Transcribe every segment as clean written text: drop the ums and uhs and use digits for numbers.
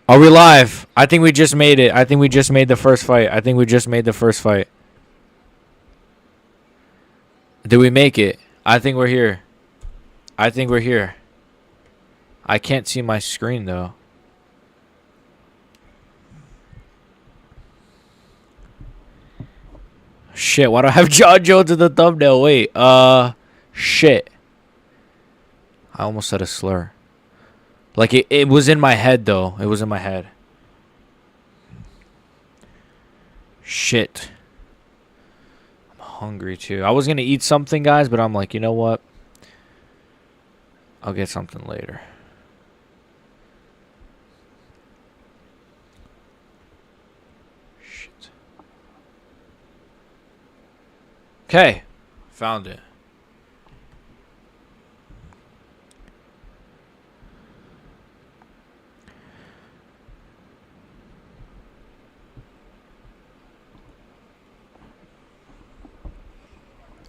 Are we live? I think we just made it. I think we just made the first fight. I think we just made the first fight. Did we make it? I think we're here. I think we're here. I can't see my screen though. Shit, why do I have John Jones in the thumbnail? Wait, shit. I almost said a slur. Like, it was in my head, though. It was in my head. Shit. I'm hungry, too. I was going to eat something, guys, but I'm like, you know what? I'll get something later. Shit. Okay. Found it.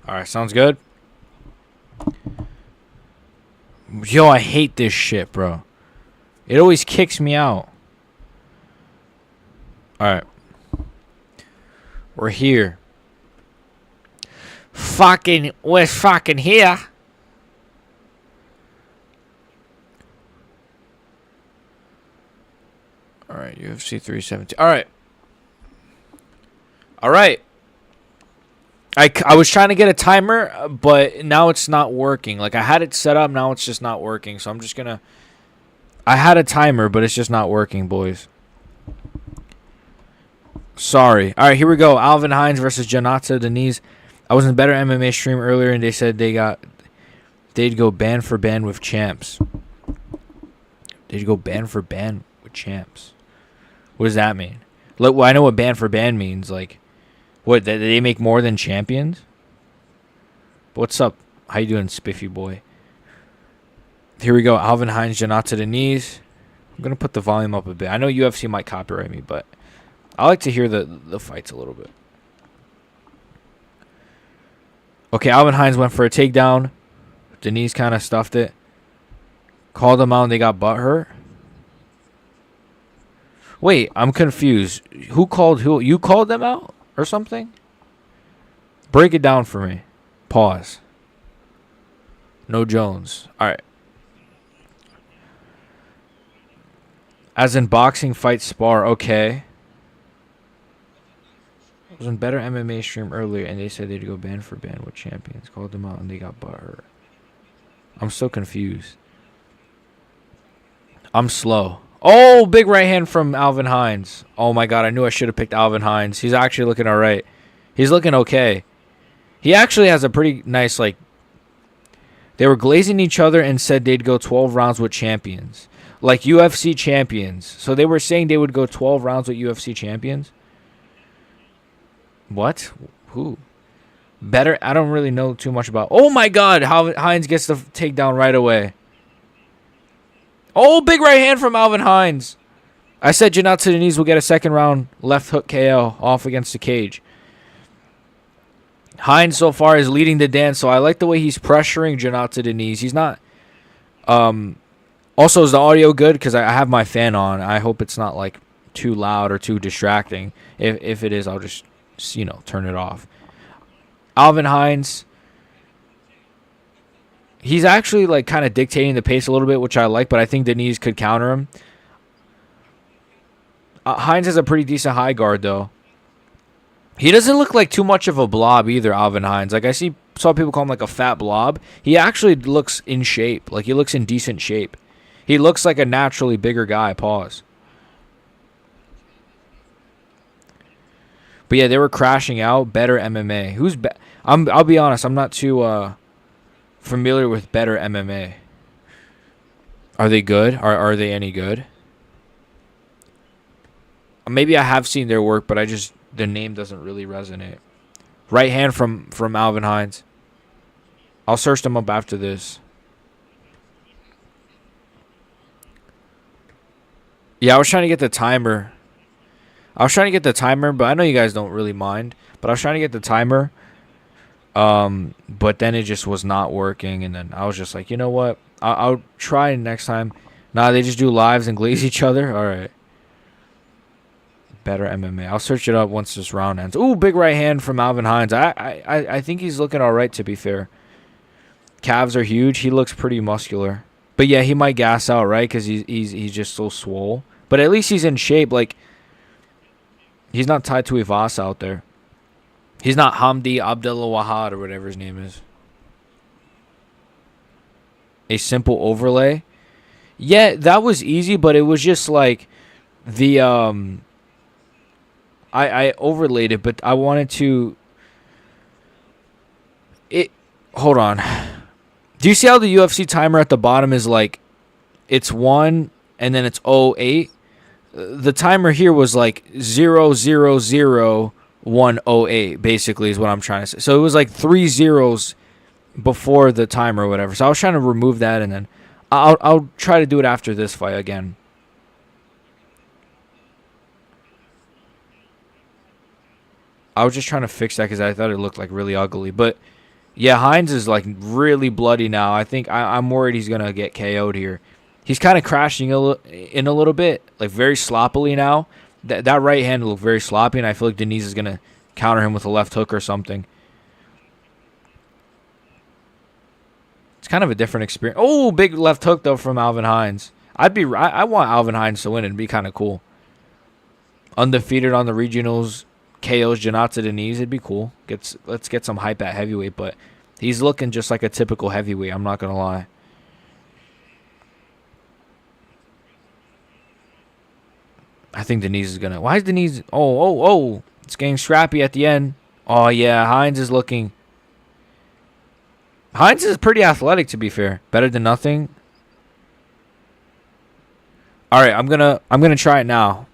Alright, sounds good. Yo, I hate this shit, bro. It always kicks me out. Alright. We're here. We're fucking here. Alright, UFC 317. Alright. Alright. I was trying to get a timer, but now it's not working. Like, I had it set up, now it's just not working. So I'm just going to... I had a timer, but it's just not working, boys. Sorry. All right, here we go. Alvin Hines versus Janata Denise. I was in a better MMA stream earlier, and they said they'd go band for band with champs. They'd go band for band with champs. What does that mean? Look, well, I know what band for band means. Like... What, did they make more than champions? What's up? How you doing, Spiffy boy? Here we go. Alvin Hines, Janata Denise. I'm going to put the volume up a bit. I know UFC might copyright me, but I like to hear the fights a little bit. Okay, Alvin Hines went for a takedown. Denise kind of stuffed it. Called them out and they got butthurt. Wait, I'm confused. Who called who? You called them out? Or something? Break it down for me. Pause. No Jones. Alright. As in boxing, fight, spar. Okay. I was in better MMA stream earlier and they said they'd go band for band with champions. Called them out and they got butthurt. I'm so confused. I'm slow. Oh, big right hand from Alvin Hines. Oh, my God. I knew I should have picked Alvin Hines. He's actually looking all right. He's looking okay. He actually has a pretty nice, like... They were glazing each other and said they'd go 12 rounds with champions. Like UFC champions. So they were saying they would go 12 rounds with UFC champions? What? Who? Better? I don't really know too much about... Oh, my God. Hines gets the takedown right away. Oh, big right hand from Alvin Hines. I said Janata Denise will get a second round left hook KO off against the cage. Hines so far is leading the dance, so I like the way he's pressuring Janata Denise. He's not... Also, is the audio good? Because I have my fan on. I hope it's not, like, too loud or too distracting. If it is, I'll just, you know, turn it off. Alvin Hines... He's actually, like, kind of dictating the pace a little bit, which I like, but I think Denise could counter him. Hines has a pretty decent high guard, though. He doesn't look like too much of a blob either, Alvin Hines. Like, I saw people call him, like, a fat blob. He actually looks in shape. Like, he looks in decent shape. He looks like a naturally bigger guy. Pause. But, yeah, they were crashing out. Better MMA. I'll be honest. I'm not too... familiar with better MMA. Are they good? Are they any good? Maybe I have seen their work, but the name doesn't really resonate. Right hand from Alvin Hines. I'll search them up after this. Yeah, I was trying to get the timer. But I know you guys don't really mind. But I was trying to get the timer. But then it just was not working, and then I was just like, you know what? I'll try next time. Nah, they just do lives and glaze each other. All right. Better MMA. I'll search it up once this round ends. Ooh, big right hand from Alvin Hines. I think he's looking all right, to be fair. Calves are huge. He looks pretty muscular. But yeah, he might gas out, right? Because he's just so swole. But at least he's in shape. Like, he's not tied to a Voss out there. He's not Hamdi Abdullah Wahad or whatever his name is. A simple overlay. Yeah, that was easy, but it was just like the I overlaid it, but I wanted to hold on. Do you see how the UFC timer at the bottom is like it's 1 and then it's 08? The timer here was like 0000108 basically is what I'm trying to say. So it was like 3 zeros before the timer or whatever. So I was trying to remove that, and then I'll try to do it after this fight again. I was just trying to fix that because I thought it looked like really ugly. But yeah, Hines is like really bloody now. I think I'm worried he's gonna get KO'd here. He's kind of crashing in a little bit, like very sloppily now. That right hand looked very sloppy, and I feel like Denise is gonna counter him with a left hook or something. It's kind of a different experience. Oh, big left hook though from Alvin Hines. I want Alvin Hines to win. It'd be kind of cool. Undefeated on the regionals, KOs Janata Denise. It'd be cool. Let's get some hype at heavyweight, but he's looking just like a typical heavyweight. I'm not gonna lie. I think Denise is gonna. Why is Denise? Oh! It's getting scrappy at the end. Oh yeah, Hines is looking. Hines is pretty athletic, to be fair. Better than nothing. All right, I'm gonna try it now.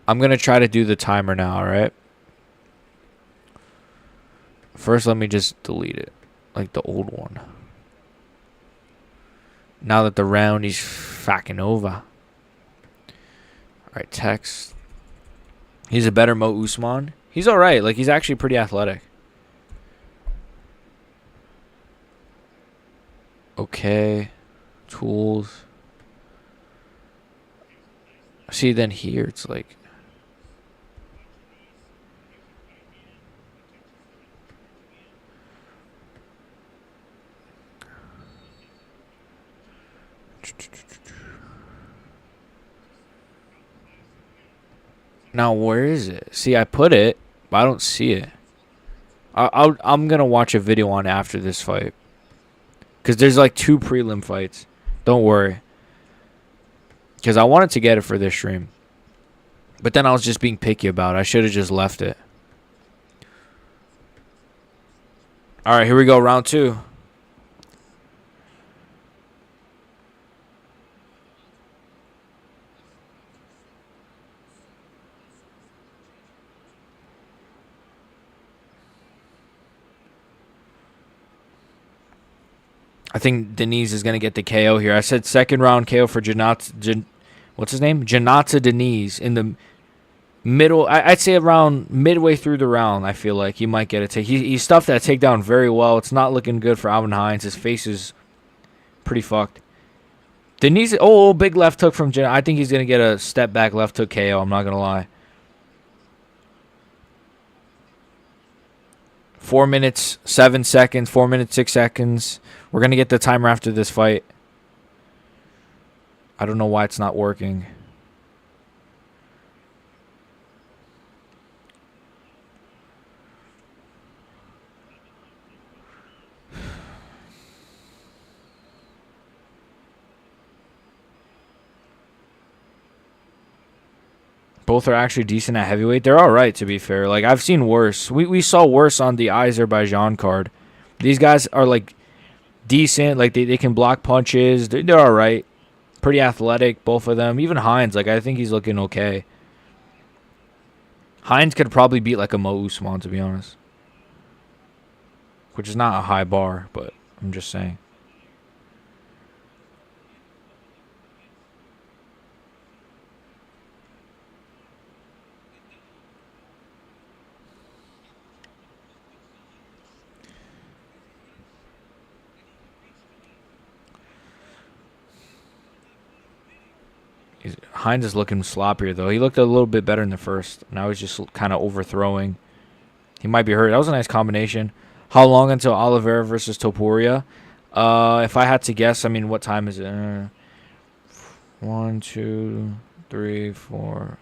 I'm gonna try to do the timer now. All right. First, let me just delete it, like the old one. Now that the round is fucking over. All right, text. He's a better Mo Usman. He's all right. Like, he's actually pretty athletic. Okay. Tools. See, then here it's like. Now, where is it? See, I put it, but I don't see it. I'm going to watch a video on after this fight. Because there's like 2 prelim fights. Don't worry. Because I wanted to get it for this stream. But then I was just being picky about it. I should have just left it. All right, here we go. Round 2. I think Denise is going to get the KO here. I said second round KO for Janata. What's his name? Janata Denise in the middle. I'd say around midway through the round, I feel like he might get a take. He stuffed that takedown very well. It's not looking good for Alvin Hines. His face is pretty fucked. Denise, big left hook from Janata. I think he's going to get a step back left hook KO. I'm not going to lie. 4 minutes, 7 seconds. 4 minutes, 6 seconds. We're going to get the timer after this fight. I don't know why it's not working. Both are actually decent at heavyweight. They're all right, to be fair. Like, I've seen worse. We saw worse on the Azerbaijan card. These guys are, like, decent. Like, they can block punches. They're all right. Pretty athletic, both of them. Even Hines, like, I think he's looking okay. Hines could probably beat, like, a Mo Usman, to be honest. Which is not a high bar, but I'm just saying. Hines is looking sloppier, though. He looked a little bit better in the first. Now he's just kind of overthrowing. He might be hurt. That was a nice combination. How long until Oliveira versus Topuria? If I had to guess, I mean, what time is it? 1, 2, 3, 4.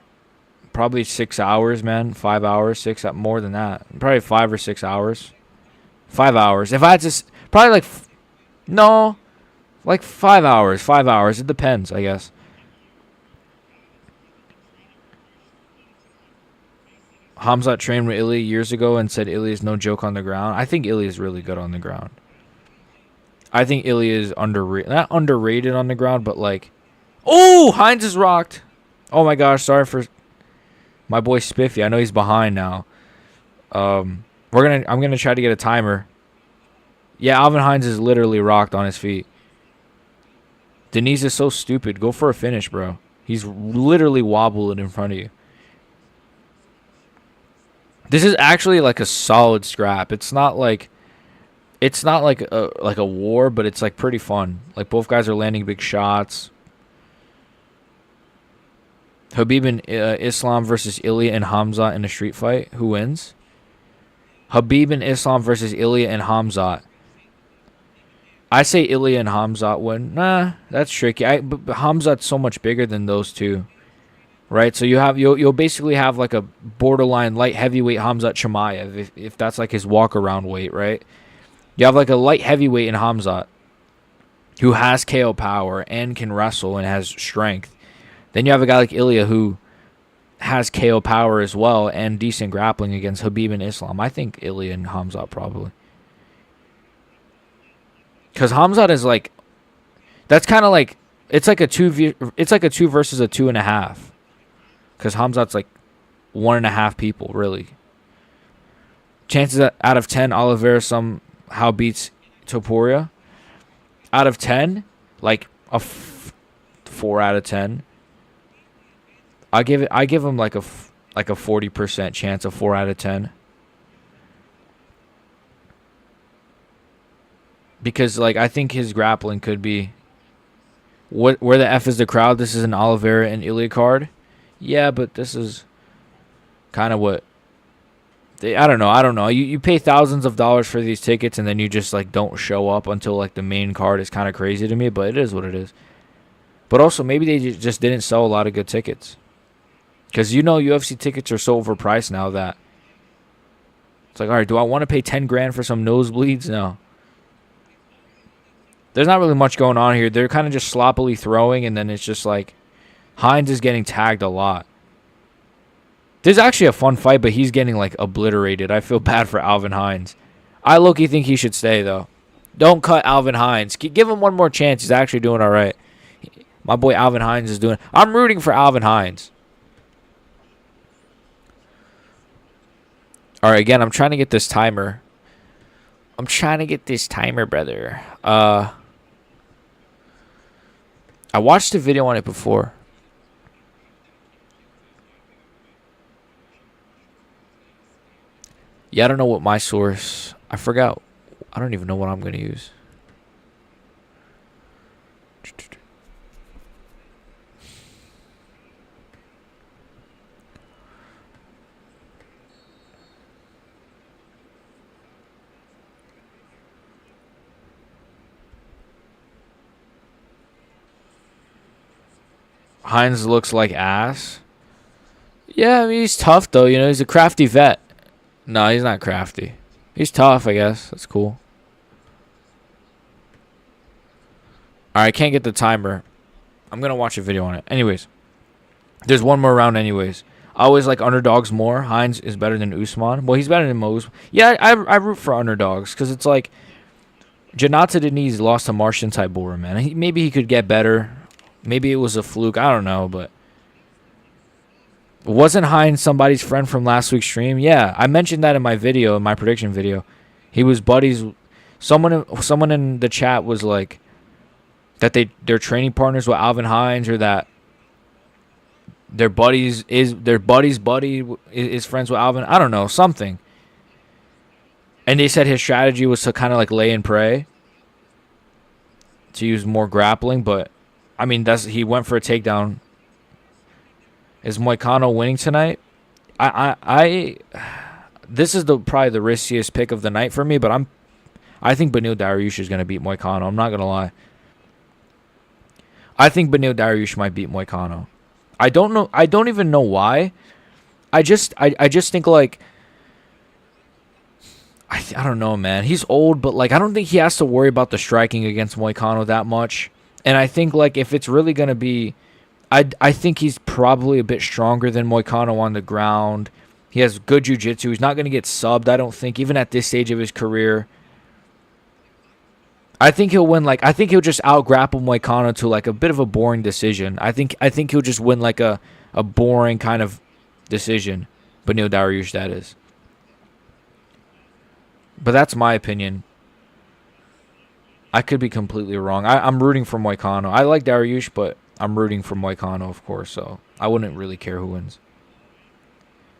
Probably 6 hours, man. 5 hours, 6, more than that. Probably 5 or 6 hours. 5 hours. If I had to, probably like, no, like 5 hours. 5 hours. It depends, I guess. Hamzat trained with Ilia years ago and said Ilia is no joke on the ground. I think Ilia is really good on the ground. I think Ilia is underrated. Not underrated on the ground, but like... Oh! Hines is rocked. Oh my gosh, sorry for my boy Spiffy. I know he's behind now. I'm gonna try to get a timer. Yeah, Alvin Hines is literally rocked on his feet. Denise is so stupid. Go for a finish, bro. He's literally wobbling in front of you. This is actually like a solid scrap. It's not like a war, but it's like pretty fun. Like both guys are landing big shots. Habib and Islam versus Ilia and Hamzat in a street fight. Who wins? Habib and Islam versus Ilia and Hamzat. I say Ilia and Hamzat win. Nah, that's tricky. But Hamzat's so much bigger than those two. Right, so you'll basically have like a borderline light heavyweight Hamzat Chimaev if that's like his walk around weight, right? You have like a light heavyweight in Hamzat who has KO power and can wrestle and has strength. Then you have a guy like Ilia who has KO power as well and decent grappling against Habib and Islam. I think Ilia and Hamzat probably, because Hamzat is like, that's kind of like it's like a 2 versus a 2.5. Because Hamzat's like 1.5 people, really. Chances out of 10, Oliveira somehow beats Topuria. Out of 10, like a 4 out of 10. I give him like a 40% chance of 4 out of 10. Because like I think his grappling could be. Where the F is the crowd? This is an Oliveira and Ilia card. Yeah, but this is kind of what I don't know. You pay thousands of dollars for these tickets and then you just like don't show up until like the main card is kind of crazy to me, but it is what it is. But also maybe they just didn't sell a lot of good tickets. Cuz UFC tickets are so overpriced now that it's like, all right, do I want to pay 10 grand for some nosebleeds? No. There's not really much going on here. They're kind of just sloppily throwing and then it's just like Hines is getting tagged a lot. This is actually a fun fight, but he's getting, like, obliterated. I feel bad for Alvin Hines. I low-key think he should stay, though. Don't cut Alvin Hines. Give him one more chance. He's actually doing all right. My boy Alvin Hines is doing... I'm rooting for Alvin Hines. All right, again, I'm trying to get this timer. Brother. I watched a video on it before. Yeah, I don't know what my source... I forgot. I don't even know what I'm going to use. Hines looks like ass. Yeah, I mean, he's tough, though. He's a crafty vet. No, he's not crafty. He's tough, I guess. That's cool. Alright, I can't get the timer. I'm going to watch a video on it. Anyways. There's one more round anyways. I always like underdogs more. Hines is better than Usman. Well, he's better than Mose. Yeah, I root for underdogs. Because it's like... Janata Denise lost to Martian Tybura, man. Maybe he could get better. Maybe it was a fluke. I don't know, but... Wasn't Hines somebody's friend from last week's stream? Yeah, I mentioned that in my video, in my prediction video. He was buddies. Someone in the chat was like that they're training partners with Alvin Hines, or that their buddy's buddy is friends with Alvin. I don't know, something. And they said his strategy was to kind of like lay and pray, to use more grappling, but I mean he went for a takedown Is Moicano winning tonight? This is probably the riskiest pick of the night for me, but I think Beneil Dariush is going to beat Moicano. I'm not going to lie. I think Beneil Dariush might beat Moicano. I don't know. I don't even know why. I just think like I don't know, man. He's old, but like I don't think he has to worry about the striking against Moicano that much. And I think like if it's really going to be, I think he's probably a bit stronger than Moicano on the ground. He has good jiu-jitsu. He's not going to get subbed, I don't think, even at this stage of his career. I think he'll win. Like I think he'll just out-grapple Moicano to like a bit of a boring decision. I think he'll just win like a boring kind of decision. Beneil Dariush, that is. But that's my opinion. I could be completely wrong. I'm rooting for Moicano. I like Dariush, but I'm rooting for Moicano, of course, so I wouldn't really care who wins.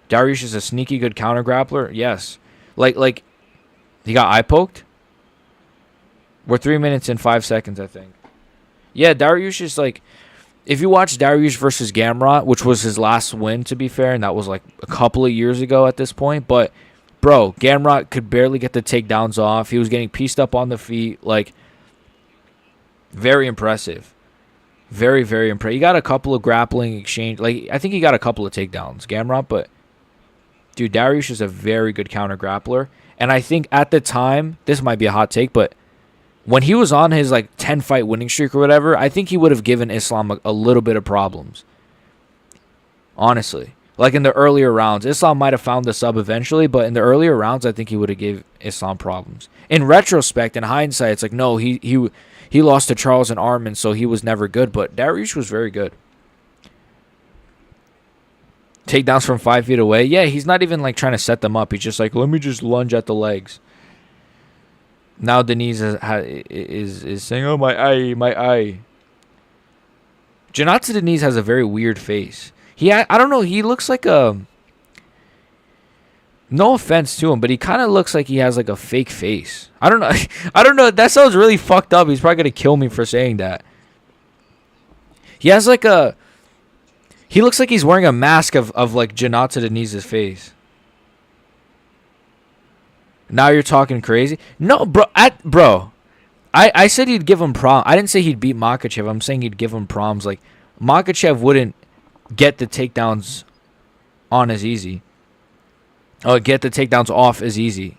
Dariush is a sneaky good counter grappler. Yes. Like he got eye poked. We're 3 minutes and 5 seconds, I think. Yeah, Dariush is like, if you watch Dariush versus Gamrot, which was his last win, to be fair, and that was like a couple of years ago at this point, but bro, Gamrot could barely get the takedowns off. He was getting pieced up on the feet. Like, very impressive. Very, very impressive. He got a couple of grappling exchange. Like, I think he got a couple of takedowns, Gamrot, but dude, Dariush is a very good counter grappler. And I think at the time, this might be a hot take, but when he was on his like 10-fight winning streak or whatever, I think he would have given Islam a little bit of problems. Honestly. Like in the earlier rounds. Islam might have found the sub eventually, but in the earlier rounds, I think he would have gave Islam problems. In retrospect, in hindsight, it's like, no, he lost to Charles and Arman, so he was never good, but Dariush was very good. Takedowns from 5 feet away. Yeah, he's not even like trying to set them up. He's just like, let me just lunge at the legs. Now Denise is saying, oh, my eye. Janata Denise has a very weird face. I don't know, he looks like a... No offense to him, but he kind of looks like he has like a fake face. I don't know. I don't know. That sounds really fucked up. He's probably going to kill me for saying that. He has like a... He looks like he's wearing a mask of like Janata Denise's face. Now you're talking crazy? No, bro. I said he'd give him prom. I didn't say he'd beat Makhachev. I'm saying he'd give him proms. Like, Makhachev wouldn't get the takedowns on as easy. Oh, get the takedowns off as easy.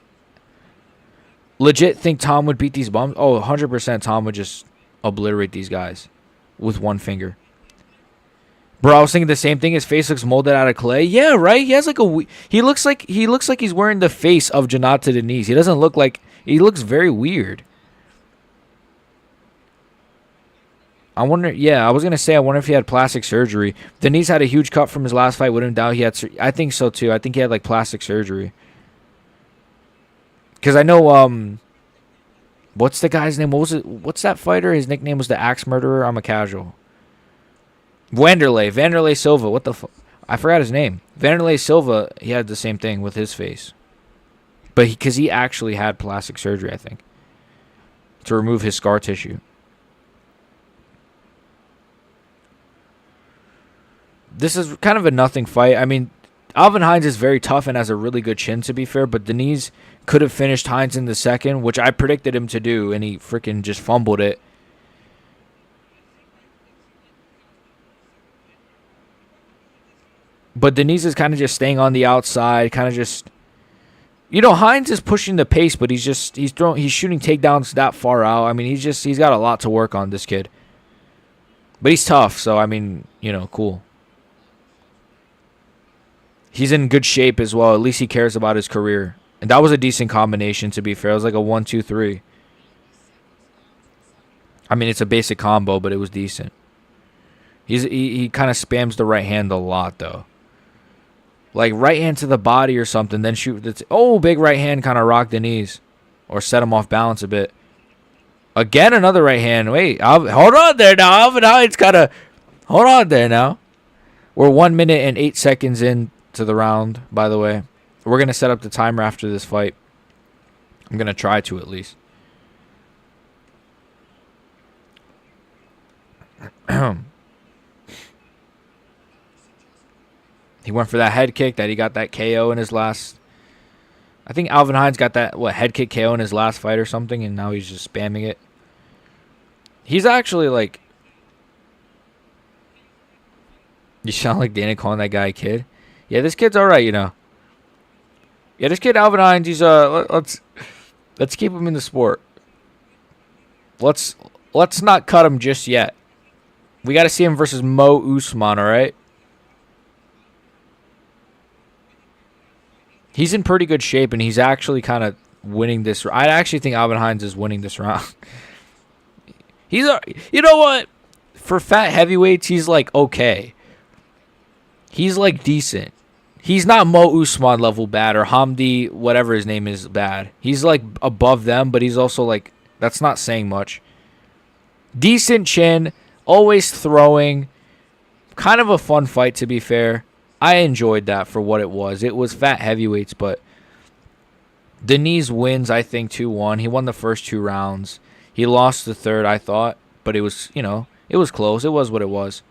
Legit think Tom would beat these bums? Oh, 100% Tom would just obliterate these guys with one finger. Bro, I was thinking the same thing. His face looks molded out of clay. Yeah, right? He has like a... He looks like he's wearing the face of Janata Denise. He doesn't look like... He looks very weird. I wonder... Yeah, I was going to say, I wonder if he had plastic surgery. Denise had a huge cut from his last fight with him down. He had... I think so, too. I think he had, like, plastic surgery. Because I know... What's the guy's name? What was it? What's that fighter? His nickname was the Axe Murderer. I'm a casual. Vanderlei Silva. What the fuck? I forgot his name. Vanderlei Silva, he had the same thing with his face. But because he actually had plastic surgery, I think, to remove his scar tissue. This is kind of a nothing fight. I mean, Alvin Hines is very tough and has a really good chin, to be fair, but Denise could have finished Hines in the second, which I predicted him to do, and he freaking just fumbled it. But Denise is kind of just staying on the outside, kind of just... You know, Hines is pushing the pace, but he's shooting takedowns that far out. I mean, he's got a lot to work on, this kid. But he's tough, so I mean, you know, cool. He's in good shape as well. At least he cares about his career. And that was a decent combination, to be fair. It was like a 1-2-3. I mean, it's a basic combo, but it was decent. He kind of spams the right hand a lot, though. Like, right hand to the body or something, then shoot. Oh, big right hand kind of rocked the knees. Or set him off balance a bit. Again, another right hand. Wait, hold on there now. Alvin Hines got to... Hold on there now. We're 1 minute and 8 seconds into the round, by the way. We're going to set up the timer after this fight. I'm going to try to, at least. He went for that head kick that he got that KO in his last. I think Alvin Hines got that head kick KO in his last fight or something, and now he's just spamming it. He's actually like. You sound like Dana calling that guy a kid. Yeah, this kid's all right, you know. Yeah, this kid Alvin Hines. He's let's keep him in the sport. Let's not cut him just yet. We got to see him versus Mo Usman, all right? He's in pretty good shape, and he's actually kind of winning this. I actually think Alvin Hines is winning this round. You know what? For fat heavyweights, he's like okay. He's like decent. He's not Mo Usman level bad or Hamdi, whatever his name is, bad. He's like above them, but he's also like, that's not saying much. Decent chin, always throwing. Kind of a fun fight, to be fair. I enjoyed that for what it was. It was fat heavyweights, but Deniz wins, I think, 2-1. He won the first 2 rounds. He lost the third, I thought, but it was, it was close. It was what it was.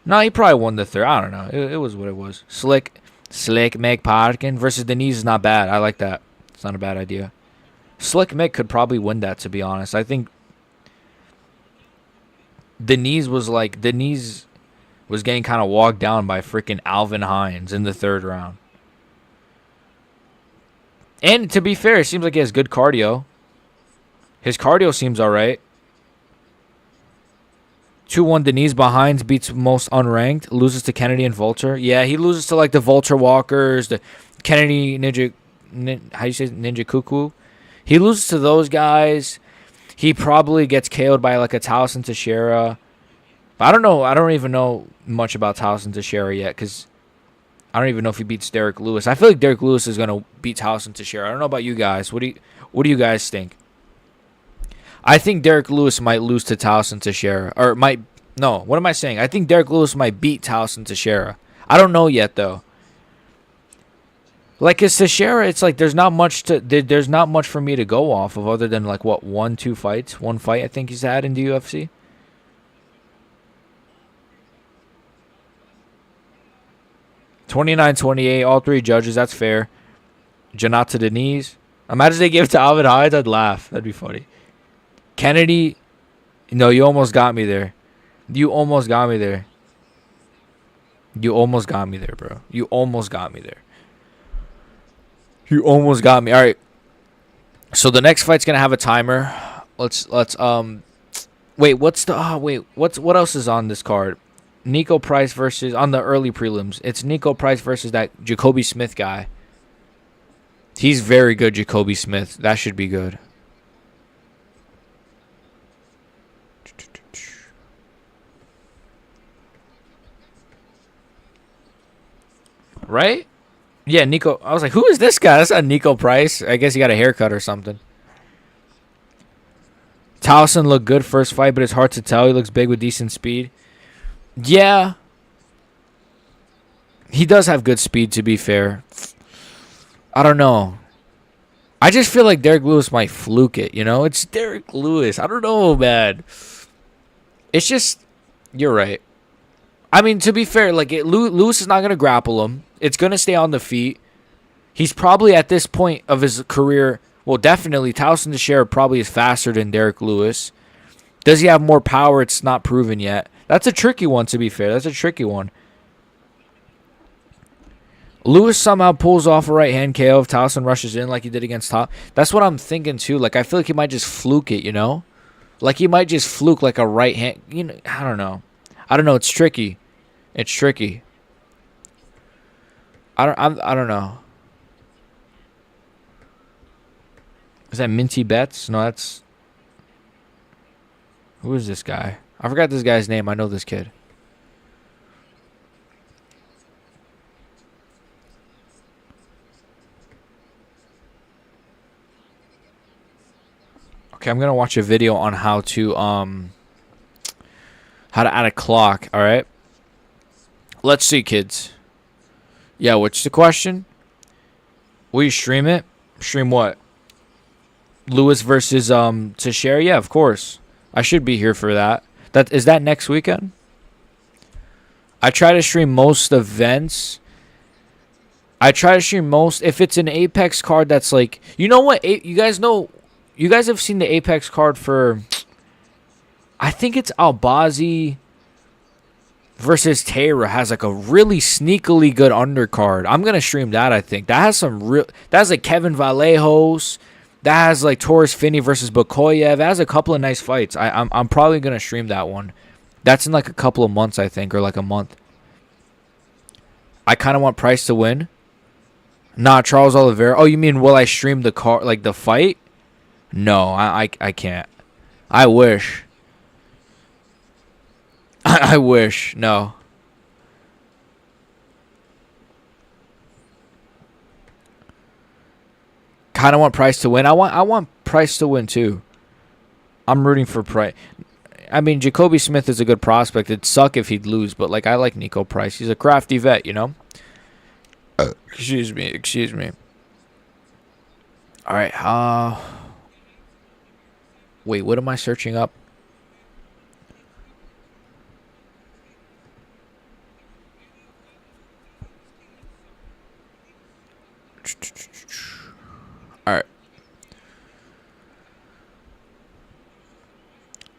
No, he probably won the third. I don't know. It was what it was. Slick Mick Parkin versus Deniz is not bad. I like that. It's not a bad idea. Slick Mick could probably win that, to be honest. I think Deniz was getting kind of walked down by freaking Alvin Hines in the third round. And to be fair, it seems like he has good cardio. His cardio seems all right. 2-1 Deniz behind, beats most unranked, loses to Kennedy and Vulture. Yeah, he loses to like the Vulture Walkers, the Kennedy Ninja Cuckoo. He loses to those guys. He probably gets KO'd by like a Towson Teixeira. I don't know. I don't even know much about Towson Teixeira yet because I don't even know if he beats Derek Lewis. I feel like Derek Lewis is gonna beat Towson Teixeira. I don't know about you guys. What do you guys think? I think Derek Lewis might lose to Towson Teixeira. What am I saying? I think Derek Lewis might beat Towson Teixeira. I don't know yet, though. Like, his Teixeira, it's like there's not much for me to go off of other than, like, what, 1-2 fights? One fight I think he's had in the UFC. (29-28), all 3 judges, that's fair. Janata Deniz. Imagine they give it to Alvin Hines, I'd laugh. That'd be funny. Kennedy, no, you almost got me there. You almost got me there. You almost got me there, bro. You almost got me there. You almost got me. All right. So the next fight's gonna have a timer. Let's wait. What else is on this card? Nico Price versus on the early prelims. It's Nico Price versus that Jacobe Smith guy. He's very good, Jacobe Smith. That should be good. Right? Yeah, Nico. I was like, who is this guy? That's not Nico Price. I guess he got a haircut or something. Towson looked good first fight, but it's hard to tell. He looks big with decent speed. Yeah. He does have good speed, to be fair. I don't know. I just feel like Derek Lewis might fluke it, It's Derek Lewis. I don't know, man. It's just, you're right. I mean, to be fair, like Lewis is not going to grapple him. It's going to stay on the feet. He's probably at this point of his career, well, definitely, Towson Teixeira probably is faster than Derek Lewis. Does he have more power? It's not proven yet. That's a tricky one, to be fair. That's a tricky one. Lewis somehow pulls off a right-hand KO if Towson rushes in like he did against Top. That's what I'm thinking, too. Like, I feel like he might just fluke it, Like, he might just fluke like a right-hand. I don't know. It's tricky. It's tricky. I don't know. Is that Minty Betts? No, that's... Who is this guy? I forgot this guy's name. I know this kid. Okay, I'm going to watch a video on how to add a clock, all right? Let's see, kids. Yeah, what's the question? Will you stream it? Stream what? Lewis versus Teixeira? Yeah, of course. I should be here for that. Is that next weekend? I try to stream most events. I try to stream most if it's an Apex card that's like, you know what? You guys know, you guys have seen the Apex card for, I think it's Albazi versus Terra has like a really sneakily good undercard. I'm gonna stream that. I think that has some real. That has like Kevin Vallejos. That has like Torres Finney versus Bakoyev. That has a couple of nice fights. I'm probably gonna stream that one. That's in like a couple of months, I think, or like a month. I kind of want Price to win. Nah, Charles Oliveira. Oh, you mean will I stream the car like the fight? No, I can't. I wish. I wish. No. Kind of want Price to win. I want Price to win too. I'm rooting for Price. I mean, Jacobe Smith is a good prospect. It'd suck if he'd lose, but like I like Nico Price. He's a crafty vet, you know. Excuse me. All right. Wait, what am I searching up? All right.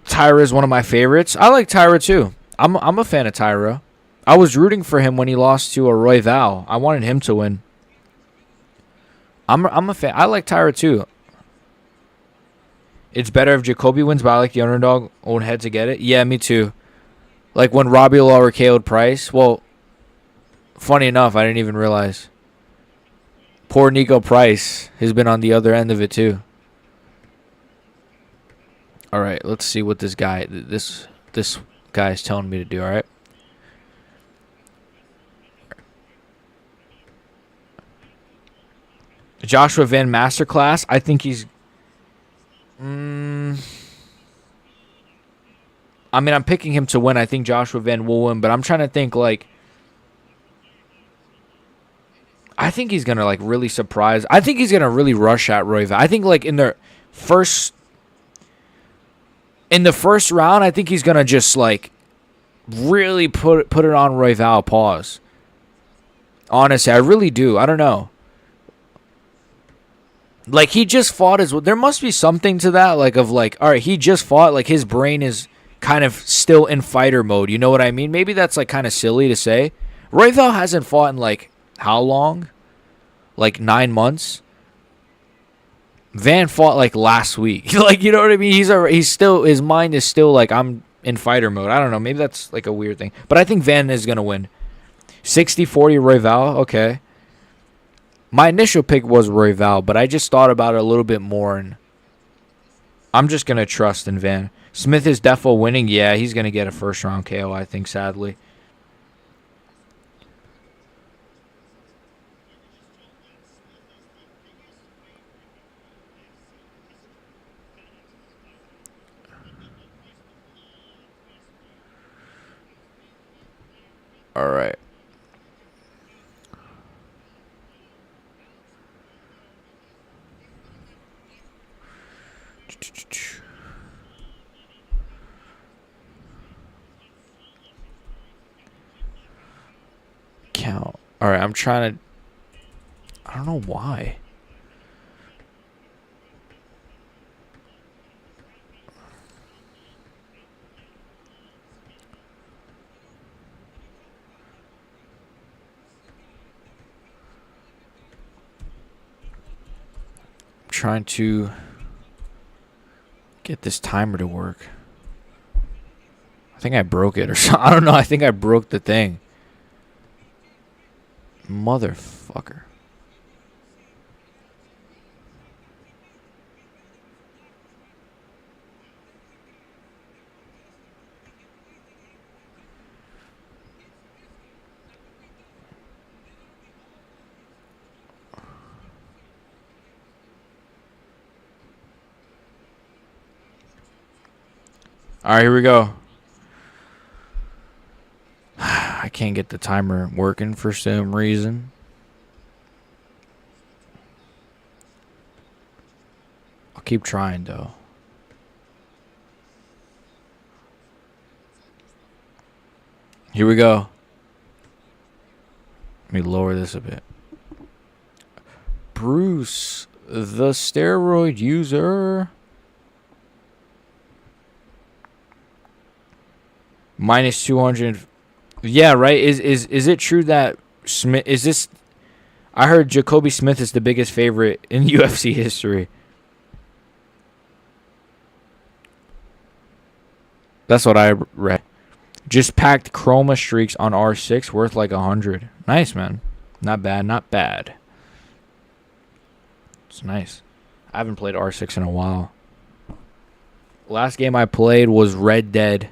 Tyra is one of my favorites. I like Tyra too. I'm a fan of Tyra. I was rooting for him when he lost to a Royval. I wanted him to win. I'm a fan. I like Tyra too. It's better if Jacoby wins, but I like the underdog own head to get it. Yeah, me too. Like when Robbie Lawler KO'd Price. Well, funny enough, I didn't even realize. Poor Nico Price has been on the other end of it too. All right, let's see what this guy is telling me to do. All right. Joshua Van Masterclass. I think he's. I mean, I'm picking him to win. I think Joshua Van will win, but I'm trying to think like. I think he's gonna like really surprise. I think he's gonna really rush at Royval. I think like in the first round, I think he's gonna just like really put it on Royval. Pause. Honestly, I really do. I don't know. Like he just fought as well. There must be something to that. Like of like, all right, he just fought. Like his brain is kind of still in fighter mode. You know what I mean? Maybe that's like kind of silly to say. Royval hasn't fought in like how long? Like 9 months. Van fought like last week. Like you know what I mean? He's still his mind is still like I'm in fighter mode. I don't know. Maybe that's like a weird thing. But I think Van is gonna win. 60-40 Royval. Okay. My initial pick was Royval, but I just thought about it a little bit more, and I'm just gonna trust in Van. Smith is defo winning. Yeah, he's gonna get a first round KO. I think sadly. All right. Count. All right, I'm trying to. I don't know why. I'm trying to get this timer to work. I think I broke it or something. I don't know. I think I broke the thing. Motherfucker. All right, here we go. I can't get the timer working for some reason. I'll keep trying, though. Here we go. Let me lower this a bit. Bruce, the steroid user. Minus 200. Yeah, right. Is it true that Smith is this? I heard Jacobe Smith is the biggest favorite in UFC history. That's what I read. Just packed chroma streaks on R6 worth like 100. Nice, man. Not bad, not bad. It's nice. I haven't played R6 in a while. Last game I played was Red Dead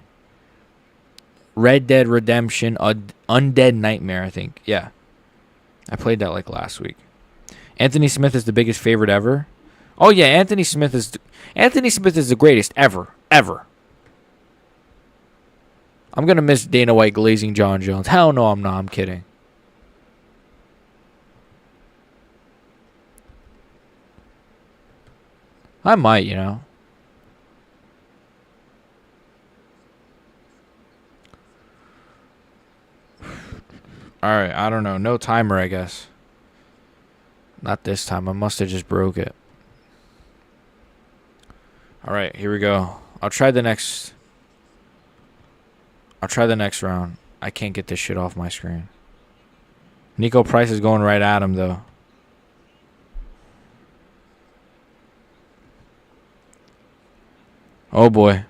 Redemption, Undead Nightmare, I think. Yeah. I played that like last week. Anthony Smith is the biggest favorite ever. Oh yeah, Anthony Smith is the greatest ever. I'm going to miss Dana White glazing John Jones. Hell no, I'm not. I'm kidding. I might, you know. Alright, I don't know. No timer, I guess. Not this time. I must have just broke it. Alright, here we go. I'll try the next round. I can't get this shit off my screen. Nico Price is going right at him, though. Oh, boy.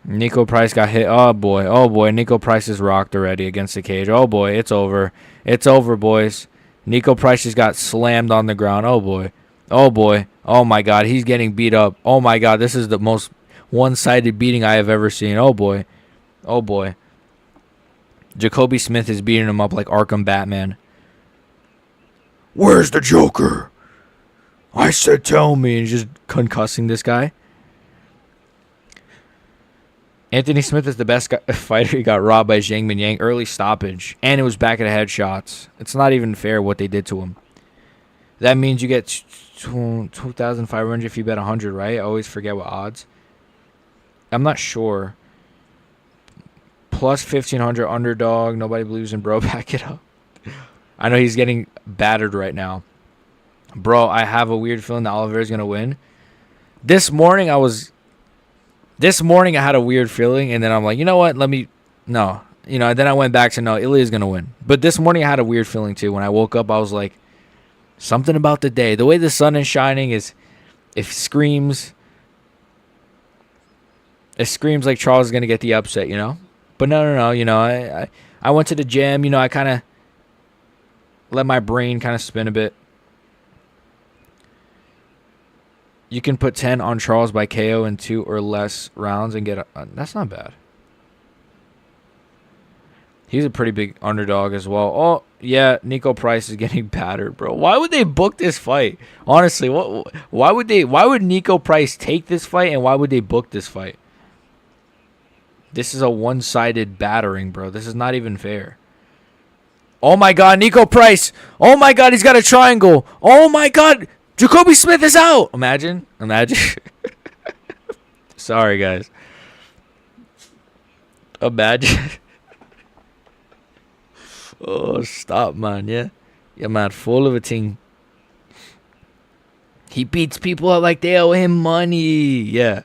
Nico Price got hit. Oh, boy. Oh, boy. Nico Price is rocked already against the cage. Oh, boy. It's over. It's over, boys. Nico Price just got slammed on the ground. Oh, boy. Oh, boy. Oh, my God. He's getting beat up. Oh, my God. This is the most one-sided beating I have ever seen. Oh, boy. Oh, boy. Jacobe Smith is beating him up like Arkham Batman. Where's the Joker? I said tell me. And he's just concussing this guy. Anthony Smith is the best fighter. He got robbed by Zhang Minyang. Early stoppage. And it was back at headshots. It's not even fair what they did to him. That means you get 2,500 if you bet 100, right? I always forget what odds. I'm not sure. Plus 1,500 underdog. Nobody believes in bro. Back it up. I know he's getting battered right now. Bro, I have a weird feeling that Oliveira's going to win. This morning I had a weird feeling, and then I'm like, you know what? No. You know, then I went back to, no, Ilia's going to win. But this morning I had a weird feeling, too. When I woke up, I was like, something about the day. The way the sun is shining it screams like Charles is going to get the upset, you know? But no. You know, I went to the gym. You know, I kind of let my brain kind of spin a bit. You can put 10 on Charles by KO in 2 or less rounds and get that's not bad. He's a pretty big underdog as well. Oh, yeah, Nico Price is getting battered, bro. Why would they book this fight? Honestly, why would Nico Price take this fight, and why would they book this fight? This is a one-sided battering, bro. This is not even fair. Oh my God, Nico Price. Oh my God, he's got a triangle. Oh my God. Jacobe Smith is out. Imagine. Sorry, guys. Imagine. Oh, stop, man. Yeah, man. Full of a thing. He beats people up like they owe him money. Yeah.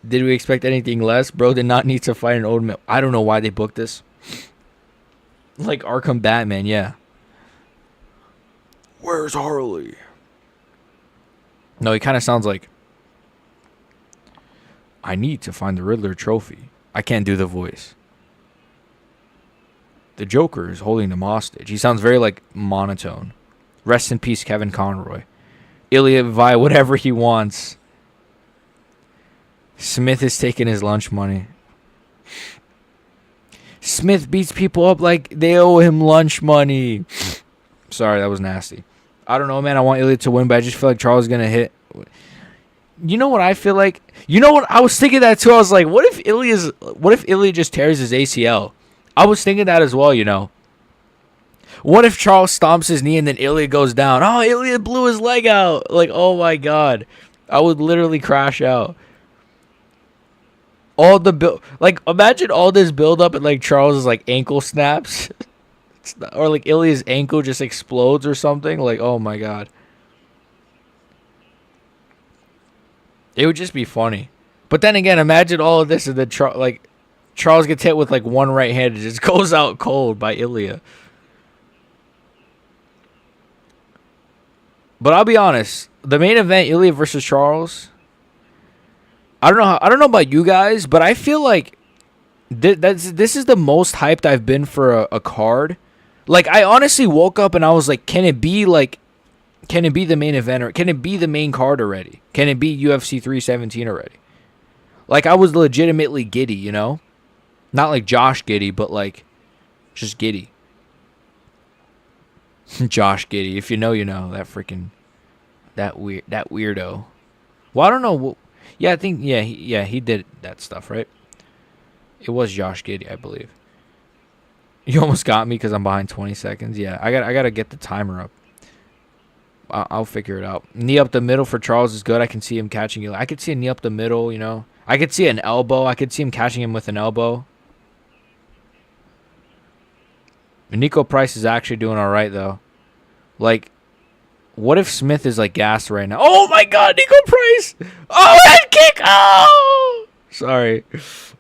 Did we expect anything less? Bro did not need to fight an old man. I don't know why they booked this. Like Arkham Batman, yeah. Where's Harley? No, he kind of sounds like, I need to find the Riddler trophy. I can't do the voice. The Joker is holding them hostage. He sounds very like monotone. Rest in peace, Kevin Conroy. Ilia buy whatever he wants. Smith is taking his lunch money. Smith beats people up like they owe him lunch money. Sorry, that was nasty. I don't know, man. I want Ilia to win, but I just feel like Charles is going to hit. You know what I feel like? You know what? I was thinking that too. I was like, what if Ilia just tears his ACL? I was thinking that as well, you know. What if Charles stomps his knee and then Ilia goes down? Oh, Ilia blew his leg out. Like, oh my God. I would literally crash out. Imagine all this build up and like Charles' like ankle snaps. Or like Ilia's ankle just explodes or something. Like, oh my god. It would just be funny. But then again, imagine all of this and then Charles gets hit with like one right hand and just goes out cold by Ilia. But I'll be honest, the main event, Ilia versus Charles. I don't know about you guys, but I feel like this is the most hyped I've been for a card. Like, I honestly woke up and I was like, can it be the main event, or can it be the main card already? Can it be UFC 317 already? Like, I was legitimately giddy, you know? Not like Josh giddy, but like just giddy. Josh Giddey. If you know, you know. That weirdo. Well, I don't know. Yeah, I think he did that stuff, right? It was Josh Giddey, I believe. You almost got me because I'm behind 20 seconds. Yeah, I gotta get the timer up. I'll figure it out. Knee up the middle for Charles is good. I can see him catching you. I could see a knee up the middle, you know. I could see an elbow. I could see him catching him with an elbow. Nico Price is actually doing all right, though. Like, what if Smith is, like, gassed right now? Oh, my God, Nico Price! Oh, head kick! Oh! Sorry.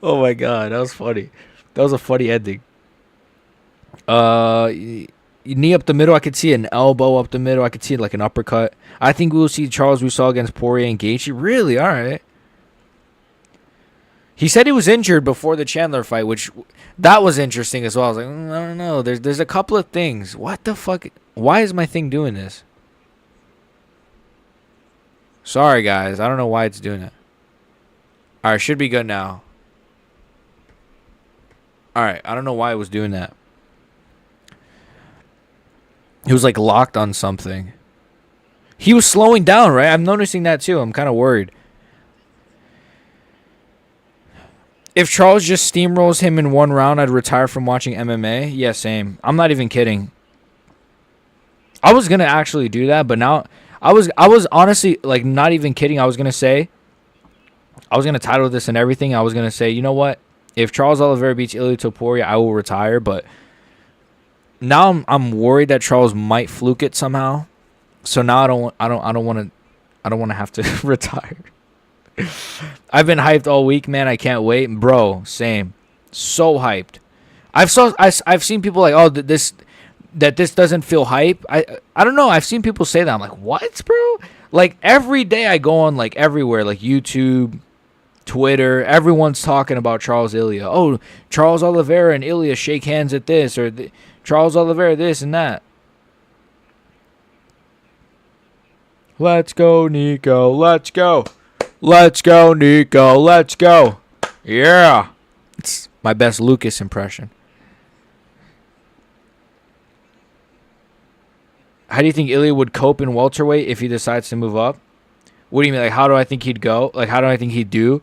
Oh, my God, that was funny. That was a funny ending. Knee up the middle. I could see an elbow up the middle. I could see, like, an uppercut. I think we'll see Charles we saw against Poirier and Gaethje. Really? All right. He said he was injured before the Chandler fight, which that was interesting as well. I was like, I don't know. There's a couple of things. What the fuck? Why is my thing doing this? Sorry, guys. I don't know why it's doing it. All right, should be good now. All right, I don't know why it was doing that. He was like locked on something. He was slowing down, right? I'm noticing that too. I'm kind of worried. If Charles just steamrolls him in one round, I'd retire from watching MMA. Yeah, same. I'm not even kidding. I was gonna actually do that, but now I was honestly like not even kidding. I was gonna title this and everything. I was gonna say, you know what? If Charles Oliveira beats Ilia Topuria, I will retire. But now I'm worried that Charles might fluke it somehow. So now I don't want to have to retire. I've been hyped all week, man. I can't wait, bro. Same, so hyped. I've seen people like, oh, this doesn't feel hype. I don't know. I've seen people say that. I'm like, what, bro? Like every day I go on like everywhere, like YouTube, Twitter. Everyone's talking about Charles Ilia. Oh, Charles Oliveira and Ilia shake hands at this, or Charles Oliveira this and that. Let's go, Nico. Let's go. Let's go, Nico. Let's go. Yeah. It's my best Lucas impression. How do you think Ilia would cope in welterweight if he decides to move up? What do you mean? Like, how do I think he'd go? Like, how do I think he'd do?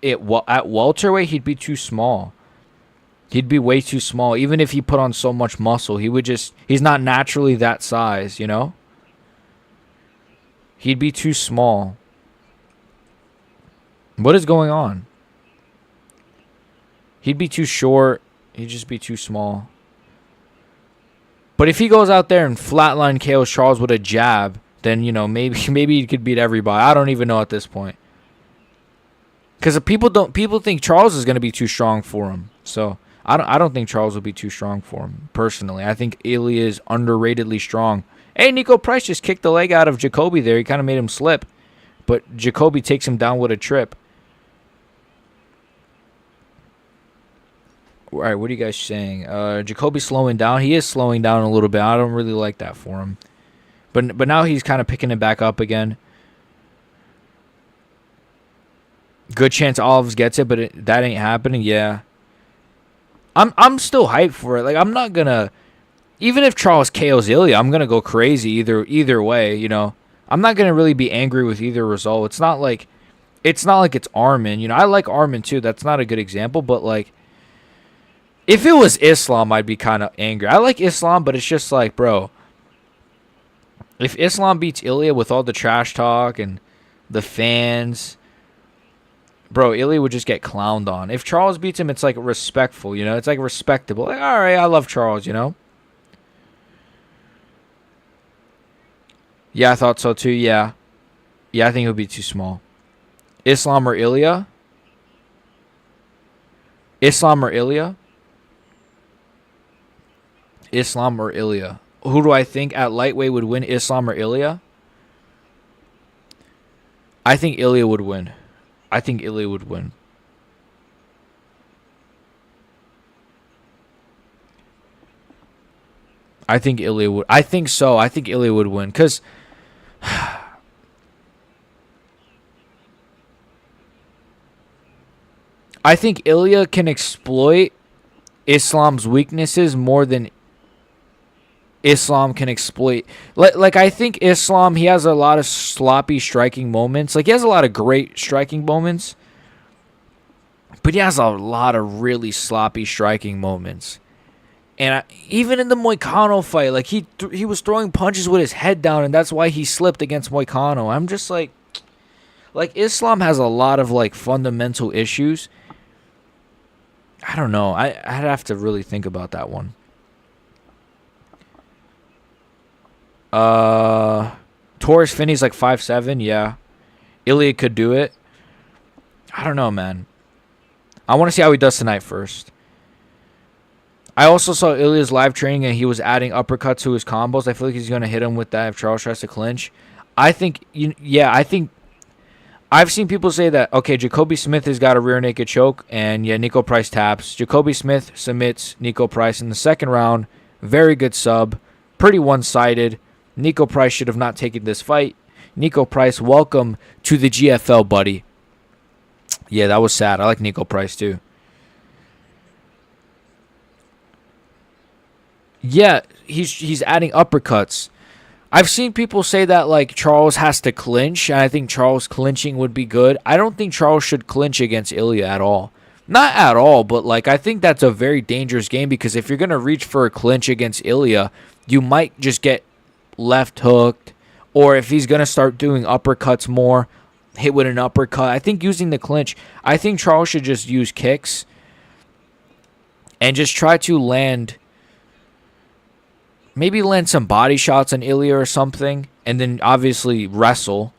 At welterweight, he'd be too small. He'd be way too small. Even if he put on so much muscle, he's not naturally that size, you know? He'd be too small. What is going on? He'd be too short. He'd just be too small. But if he goes out there and flatline KOs Charles with a jab, then, you know, maybe he could beat everybody. I don't even know at this point. Because people think Charles is going to be too strong for him. So I don't think Charles will be too strong for him, personally. I think Ilia is underratedly strong. Hey, Nico Price just kicked the leg out of Jacobe there. He kind of made him slip. But Jacobe takes him down with a trip. All right, what are you guys saying? Jacoby's slowing down. He is slowing down a little bit. I don't really like that for him. But now he's kind of picking it back up again. Good chance Olives gets it, but that ain't happening. Yeah. I'm still hyped for it. Like, I'm not going to... Even if Charles KOs Ilia, I'm going to go crazy either way, you know. I'm not going to really be angry with either result. It's not like it's Armin. You know, I like Armin too. That's not a good example, but like... If it was Islam, I'd be kind of angry. I like Islam, but it's just like, bro, if Islam beats Ilia with all the trash talk and the fans, bro, Ilia would just get clowned on. If Charles beats him, it's like respectful, you know? It's like respectable. Like, all right, I love Charles, you know? Yeah, I thought so too. Yeah. Yeah, I think it would be too small. Islam or Ilia? Islam or Ilia? Islam or Ilia? Who do I think at lightweight would win, Islam or Ilia? I think Ilia would win. I think Ilia would win. I think Ilia would. I think so. I think Ilia would win. Because I think Ilia can exploit Islam's weaknesses more than Islam can exploit. Like I think Islam, he has a lot of sloppy striking moments. Like, he has a lot of great striking moments. But he has a lot of really sloppy striking moments. And even in the Moicano fight, like, he was throwing punches with his head down, and that's why he slipped against Moicano. I'm just like Islam has a lot of, like, fundamental issues. I don't know. I'd have to really think about that one. Torres Finney's like 5'7", yeah. Ilia could do it. I don't know, man. I want to see how he does tonight first. I also saw Ilia's live training, and he was adding uppercuts to his combos. I feel like he's going to hit him with that if Charles tries to clinch. I think I've seen people say that, okay, Jacobe Smith has got a rear naked choke, and yeah, Nico Price taps. Jacobe Smith submits Nico Price in the second round. Very good sub. Pretty one-sided. Nico Price should have not taken this fight. Nico Price, welcome to the GFL, buddy. Yeah, that was sad. I like Nico Price, too. Yeah, he's adding uppercuts. I've seen people say that, like, Charles has to clinch, and I think Charles clinching would be good. I don't think Charles should clinch against Ilia at all. Not at all, but, like, I think that's a very dangerous game, because if you're going to reach for a clinch against Ilia, you might just get left hooked, or if he's going to start doing uppercuts more, hit with an uppercut. I think using the clinch, I think Charles should just use kicks and just try to land... Maybe land some body shots on Ilia or something, and then obviously wrestle.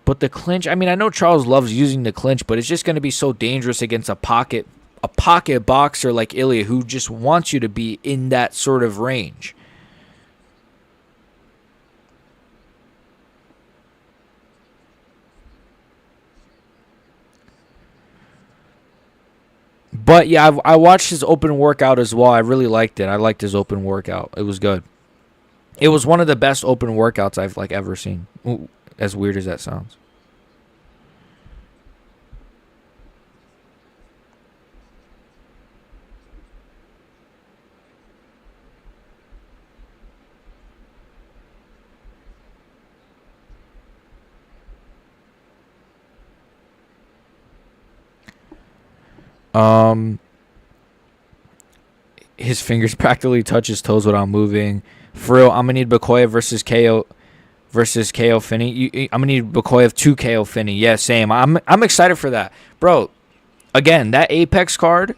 But the clinch, I mean, I know Charles loves using the clinch, but it's just going to be so dangerous against a pocket boxer like Ilia, who just wants you to be in that sort of range. But yeah, I watched his open workout as well. I really liked it. I liked his open workout. It was good. It was one of the best open workouts I've like ever seen. As weird as that sounds. His fingers practically touch his toes without moving. For real, I'm gonna need Borchev versus KO Finney. I'm gonna need Borchev to KO Finney. Yeah, same. I'm excited for that, bro. Again, that Apex card,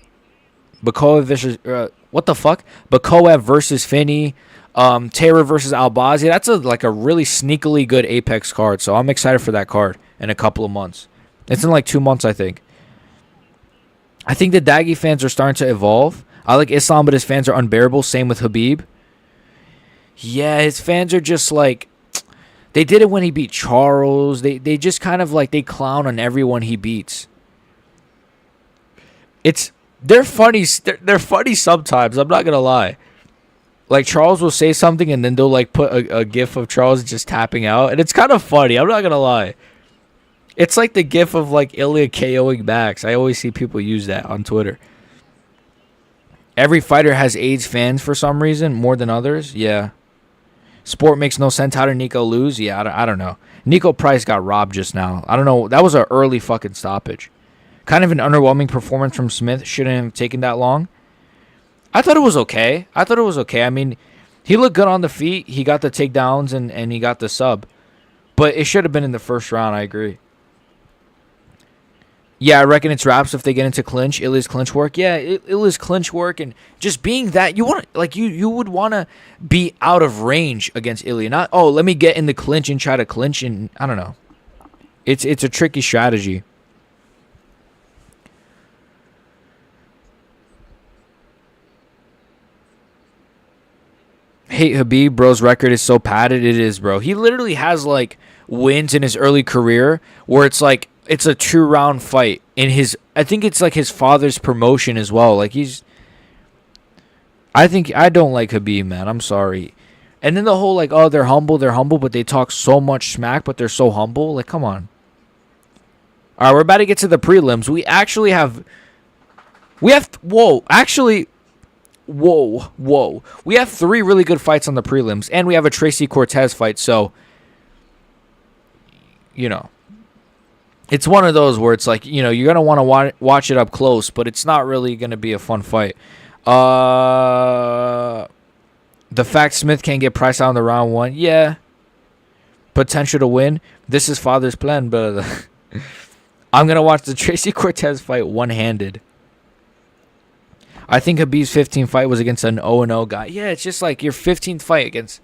Borchev versus what the fuck? Borchev versus Finney, Terra versus Albazi. That's like a really sneakily good Apex card. So I'm excited for that card in a couple of months. It's in like 2 months, I think. I think the Daggy fans are starting to evolve. I like Islam, but his fans are unbearable. Same with Habib. Yeah, his fans are just like... They did it when he beat Charles. They just kind of like... They clown on everyone he beats. They're funny. They're funny sometimes. I'm not going to lie. Like, Charles will say something, and then they'll like put a gif of Charles just tapping out. And it's kind of funny. I'm not going to lie. It's like the gif of like Ilia KOing Max. I always see people use that on Twitter. Every fighter has AIDS fans for some reason, more than others. Yeah. Sport makes no sense. How did Nico lose? Yeah, I don't know. Nico Price got robbed just now. I don't know. That was an early fucking stoppage. Kind of an underwhelming performance from Smith. Shouldn't have taken that long. I thought it was okay. I mean, he looked good on the feet. He got the takedowns and he got the sub. But it should have been in the first round. I agree. Yeah, I reckon it's wraps if they get into clinch. Ilia's clinch work. Yeah, Ilia's clinch work, and just being that you want to like you would want to be out of range against Ilia. Not let me get in the clinch and try to clinch, and I don't know. It's a tricky strategy. Hate Khabib, bro's record is so padded. It is, bro. He literally has like wins in his early career where it's like it's a 2-round fight in his. I think it's like his father's promotion as well. Like I don't like Khabib, man. I'm sorry. And then the whole like, oh, they're humble, but they talk so much smack, but they're so humble. Like, come on. All right, we're about to get to the prelims. We have. Whoa. We have 3 really good fights on the prelims, and we have a Tracy Cortez fight, so, it's one of those where it's like, you're going to want to watch it up close, but it's not really going to be a fun fight. The fact Smith can't get priced out in the round 1, yeah. Potential to win. This is father's plan, but I'm going to watch the Tracy Cortez fight one-handed. I think Khabib's 15th fight was against an 0-0 guy. Yeah, it's just like your 15th fight against...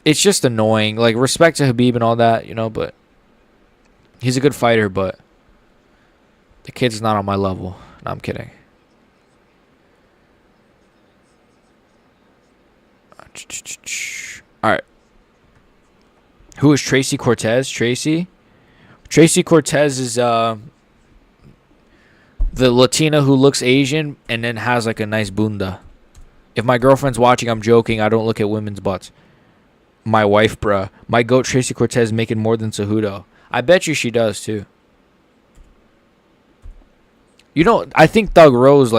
It's just annoying. Like, respect to Khabib and all that, but... He's a good fighter, but... The kid's not on my level. No, I'm kidding. Alright. Who is Tracy Cortez? Tracy Cortez is... the Latina who looks Asian and then has like a nice bunda. If my girlfriend's watching, I'm joking. I don't look at women's butts. My wife, bruh. My goat Tracy Cortez making more than Cejudo. I bet you she does too. I think Thug Rose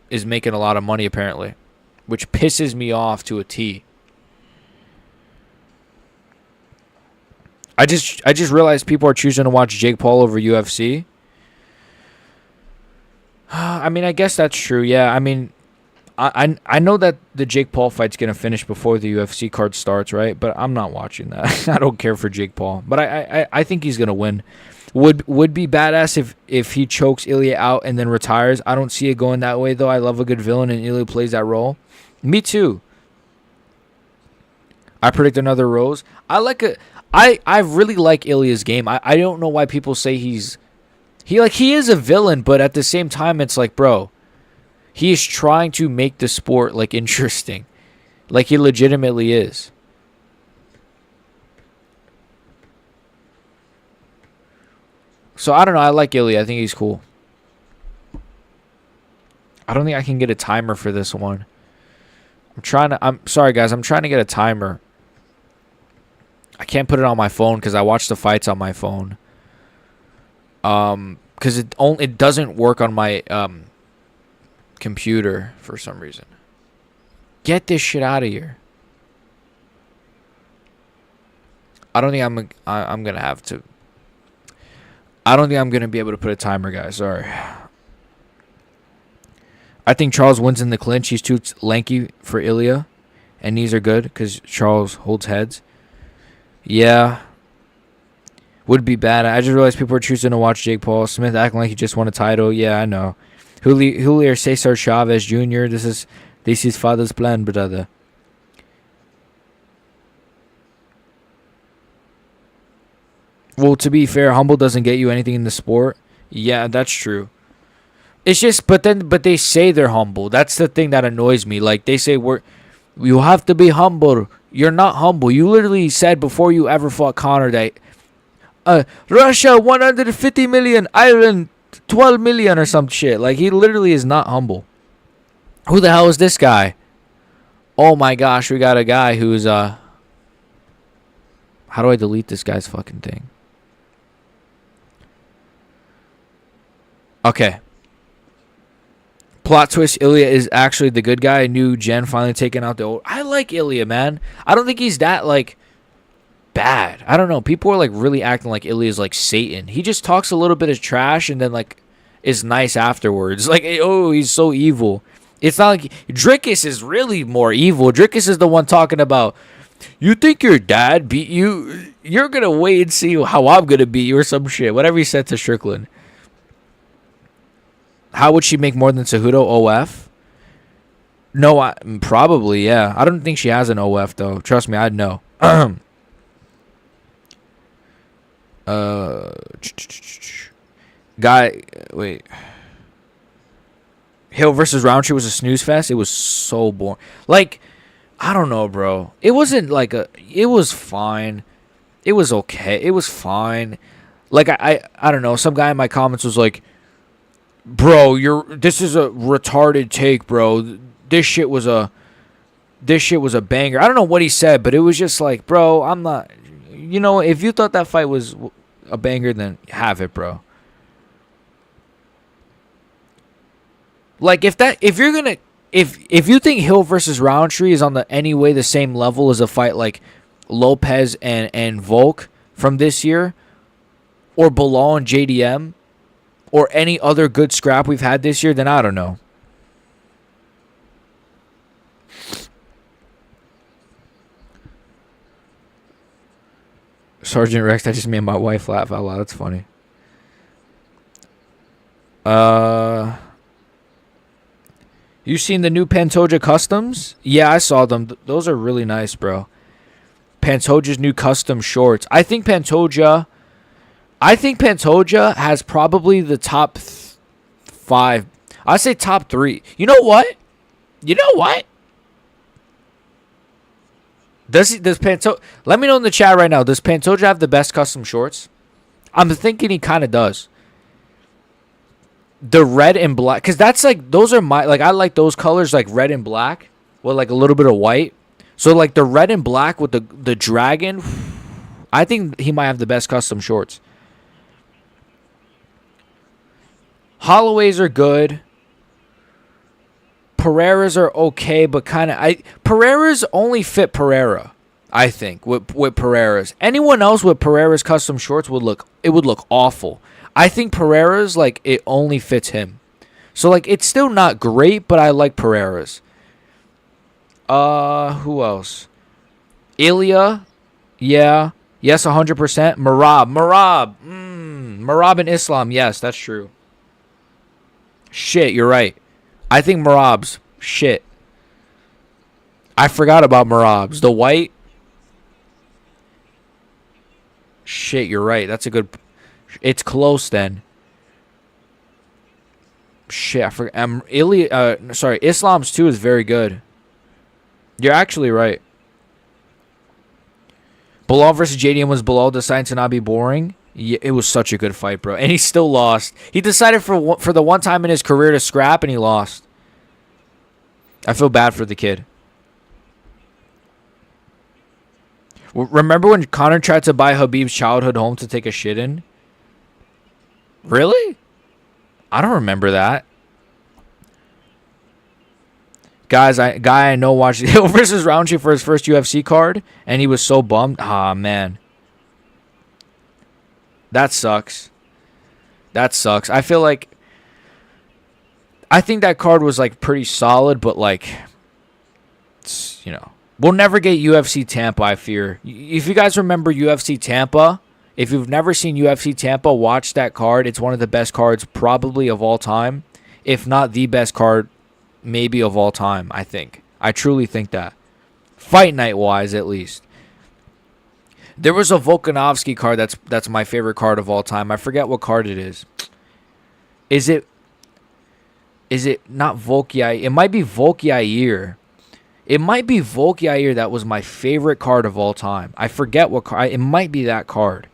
is making a lot of money apparently, which pisses me off to a T. I just realized people are choosing to watch Jake Paul over UFC. I mean, I guess that's true. Yeah, I mean, I know that the Jake Paul fight's gonna finish before the UFC card starts, right? But I'm not watching that. I don't care for Jake Paul, but I think he's gonna win. Would be badass if he chokes Ilia out and then retires. I don't see it going that way though. I love a good villain, and Ilia plays that role. Me too. I predict another Rose. I really like Ilia's game. I don't know why people say he is a villain, but at the same time, it's like, bro, he is trying to make the sport like interesting, like he legitimately is. So I don't know. I like Ilia. I think he's cool. I don't think I can get a timer for this one. I'm sorry, guys. I'm trying to get a timer. I can't put it on my phone because I watch the fights on my phone. Because it doesn't work on my computer for some reason. Get this shit out of here. I don't think I'm gonna have to. I don't think I'm gonna be able to put a timer, guys. Sorry. I think Charles wins in the clinch. He's too lanky for Ilia, and knees are good because Charles holds heads. Yeah. Would be bad. I just realized people are choosing to watch Jake Paul. Smith acting like he just won a title. Yeah, I know. Julio Cesar Chavez Jr. This is father's plan, brother. Well, to be fair, humble doesn't get you anything in the sport. Yeah, that's true. It's just, but they say they're humble. That's the thing that annoys me. Like they say you have to be humble. You're not humble. You literally said before you ever fought Conor that. Russia 150 million, Ireland 12 million or some shit. Like he literally is not humble. Who the hell is this guy? Oh my gosh, we got a guy who's how do I delete this guy's fucking thing? Okay. Plot twist, Ilia is actually the good guy. New Gen finally taking out the old. I like Ilia, man. I don't think he's that bad. I don't know. People are really acting like Ilia is like Satan. He just talks a little bit of trash and then is nice afterwards. Oh, he's so evil. It's not like Drickus is really more evil. Drickus is the one talking about, you think your dad beat you? You're gonna wait and see how I'm gonna beat you or some shit. Whatever he said to Strickland. How would she make more than Cejudo? OF? No, probably, yeah. I don't think she has an OF, though. Trust me, I'd know. Wait. Hill versus Roundtree was a snooze fest. It was so boring. Like, I don't know, bro. It wasn't like it was fine. It was okay. It was fine. Like, I don't know. Some guy in my comments was like, bro, this is a retarded take, bro. This shit was a banger. I don't know what he said, but it was just like, bro, I'm not. You know, if you thought that fight was a banger, then have it, bro. Like, if you think Hill versus Roundtree is on the same level as a fight like Lopez and Volk from this year, or Bilal and JDM, or any other good scrap we've had this year, then I don't know. Sergeant Rex, that just made my wife laugh out loud. That's funny. You seen the new Pantoja customs? Yeah, I saw them. Those are really nice, bro. Pantoja's new custom shorts. I think Pantoja has probably the top 5. I'd say top 3. You know what? Does Pantoja? Let me know in the chat right now. Does Pantoja have the best custom shorts? I'm thinking he kind of does. The red and black, because that's like, those are my, like, I like those colors, like red and black with like a little bit of white. So like the red and black with the dragon, I think he might have the best custom shorts. Holloways are good. Pereira's are okay, but kind of, Pereira's only fit Pereira, I think, with Pereira's. Anyone else with Pereira's custom shorts would look awful. I think Pereira's, like, it only fits him. So, like, it's still not great, but I like Pereira's. Who else? Ilia, yeah. Yes, 100%. Marab and Islam, yes, that's true. Shit, you're right. I think Marab's shit. I forgot about Marab's. The white. Shit, you're right. That's a good. It's close then. Shit, I forgot. Islam's too is very good. You're actually right. Bilal versus JDM was Bilal deciding to not be boring. Yeah, it was such a good fight, bro. And he still lost. He decided for the one time in his career to scrap, and he lost. I feel bad for the kid. Remember when Conor tried to buy Khabib's childhood home to take a shit in? Really? I don't remember that. Guys, I know watched Hill versus Roundtree for his first UFC card, and he was so bummed. Ah, man. That sucks. I feel like, I think that card was like pretty solid, but like, you know, we'll never get UFC Tampa, I fear. If you guys remember UFC Tampa, if you've never seen UFC Tampa, watch that card. It's one of the best cards probably of all time, if not the best card maybe of all time, I think. I truly think that. Fight night wise, at least. There was a Volkanovski card that's my favorite card of all time. I forget what card it is. Is it not Volk Yair? It might be Volk Yair. It might be Volk Yair that was my favorite card of all time. I forget what card. It might be that card.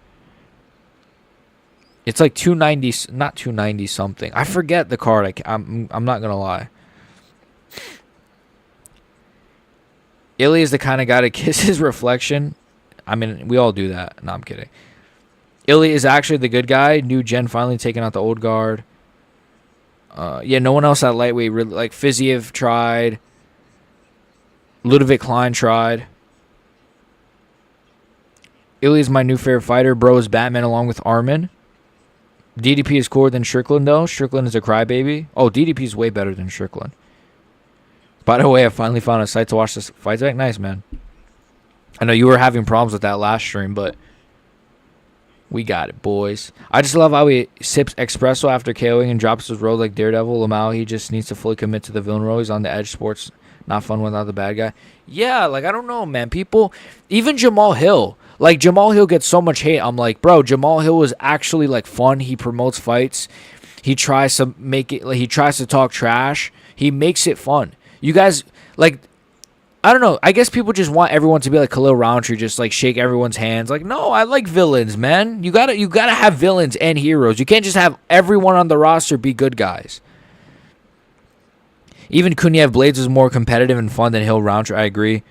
It's like 290, not 290 something. I forget the card. I'm not gonna lie. Ilia is the kind of guy to kiss his reflection. I mean, we all do that. No, I'm kidding. Ilia is actually the good guy. New gen finally taking out the old guard. Yeah, no one else at lightweight really, like Fiziev tried. Ludovic Klein tried. Ilia is my new favorite fighter. Bro is Batman along with Armin. DDP is cooler than Strickland, though. Strickland is a crybaby. Oh, DDP is way better than Strickland. By the way, I finally found a site to watch this fight back. Nice, man. I know you were having problems with that last stream, but We got it, boys. I just love how he sips espresso after KOing and drops his road like Daredevil. Lamau, he just needs to fully commit to the villain role. He's on the edge. Sports not fun without the bad guy. Yeah, like, I don't know, man. People, even Jamal Hill. Like, Jamal Hill gets so much hate. I'm like, bro, Jamal Hill is actually, like, fun. He promotes fights. He tries to make it, like, he tries to talk trash. He makes it fun. You guys, like, I don't know. I guess people just want everyone to be like Khalil Roundtree, just like shake everyone's hands. Like, no, I like villains, man. You gotta have villains and heroes. You can't just have everyone on the roster be good guys. Even Kuniev Blades was more competitive and fun than Hill Roundtree. I agree.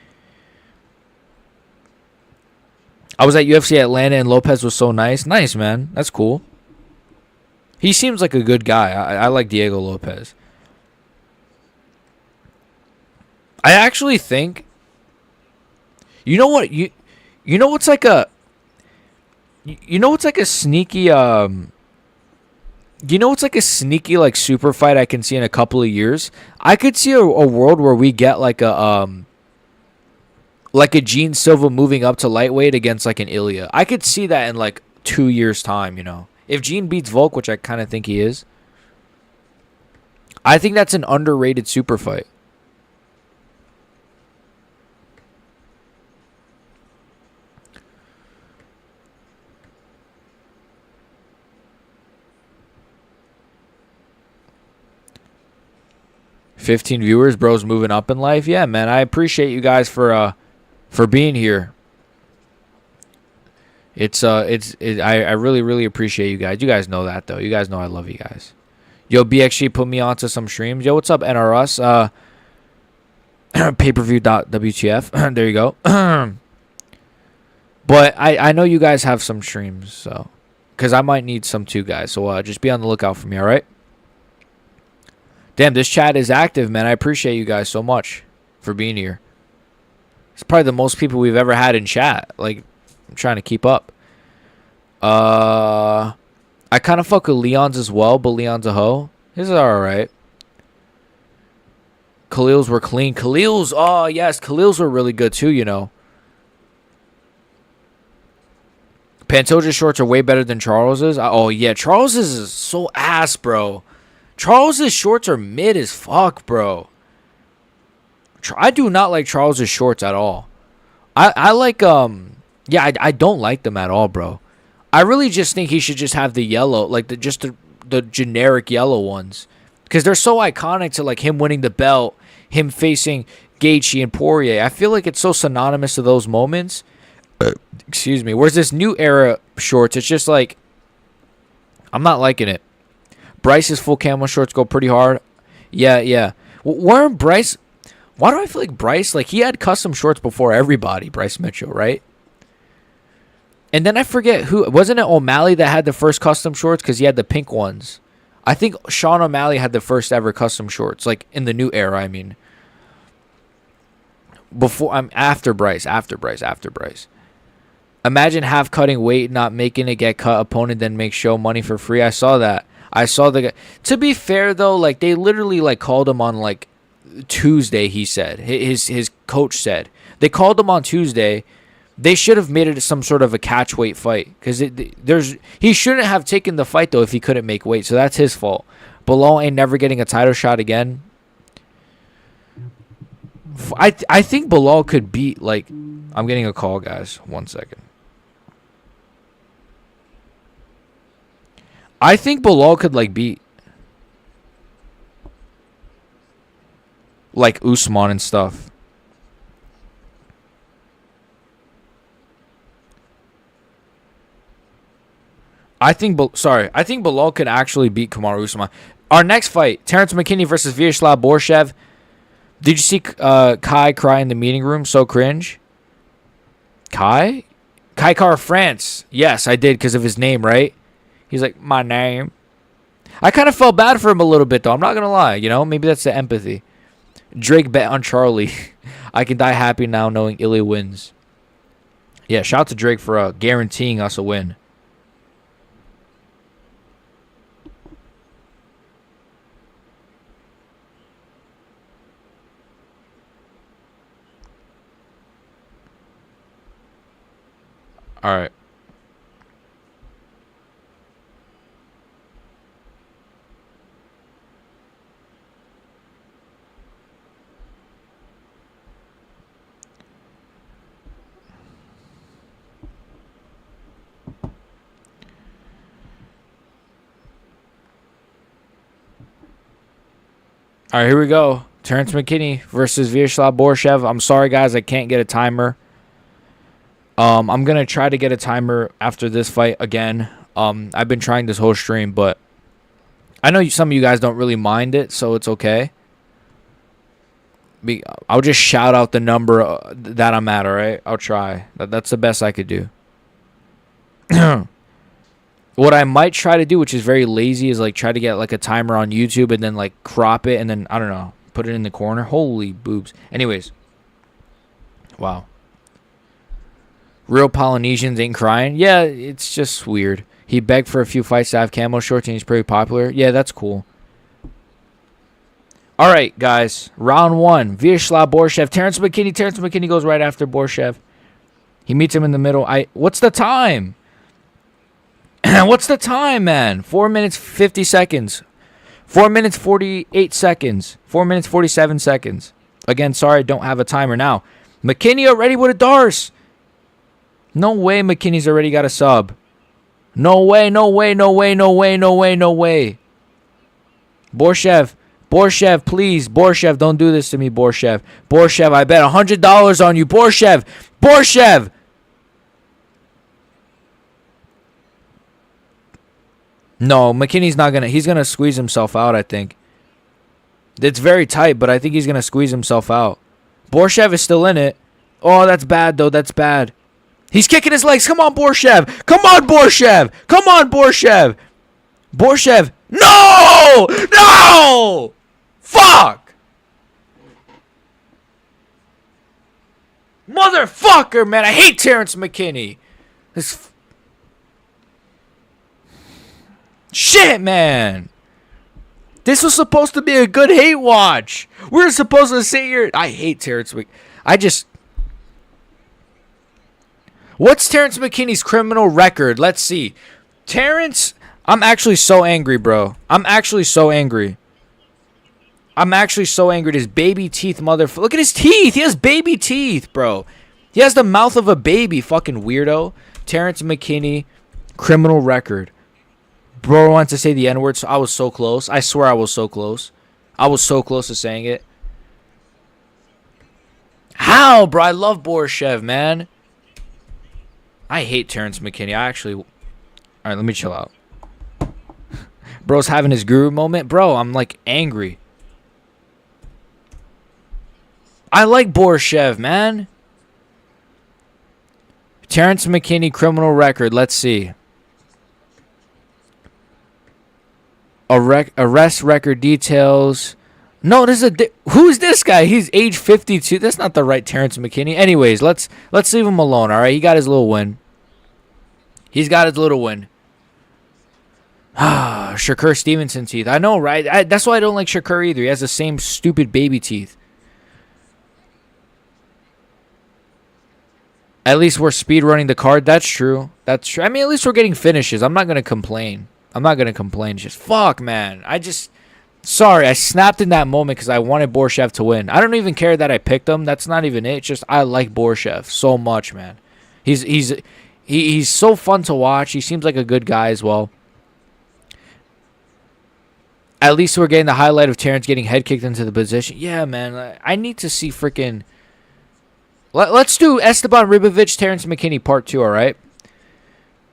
I was at UFC Atlanta and Lopez was so nice. Nice, man. That's cool. He seems like a good guy. I like Diego Lopez. I actually think, you know what, you know what's like a sneaky like super fight I can see in a couple of years. I could see a world where we get like a Gene Silva moving up to lightweight against like an Ilia. I could see that in like 2 years time, you know. If Gene beats Volk, which I kind of think he is, I think that's an underrated super fight. $15 viewers, bro's moving up in life. Yeah, man, I appreciate you guys for being here. I really, really appreciate you guys. You guys know that, though. You guys know I love you guys. Yo, BXG put me onto some streams. Yo, what's up, NRS? Pay-per-view.wtf. There you go. But I know you guys have some streams, so, because I might need some too, guys. So just be on the lookout for me, all right? Damn, this chat is active, man. I appreciate you guys so much for being here. It's probably the most people we've ever had in chat. Like, I'm trying to keep up. I kind of fuck with Leon's as well, but Leon's a hoe. His are alright. Khalil's were clean. Khalil's, oh, yes. Khalil's were really good, too, you know. Pantoja's shorts are way better than Charles's. Oh, yeah. Charles's is so ass, bro. Charles's shorts are mid as fuck, bro. I do not like Charles's shorts at all. I like, yeah, I don't like them at all, bro. I really just think he should just have the yellow, like the generic yellow ones. Because they're so iconic to like him winning the belt, him facing Gaethje and Poirier. I feel like it's so synonymous to those moments. Excuse me. Whereas this new era shorts, it's just like, I'm not liking it. Bryce's full camo shorts go pretty hard. Yeah. Weren't Bryce... Why do I feel like Bryce... Like, he had custom shorts before everybody, Bryce Mitchell, right? And then I forget who... Wasn't it O'Malley that had the first custom shorts? Because he had the pink ones. I think Sean O'Malley had the first ever custom shorts. Like, in the new era, I mean. After Bryce. Imagine half cutting weight, not making it get cut, opponent then make show money for free. I saw that. I saw the guy. To be fair, though, like, they literally, like, called him on, like, Tuesday, he said. His coach said. They called him on Tuesday. They should have made it some sort of a catch weight fight. Because he shouldn't have taken the fight, though, if he couldn't make weight. So that's his fault. Belal ain't never getting a title shot again. I think Belal could beat, like... I'm getting a call, guys. 1 second. I think Belal could, like, beat, like, Usman and stuff. I think Belal could actually beat Kamaru Usman. Our next fight, Terrence McKinney versus Vyacheslav Borchev. Did you see Kai cry in the meeting room? So cringe. Kai Car France. Yes, I did because of his name, right? He's like, my name. I kind of felt bad for him a little bit, though. I'm not going to lie. You know, maybe that's the empathy. Drake bet on Charlie. I can die happy now knowing Ilia wins. Yeah, shout out to Drake for guaranteeing us a win. All right. All right, here we go. Terrence McKinney versus Vyacheslav Borchev. I'm sorry, guys. I can't get a timer. I'm going to try to get a timer after this fight again. I've been trying this whole stream, but I know some of you guys don't really mind it, so it's okay. I'll just shout out the number that I'm at, all right? I'll try. That's the best I could do. What I might try to do, which is very lazy, is like try to get like a timer on YouTube and then like crop it and then, I don't know, put it in the corner. Holy boobs. Anyways. Wow. Real Polynesians ain't crying. Yeah, it's just weird. He begged for a few fights to have camo shorts and he's pretty popular. Yeah, that's cool. All right, guys. Round 1. Vyacheslav Borchev. Terrence McKinney. Terrence McKinney goes right after Borchev. He meets him in the middle. What's the time? What's the time, man? 4 minutes, 50 seconds. 4 minutes, 48 seconds. 4 minutes, 47 seconds. Again, sorry, I don't have a timer now. McKinney already with a Darce. No way McKinney's already got a sub. No way, no way, no way, no way, no way, no way. Borchev. Borchev, please. Borchev, don't do this to me, Borchev. Borchev, I bet $100 on you. Borchev. Borchev. No, McKinney's not going to. He's going to squeeze himself out, I think. It's very tight, but I think he's going to squeeze himself out. Borchev is still in it. Oh, that's bad, though. That's bad. He's kicking his legs. Come on, Borchev. Come on, Borchev. Come on, Borchev. Borchev. No! No! Fuck! Motherfucker, man. I hate Terrence McKinney. This... Shit, man. This was supposed to be a good hate watch. We were supposed to sit here. I hate Terrence McKinney. What's Terrence McKinney's criminal record? Let's see. Terrence, I'm actually so angry, bro. I'm actually so angry. This baby teeth motherfucker. Look at his teeth. He has baby teeth, bro. He has the mouth of a baby, fucking weirdo. Terrence McKinney, criminal record. Bro wants to say the N-word, so I was so close. I swear I was so close. I was so close to saying it. How, bro? I love Borchev, man. I hate Terrence McKinney. All right, let me chill out. Bro's having his guru moment. Bro, I'm like angry. I like Borchev, man. Terrence McKinney, criminal record. Let's see. Arrest record details. No, this is who's this guy? He's age 52. That's not the right Terrence McKinney. Anyways, let's leave him alone. All right, he got his little win. He's got his little win. Shakur Stevenson teeth. I know, right? That's why I don't like Shakur either. He has the same stupid baby teeth. At least we're speed running the card. That's true. That's true. I mean, at least we're getting finishes. I'm not gonna complain. It's just fuck, man. Sorry, I snapped in that moment because I wanted Borchev to win. I don't even care that I picked him. That's not even it. It's just I like Borchev so much, man. He's so fun to watch. He seems like a good guy as well. At least we're getting the highlight of Terrence getting head kicked into the position. Yeah, man. I need to see freaking... Let's do Esteban Ribovic, Terrence McKinney part 2, all right?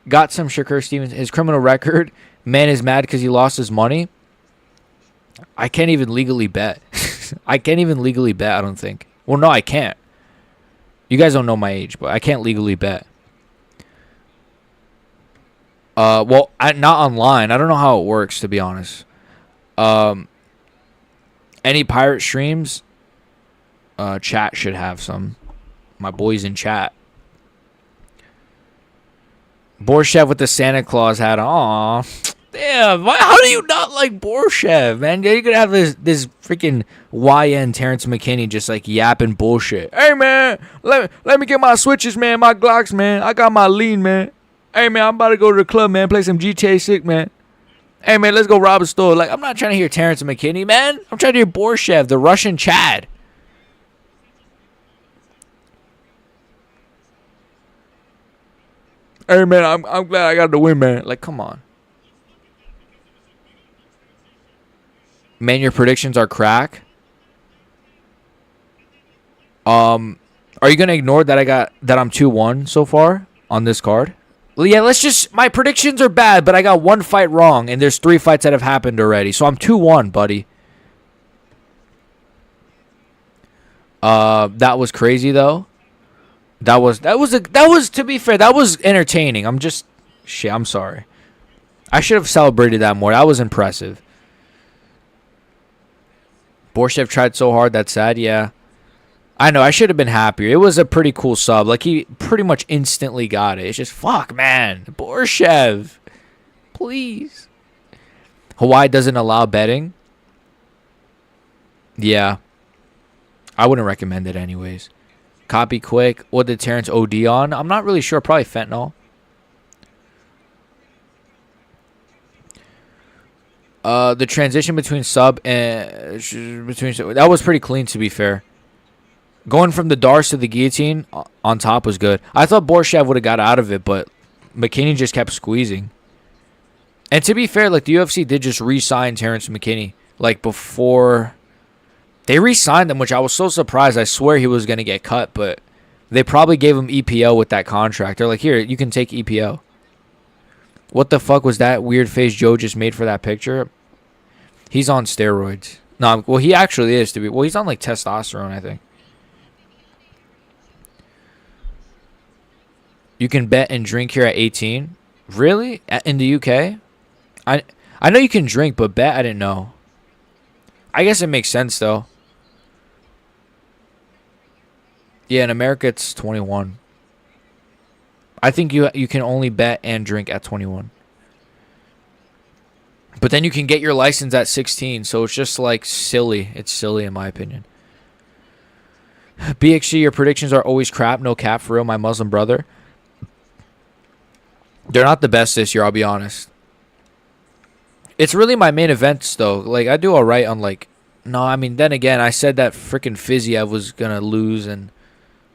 Got some Shakur Stevens. His criminal record. Man is mad because he lost his money. I can't even legally bet. I don't think. Well, no, I can't. You guys don't know my age, but I can't legally bet. Well, not online. I don't know how it works, to be honest. Any pirate streams? Chat should have some. My boys in chat. Borchev with the Santa Claus hat. Aw. Damn. How do you not like Borchev, man? You're going to have this freaking YN Terrence McKinney just like yapping bullshit. Hey, man. Let me get my switches, man. My Glocks, man. I got my lean, man. Hey, man. I'm about to go to the club, man. Play some GTA 6, man. Hey, man. Let's go rob a store. Like, I'm not trying to hear Terrence McKinney, man. I'm trying to hear Borchev, the Russian Chad. Hey, man, I'm glad I got the win, man. Like, come on. Man, your predictions are crack. Are you gonna ignore that I'm 2-1 so far on this card? Well, yeah, my predictions are bad, but I got one fight wrong, and there's 3 fights that have happened already, so I'm 2-1, buddy. That was crazy though. That was to be fair, that was entertaining. I'm sorry. I should have celebrated that more. That was impressive. Borchev tried so hard. That's sad. Yeah. I know. I should have been happier. It was a pretty cool sub. Like, he pretty much instantly got it. It's just, fuck, man. Borchev. Please. Hawaii doesn't allow betting. Yeah. I wouldn't recommend it anyways. Copy quick. What did Terrence OD on? I'm not really sure. Probably fentanyl. The transition between sub and that was pretty clean, to be fair. Going from the Dars to the guillotine on top was good. I thought Borchev would have got out of it, but McKinney just kept squeezing. And to be fair, like, the UFC did just re-sign Terrence McKinney. Like, before they re-signed him, which I was so surprised. I swear he was going to get cut, but they probably gave him EPO with that contract. They're like, here, you can take EPO. What the fuck was that weird face Joe just made for that picture? He's on steroids. No, well, he actually is, to be. Well, he's on, like, testosterone, I think. You can bet and drink here at 18. Really? In the UK? I know you can drink, but bet, I didn't know. I guess it makes sense, though. Yeah, in America, it's 21. I think you can only bet and drink at 21. But then you can get your license at 16, so it's just, like, silly. It's silly, in my opinion. BXG, your predictions are always crap. No cap, for real, my Muslim brother. They're not the best this year, I'll be honest. It's really my main events, though. Like, I do all right on, like... No, I mean, then again, I said that freaking Fiziev was going to lose, and...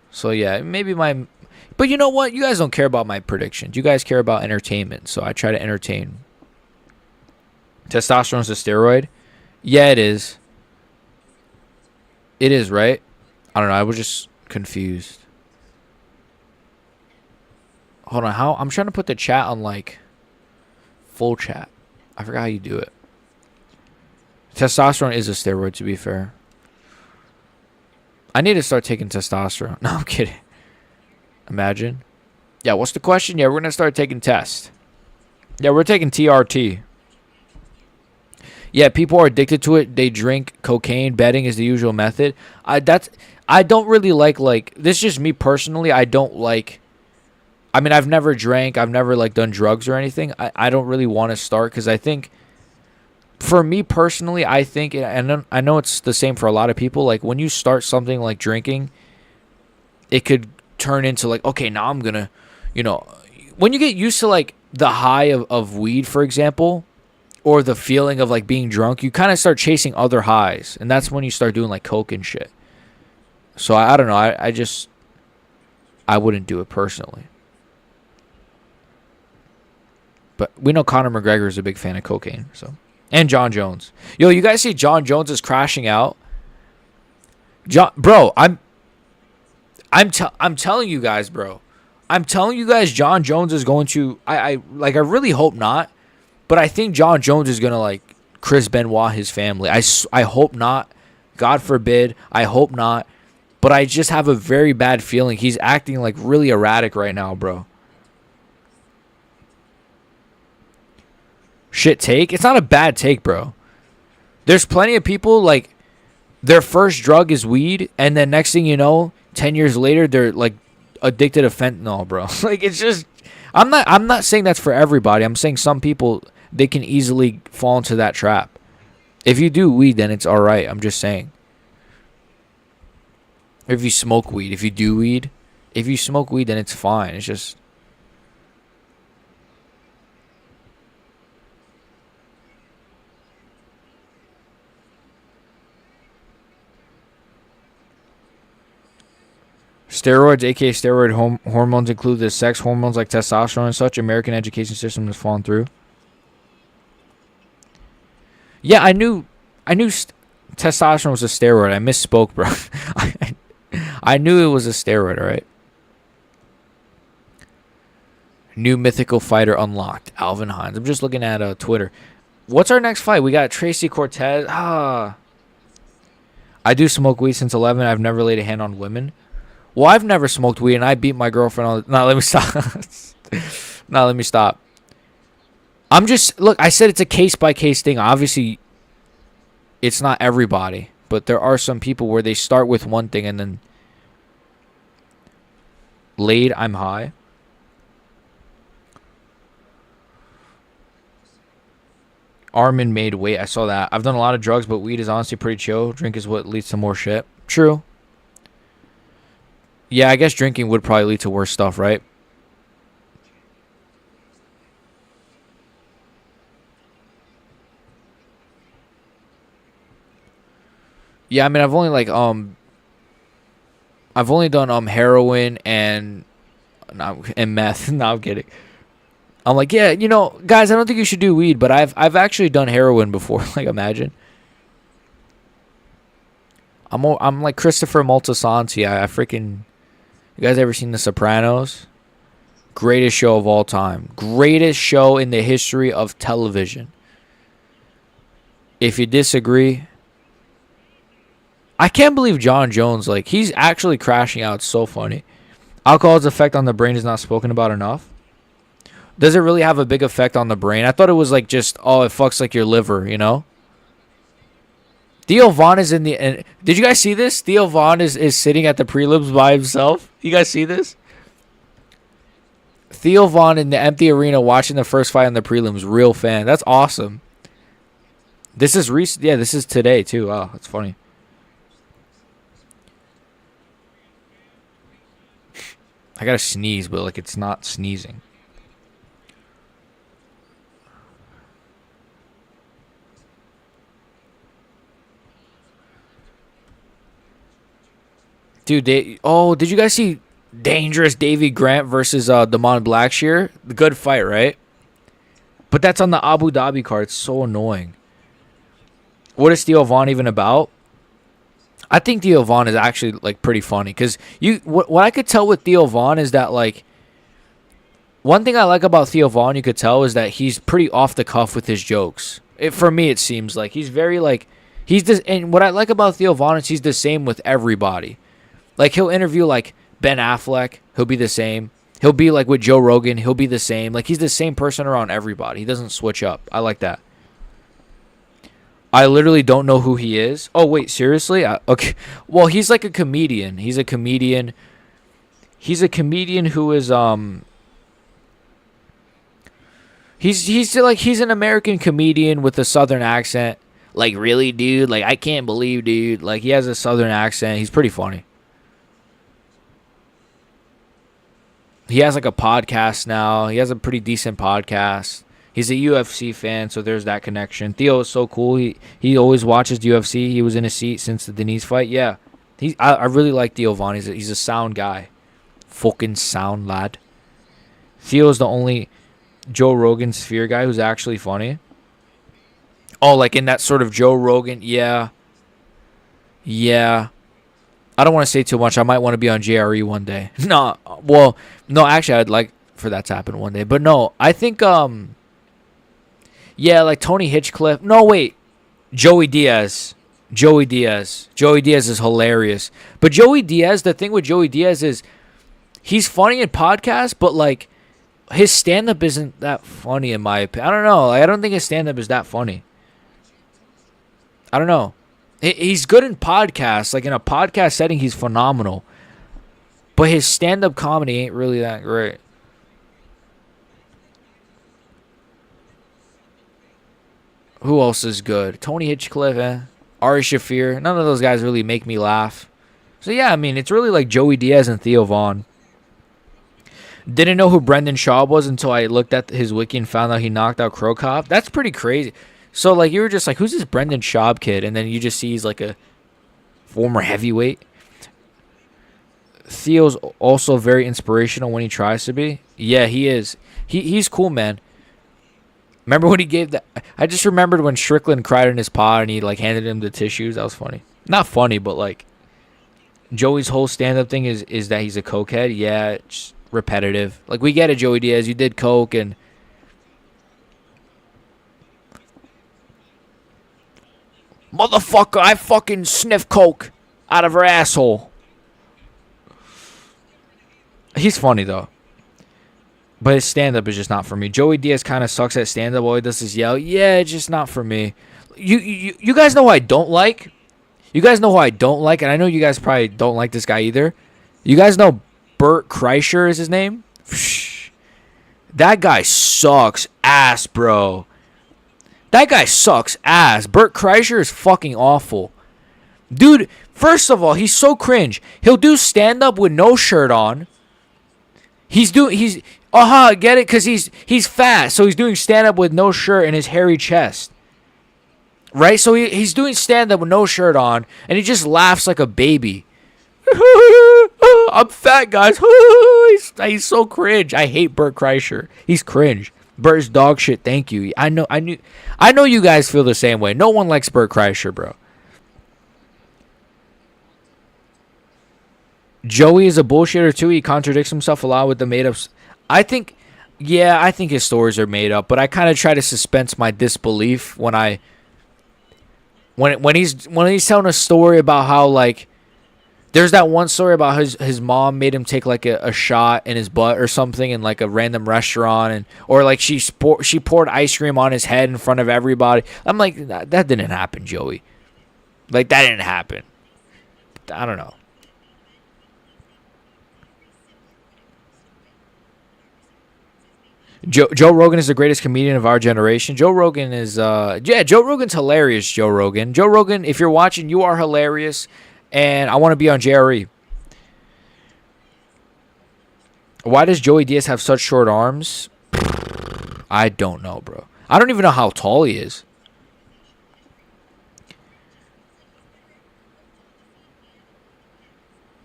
So, yeah, maybe my... But you know what? You guys don't care about my predictions. You guys care about entertainment, so I try to entertain. Testosterone's a steroid? Yeah, it is. It is, right? I don't know. I was just confused. Hold on. How? I'm trying to put the chat on, like, full chat. I forgot how you do it. Testosterone is a steroid, to be fair. I need to start taking testosterone. No, I'm kidding. Imagine. Yeah, what's the question? Yeah, we're going to start taking tests. Yeah, we're taking TRT. Yeah, people are addicted to it. They drink cocaine. Betting is the usual method. I don't really like, this is just me personally. I don't like, I mean, I've never drank. I've never, like, done drugs or anything. I don't really want to start because I think, for me personally, I think, and I know it's the same for a lot of people, like, when you start something like drinking, it could turn into, like, okay, now I'm going to, you know, when you get used to, like, the high of weed, for example, or the feeling of, like, being drunk, you kind of start chasing other highs, and that's when you start doing, like, coke and shit. So I don't know. I wouldn't do it personally. But we know Conor McGregor is a big fan of cocaine, so. And John Jones. Yo, you guys see John Jones is crashing out? Bro, I'm telling you guys, bro. I'm telling you guys, John Jones is going to. I really hope not, but I think John Jones is gonna, like, Chris Benoit his family. I hope not. God forbid. I hope not. But I just have a very bad feeling he's acting, like, really erratic right now, bro. Shit take? It's not a bad take, bro. There's plenty of people, like, their first drug is weed, and then next thing you know, 10 years later, they're, like, addicted to fentanyl, bro. Like, it's just, I'm not saying that's for everybody. I'm saying some people, they can easily fall into that trap. If you do weed, then it's all right. I'm just saying. If you smoke weed, if you do weed, if you smoke weed, then it's fine. It's just... Steroids, aka steroid hormones, include the sex hormones like testosterone and such. American education system has fallen through. Yeah, I knew I knew testosterone was a steroid. I misspoke, bro. I knew it was a steroid, all right? New mythical fighter unlocked. Alvin Hines. I'm just looking at Twitter. What's our next fight? We got Tracy Cortez. I do smoke weed since 11. I've never laid a hand on women. Well, I've never smoked weed, and I beat my girlfriend all the... No, let me stop. No, let me stop. I'm just... Look, I said it's a case-by-case thing. Obviously, it's not everybody. But there are some people where they start with one thing and then... Laid, I'm high. Armin made weight. I saw that. I've done a lot of drugs, but weed is honestly pretty chill. Drink is what leads to more shit. True. Yeah, I guess drinking would probably lead to worse stuff, right? Yeah, I mean, I've only done heroin and meth. No, I'm kidding. I'm like, yeah, you know, guys, I don't think you should do weed, but I've actually done heroin before. Like, imagine. I'm like Christopher Moltisanti. I freaking... You guys ever seen The Sopranos? Greatest show of all time. Greatest show in the history of television. If you disagree... I can't believe John Jones, like, he's actually crashing out. It's so funny. Alcohol's effect on the brain is not spoken about enough. Does it really have a big effect on the brain? I thought it was like just, oh, it fucks like your liver, you know? Theo Vaughn is in the... did you guys see this? Theo Vaughn is sitting at the prelims by himself. You guys see this? Theo Vaughn in the empty arena watching the first fight on the prelims. Real fan. That's awesome. This is recent. Yeah, this is today too. Wow, that's funny. I gotta sneeze, but like it's not sneezing. Dude, did you guys see Dangerous Davy Grant versus Damon Blackshear? The good fight, right? But that's on the Abu Dhabi card. It's so annoying. What is Theo Vaughn even about? I think Theo Vaughn is actually like pretty funny because what I could tell with Theo Vaughn is that like one thing I like about Theo Vaughn you could tell is that he's pretty off the cuff with his jokes. For me, it seems like he's very like and what I like about Theo Vaughn is he's the same with everybody. Like, he'll interview, like, Ben Affleck. He'll be the same. He'll be, like, with Joe Rogan. He'll be the same. Like, he's the same person around everybody. He doesn't switch up. I like that. I literally don't know who he is. Oh, wait, seriously? Okay. Well, he's, like, a comedian. He's a comedian. He's a comedian who is, He's an American comedian with a Southern accent. Like, really, dude? Like, I can't believe, dude. Like, he has a Southern accent. He's pretty funny. He has like a podcast now. He has a pretty decent podcast. He's a UFC fan, so there's that connection. Theo is so cool. He always watches UFC. He was in a seat since the Denise fight. Yeah, I really like Theo Vaughn. He's a sound guy. Fucking sound lad. Theo's the only Joe Rogan sphere guy who's actually funny. Oh, like in that sort of Joe Rogan. Yeah. I don't want to say too much. I might want to be on JRE one day. No, actually, I'd like for that to happen one day. But no, I think, yeah, like Tony Hitchcliff. No, wait. Joey Diaz. Joey Diaz is hilarious. But Joey Diaz, the thing with Joey Diaz is he's funny in podcasts, but, like, his stand-up isn't that funny in my opinion. I don't know. I don't think his stand-up is that funny. I don't know. He's good in podcasts. Like, in a podcast setting, he's phenomenal. But his stand-up comedy ain't really that great. Who else is good? Tony Hitchcliff, Ari Shaffir. None of those guys really make me laugh. So, yeah, I mean, it's really like Joey Diaz and Theo Vaughn. Didn't know who Brendan Schaub was until I looked at his wiki and found out he knocked out Crow Cop. That's pretty crazy. So, like, you were just like, who's this Brendan Schaub kid? And then you just see he's like a former heavyweight. Theo's also very inspirational when he tries to be. Yeah, he is. He's cool, man. Remember when he gave that? I just remembered when Strickland cried in his pod and he like handed him the tissues. That was funny. Not funny, but like Joey's whole stand-up thing is that he's a cokehead. Yeah, it's repetitive. Like we get it, Joey Diaz. You did coke and motherfucker, I fucking sniff coke out of her asshole. He's funny though. But his stand-up is just not for me. Joey Diaz kind of sucks at stand-up. All he does is yell. Yeah, it's just not for me. You guys know who I don't like? You guys know who I don't like? And I know you guys probably don't like this guy either. You guys know Bert Kreischer is his name? That guy sucks ass, bro. That guy sucks ass. Bert Kreischer is fucking awful. Dude, first of all, he's so cringe. He'll do stand-up with no shirt on. Get it? Because he's fat, so he's doing stand-up with no shirt and his hairy chest. Right? So he's doing stand-up with no shirt on, and he just laughs like a baby. I'm fat, guys. He's so cringe. I hate Bert Kreischer. He's cringe. Bert's dog shit, thank you. I know you guys feel the same way. No one likes Bert Kreischer, bro. Joey is a bullshitter too. He contradicts himself a lot with the made-ups. I think his stories are made up, but I kind of try to suspense my disbelief when he's telling a story about how like there's that one story about his mom made him take like a shot in his butt or something in like a random restaurant or like she poured ice cream on his head in front of everybody. I'm like that didn't happen, Joey. Like that didn't happen. I don't know. Joe Rogan is the greatest comedian of our generation. Joe Rogan is Joe Rogan's hilarious. Joe Rogan, if you're watching, you are hilarious, and I want to be on JRE. Why does Joey Diaz have such short arms? I don't know, bro. I don't even know how tall he is.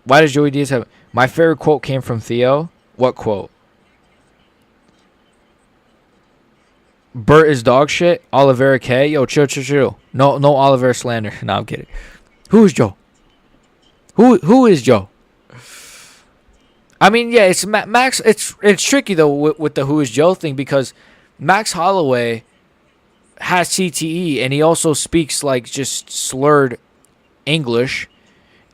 Why does Joey Diaz have... My favorite quote came from Theo. What quote? Bert is dog shit. Oliveira K. Yo, chill. No Oliveira slander. No, I'm kidding. Who is Joe? Who is Joe? I mean, yeah, it's Max. It's tricky though with the who is Joe thing because Max Holloway has CTE and he also speaks like just slurred English,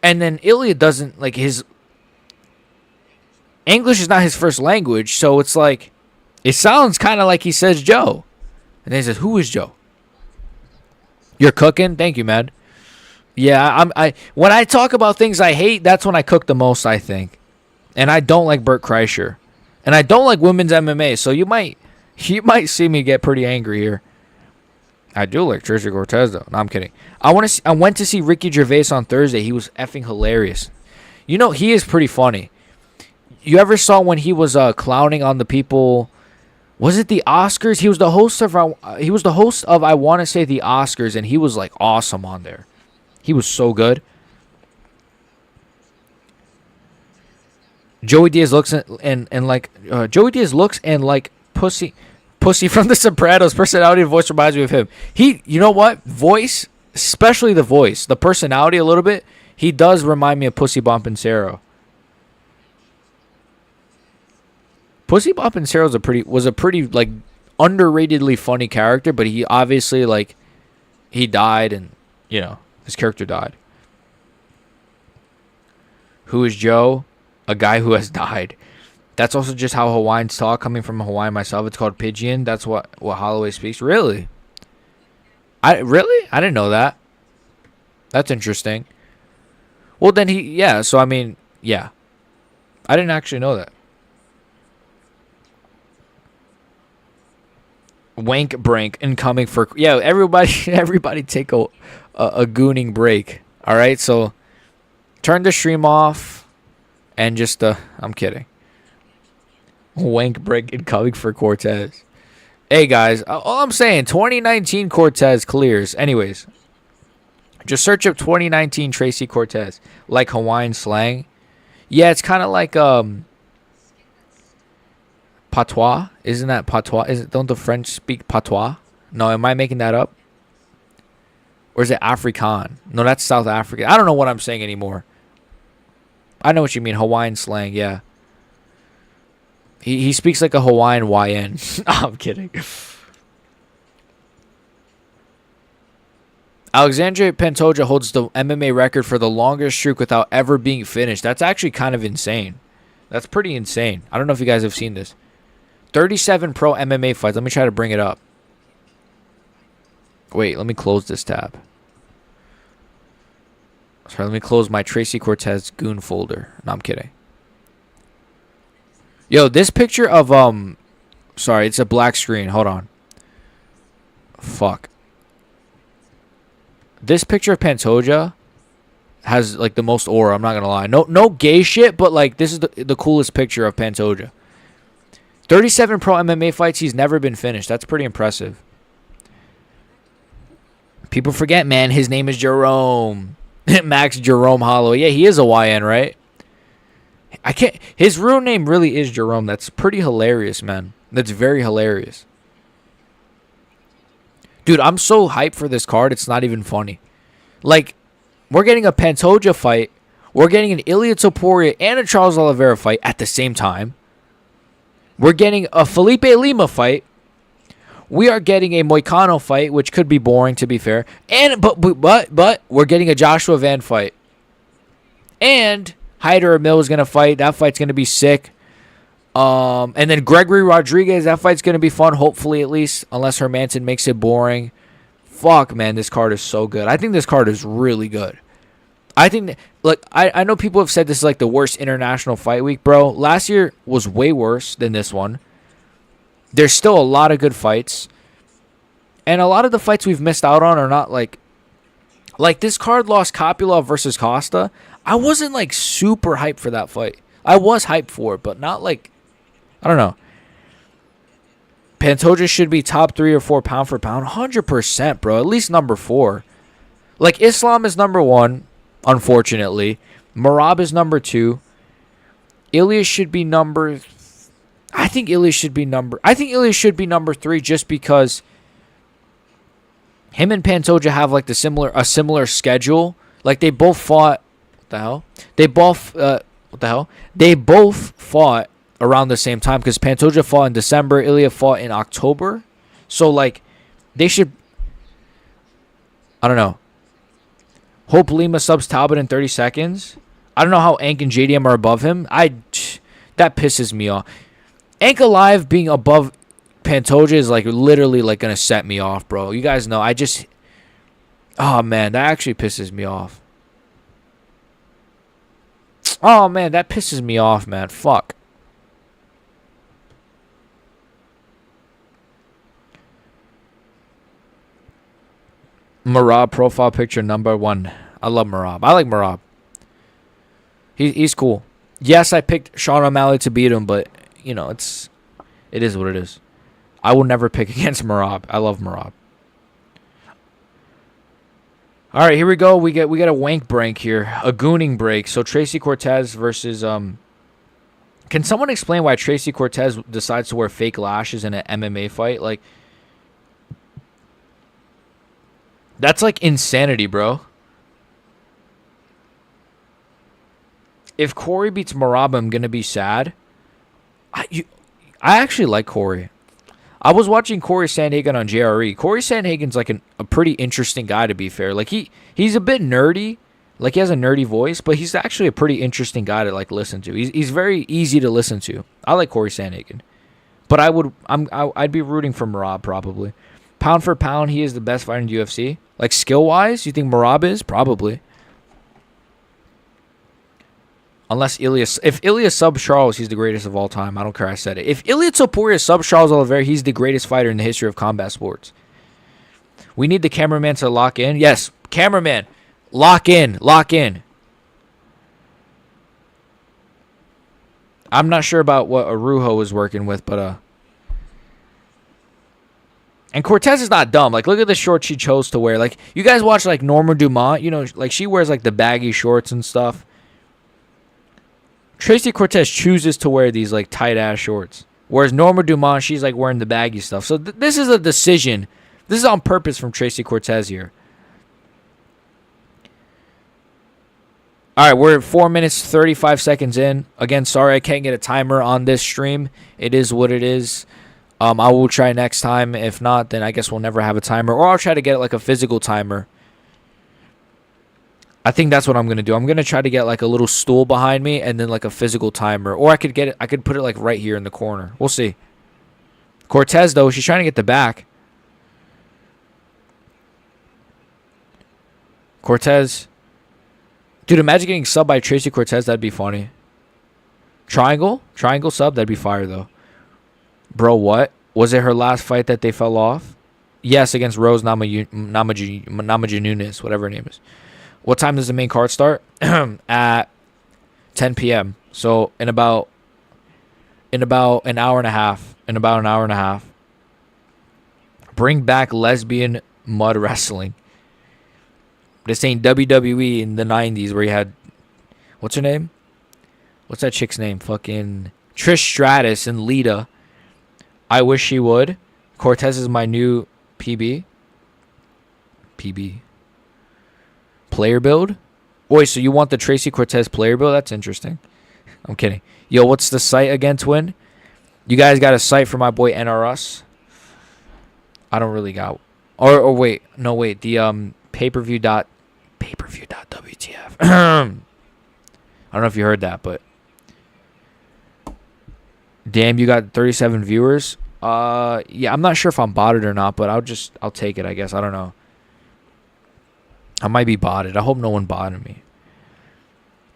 and then Ilia doesn't like his English is not his first language, so it's like it sounds kind of like he says Joe. And then he says, "Who is Joe?" You're cooking? Thank you, man. Yeah, I when I talk about things I hate, that's when I cook the most, I think. And I don't like Bert Kreischer. And I don't like women's MMA, so you might see me get pretty angry here. I do like Tracy Cortez though. No, I'm kidding. I went to see Ricky Gervais on Thursday. He was effing hilarious. You know, he is pretty funny. You ever saw when he was clowning on the people? Was it the Oscars? He was the host of I want to say the Oscars, and he was like awesome on there. He was so good. Joey Diaz looks and like pussy from The Sopranos. Personality and voice reminds me of him. You know what? Voice, especially the voice, the personality a little bit. He does remind me of Pussy Bompensero. Pussy Bompensero was a pretty like underratedly funny character, but he obviously like he died, and you know his character died. Who is Joe? A guy who has died. That's also just how Hawaiians talk. Coming from Hawaii myself, it's called Pidgin. That's what Holloway speaks. Really? I didn't know that. That's interesting. Well, then so I mean, yeah. I didn't actually know that. Wank break incoming for... Yeah, everybody take a gooning break. All right, so turn the stream off and just... I'm kidding. Wank break incoming for Cortez. Hey, guys, all I'm saying, 2019 Cortez clears. Anyways, just search up 2019 Tracy Cortez. Like Hawaiian slang. Yeah, it's kind of like... Patois? Isn't that patois? Don't the French speak patois? No, am I making that up? Or is it Afrikaan? No, that's South African. I don't know what I'm saying anymore. I know what you mean. Hawaiian slang, yeah. He speaks like a Hawaiian YN. I'm kidding. Alexandre Pantoja holds the MMA record for the longest streak without ever being finished. That's actually kind of insane. That's pretty insane. I don't know if you guys have seen this. 37 pro MMA fights. Let me try to bring it up. Wait, let me close this tab. Sorry, let me close my Tracy Cortez goon folder. No, I'm kidding. Yo, this picture of, sorry, it's a black screen. Hold on. Fuck. This picture of Pantoja has, like, the most aura. I'm not going to lie. No gay shit, but, like, this is the coolest picture of Pantoja. 37 pro MMA fights. He's never been finished. That's pretty impressive. People forget, man. His name is Jerome. Max Jerome Holloway. Yeah, he is a YN, right? I can't. His real name really is Jerome. That's pretty hilarious, man. That's very hilarious. Dude, I'm so hyped for this card. It's not even funny. Like, we're getting a Pantoja fight. We're getting an Ilia Topuria and a Charles Oliveira fight at the same time. We're getting a Felipe Lima fight. We are getting a Moicano fight, which could be boring, to be fair. And but we're getting a Joshua Van fight. And Hyder Emil is going to fight. That fight's going to be sick. And then Gregory Rodriguez, that fight's going to be fun, hopefully at least, unless Hermanson makes it boring. Fuck, man, this card is so good. I think this card is really good. I think, look, I know people have said this is like the worst international fight week, bro. Last year was way worse than this one. There's still a lot of good fights. And a lot of the fights we've missed out on are not like this card lost Kopylov versus Costa. I wasn't like super hyped for that fight. I was hyped for it, but not like, I don't know. Pantoja should be top 3 or 4 pound for pound. 100%, bro. At least number 4. Like, Islam is number 1, unfortunately. Merab is number 2. Ilia should be number... I think Ilia should be number 3 just because him and Pantoja have like a similar schedule. Like, they both fought... What the hell? They both fought around the same time because Pantoja fought in December, Ilia fought in October. So, like, they should... I don't know. Hope Lima subs Talbott in 30 seconds. I don't know how Ank and JDM are above him. That pisses me off. Ank Alive being above Pantoja is, like, literally, like, going to set me off, bro. You guys know. Oh, man, that actually pisses me off. Oh, man, that pisses me off, man. Fuck. Merab profile picture number 1. I love Merab. I like Merab. He's cool. Yes, I picked Sean O'Malley to beat him, but, you know, it is what it is. I will never pick against Merab. I love Merab. All right, here we go. We get a wank break here, a gooning break. So Tracy Cortez versus Can someone explain why Tracy Cortez decides to wear fake lashes in an MMA fight? Like, that's like insanity, bro. If Corey beats Merab, I'm gonna be sad. I actually like Corey. I was watching Corey Sandhagen on JRE. Corey Sandhagen's like a pretty interesting guy, to be fair. Like, he's a bit nerdy. Like, he has a nerdy voice, but he's actually a pretty interesting guy to, like, listen to. He's very easy to listen to. I like Corey Sandhagen. But I'd be rooting for Merab, probably. Pound for pound, he is the best fighter in the UFC. Like, skill-wise, you think Merab is? Probably. Unless if Ilia subs Charles, he's the greatest of all time. I don't care, I said it. If Ilia Topuria subs Charles Oliveira, he's the greatest fighter in the history of combat sports. We need the cameraman to lock in. Yes, cameraman, lock in. I'm not sure about what Araujo was working with, but and Cortez is not dumb. Like, look at the shorts she chose to wear. Like, you guys watch like Norma Dumont, you know, like she wears like the baggy shorts and stuff. Tracy Cortez chooses to wear these, like, tight-ass shorts. Whereas Norma Dumont, she's like wearing the baggy stuff. So this is a decision. This is on purpose from Tracy Cortez here. All right, we're at 4 minutes, 35 seconds in. Again, sorry I can't get a timer on this stream. It is what it is. I will try next time. If not, then I guess we'll never have a timer. Or I'll try to get like a physical timer. I think that's what I'm going to do. I'm going to try to get like a little stool behind me and then like a physical timer. Or I could get it. I could put it like right here in the corner. We'll see. Cortez, though, she's trying to get the back. Cortez. Dude, imagine getting subbed by Tracy Cortez. That'd be funny. Triangle? Triangle sub? That'd be fire, though. Bro, what? Was it her last fight that they fell off? Yes, against Rose Namajunas, whatever her name is. What time does the main card start? At 10 p.m. So in about an hour and a half. Bring back lesbian mud wrestling. This ain't WWE in the 90s where you had... What's her name? What's that chick's name? Fucking Trish Stratus and Lita. I wish she would. Cortez is my new PB. Player build? Wait, so you want the Tracy Cortez player build? That's interesting. I'm kidding. Yo, what's the site again, Twin? You guys got a site for my boy NRS? I don't really got... Or wait. No, wait. The pay-per-view.wtf. I don't know if you heard that, but... Damn, you got 37 viewers? Yeah, I'm not sure if I'm botted or not, but I'll take it, I guess. I don't know. I might be botted. I hope no one botted me.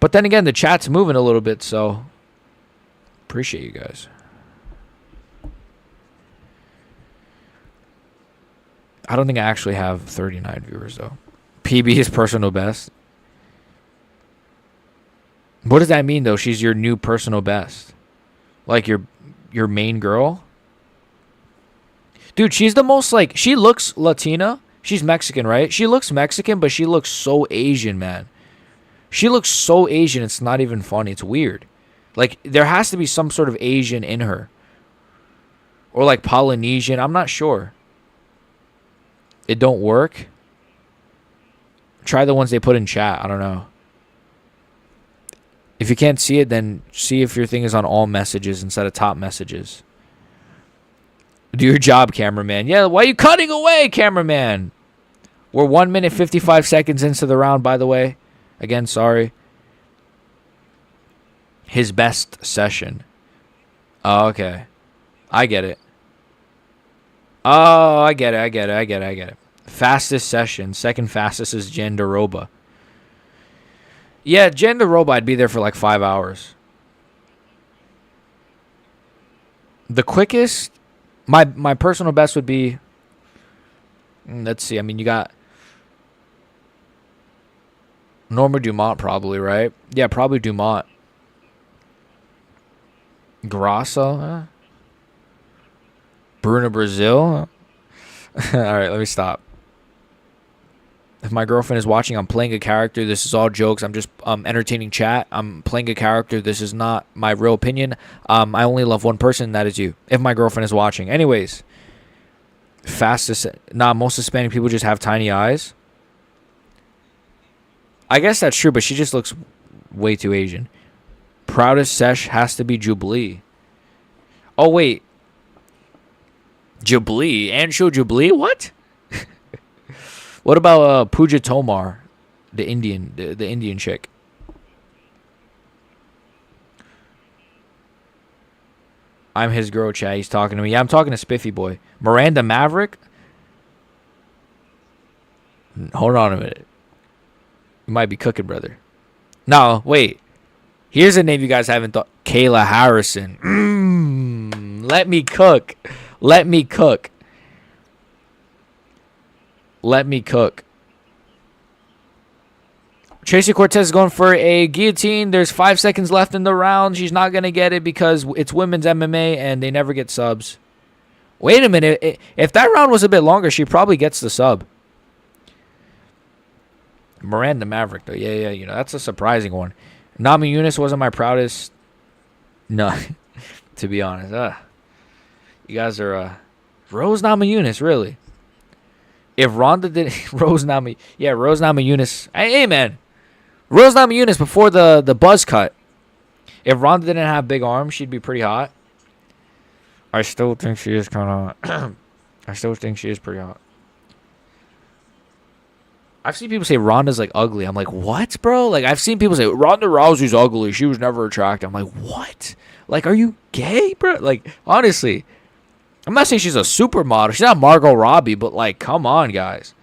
But then again, the chat's moving a little bit, so appreciate you guys. I don't think I actually have 39 viewers, though. PB is personal best. What does that mean, though? She's your new personal best. Like your main girl? Dude, she's the most, like, she looks Latina. She's Mexican, right? She looks Mexican, but she looks so Asian, man. She looks so Asian, it's not even funny. It's weird. Like, there has to be some sort of Asian in her. Or, like, Polynesian. I'm not sure. It don't work. Try the ones they put in chat. I don't know. If you can't see it, then see if your thing is on all messages instead of top messages. Do your job, cameraman. Yeah, why are you cutting away, cameraman? We're 1 minute 55 seconds into the round, by the way. Again, sorry. His best session. Oh, okay. I get it. Oh, I get it. Fastest session. Second fastest is Jandaroba. Yeah, Jandaroba, I'd be there for like 5 hours. The quickest... My personal best would be... Let's see. I mean, you got... Norma Dumont, probably, right? Yeah, probably Dumont. Grasso? Bruna Brazil? All right, let me stop. If my girlfriend is watching, I'm playing a character. This is all jokes. I'm just entertaining chat. I'm playing a character. This is not my real opinion. I only love one person, and that is you. If my girlfriend is watching. Anyways. Fastest. Nah, most Hispanic people just have tiny eyes. I guess that's true, but she just looks way too Asian. Proudest sesh has to be Jubilee. Oh, wait. Jubilee? Ansho Jubilee? What? What about Pooja Tomar, the Indian, the Indian chick? I'm his girl, Chad. He's talking to me. Yeah, I'm talking to Spiffy Boy. Miranda Maverick? Hold on a minute. You might be cooking, brother. No, wait. Here's a name you guys haven't thought. Kayla Harrison. Let me cook. Let me cook. Let me cook. Tracy Cortez is going for a guillotine. There's 5 seconds left in the round. She's not going to get it because it's women's MMA and they never get subs. Wait a minute. If that round was a bit longer, she probably gets the sub. Miranda Maverick, though. Yeah. You know, that's a surprising one. Nami Yunus wasn't my proudest. No, to be honest. You guys are Rose Namajunas, really. If Ronda did Rose Namajunas, hey man, Rose Namajunas before the buzz cut. If Ronda didn't have big arms, she'd be pretty hot. I still think she is kind of. I still think she is pretty hot. I've seen people say Ronda's like ugly. I'm like, what, bro? Like I've seen people say Ronda Rousey's ugly. She was never attractive. I'm like, what? Like, are you gay, bro? Like, honestly, I'm not saying she's a supermodel. She's not Margot Robbie, but like, come on, guys.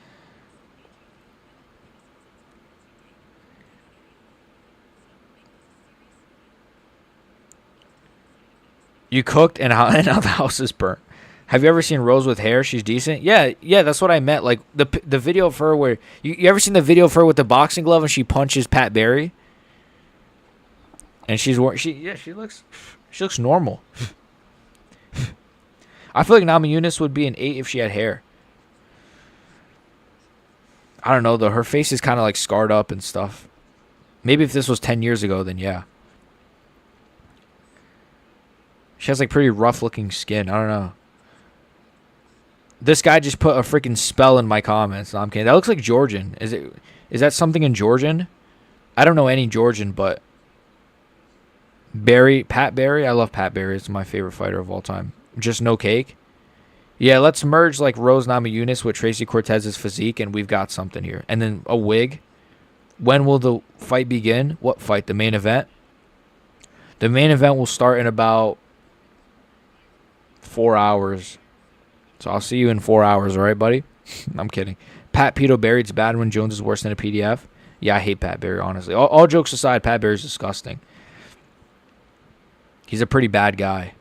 You cooked and now the house is burnt. Have you ever seen Rose with hair? She's decent. Yeah, that's what I meant. Like the video of her where you ever seen the video of her with the boxing glove and she punches Pat Barry? And she looks normal. I feel like Namajunas would be an 8 if she had hair. I don't know though. Her face is kind of like scarred up and stuff. Maybe if this was 10 years ago, then yeah. She has like pretty rough looking skin. I don't know. This guy just put a freaking spell in my comments. No, I'm kidding. That looks like Georgian. Is that something in Georgian? I don't know any Georgian, but Pat Barry. I love Pat Barry. It's my favorite fighter of all time. Just no cake. Yeah, let's merge like Rose Namajunas with Tracy Cortez's physique, and we've got something here. And then a wig. When will the fight begin? What fight? The main event? The main event will start in about 4 hours. So I'll see you in 4 hours, all right, buddy? I'm kidding. Pat Pito Barry's bad when Jones is worse than a PDF. Yeah, I hate Pat Barry, honestly. All jokes aside, Pat Barry's disgusting. He's a pretty bad guy.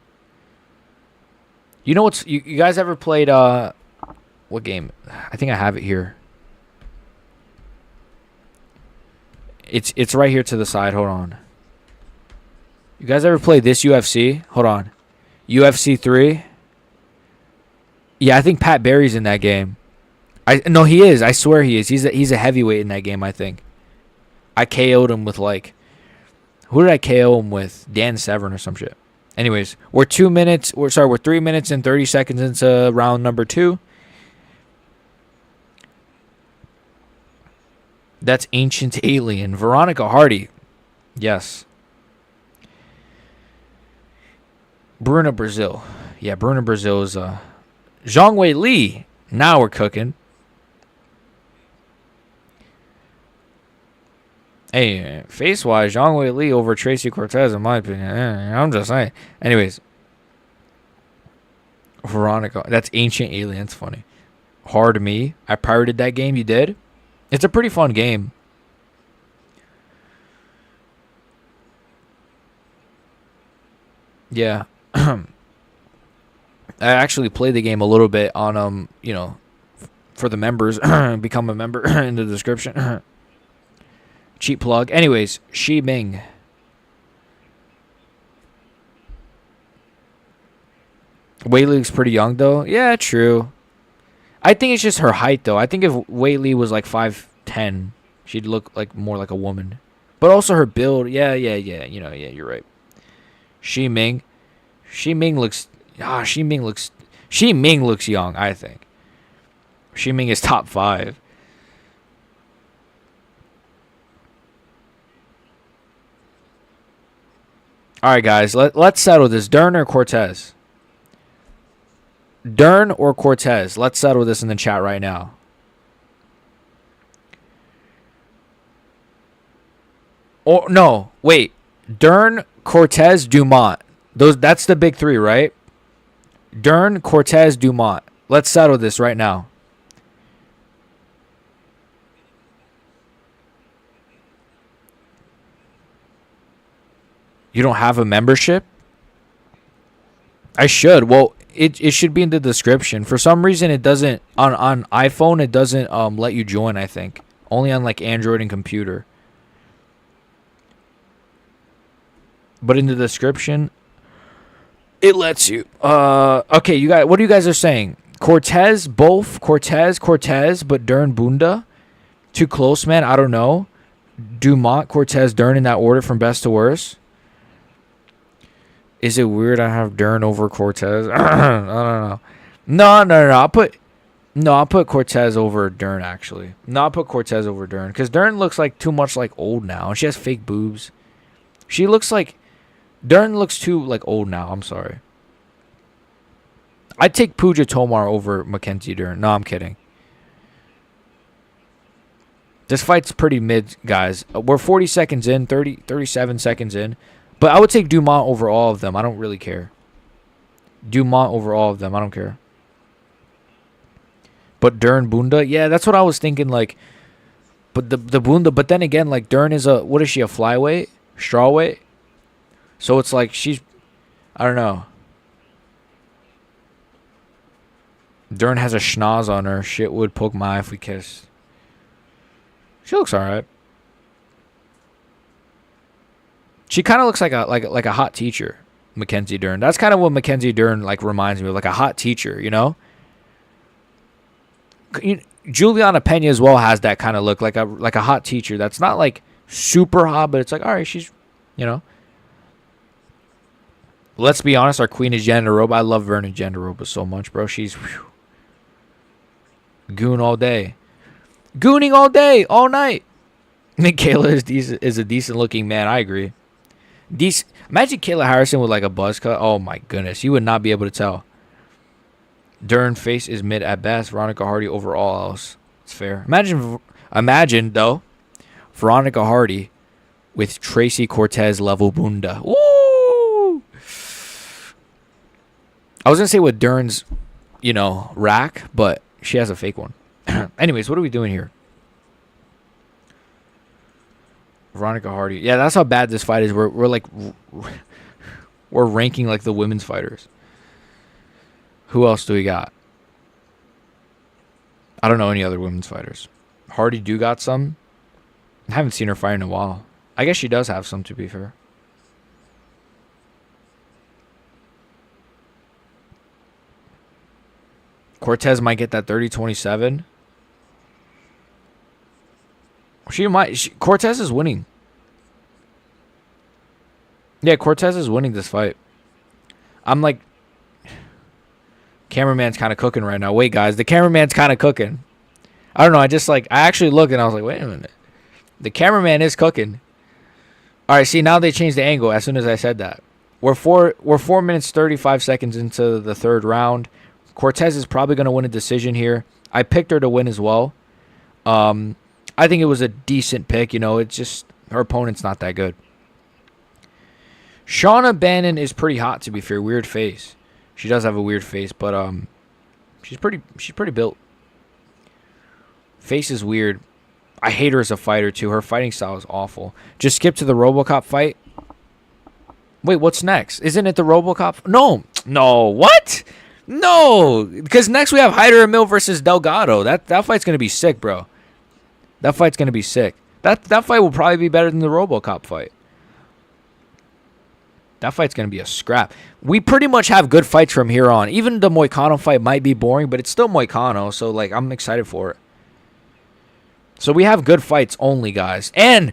You know what's... You guys ever played... what game? I think I have it here. It's right here to the side. Hold on. You guys ever played this UFC? Hold on. UFC 3? Yeah, I think Pat Barry's in that game. No, he is. I swear he is. He's a heavyweight in that game, I think. I KO'd him with like... Who did I KO him with? Dan Severn or some shit. Anyways, we're 3 minutes and 30 seconds into round number 2. That's Ancient Alien. Veronica Hardy. Yes. Bruna Brazil. Yeah, Bruna Brazil is... Zhang Wei Li. Now we're cooking. Hey, face-wise, Zhang Wei Li over Tracy Cortez, in my opinion. I'm just saying. Anyways. Veronica. That's Ancient Alien. It's funny. Hard Me. I pirated that game. You did? It's a pretty fun game. Yeah. I actually played the game a little bit on, for the members. Become a member in the description. Cheap plug. Anyways, Shi Ming. Wei Li's pretty young, though. Yeah, true. I think it's just her height, though. I think if Wei Li was like 5'10", she'd look like more like a woman. But also her build. Yeah. You're right. Shi Ming. Shi Ming looks young, I think. Shi Ming is top 5. All right, guys, let's settle this. Dern or Cortez? Dern or Cortez? Let's settle this in the chat right now. Or no, wait. Dern, Cortez, Dumont. That's the big 3, right? Dern, Cortez, Dumont. Let's settle this right now. You don't have a membership? I should. Well, it should be in the description. For some reason, it doesn't. On iPhone, it doesn't let you join, I think. Only on like Android and computer. But in the description, it lets you. Okay, you guys. What do you guys are saying? Cortez, both Cortez, but Dern Bunda. Too close, man. I don't know. Dumont, Cortez, Dern in that order from best to worst. Is it weird I have Dern over Cortez? I don't know. No. I'll put Cortez over Dern, actually. No, I'll put Cortez over Dern. Because Dern looks like too much like old now. She has fake boobs. She looks like... Dern looks too like old now. I'm sorry. I'd take Pooja Tomar over Mackenzie Dern. No, I'm kidding. This fight's pretty mid, guys. We're 40 seconds in, 37 seconds in. But I would take Dumont over all of them. I don't really care. Dumont over all of them. I don't care. But Dern, Bunda, yeah, that's what I was thinking. Like, but the Bunda, but then again, like Dern is a, what is she, a flyweight, strawweight? So it's like she's, I don't know. Dern has a schnoz on her. Shit would poke my eye if we kissed. She looks alright. She kind of looks like a hot teacher, Mackenzie Dern. That's kind of what Mackenzie Dern like reminds me of, like a hot teacher, you know? Juliana Pena as well has that kind of look, like a hot teacher. That's not like super hot, but it's like, all right, she's, you know. Let's be honest, our queen is Jandaroba. I love Vernon Jandaroba so much, bro. She's goon all day. Gooning all day, all night. Kayla is a decent looking man. I agree. Imagine Kayla Harrison with like a buzz cut. Oh my goodness, you would not be able to tell. Dern face is mid at best. Veronica Hardy over all else. It's fair. Imagine though, Veronica Hardy with Tracy Cortez level Bunda. Woo! I was gonna say with Dern's, you know, rack, but she has a fake one. Anyways, what are we doing here? Veronica Hardy. Yeah, that's how bad this fight is. We're ranking like the women's fighters. Who else do we got? I don't know any other women's fighters. Hardy do got some. I haven't seen her fight in a while. I guess she does have some, to be fair. Cortez might get that 30-27. She might. Cortez is winning. Yeah, Cortez is winning this fight. I'm like... Cameraman's kind of cooking right now. Wait, guys. The cameraman's kind of cooking. I don't know. I actually looked and I was like, wait a minute. The cameraman is cooking. All right, see, now they changed the angle as soon as I said that. We're 4 minutes, 35 seconds into the third round. Cortez is probably going to win a decision here. I picked her to win as well. I think it was a decent pick. You know, it's just her opponent's not that good. Shauna Bannon is pretty hot, to be fair. Weird face. She does have a weird face, but she's pretty built. Face is weird. I hate her as a fighter too. Her fighting style is awful. Just skip to the RoboCop fight. Wait, what's next? Isn't it the RoboCop? No. What? No, because next we have Hyder Emil versus Delgado. That fight's gonna be sick, bro. That fight's gonna be sick. That fight will probably be better than the RoboCop fight. That fight's going to be a scrap. We pretty much have good fights from here on. Even the Moicano fight might be boring, but it's still Moicano, so like I'm excited for it. So we have good fights only, guys. And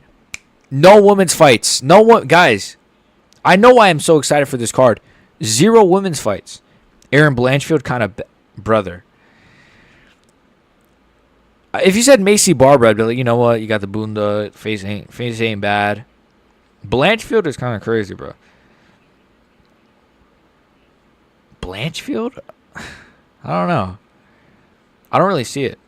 no women's fights. Guys, I know why I'm so excited for this card. 0 women's fights. Aaron Blanchfield kind of brother. If you said Macy Barber, I'd be like, you know what? You got the Bunda. Face ain't bad. Blanchfield is kind of crazy, bro. Blanchfield? I don't know. I don't really see it.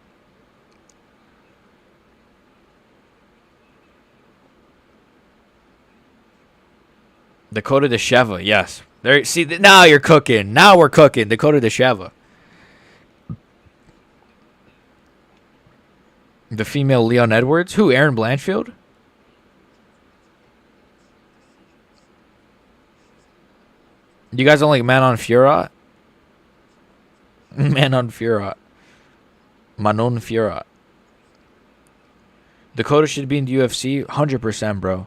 Dakota Desheva, yes. There. See, now you're cooking. Now we're cooking. Dakota Desheva. The female Leon Edwards? Who? Aaron Blanchfield? You guys don't like Manon Fiorot? Manon Fiorot. Manon Fiorot. Dakota should be in the UFC? 100%, bro.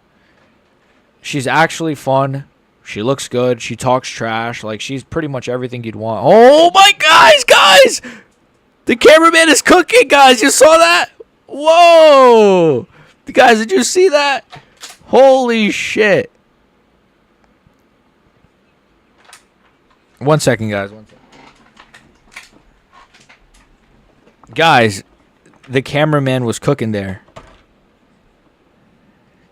She's actually fun. She looks good. She talks trash. Like, she's pretty much everything you'd want. Oh, my guys! The cameraman is cooking, guys. You saw that? Whoa! Guys, did you see that? Holy shit. 1 second, guys. 1 second. Guys, the cameraman was cooking there.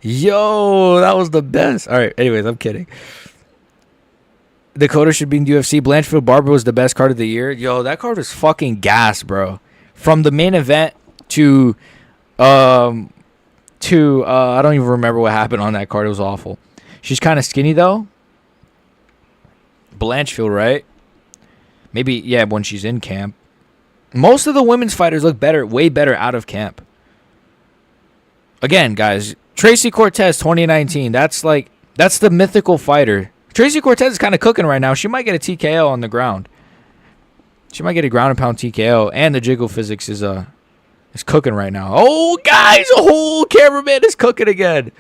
Yo, that was the best. All right, anyways, I'm kidding. Dakota should be in UFC. Blanchfield Barber was the best card of the year. Yo, that card was fucking gas, bro. From the main event to I don't even remember what happened on that card. It was awful. She's kind of skinny though. Blanchfield, right? Maybe, yeah, when she's in camp. Most of the women's fighters look better, way better out of camp. Again, guys, Tracy Cortez 2019. That's the mythical fighter. Tracy Cortez is kind of cooking right now. She might get a TKO on the ground. She might get a ground and pound TKO, and the jiggle physics is cooking right now. Oh, guys, a whole cameraman is cooking again.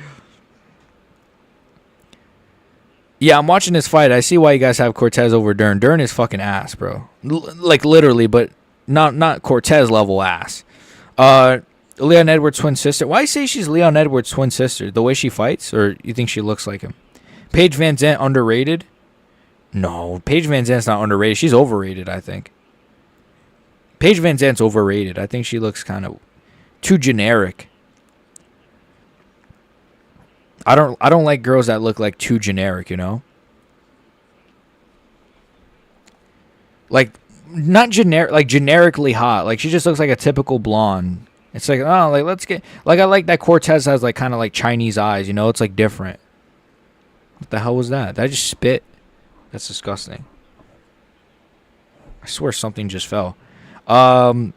Yeah, I'm watching this fight. I see why you guys have Cortez over Dern. Dern is fucking ass, bro. Like literally, but not Cortez level ass. Leon Edwards' twin sister. Why say she's Leon Edwards' twin sister? The way she fights, or you think she looks like him? Paige Van Zandt underrated? No, Paige Van Zandt's not underrated. She's overrated, I think. Paige Van Zandt's overrated. I think she looks kind of too generic. I don't like girls that look like too generic, you know? Like not generic, like generically hot. Like she just looks like a typical blonde. It's like, oh, like let's get like I like that Cortez has like kind of like Chinese eyes, you know? It's like different. What the hell was that? Did I just spit? That's disgusting. I swear something just fell. Fira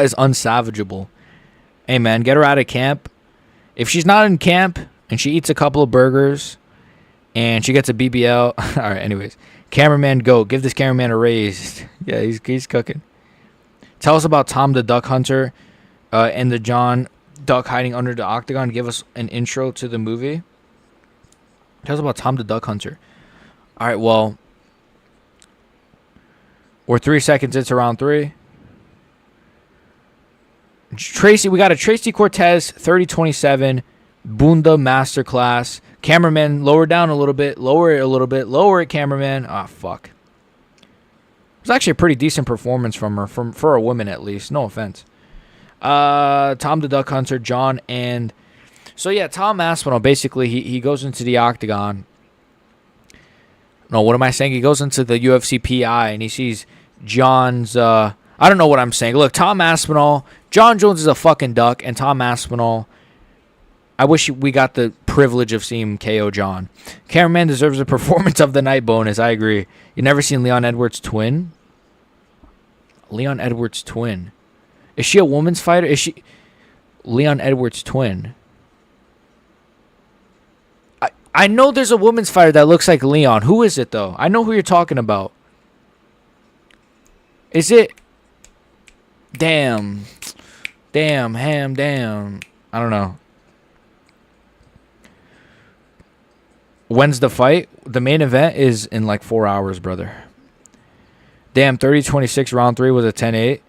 is unsavageable. Hey, man, get her out of camp. If she's not in camp and she eats a couple of burgers and she gets a BBL. All right, anyways. Cameraman, go. Give this cameraman a raise. Yeah, he's cooking. Tell us about Tom the Duck Hunter and the John Duck hiding under the octagon. Give us an intro to the movie. Tell us about Tom the Duck Hunter. All right, well, we're 3 seconds into round 3. Tracy, we got a Tracy Cortez 30-27 Bunda Masterclass. Cameraman, lower down a little bit. Lower it a little bit. Lower it, cameraman. Ah, fuck. It was actually a pretty decent performance from her, for a woman at least. No offense. Tom the Duck Hunter, John, and... So, yeah, Tom Aspinall, basically, he goes into the octagon. No, what am I saying? He goes into the UFC PI, and he sees John's... I don't know what I'm saying. Look, Tom Aspinall, John Jones is a fucking duck, and Tom Aspinall, I wish we got the privilege of seeing KO John. Cameraman deserves a performance of the night bonus. I agree. You never seen Leon Edwards' twin? Leon Edwards' twin. Is she a woman's fighter? Is she... Leon Edwards' twin. I know there's a woman's fighter that looks like Leon. Who is it, though? I know who you're talking about. Is it... Damn. I don't know. When's the fight? The main event is in like 4 hours, brother. Damn, 30-26 round 3 was a 10-8.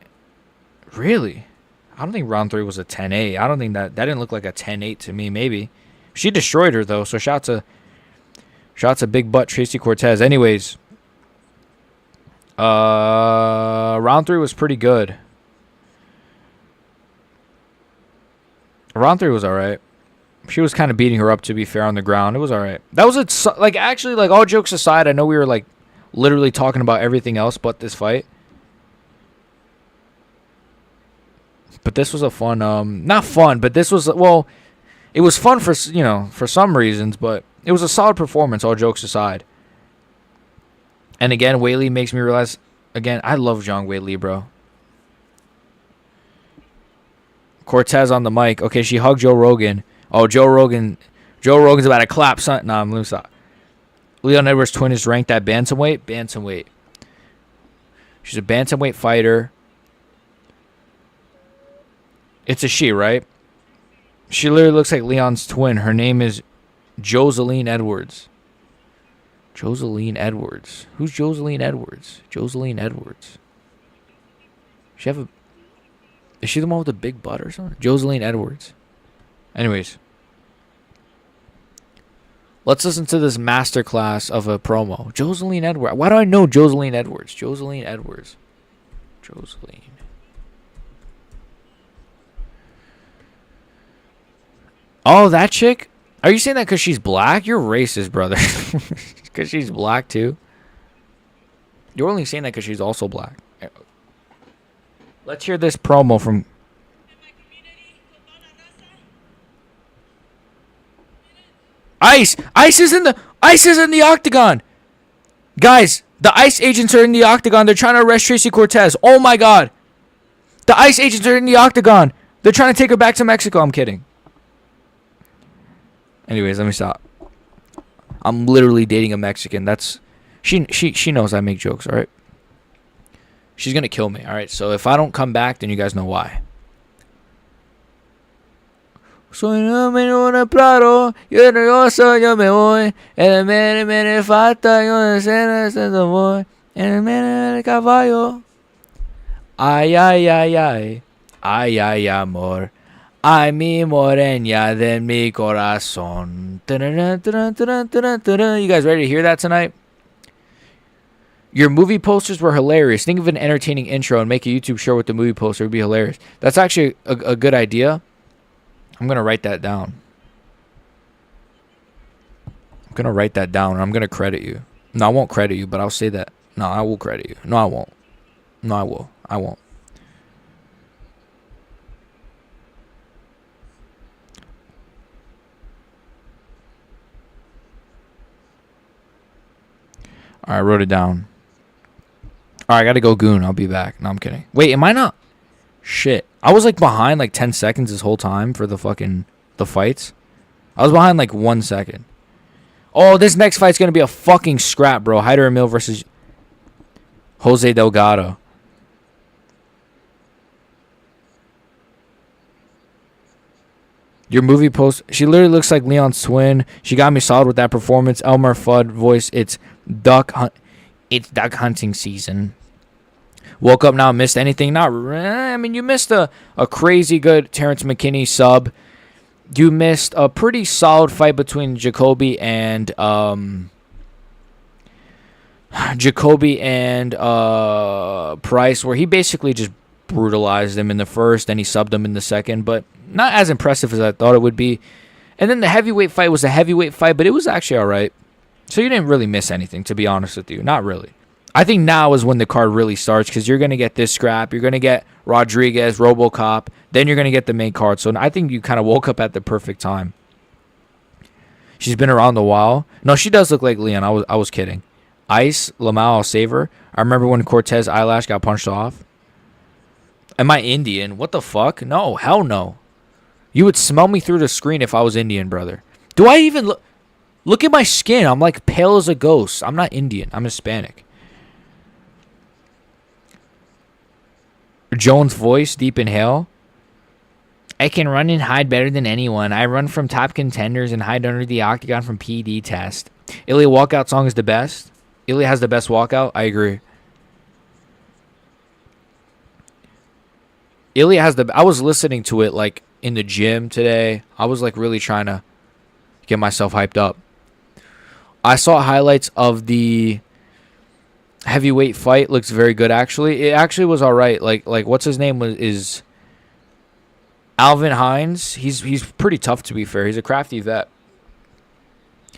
Really? I don't think round 3 was a 10-8. I don't think that didn't look like a 10-8 to me. Maybe. She destroyed her, though, so shout to big butt Tracy Cortez. Anyways, round 3 was pretty good. Round 3 was all right. She was kind of beating her up, to be fair, on the ground. It was all right. That was actually, like, all jokes aside, I know we were like literally talking about everything else but this fight. But this was a fun, not fun, but this was, well, it was fun for some reasons, but it was a solid performance, all jokes aside. And again, Whaley makes me realize, again, I love Zhang Weili, bro. Cortez on the mic. Okay, she hugged Joe Rogan. Oh, Joe Rogan's about to clap. Son. Nah, I'm loose. Leon Edwards' twin is ranked at bantamweight. Bantamweight. She's a bantamweight fighter. It's a she, right? She literally looks like Leon's twin. Her name is Joseline Edwards. Joseline Edwards. Who's Joseline Edwards? Joseline Edwards. Is she the one with the big butt or something? Joseline Edwards. Anyways. Let's listen to this masterclass of a promo. Joseline Edwards. Why do I know Joseline Edwards? Joseline Edwards. Joseline. Oh, that chick? Are you saying that because she's black? You're racist, brother. Because she's black, too? You're only saying that because she's also black. Let's hear this promo from... Ice! Ice is in the octagon! Guys, the ICE agents are in the octagon. They're trying to arrest Tracy Cortez. Oh, my God. The ICE agents are in the octagon. They're trying to take her back to Mexico. I'm kidding. Anyways, let me stop. I'm literally dating a Mexican. That's she knows I make jokes, all right? She's going to kill me, all right? So if I don't come back, then you guys know why. Soy un plaro, yo nervioso, yo me voy. El me falta, yo necesito voy. El me caballo. Ay, ay, ay, ay. Ay, ay, amor. Ay, mi morena de mi corazón. You guys ready to hear that tonight? Your movie posters were hilarious. Think of an entertaining intro and make a YouTube show with the movie poster. It would be hilarious. That's actually a good idea. I'm going to write that down. I'm going to write that down and I'm going to credit you. No, I won't credit you, but I'll say that. No, I will credit you. No, I won't. No, I will. I won't. All right, I wrote it down. All right, I got to go goon. I'll be back. No, I'm kidding. Wait, am I not? Shit. I was like behind like 10 seconds this whole time for the fights. I was behind like 1 second. Oh, this next fight's going to be a fucking scrap, bro. Hyder Emil versus Jose Delgado. Your movie post, she literally looks like Leon's twin. She got me solid with that performance. Elmer Fudd voice, it's duck hunting season. Woke up now, missed anything? Not, I mean, you missed a crazy good Terrence McKinney sub. You missed a pretty solid fight between Jacobe and Price, where he basically just brutalized him in the first, and he subbed him in the second, but not as impressive as I thought it would be. And then the heavyweight fight was a heavyweight fight, but it was actually all right. So you didn't really miss anything, to be honest with you. Not really. I think now is when the card really starts because you're going to get this scrap. You're going to get Rodriguez, RoboCop. Then you're going to get the main card. So I think you kind of woke up at the perfect time. She's been around a while. No, she does look like Leon. I was kidding. Ice, Lamau, I'll save her. I remember when Cortez eyelash got punched off. Am I Indian? What the fuck? No, hell no. You would smell me through the screen if I was Indian, brother. Do I even look? Look at my skin. I'm like pale as a ghost. I'm not Indian. I'm Hispanic. Jones' voice, deep inhale. I can run and hide better than anyone. I run from top contenders and hide under the octagon from PD test. Ilia walkout song is the best. Ilia has the best walkout. I agree. Ilia has the... I was listening to it like in the gym today. I was like really trying to get myself hyped up. I saw highlights of the heavyweight fight. Looks very good, actually. It actually was all right. Like what's his name is Alvin Hines. He's pretty tough, to be fair. He's a crafty vet.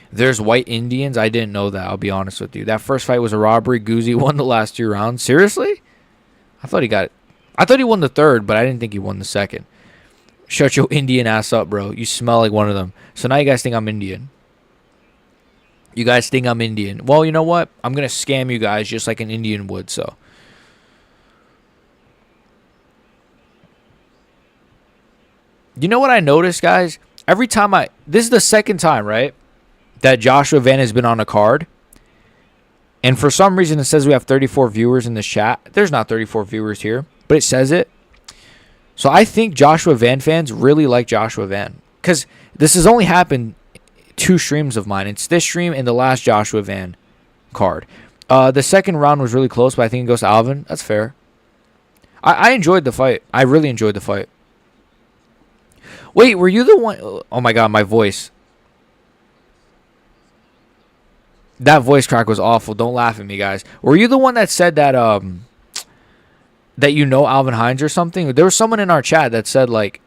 There's white Indians. I didn't know that. I'll be honest with you. That first fight was a robbery. Guzzi won the last 2 rounds. Seriously? I thought he got it. I thought he won the third, but I didn't think he won the second. Shut your Indian ass up, bro. You smell like one of them. So now you guys think I'm Indian. You guys think I'm Indian. Well, you know what? I'm going to scam you guys just like an Indian would, so. You know what I noticed, guys? Every time this is the second time, right, that Joshua Van has been on a card. And for some reason, it says we have 34 viewers in this chat. There's not 34 viewers here, but it says it. So I think Joshua Van fans really like Joshua Van. Because this has only happened 2 streams of mine. It's this stream and the last Joshua Van card. The second round was really close, but I think it goes to Alvin. That's fair. I enjoyed the fight. I really enjoyed the fight. Wait, were you the one? Oh my God, my voice. That voice crack was awful. Don't laugh at me, guys. Were you the one that said that that you know Alvin Hines or something? There was someone in our chat that said like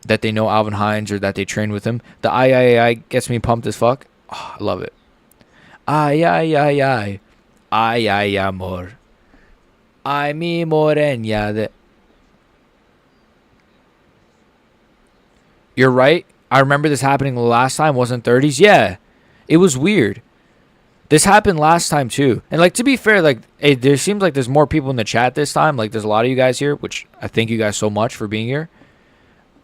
that they know Alvin Hines or that they trained with him. The I gets me pumped as fuck. Oh, I love it. Ay, amor. Ay, mi morena. You're right. I remember this happening the last time. Wasn't 30s? Yeah. It was weird. This happened last time too. And like, to be fair, like, there seems like there's more people in the chat this time. Like, there's a lot of you guys here, which I thank you guys so much for being here.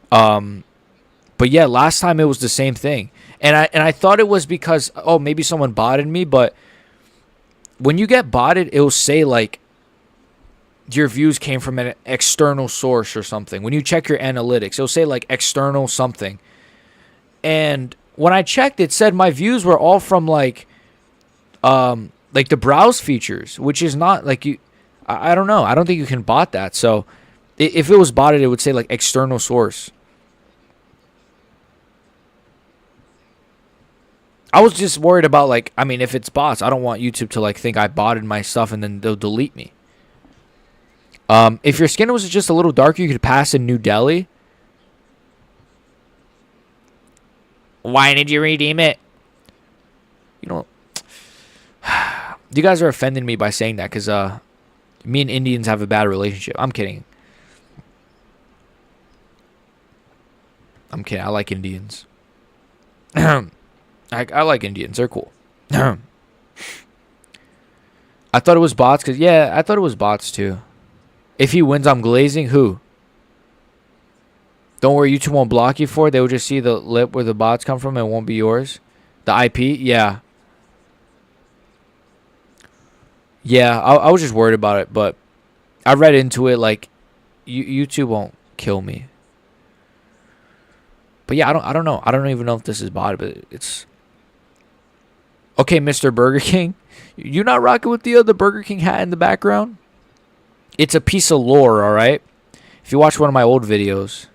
But yeah, last time it was the same thing. And I thought it was because, oh, maybe someone botted me, but when you get botted, it will say like your views came from an external source or something. When you check your analytics, it'll say like external something. And when I checked, it said my views were all from like the browse features, which is not like you. I don't know. I don't think you can bot that. So if it was botted, it would say like external source. I was just worried about like, I mean, if it's bots, I don't want YouTube to like think I botted my stuff and then they'll delete me. If your skin was just a little darker, you could pass in New Delhi. Why did you redeem it? You know, you guys are offending me by saying that because me and Indians have a bad relationship. I'm kidding. I like Indians. I like Indians. They're cool. I thought it was bots because, yeah, I thought it was bots too. If he wins, I'm glazing. Who? Don't worry, YouTube won't block you for it. They will just see the lip where the bots come from and it won't be yours. The IP? Yeah. Yeah, I was just worried about it, but I read into it like YouTube won't kill me. But yeah, I don't know. I don't even know if this is botted, but it's okay, Mr. Burger King. You not rocking with the Burger King hat in the background? It's a piece of lore, all right? If you watch one of my old videos,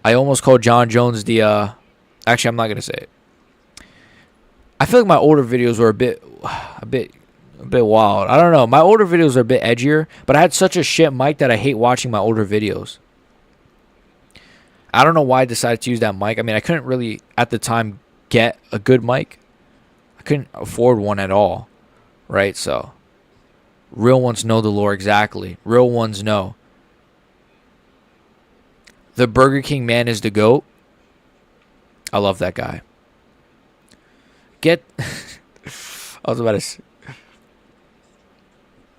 I almost called John Jones the actually, I'm not going to say it. I feel like my older videos were a bit wild. I don't know. My older videos are a bit edgier, but I had such a shit mic that I hate watching my older videos. I don't know why I decided to use that mic. I mean, I couldn't really, at the time, get a good mic. I couldn't afford one at all, right? So, real ones know the lore exactly. Real ones know. The Burger King man is the GOAT. I love that guy. I was about to say.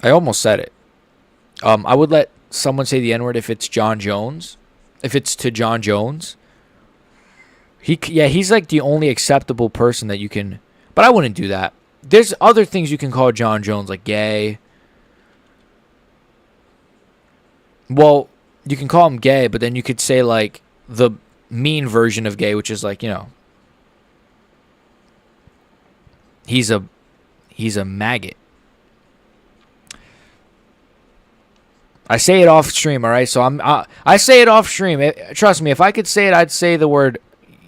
I almost said it. I would let someone say the N-word if it's John Jones. If it's to John Jones. He's like the only acceptable person that you can. But I wouldn't do that. There's other things you can call John Jones, like gay. Well, you can call him gay, but then you could say like the mean version of gay, which is like, you know, he's a maggot. I say it off stream, all right? So I say it off stream. Trust me, if I could say it, I'd say the word.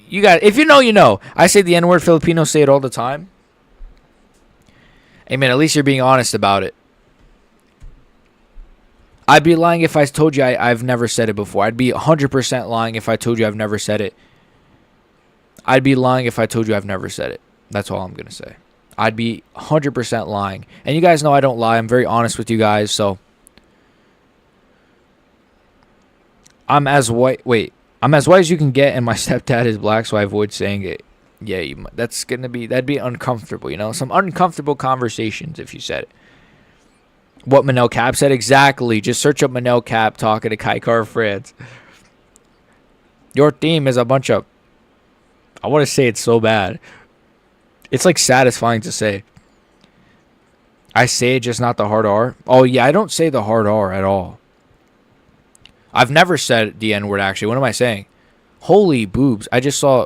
You got. If you know, you know. I say the N-word. Filipinos say it all the time. Hey man, at least you're being honest about it. I'd be lying if I told you I've never said it before. I'd be 100% lying if I told you I've never said it. I'd be lying if I told you I've never said it. That's all I'm gonna say. I'd be 100% lying. And you guys know I don't lie. I'm very honest with you guys. So. I'm as white as you can get, and my stepdad is black, so I avoid saying it. Yeah, that'd be uncomfortable, you know? Some uncomfortable conversations if you said it. What Manel Cap said? Exactly. Just search up Manel Cap talking to Kaikar France. Your team is a bunch of... I want to say it so bad. It's like satisfying to say. I say it, just not the hard R. Oh, yeah, I don't say the hard R at all. I've never said the N-word, actually. What am I saying? Holy boobs. I just saw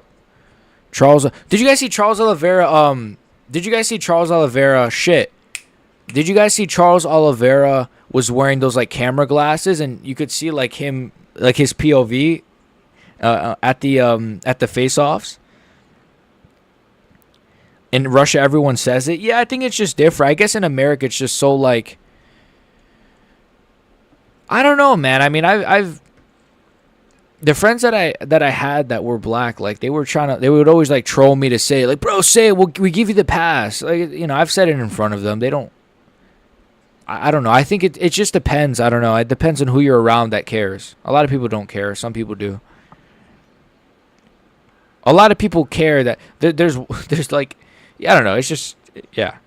Charles. Did you guys see Charles Oliveira? Shit. Did you guys see Charles Oliveira was wearing those, like, camera glasses? And you could see, like, him, like, his POV at the face-offs. In Russia, everyone says it. Yeah, I think it's just different. I guess in America, it's just so like, I don't know, man. I mean, I've the friends that I had that were black, like they would always like troll me to say like, bro, say it. We give you the pass. Like, you know, I've said it in front of them. They don't. I don't know. I think it just depends. I don't know. It depends on who you're around that cares. A lot of people don't care. Some people do. A lot of people care that there's like, yeah, I don't know. It's just, yeah.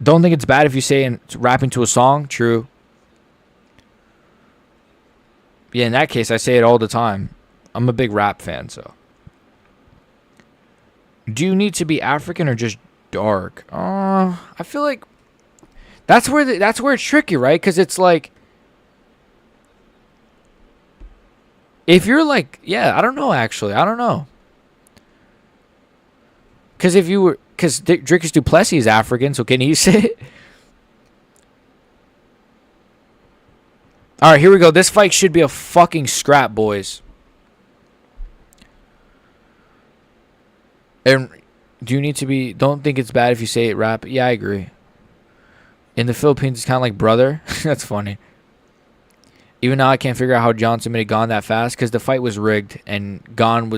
Don't think it's bad if you say and rapping to a song. True. Yeah, in that case, I say it all the time. I'm a big rap fan, so. Do you need to be African or just dark? I feel like that's where it's tricky, right? Because it's like, if you're like, yeah, I don't know, actually. I don't know. Because Drickus du Plessis is African, so can he say it? All right, here we go. This fight should be a fucking scrap, boys. And do you need to be... Don't think it's bad if you say it rap. Yeah, I agree. In the Philippines, it's kind of like brother. That's funny. Even now, I can't figure out how Johnson made it gone that fast because the fight was rigged and Gon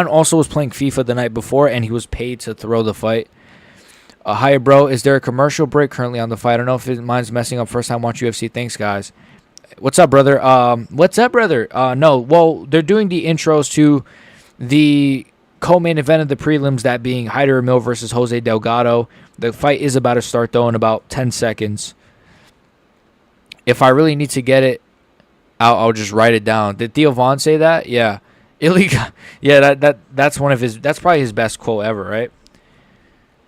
also was playing FIFA the night before and he was paid to throw the fight. Hi, bro. Is there a commercial break currently on the fight? I don't know if mine's messing up. First time watch UFC. Thanks, guys. What's up, brother? No. Well, they're doing the intros to the co-main event of the prelims, that being Hyder Emil versus Jose Delgado. The fight is about to start, though, in about 10 seconds. If I really need to get it, I'll just write it down. Did Theo Vaughn say that? Yeah. Ilia. Yeah, that's one of his. That's probably his best quote ever, right?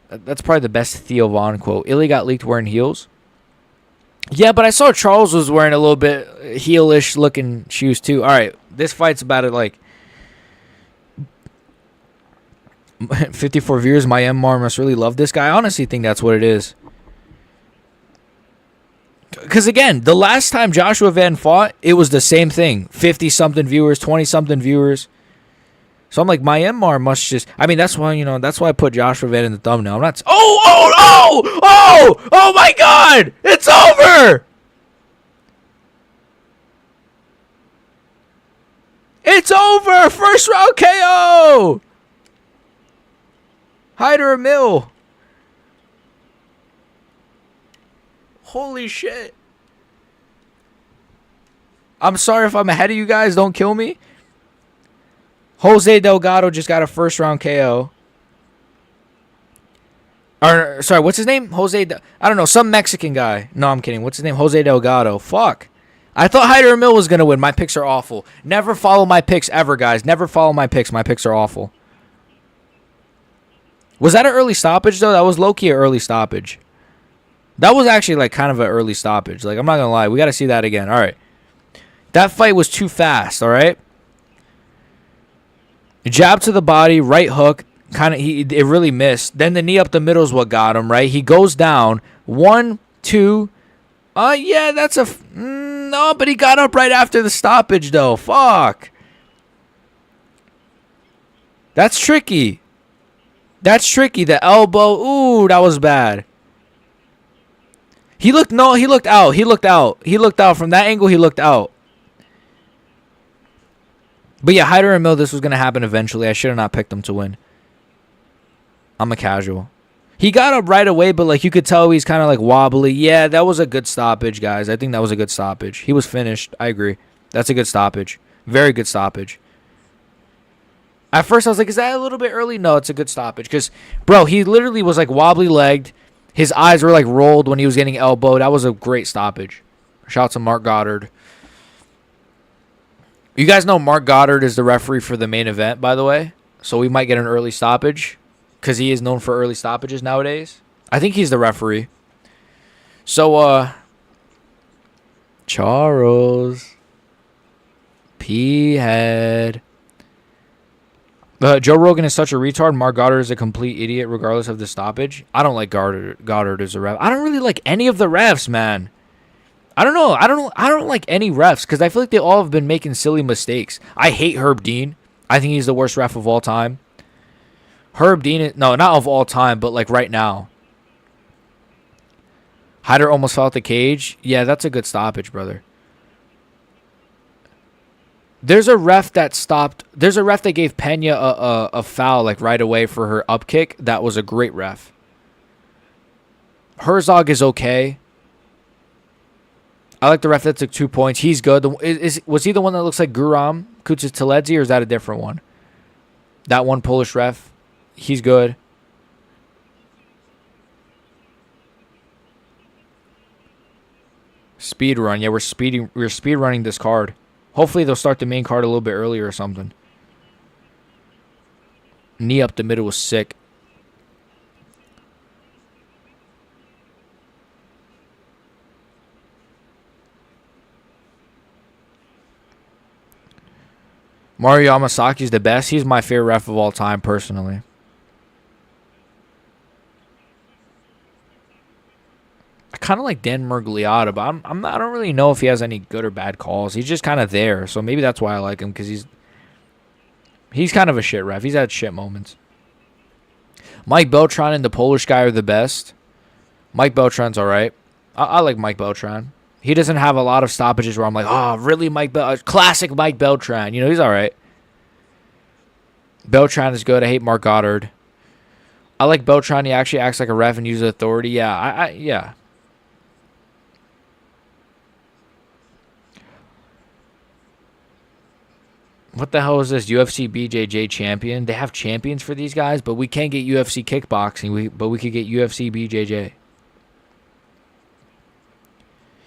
That's probably the best Theo Vaughn quote. Ilia got leaked wearing heels. Yeah, but I saw Charles was wearing a little bit heelish looking shoes too. All right, this fight's about it like 54 viewers. My MR must really love this guy. I honestly think that's what it is. Because again, the last time Joshua Van fought, it was the same thing. 50-something viewers, 20-something viewers. So I'm like, my MR must just... I mean, that's why, that's why I put Joshua Van in the thumbnail. I'm not... Oh my God! It's over! It's over! First round KO! Hyder Emil. Holy shit. I'm sorry if I'm ahead of you guys. Don't kill me. Jose Delgado just got a first round KO. Or, sorry, what's his name? I don't know, some Mexican guy. No, I'm kidding. What's his name? Jose Delgado. Fuck. I thought Hyder Emil was going to win. My picks are awful. Never follow my picks ever, guys. Never follow my picks. My picks are awful. Was that an early stoppage, though? That was low-key an early stoppage. That was actually, like, kind of an early stoppage. Like, I'm not going to lie. We got to see that again. All right. That fight was too fast, all right? Jab to the body, right hook. It really missed. Then the knee up the middle is what got him, right? He goes down. 1, 2. Yeah, that's a... no, but he got up right after the stoppage, though. Fuck. That's tricky. The elbow. Ooh, that was bad. He looked out. He looked out. From that angle, he looked out. But yeah, Hyder Emil, this was going to happen eventually. I should have not picked him to win. I'm a casual. He got up right away, but like you could tell he's kind of like wobbly. Yeah, that was a good stoppage, guys. I think that was a good stoppage. He was finished. I agree. That's a good stoppage. Very good stoppage. At first, I was like, is that a little bit early? No, it's a good stoppage. Because, bro, he literally was like wobbly-legged. His eyes were like rolled when he was getting elbowed. That was a great stoppage. Shout out to Mark Goddard. You guys know Mark Goddard is the referee for the main event, by the way. So we might get an early stoppage. Because he is known for early stoppages nowadays. I think he's the referee. So, Charles. P-head. Joe Rogan is such a retard. Mark Goddard is a complete idiot regardless of the stoppage. I don't like Goddard as a ref. I don't really like any of the refs, man. I don't know. I don't like any refs because I feel like they all have been making silly mistakes. I hate Herb Dean. I think he's the worst ref of all time. Herb Dean, no, not of all time, but like right now. Hyder almost fell out the cage. Yeah, that's a good stoppage, brother. There's a ref that stopped. There's a ref that gave Pena a foul like right away for her up kick. That was a great ref. Herzog is okay. I like the ref that took 2 points. He's good. Was he the one that looks like Guram Kuchis-Teledzi, or is that a different one? That one Polish ref. He's good. Speed run. Yeah, we're speed running this card. Hopefully they'll start the main card a little bit earlier or something. Knee up the middle was sick. Mario Yamasaki's the best. He's my favorite ref of all time, personally. I kind of like Dan Murgliata, but I don't really know if he has any good or bad calls. He's just kind of there, so maybe that's why I like him, because he's kind of a shit ref. He's had shit moments. Mike Beltran and the Polish guy are the best. Mike Beltran's all right. I like Mike Beltran. He doesn't have a lot of stoppages where I'm like, oh, really, classic Mike Beltran. You know, he's all right. Beltran is good. I hate Mark Goddard. I like Beltran. He actually acts like a ref and uses authority. Yeah, yeah. What the hell is this? UFC BJJ champion? They have champions for these guys, but we can't get UFC kickboxing. But we could get UFC BJJ.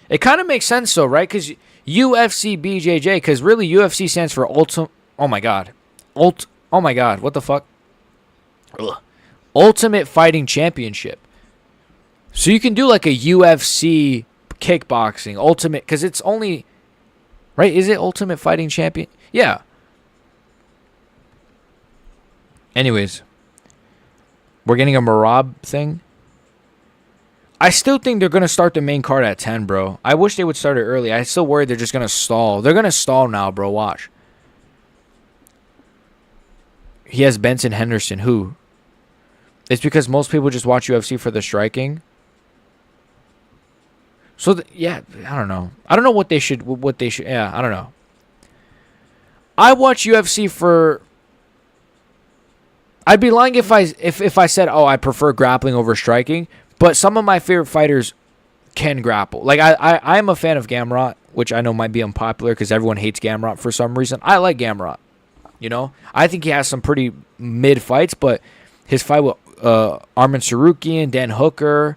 It kind of makes sense, though, right? Because UFC BJJ, because really UFC stands for Ultimate. Oh my god, Oh my god, what the fuck? Ugh. Ultimate Fighting Championship. So you can do like a UFC kickboxing Ultimate, because it's only right. Is it Ultimate Fighting Champion? Yeah. Anyways, we're getting a Marab thing. I still think they're going to start the main card at 10, bro. I wish they would start it early. I'm still worried they're just going to stall. They're going to stall now, bro. Watch. He has Benson Henderson. Who? It's because most people just watch UFC for the striking. So, yeah, I don't know. I don't know what they should. Yeah, I don't know. I watch UFC for... I'd be lying if I said, oh, I prefer grappling over striking. But some of my favorite fighters can grapple. Like, I am a fan of Gamrot, which I know might be unpopular because everyone hates Gamrot for some reason. I like Gamrot. You know? I think he has some pretty mid fights, but his fight with Arman Sarukian, Dan Hooker,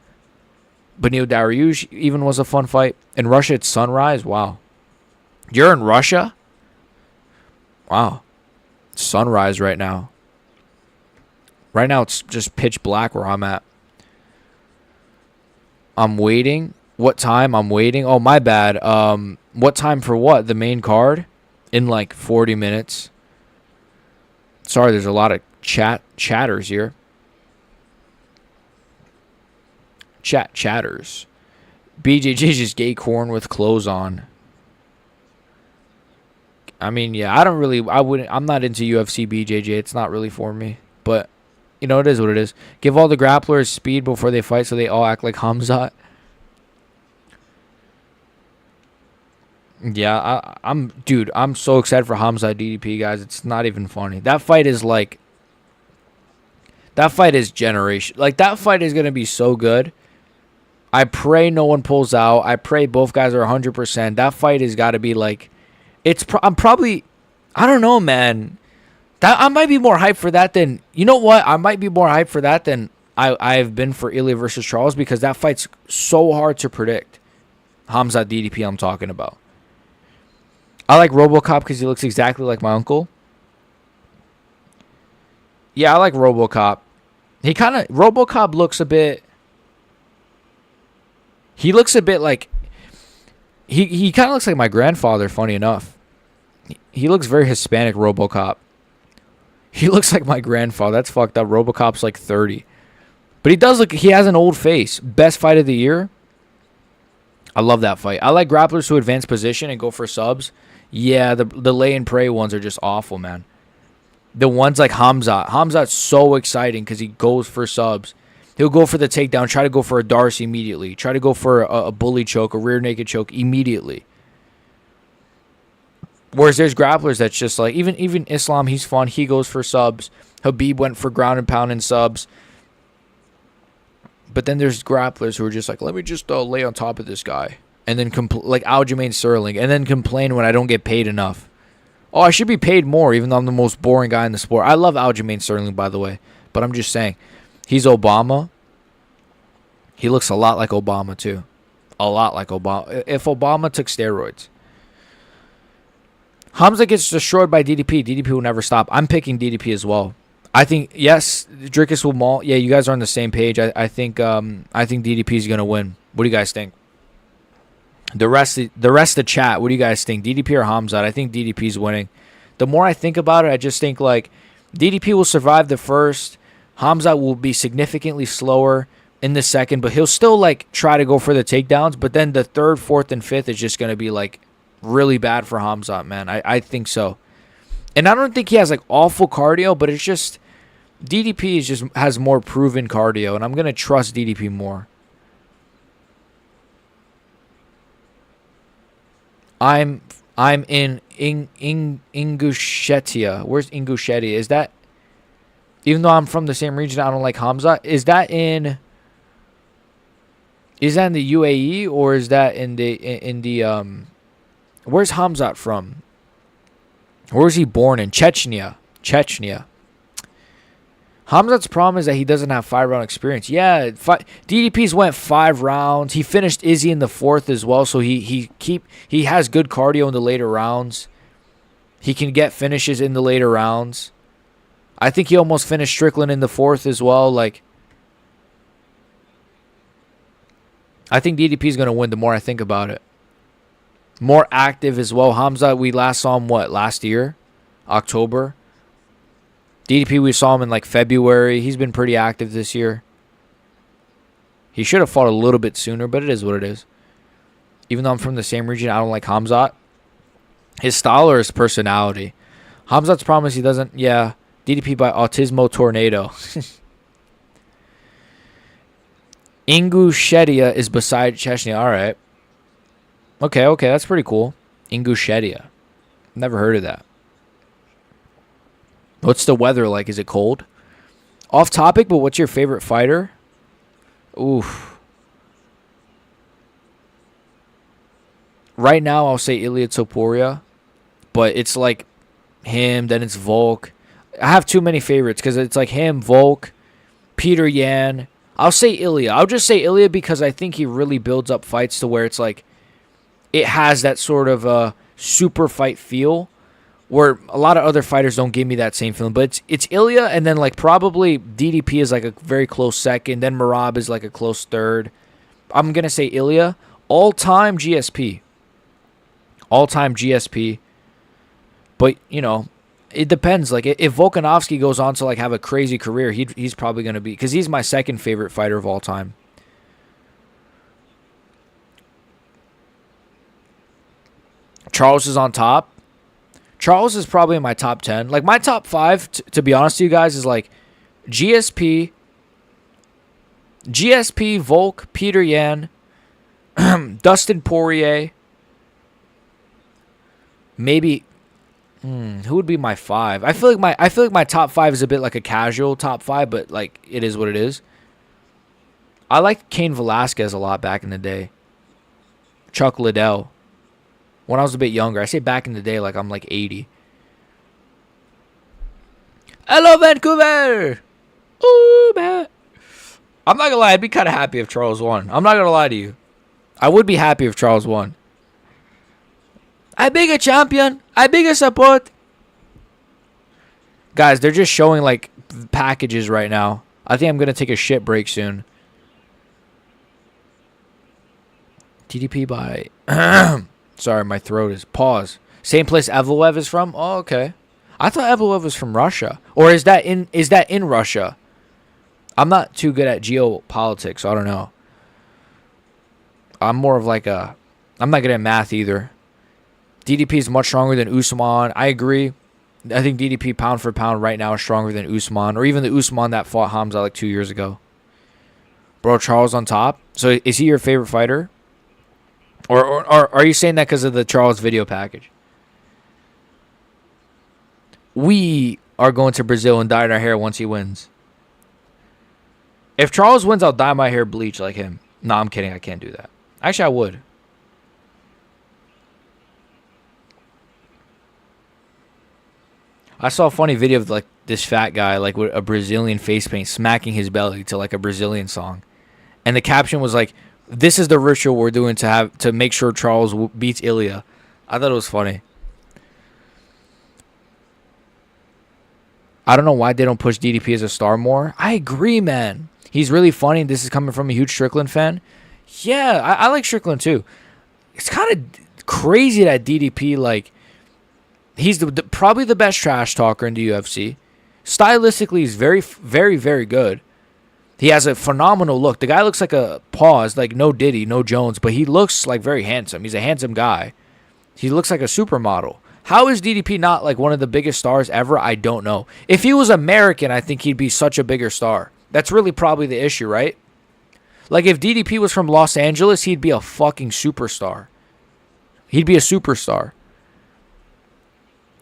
Benil Dariush even was a fun fight. In Russia, it's sunrise. Wow. You're in Russia? Wow. It's sunrise right now. Right now, it's just pitch black where I'm at. I'm waiting. What time? I'm waiting. Oh, my bad. What time for what? The main card? In like 40 minutes. Sorry, there's a lot of chatters here. Chatters. BJJ just gay corn with clothes on. I mean, yeah, I'm not into UFC BJJ. It's not really for me. But, you know, it is what it is. Give all the grapplers speed before they fight so they all act like Hamzat. Yeah, I'm so excited for Hamzat DDP, guys. It's not even funny. That fight is generation. Like, that fight is going to be so good. I pray no one pulls out. I pray both guys are 100%. That fight has got to be like, I don't know, man. I might be more hyped for that than, you know what? I might be more hyped for that than I've been for Ilia versus Charles, because that fight's so hard to predict. Hamzat DDP I'm talking about. I like RoboCop because he looks exactly like my uncle. Yeah, I like RoboCop. RoboCop looks a bit... He looks a bit like... He kind of looks like my grandfather, funny enough. He looks very Hispanic, RoboCop. He looks like my grandfather. That's fucked up. RoboCop's like 30. But he has an old face. Best fight of the year. I love that fight. I like grapplers who advance position and go for subs. Yeah, the lay and pray ones are just awful, man. The ones like Hamzat. Hamzat's so exciting because he goes for subs. He'll go for the takedown, try to go for a Darce immediately, try to go for a bully choke, a rear naked choke immediately. Whereas there's grapplers that's just like, even Islam, he's fun. He goes for subs. Habib went for ground and pound and subs. But then there's grapplers who are just like, let me just lay on top of this guy. And then, like Aljamain Sterling, and then complain when I don't get paid enough. Oh, I should be paid more, even though I'm the most boring guy in the sport. I love Aljamain Sterling, by the way. But I'm just saying, he's Obama. He looks a lot like Obama, too. A lot like Obama. If Obama took steroids. Hamza gets destroyed by DDP. DDP will never stop. I'm picking DDP as well. I think, yes, Drickus will maul. Yeah, you guys are on the same page. I think DDP is going to win. What do you guys think? The rest of the chat, what do you guys think? DDP or Hamzat? I think DDP is winning. The more I think about it, I just think like DDP will survive the first. Hamzat will be significantly slower in the second, but he'll still like try to go for the takedowns. But then the third, fourth, and fifth is just going to be like really bad for Hamzat, man. I think so. And I don't think he has like awful cardio, but it's just DDP has more proven cardio, and I'm going to trust DDP more. I'm in Ingushetia. Where's Ingushetia? Is that, even though I'm from the same region, I don't like Hamza. Is that in the UAE, or is that in the where's Hamzat from? Where was he born in? Chechnya. Hamzat's problem is that he doesn't have 5-round experience. Yeah, DDP's went 5 rounds. He finished Izzy in the 4th as well, so he has good cardio in the later rounds. He can get finishes in the later rounds. I think he almost finished Strickland in the 4th as well. Like, I think DDP's going to win the more I think about it. More active as well. Hamza, we last saw him, last year? October? DDP, we saw him in like February. He's been pretty active this year. He should have fought a little bit sooner, but it is what it is. Even though I'm from the same region, I don't like Hamzat. His style or his personality. Hamzat's problem is he doesn't, yeah. DDP by Autismo Tornado. Ingushetia is beside Chechnya. All right. Okay, that's pretty cool. Ingushetia. Never heard of that. What's the weather like? Is it cold? Off topic, but what's your favorite fighter? Oof. Right now, I'll say Ilia Topuria, but it's like him, then it's Volk. I have too many favorites because it's like him, Volk, Peter Yan. I'll say Ilia. I'll just say Ilia because I think he really builds up fights to where it's like it has that sort of super fight feel. Where a lot of other fighters don't give me that same feeling. But it's Ilia, and then like probably DDP is like a very close second. Then Merab is like a close third. I'm going to say Ilia. All-time GSP. All-time GSP. But, you know, it depends. Like, if Volkanovski goes on to like have a crazy career, he's probably going to be... Because he's my second favorite fighter of all time. Charles is on top. Charles is probably in my top 10. Like, my top 5, to be honest with you guys, is like GSP, Volk, Peter Yan, Dustin Poirier. Maybe, who would be my 5? I feel like my top 5 is a bit like a casual top 5, but like it is what it is. I liked Cain Velasquez a lot back in the day. Chuck Liddell. When I was a bit younger. I say back in the day like I'm like 80. Hello, Vancouver! Ooh, man. I'm not going to lie. I'd be kind of happy if Charles won. I'm not going to lie to you. I would be happy if Charles won. I big a champion. I big a support. Guys, they're just showing like packages right now. I think I'm going to take a shit break soon. TDP by... Sorry, my throat is... Pause. Same place Evloev is from? Oh, okay. I thought Evloev was from Russia. Or is that in Russia? I'm not too good at geopolitics, so I don't know. I'm more of like a... I'm not good at math either. DDP is much stronger than Usman. I agree. I think DDP pound for pound right now is stronger than Usman, or even the Usman that fought Hamza like 2 years ago. Bro, Charles on top. So is he your favorite fighter? Or are you saying that because of the Charles video package? We are going to Brazil and dyeing our hair once he wins. If Charles wins, I'll dye my hair bleach like him. No, I'm kidding. I can't do that. Actually, I would. I saw a funny video of like this fat guy like with a Brazilian face paint smacking his belly to like a Brazilian song. And the caption was like, "This is the ritual we're doing to make sure Charles beats Ilia." I thought it was funny. I don't know why they don't push DDP as a star more. I agree, man. He's really funny. This is coming from a huge Strickland fan. Yeah, I like Strickland too. It's kind of crazy that DDP, like, he's probably the best trash talker in the UFC. Stylistically, he's very, very, very good. He has a phenomenal look. The guy looks like a pause, like no Diddy, no Jones, but he looks like very handsome. He's a handsome guy. He looks like a supermodel. How is DDP not like one of the biggest stars ever? I don't know. If he was American, I think he'd be such a bigger star. That's really probably the issue, right? Like if DDP was from Los Angeles, he'd be a fucking superstar. He'd be a superstar.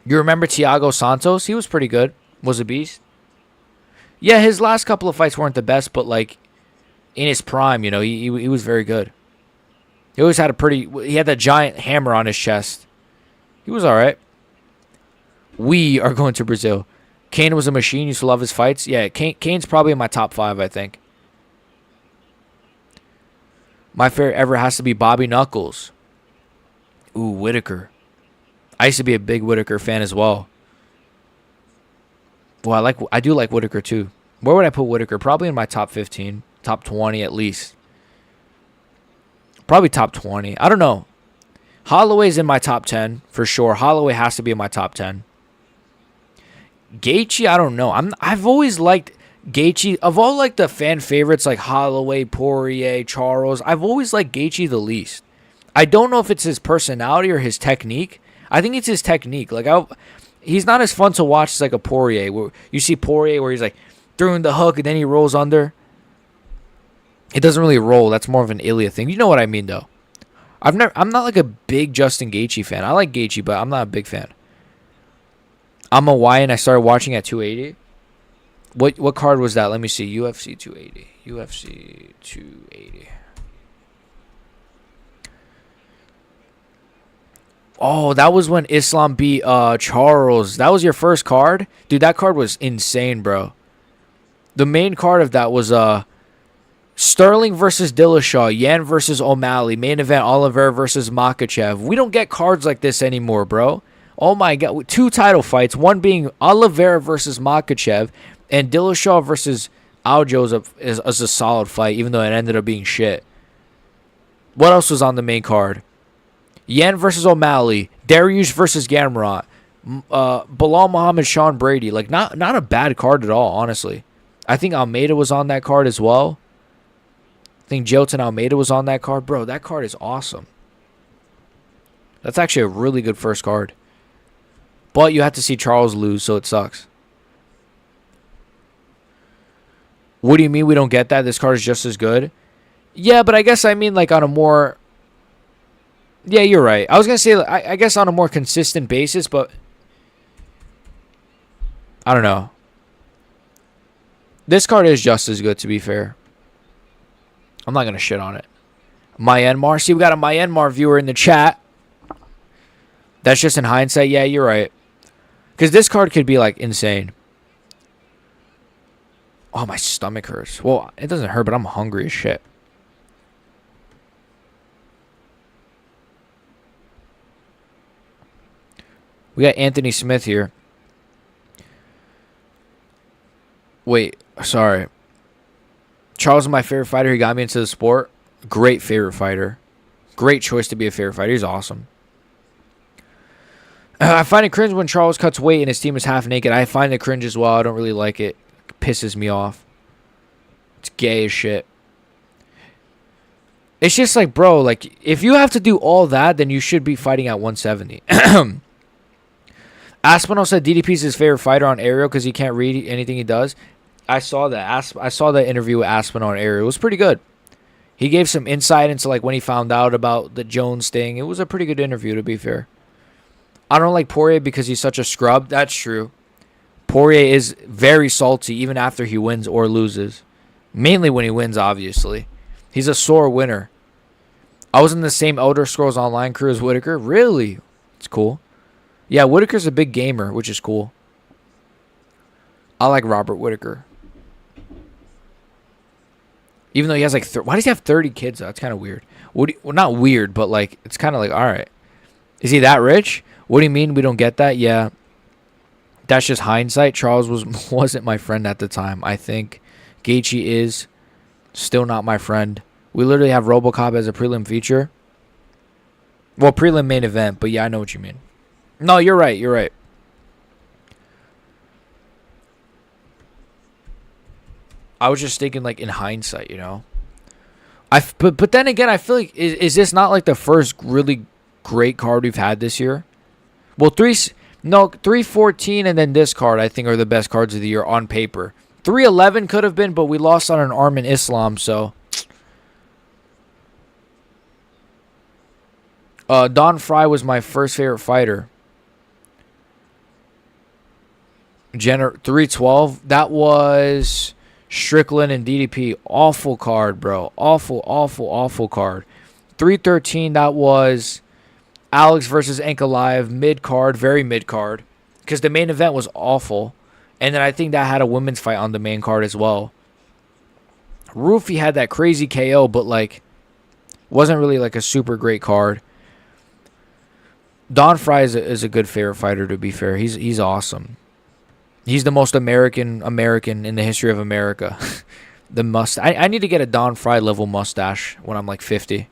You remember Thiago Santos? He was pretty good. Was a beast. Yeah, his last couple of fights weren't the best, but like in his prime, you know, he was very good. He always had he had that giant hammer on his chest. He was all right. We are going to Brazil. Kane was a machine. Used to love his fights. Yeah, Kane's probably in my top 5, I think. My favorite ever has to be Bobby Knuckles. Ooh, Whitaker. I used to be a big Whitaker fan as well. Well, I do like Whitaker too. Where would I put Whitaker? Probably in my top 15, top 20 at least. Probably top 20. I don't know. Holloway's in my top 10 for sure. Holloway has to be in my top 10. Gaethje, I don't know. I've always liked Gaethje. Of all like the fan favorites like Holloway, Poirier, Charles, I've always liked Gaethje the least. I don't know if it's his personality or his technique. I think it's his technique. Like he's not as fun to watch as like a Poirier. Where you see Poirier where he's like throwing the hook and then he rolls under. It doesn't really roll. That's more of an Ilia thing. You know what I mean though. I'm not like a big Justin Gaethje fan. I like Gaethje, but I'm not a big fan. I'm a Hawaiian. I started watching at 280. What card was that? Let me see. UFC 280. UFC 280. Oh, that was when Islam beat Charles. That was your first card? Dude, that card was insane, bro. The main card of that was Sterling versus Dillashaw, Yan versus O'Malley, main event Oliveira versus Makhachev. We don't get cards like this anymore, bro. Oh my God, 2 title fights, one being Oliveira versus Makhachev, and Dillashaw versus Araujo is a solid fight, even though it ended up being shit. What else was on the main card? Yan versus O'Malley, Dariush versus Gamrot, Bilal Muhammad, Sean Brady. Like not a bad card at all, honestly. I think Almeida was on that card as well. I think Jilton Almeida was on that card. Bro, that card is awesome. That's actually a really good first card. But you have to see Charles lose, so it sucks. What do you mean we don't get that? This card is just as good? Yeah, but I guess I mean like on a more... Yeah, you're right. I was going to say, I guess on a more consistent basis, but... I don't know. This card is just as good, to be fair. I'm not going to shit on it. Myanmar. See, we got a Myanmar viewer in the chat. That's just in hindsight. Yeah, you're right. Because this card could be, like, insane. Oh, my stomach hurts. Well, it doesn't hurt, but I'm hungry as shit. We got Anthony Smith here. Wait, sorry. Charles is my favorite fighter. He got me into the sport. Great favorite fighter. Great choice to be a favorite fighter. He's awesome. I find it cringe when Charles cuts weight and his team is half naked. I find it cringe as well. I don't really like it. It pisses me off. It's gay as shit. It's just like, bro, like, if you have to do all that, then you should be fighting at 170. Aspinall said DDP's his favorite fighter on Aerial because he can't read anything he does. I saw that. I saw that interview with Aspinall on Aerial. It was pretty good. He gave some insight into like when he found out about the Jones thing. It was a pretty good interview, to be fair. I don't like Poirier because he's such a scrub. That's true. Poirier is very salty even after he wins or loses. Mainly when he wins, obviously. He's a sore winner. I was in the same Elder Scrolls Online crew as Whitaker. Really? It's cool. Yeah, Whitaker's a big gamer, which is cool. I like Robert Whitaker. Even though he has like... why does he have 30 kids, though? That's kind of weird. Well, not weird, but like it's kind of like, all right. Is he that rich? What do you mean we don't get that? Yeah. That's just hindsight. Charles wasn't my friend at the time, I think. Gaethje is still not my friend. We literally have RoboCop as a prelim feature. Well, prelim main event, but yeah, I know what you mean. No, you're right. You're right. I was just thinking, like, in hindsight, you know. But then again, I feel like is this not like the first really great card we've had this year? Well, 314 and then this card I think are the best cards of the year on paper. 311 could have been, but we lost on an arm in Islam, so. Don Fry was my first favorite fighter. 312, that was Strickland and DDP. Awful card, bro. Awful card. 313, that was Alex versus Ankalaev. Mid card, very mid card. Because the main event was awful. And then I think that had a women's fight on the main card as well. Roofy had that crazy KO, but like wasn't really like a super great card. Don Fry is a good favorite fighter, to be fair. He's awesome. He's the most American in the history of America. I need to get a Don Fry level mustache when I'm like 50.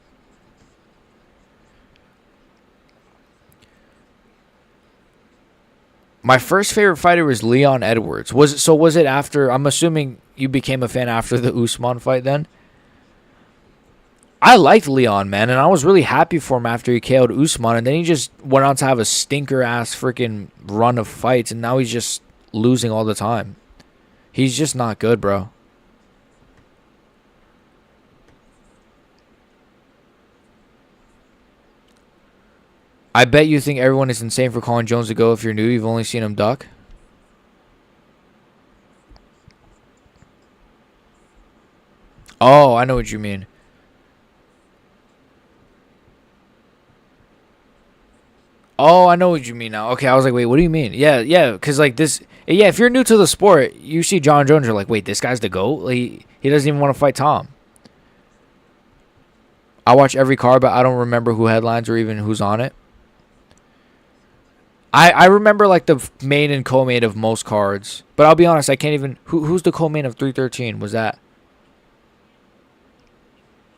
My first favorite fighter was Leon Edwards. Was it after? I'm assuming you became a fan after the Usman fight then? I liked Leon, man, and I was really happy for him after he KO'd Usman, and then he just went on to have a stinker-ass freaking run of fights, and now he's just losing all the time. He's just not good, bro. I bet you think everyone is insane for calling Jones to go if you're new. You've only seen him duck. Oh, I know what you mean. Oh, I know what you mean now. Okay, I was like, wait, what do you mean? Yeah, because like this... Yeah, if you're new to the sport, you see John Jones, you're like, wait, this guy's the GOAT? Like, he doesn't even want to fight Tom. I watch every card, but I don't remember who headlines or even who's on it. I remember like the main and co-main of most cards. But I'll be honest, I can't even... Who's the co-main of 313? Was that...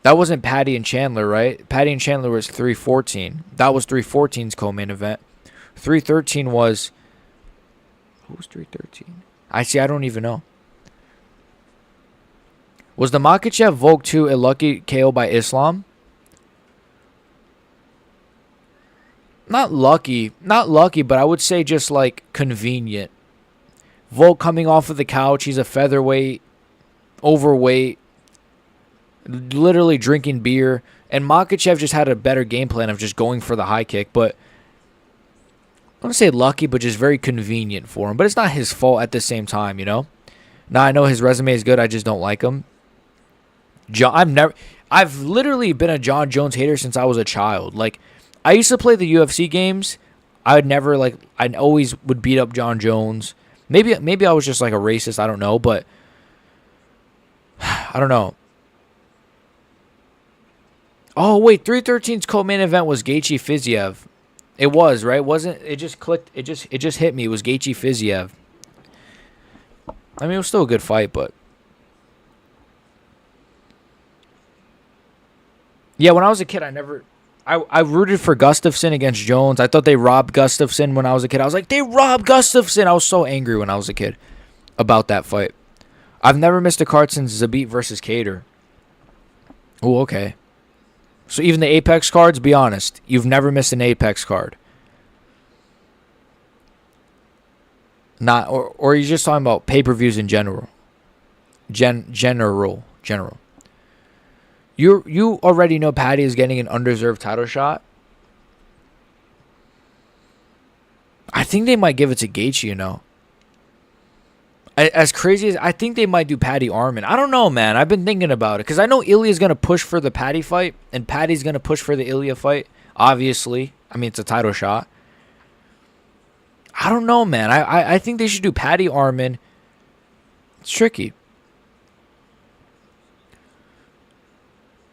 That wasn't Patty and Chandler, right? Patty and Chandler was 314. That was 314's co-main event. 313 was... Who was 313? I don't even know. Was the Makhachev Volk 2 a lucky KO by Islam? Not lucky, but I would say just like convenient. Volk coming off of the couch, he's a featherweight, overweight, literally drinking beer, and Makhachev just had a better game plan of just going for the high kick, but I don't say lucky, but just very convenient for him. But it's not his fault at the same time, you know? Now I know his resume is good, I just don't like him. I've literally been a John Jones hater since I was a child. Like, I used to play the UFC games. I always would beat up John Jones. Maybe I was just like a racist, I don't know, but I don't know. Oh, wait, 313's co-main event was Gaethje Fiziev. It was, right? Wasn't it? Just clicked. It just hit me. It was Gaethje Fiziev. I mean, it was still a good fight, but yeah, when I was a kid, I rooted for Gustafsson against Jones. I thought they robbed Gustafsson when I was a kid. I was like, they robbed Gustafsson. I was so angry when I was a kid about that fight. I've never missed a card since Zabit versus Cater. Oh, okay. So even the Apex cards, be honest, you've never missed an Apex card. Not, or you're just talking about pay-per-views in general. General. You already know Patty is getting an undeserved title shot. I think they might give it to Gaethje, you know. As crazy as I think they might do Patty Arman. I don't know, man. I've been thinking about it because I know Ilia's going to push for the Patty fight and Patty's going to push for the Ilia fight, obviously. I mean, it's a title shot. I don't know, man. I think they should do Patty Arman. It's tricky.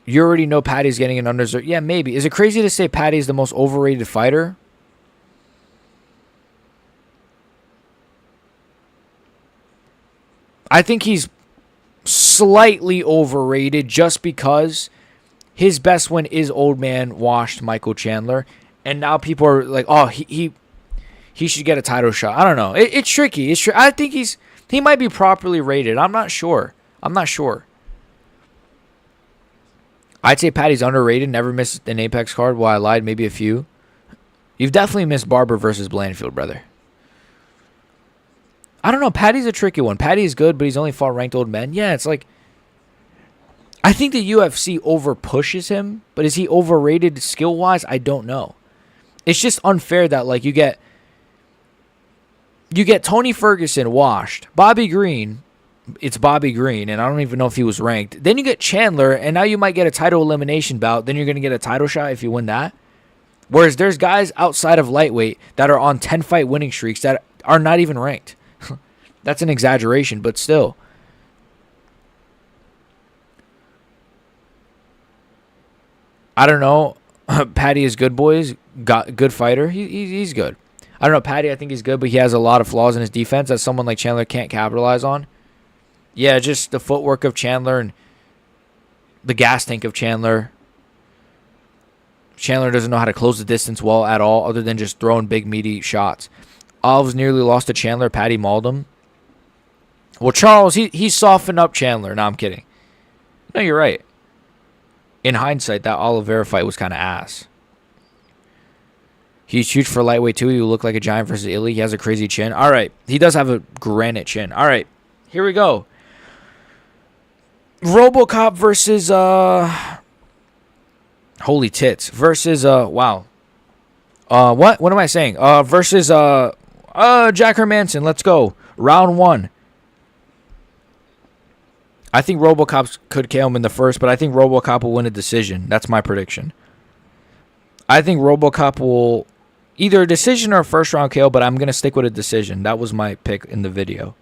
You already know Patty's getting an undeserved. Yeah, maybe. Is it crazy to say Patty's the most overrated fighter? I think he's slightly overrated just because his best win is old man washed Michael Chandler. And now people are like, oh, he should get a title shot. I don't know. It's tricky. I think he might be properly rated. I'm not sure. I'd say Patty's underrated. Never missed an Apex card. Well, I lied. Maybe a few. You've definitely missed Barber versus Blanfield, brother. I don't know. Patty's a tricky one. Patty's good, but he's only fought ranked old men. Yeah, it's like, I think the UFC over pushes him, but is he overrated skill-wise? I don't know. It's just unfair that, like, you get Tony Ferguson washed. Bobby Green, it's Bobby Green, and I don't even know if he was ranked. Then you get Chandler, and now you might get a title elimination bout. Then you're going to get a title shot if you win that. Whereas there's guys outside of lightweight that are on 10-fight winning streaks that are not even ranked. That's an exaggeration, but still. I don't know. Patty is good, boys. Got good fighter. He's good. I don't know. Patty, I think he's good, but he has a lot of flaws in his defense that someone like Chandler can't capitalize on. Yeah, just the footwork of Chandler and the gas tank of Chandler. Chandler doesn't know how to close the distance well at all, other than just throwing big, meaty shots. Alves nearly lost to Chandler. Patty mauled him. Well, Charles, he softened up Chandler. No, I'm kidding. No, you're right. In hindsight, that Oliveira fight was kind of ass. He's huge for lightweight, too. He will look like a giant versus Ilia. He has a crazy chin. All right. He does have a granite chin. All right. Here we go. RoboCop versus... Holy tits. Versus... Wow. What? What am I saying? Versus... Jack Hermanson. Let's go. Round 1. I think RoboCop could KO him in the first, but I think RoboCop will win a decision. That's my prediction. I think RoboCop will either a decision or a first round KO, but I'm going to stick with a decision. That was my pick in the video.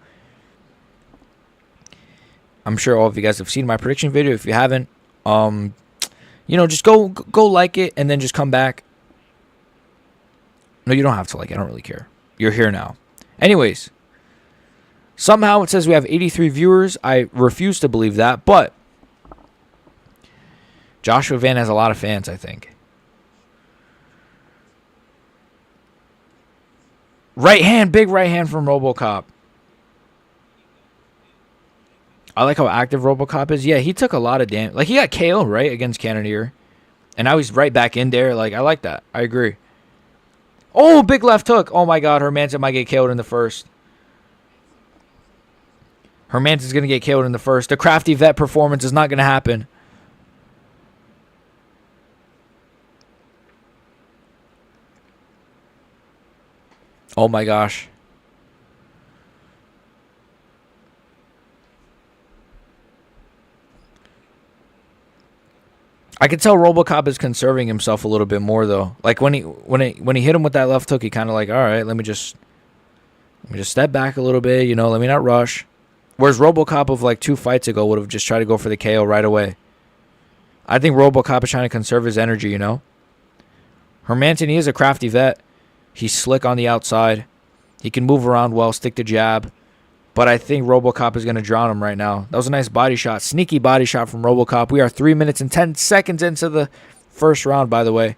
I'm sure all of you guys have seen my prediction video. If you haven't, just go like it and then just come back. No, you don't have to like it. I don't really care. You're here now. Anyways. Somehow it says we have 83 viewers. I refuse to believe that, but Joshua Van has a lot of fans, I think. Right hand, big right hand from RoboCop. I like how active RoboCop is. Yeah, he took a lot of damage. Like, he got KO, right, against Cannonier. And now he's right back in there. Like, I like that. I agree. Oh, big left hook. Oh, my God. Hermanson might get KO'd in the first. Hermanson's going to get KO'd in the first. The crafty vet performance is not going to happen. Oh my gosh. I can tell RoboCop is conserving himself a little bit more though. Like when he hit him with that left hook, he kind of like, all right, let me just step back a little bit, let me not rush. Whereas RoboCop of like 2 fights ago would have just tried to go for the KO right away. I think RoboCop is trying to conserve his energy, Hermanson, he is a crafty vet. He's slick on the outside. He can move around well, stick to jab. But I think RoboCop is going to drown him right now. That was a nice body shot. Sneaky body shot from RoboCop. We are 3 minutes and 10 seconds into the first round, by the way.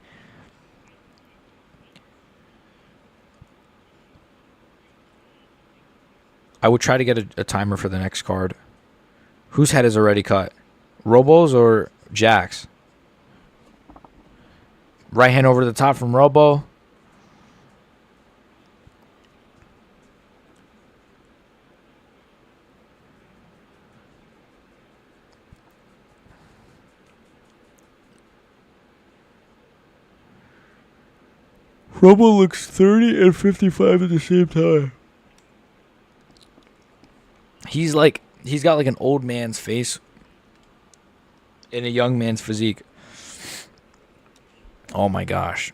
I would try to get a timer for the next card. Whose head is already cut? Robo's or Jack's? Right hand over the top from Robo. Robo looks 30 and 55 at the same time. He's got like an old man's face in a young man's physique. Oh my gosh.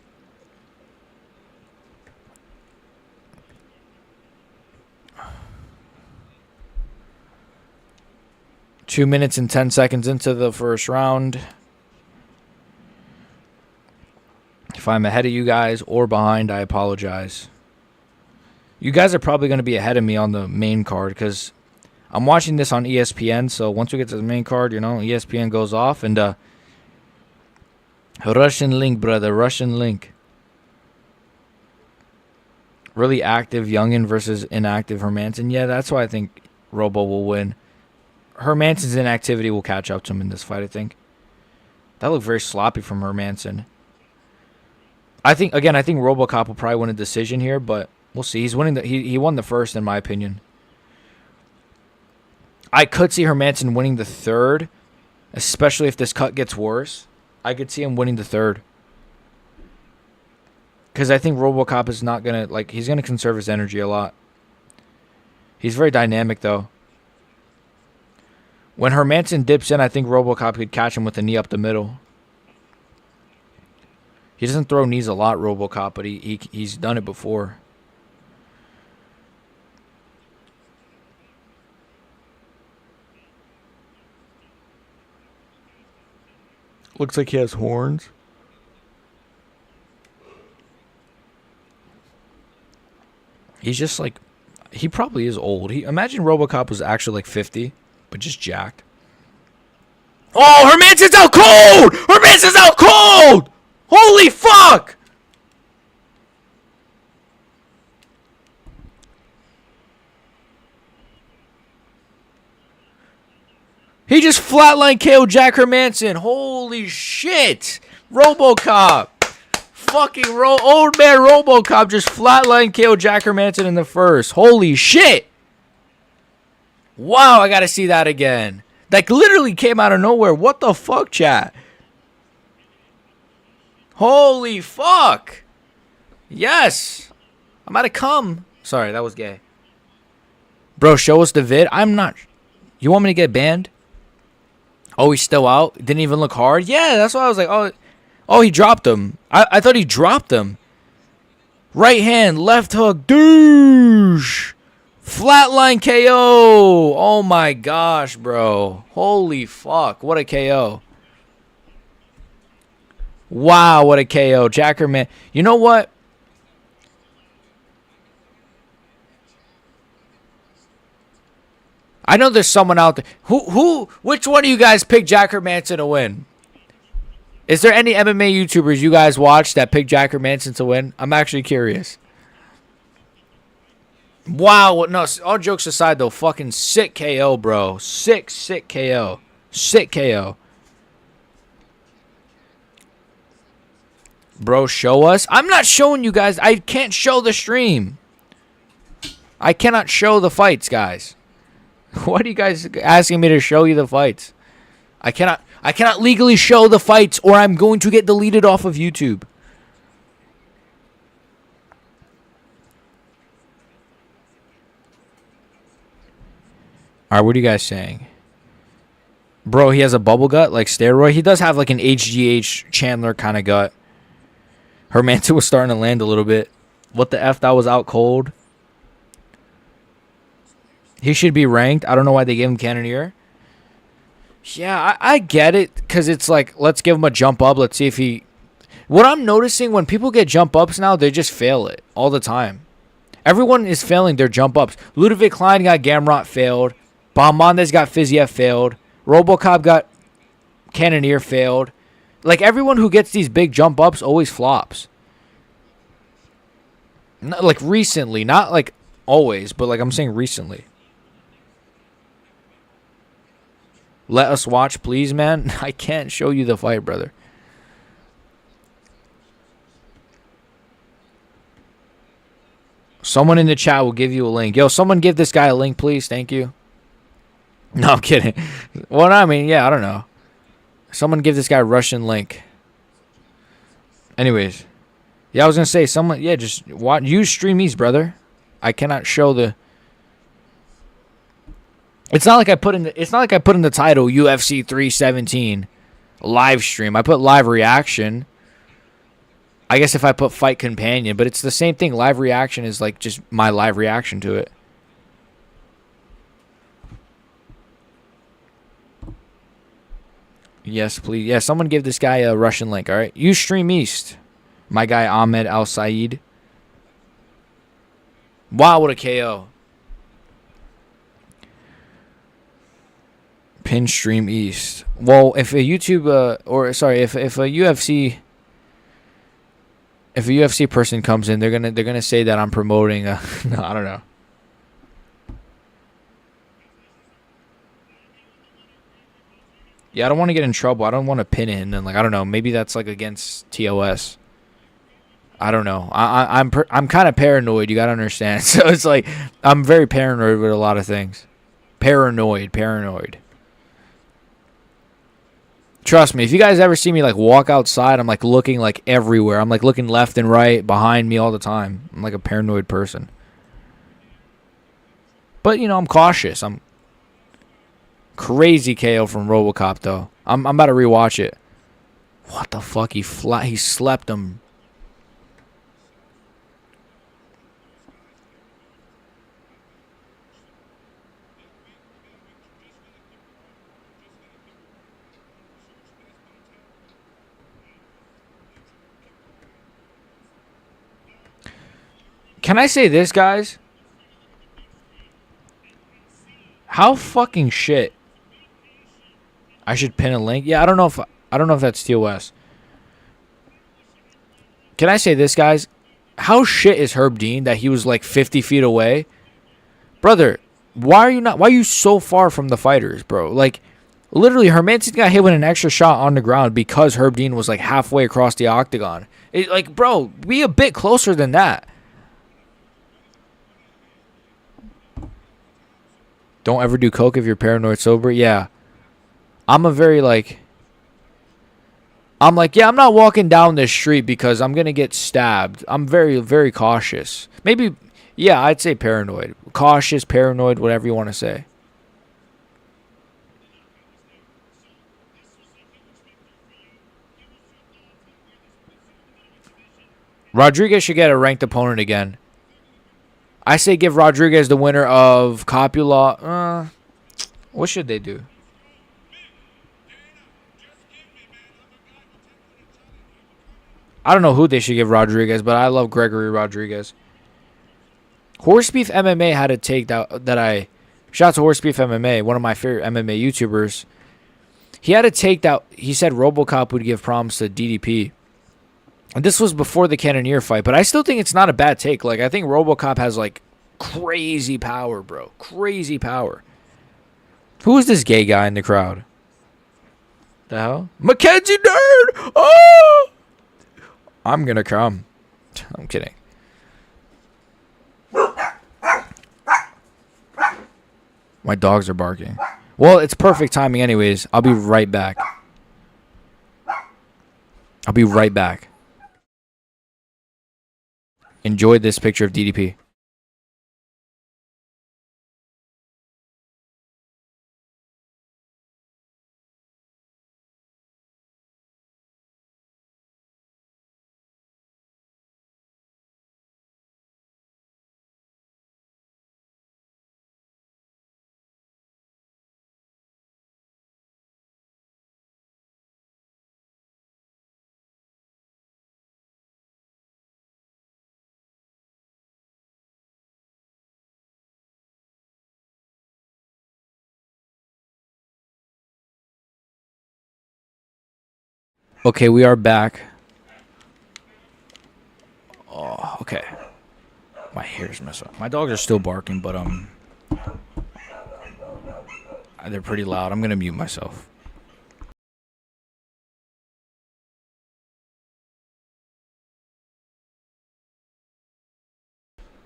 Two minutes and 10 seconds into the first round. If I'm ahead of you guys or behind, I apologize. You guys are probably going to be ahead of me on the main card because I'm watching this on ESPN. So once we get to the main card, ESPN goes off. And Russian link, brother. Russian link. Really active Youngin versus inactive Hermanson. Yeah, that's why I think Robo will win. Hermanson's inactivity will catch up to him in this fight, I think. That looked very sloppy from Hermanson. I think RoboCop will probably win a decision here, but we'll see. He's winning. He won the first, in my opinion. I could see Hermanson winning the third, especially if this cut gets worse. I could see him winning the third. Because I think RoboCop is not going to, he's going to conserve his energy a lot. He's very dynamic, though. When Hermanson dips in, I think RoboCop could catch him with a knee up the middle. He doesn't throw knees a lot, RoboCop, but he's done it before. Looks like he has horns. He's just he probably is old. Imagine RoboCop was actually 50, but just jacked. Oh, Hermanson's out cold! Hermanson's out cold! Holy fuck! He just flatline KO Jack Hermanson. Holy shit! RoboCop. Fucking old man RoboCop just flatline KO Jack Hermanson in the first. Holy shit! Wow, I gotta see that again. Literally came out of nowhere. What the fuck, chat? Holy fuck! Yes! I'm about to come. Sorry, that was gay. Bro, show us the vid. I'm not... You want me to get banned? Oh, he's still out? Didn't even look hard? Yeah, that's why I was like, oh, he dropped him. I thought he dropped him. Right hand, left hook, douche! Flatline KO! Oh my gosh, bro. Holy fuck, what a KO. Wow, what a KO. Jackerman. You know what? I know there's someone out there. Which one of you guys picked Jack Hermanson to win? Is there any MMA YouTubers you guys watch that picked Jack Hermanson to win? I'm actually curious. Wow. No, all jokes aside, though. Fucking sick KO, bro. Sick KO. Sick KO. Bro, show us. I'm not showing you guys. I can't show the stream. I cannot show the fights, guys. What are you guys asking me to show you the fights? I cannot legally show the fights or I'm going to get deleted off of YouTube. Alright, what are you guys saying? Bro, he has a bubble gut like steroid. He does have an HGH Chandler kind of gut. Hermanson was starting to land a little bit. What the F? That was out cold. He should be ranked. I don't know why they gave him Cannoneer. Yeah, I get it. Because it's let's give him a jump up. Let's see if he... What I'm noticing when people get jump ups now, they just fail it all the time. Everyone is failing their jump ups. Ludovic Klein got Gamrot, failed. Balmondes got Fiziev, failed. RoboCop got Cannoneer, failed. Everyone who gets these big jump ups always flops. Not, recently. Not always, but I'm saying recently. Let us watch, please, man. I can't show you the fight, brother. Someone in the chat will give you a link. Yo, someone give this guy a link, please. Thank you. No, I'm kidding. Well, I mean, yeah, I don't know. Someone give this guy a Russian link. Anyways. Yeah, I was gonna say someone. Yeah, just watch. Use Stream East, brother. I cannot show the. It's not like I put in the. It's not like I put in the title UFC 317 live stream. I put live reaction. I guess if I put fight companion, but it's the same thing. Live reaction is like just my live reaction to it. Yes, please. Yeah, someone give this guy a Russian link. All right, use Stream East. My guy Ahmed Al Saeed. Wow, what a KO. Pin Stream East. Well, if a YouTube if a UFC person comes in, they're gonna say that I'm promoting. No, I don't know. Yeah, I don't want to get in trouble. I don't want to pin it, and then I don't know. Maybe that's against TOS. I don't know. I'm kind of paranoid. You gotta understand. So it's I'm very paranoid with a lot of things. Paranoid. Trust me. If you guys ever see me walk outside, I'm looking everywhere. I'm looking left and right, behind me all the time. I'm a paranoid person. But I'm cautious. I'm crazy KO from RoboCop though. I'm about to rewatch it. What the fuck? He slept him. Can I say this, guys? How fucking shit. I should pin a link. Yeah, I don't know if that's TOS. Can I say this, guys? How shit is Herb Dean that he was 50 feet away? Brother, why are you so far from the fighters, bro? Literally, Hermanson got hit with an extra shot on the ground because Herb Dean was halfway across the octagon. Bro, be a bit closer than that. Don't ever do coke if you're paranoid sober. Yeah. I'm a very I'm not walking down this street because I'm going to get stabbed. I'm very, very cautious. Maybe, yeah, I'd say paranoid. Cautious, paranoid, whatever you want to say. Rodriguez should get a ranked opponent again. I say give Rodriguez the winner of Coppola. What should they do? I don't know who they should give Rodriguez, but I love Gregory Rodriguez. Horse Beef MMA had a take that shout out to Horse Beef MMA, one of my favorite MMA YouTubers. He had a take that he said RoboCop would give problems to DDP. And this was before the Cannonier fight, but I still think it's not a bad take. I think RoboCop has crazy power, bro. Crazy power. Who is this gay guy in the crowd? The hell? Mackenzie Nerd! Oh! I'm gonna come. I'm kidding. My dogs are barking. Well, it's perfect timing anyways. I'll be right back. Enjoy this picture of DDP. Okay, we are back. Oh, okay. My hair's messed up. My dogs are still barking, but they're pretty loud. I'm gonna mute myself.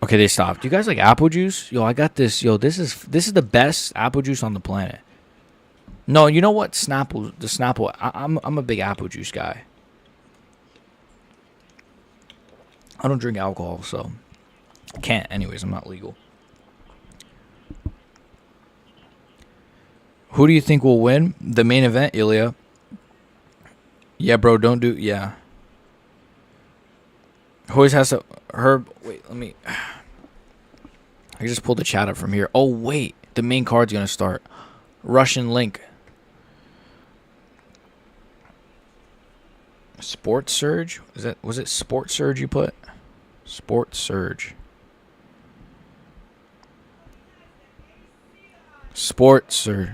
Okay, they stopped. Do you guys like apple juice? Yo, I got this. Yo, this is the best apple juice on the planet. No, you know what? I'm a big apple juice guy. I don't drink alcohol, so I can't. Anyways, I'm not legal. Who do you think will win the main event, Ilia? Yeah, bro, don't do... Yeah. Who always has to... Herb... Wait, let me... I just pulled the chat up from here. Oh, wait. The main card's going to start. Russian link. Sports Surge? Was it Sports Surge you put? Sports Surge. Sports Surge.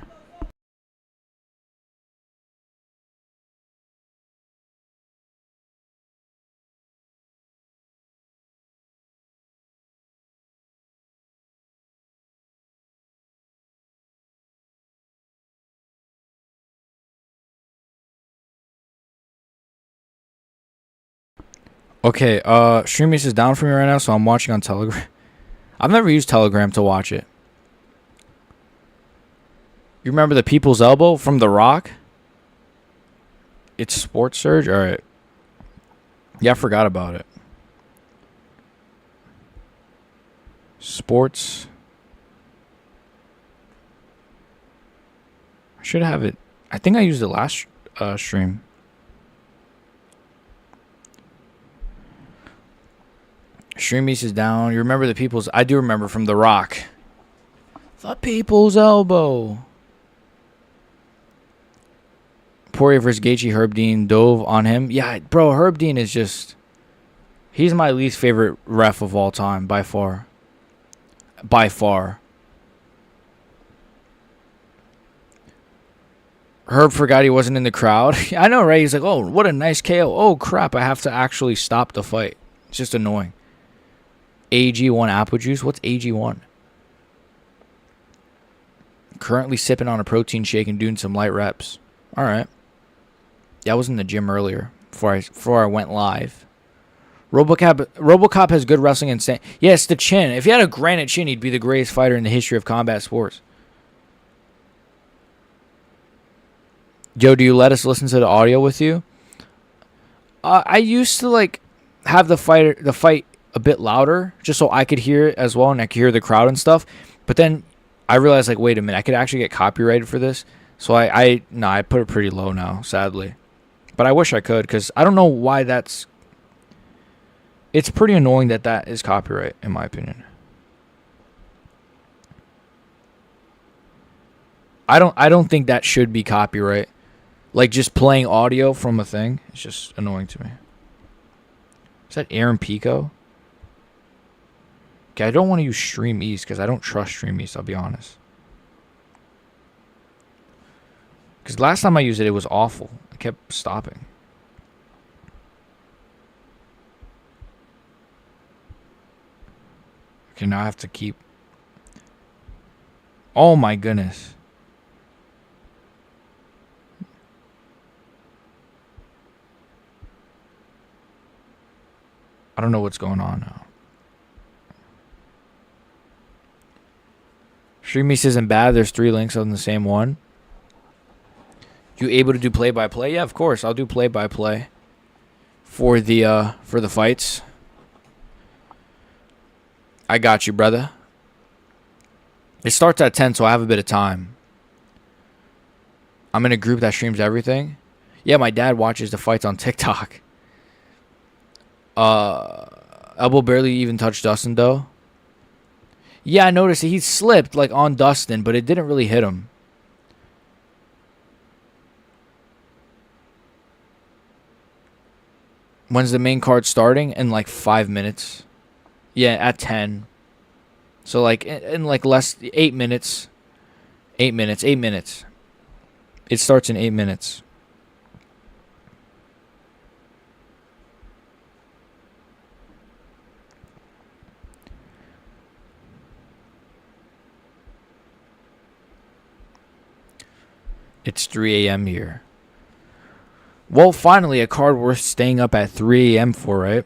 Okay, StreamYace is down for me right now, so I'm watching on Telegram. I've never used Telegram to watch it. You remember the People's Elbow from The Rock? It's Sports Surge? Alright. Yeah, I forgot about it. Sports. I should have it. I think I used it last stream. StreamYace is down. You remember the People's... I do remember from The Rock. The People's Elbow. Poirier versus Gaethje. Herb Dean dove on him. Yeah, bro, Herb Dean is just... He's my least favorite ref of all time, by far. By far. Herb forgot he wasn't in the crowd. I know, right? He's like, oh, what a nice KO. Oh, crap, I have to actually stop the fight. It's just annoying. AG1 apple juice? What's AG1? Currently sipping on a protein shake and doing some light reps. All right. Yeah, I was in the gym earlier before I went live. RoboCop has good wrestling and stand. Yeah, it's the chin. If he had a granite chin, he'd be the greatest fighter in the history of combat sports. Joe, do you let us listen to the audio with you? I used to like have the fight a bit louder just so I could hear it as well and I could hear the crowd and stuff. But then I realized, like, wait a minute, I could actually get copyrighted for this. So I put it pretty low now, sadly. But I wish I could because I don't know why that's... It's pretty annoying that is copyright, in my opinion. I don't think that should be copyright. Like, just playing audio from a thing. It's just annoying to me. Is that Aaron Pico? Okay, I don't want to use Stream East because I don't trust Stream East, I'll be honest. Because last time I used it, it was awful. I kept stopping. Okay, now I have to keep... Oh my goodness. I don't know what's going on now. StreamYace isn't bad. There's 3 links on the same one. You able to do play-by-play? Yeah, of course. I'll do play-by-play for the fights. I got you, brother. It starts at 10, so I have a bit of time. I'm in a group that streams everything. Yeah, my dad watches the fights on TikTok. Elbow barely even touched Dustin, though. Yeah, I noticed he slipped, like, on Dustin, but it didn't really hit him. When's the main card starting? In, like, 5 minutes. Yeah, at 10. So, like, in like, 8 minutes. 8 minutes. 8 minutes. It starts in 8 minutes. It's 3 a.m. here. Well, finally, a card worth staying up at 3 a.m. for, right?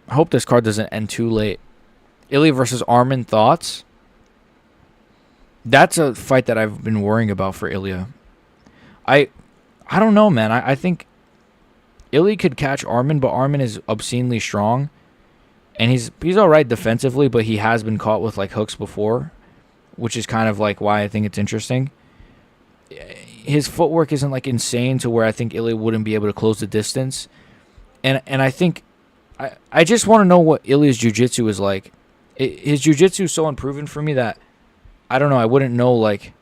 I hope this card doesn't end too late. Ilia versus Armin, thoughts? That's a fight that I've been worrying about for Ilia. I don't know, man. I think Ilia could catch Armin, but Armin is obscenely strong. And he's all right defensively, but he has been caught with like hooks before, which is kind of like why I think it's interesting. His footwork isn't like insane to where I think Ilia wouldn't be able to close the distance. And I think I just want to know what Ilia's jiu-jitsu is like. His jiu-jitsu is so unproven for me that I don't know. I wouldn't know like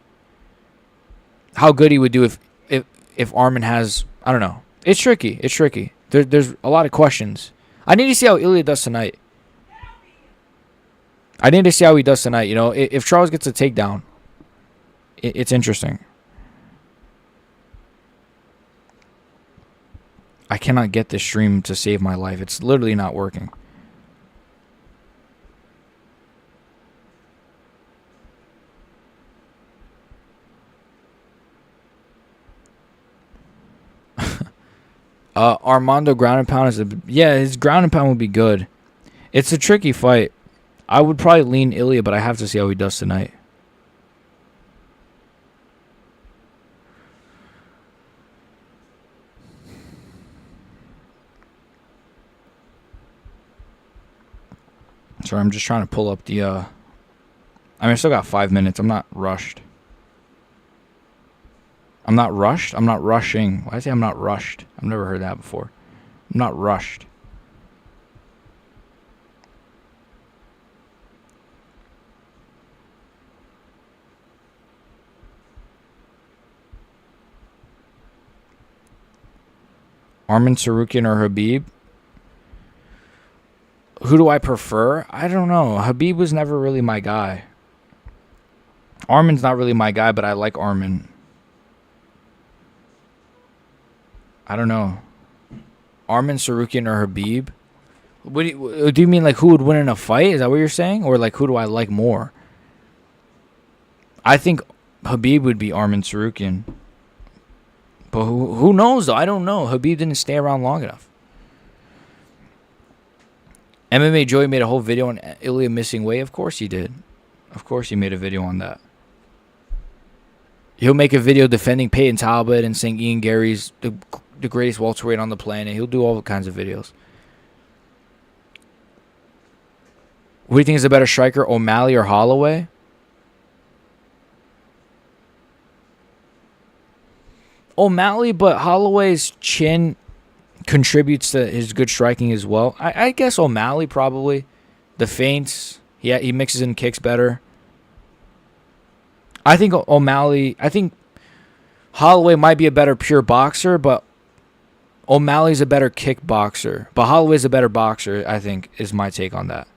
how good he would do if Armin has. I don't know. It's tricky. It's tricky. There's a lot of questions. I need to see how Ilia does tonight. I need to see how he does tonight. You know, if Charles gets a takedown, it's interesting. I cannot get this stream to save my life. It's literally not working. Armando ground and pound is his ground and pound would be good. It's a tricky fight. I would probably lean Ilia, but I have to see how he does tonight. Sorry, I'm just trying to pull up the I mean, I still got 5 minutes. I'm not rushed. I'm not rushed? I'm not rushing. Why did I say I'm not rushed? I've never heard that before. I'm not rushed. Armin Tsarukyan or Khabib? Who do I prefer? I don't know. Khabib was never really my guy. Armin's not really my guy, but I like Armin. I don't know. Armin Tsarukyan or Khabib? What do you mean, like, who would win in a fight? Is that what you're saying? Or, like, who do I like more? I think Khabib would be Armin Tsarukyan. But who knows, though? I don't know. Khabib didn't stay around long enough. MMA Joey made a whole video on Ilia missing weight. Of course he did. Of course he made a video on that. He'll make a video defending Peyton Talbott and saying Ian Gary's the greatest welterweight on the planet. He'll do all kinds of videos. Who do you think is a better striker, O'Malley or Holloway? O'Malley, but Holloway's chin contributes to his good striking as well. I guess O'Malley probably. The feints, he mixes in kicks better. I think Holloway might be a better pure boxer, but O'Malley's a better kickboxer. But Holloway's a better boxer, I think, is my take on that.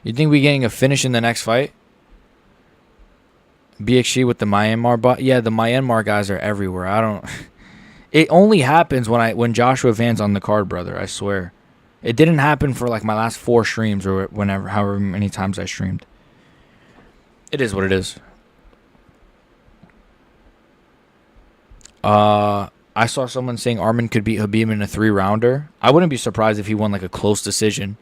You think we're getting a finish in the next fight? BXG with the Myanmar bot? Yeah, the Myanmar guys are everywhere. I don't... It only happens when Joshua Van's on the card, brother. I swear. It didn't happen for like my last 4 streams or however many times I streamed. It is what it is. I saw someone saying Armin could beat Khabib in a 3-rounder. I wouldn't be surprised if he won like a close decision.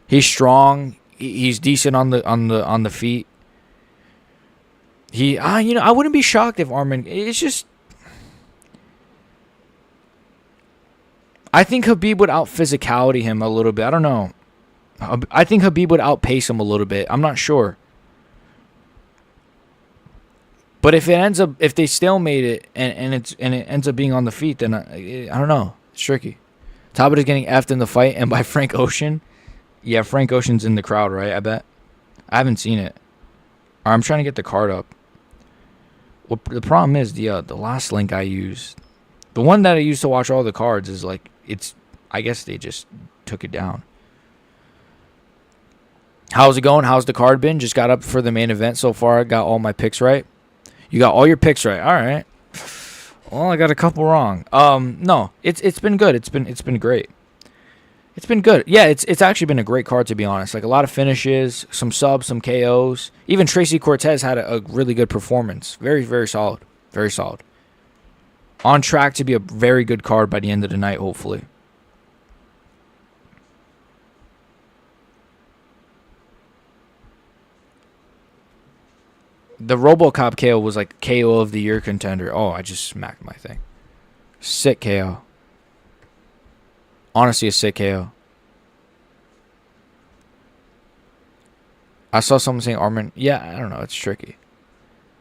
He's strong. He's decent on the feet. I wouldn't be shocked if Armin. It's just, I think Khabib would out physicality him a little bit. I don't know. I think Khabib would outpace him a little bit. I'm not sure. But if they stalemate it and it ends up being on the feet, then I don't know. It's tricky. Talbott is getting effed in the fight and by Frank Ocean. Yeah, Frank Ocean's in the crowd, right? I bet. I haven't seen it. I'm trying to get the card up. Well, the problem is the last link I used, the one that I used to watch all the cards is like I guess they just took it down. How's it going? How's the card been? Just got up for the main event so far. I got all my picks right. You got all your picks right. All right. Well, I got a couple wrong. No, it's been good. It's been great. It's been good. Yeah, it's actually been a great card, to be honest. Like a lot of finishes, some subs, some KOs. Even Tracy Cortez had a really good performance. Very, very solid. Very solid. On track to be a very good card by the end of the night, hopefully. The RoboCop KO was like KO of the year contender. Oh, I just smacked my thing. Sick KO. Honestly, a sick KO. I saw someone saying Armin. Yeah, I don't know. It's tricky.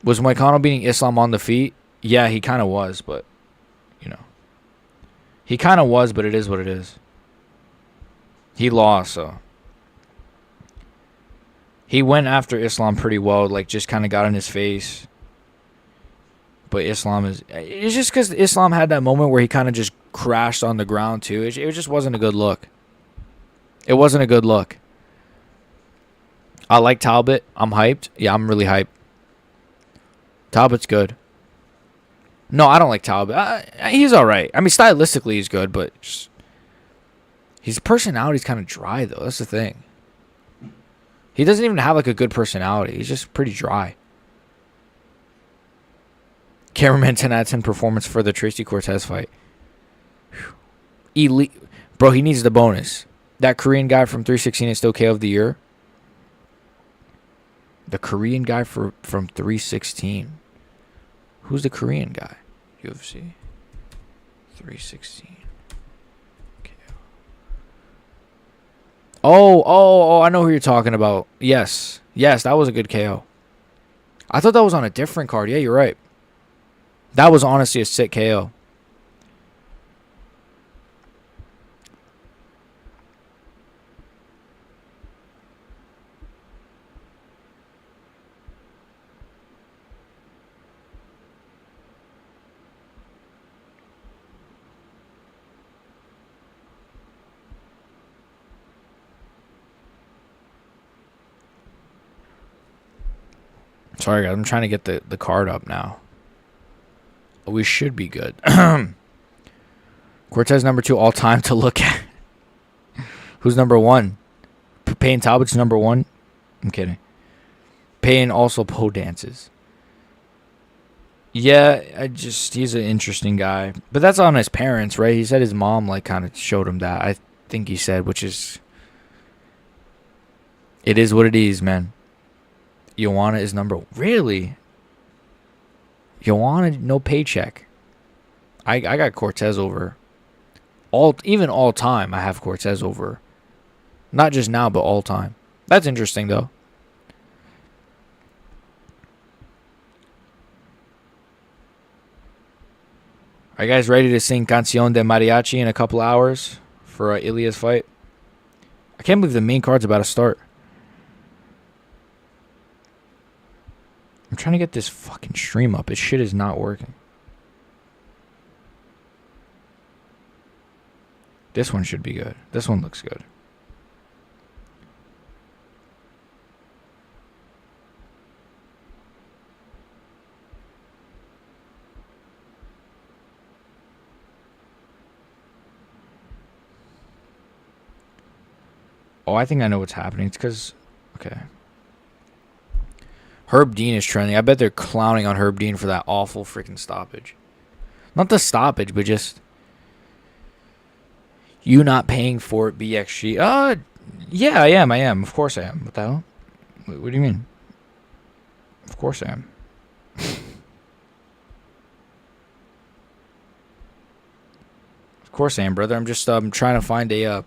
Was Moicano beating Islam on the feet? Yeah, he kind of was, but, you know. He kind of was, but it is what it is. He lost, so. He went after Islam pretty well, like just kind of got in his face. But Islam is... It's just because Islam had that moment where he kind of just crashed on the ground, too. It just wasn't a good look. It wasn't a good look. I like Talbott. I'm hyped. Yeah, I'm really hyped. Talbott's good. No, I don't like Talbott. He's all right. I mean, stylistically, he's good, but just... His personality's kind of dry, though. That's the thing. He doesn't even have, like, a good personality. He's just pretty dry. Cameraman 10 out of 10 performance for the Tracy Cortez fight. Elite. Bro, he needs the bonus. That Korean guy from 316 is still KO of the year. The Korean guy from 316. Who's the Korean guy? UFC. 316. Oh, I know who you're talking about. Yes, that was a good KO. I thought that was on a different card. Yeah, you're right. That was honestly a sick KO. Sorry, guys. I'm trying to get the card up now. We should be good. Cortez number 2 all time to look at. Who's number 1? Payne Talbott's number 1? I'm kidding. Payne also pole dances. Yeah, he's an interesting guy. But that's on his parents, right? He said his mom like kind of showed him that. I think he said, which is... It is what it is, man. Joanna is number... Really? Joanna, no paycheck. I got Cortez over. Even all time, I have Cortez over. Not just now, but all time. That's interesting, though. Are you guys ready to sing Canción de Mariachi in a couple hours for Ilia's fight? I can't believe the main card's about to start. I'm trying to get this fucking stream up. This shit is not working. This one should be good. This one looks good. Oh, I think I know what's happening. It's because... Okay. Herb Dean is trending. I bet they're clowning on Herb Dean for that awful freaking stoppage. Not the stoppage, but just... You not paying for it, BXG. Yeah, I am. Of course I am. What the hell? What do you mean? Of course I am. Of course I am, brother. I'm just trying to find a...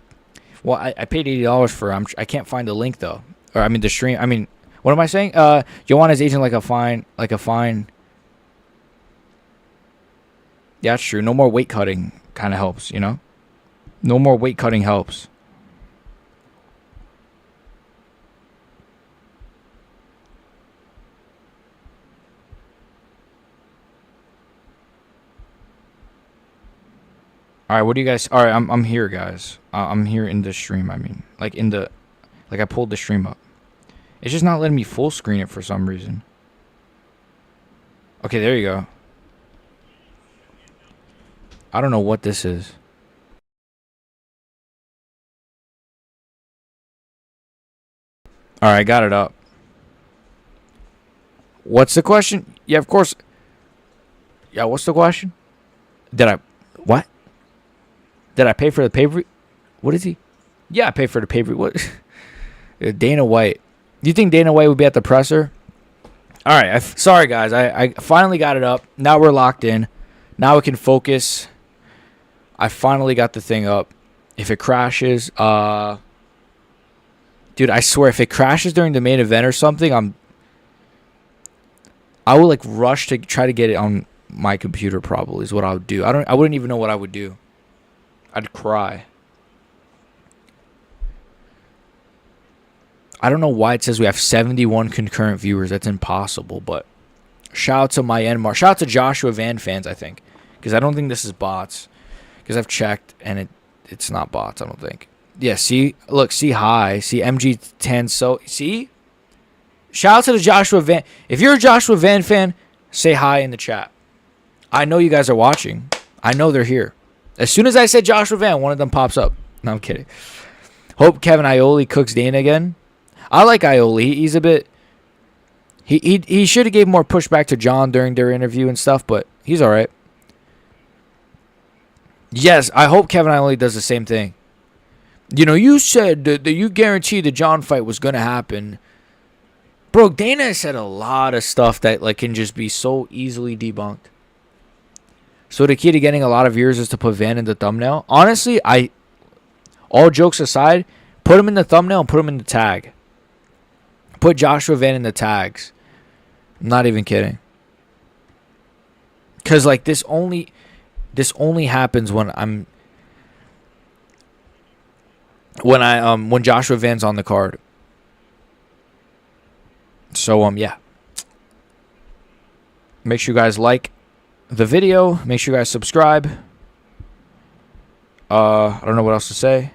Well, I paid $80 for... I can't find the link, though. Or, I mean, the stream... I mean... What am I saying? Joanna's aging like a fine... Yeah, it's true. No more weight cutting kind of helps, you know? No more weight cutting helps. All right, what do you guys... All right, I'm here, guys. I'm here in the stream, I mean. Like, in the... Like, I pulled the stream up. It's just not letting me full screen it for some reason. Okay, there you go. I don't know what this is. All right, got it up. What's the question? Yeah, of course. Yeah, what's the question? What? Did I pay for the pay-per-view? What is he? Yeah, I paid for the pay-per-view. What? Dana White. Do you think Dana White would be at the presser? All right. Sorry, guys. I finally got it up. Now we're locked in. Now we can focus. I finally got the thing up. If it crashes, dude, I swear, if it crashes during the main event or something, I will like rush to try to get it on my computer. Probably is what I would do. I wouldn't even know what I would do. I'd cry. I don't know why it says we have 71 concurrent viewers. That's impossible. But shout out to Myanmar. Shout out to Joshua Van fans, I think. Because I don't think this is bots. Because I've checked, and it's not bots, I don't think. Yeah, see? Look, see hi. See MG10. So, see? Shout out to the Joshua Van. If you're a Joshua Van fan, say hi in the chat. I know you guys are watching. I know they're here. As soon as I said Joshua Van, one of them pops up. No, I'm kidding. Hope Kevin Ioli cooks Dana again. I like Ioli. He's a bit... He should have gave more pushback to John during their interview and stuff, but he's all right. Yes, I hope Kevin Ioli does the same thing. You know, you said that you guaranteed the John fight was going to happen. Bro, Dana said a lot of stuff that like can just be so easily debunked. So the key to getting a lot of viewers is to put Van in the thumbnail. Honestly, all jokes aside, put him in the thumbnail and put him in the tag. Put Joshua Van in the tags. I'm not even kidding. Cause like this only happens when when Joshua Van's on the card. So yeah. Make sure you guys like the video. Make sure you guys subscribe. I don't know what else to say.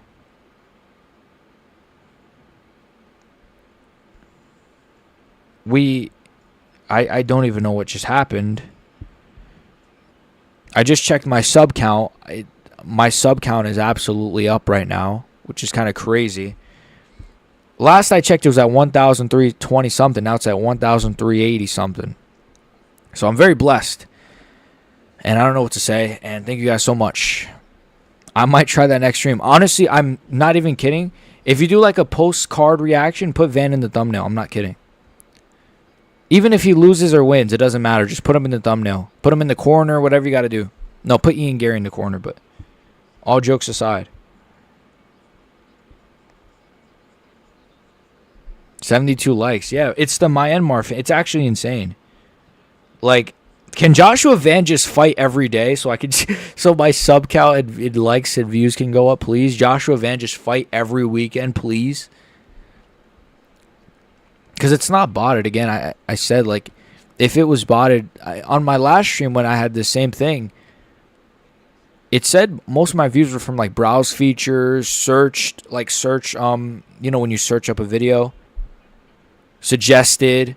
I don't even know what just happened. I just checked my sub count. My sub count is absolutely up right now, which is kind of crazy. Last I checked, it was at 1,320 something. Now it's at 1,380 something. So I'm very blessed. And I don't know what to say. And thank you guys so much. I might try that next stream. Honestly, I'm not even kidding. If you do like a post-card reaction, put Van in the thumbnail. I'm not kidding. Even if he loses or wins, it doesn't matter. Just put him in the thumbnail. Put him in the corner, whatever you got to do. No, put Ian Gary in the corner, but all jokes aside. 72 likes. Yeah, it's the Myanmar fan. It's actually insane. Like, can Joshua Van just fight every day so I can so my sub count and likes and views can go up, please? Joshua Van just fight every weekend, please. Because it's not botted. Again, I said, like, if it was botted, on my last stream when I had the same thing, it said most of my views were from, like, browse features, search, you know, when you search up a video, suggested.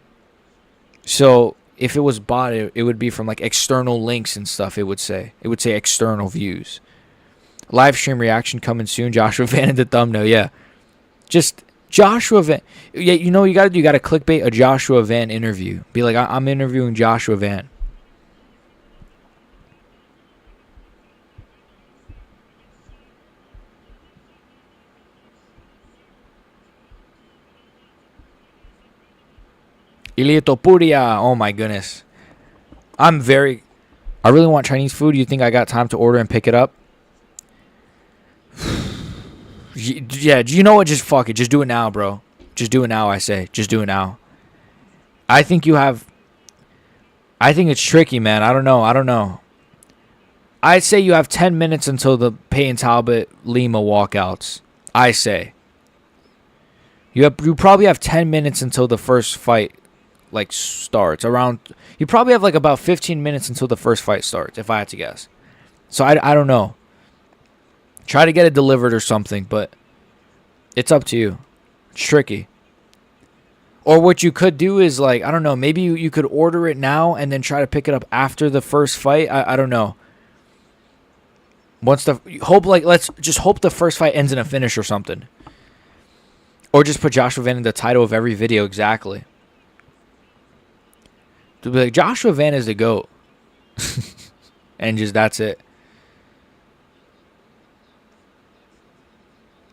So if it was botted, it would be from, like, external links and stuff, it would say. It would say external views. Live stream reaction coming soon. Joshua Van in the thumbnail, yeah. Just... Joshua Van. Yeah, you know what you got to do? You got to clickbait a Joshua Van interview. Be like, I'm interviewing Joshua Van. Ilia Topuria. Oh, my goodness. I really want Chinese food. You think I got time to order and pick it up? Yeah, you know what? Just fuck it. Just do it now, bro. Just do it now, I say. Just do it now. I think it's tricky, man. I don't know. I'd say you have 10 minutes until the Payne Talbott Lima walkouts. I say. You probably have 10 minutes until the first fight like starts. You probably have like about 15 minutes until the first fight starts, if I had to guess. So I don't know. Try to get it delivered or something, but it's up to you. It's tricky. Or what you could do is, like, I don't know, maybe you could order it now and then try to pick it up after the first fight. I don't know. Let's just hope the first fight ends in a finish or something. Or just put Joshua Van in the title of every video, exactly. To be like, Joshua Van is the GOAT. And just that's it.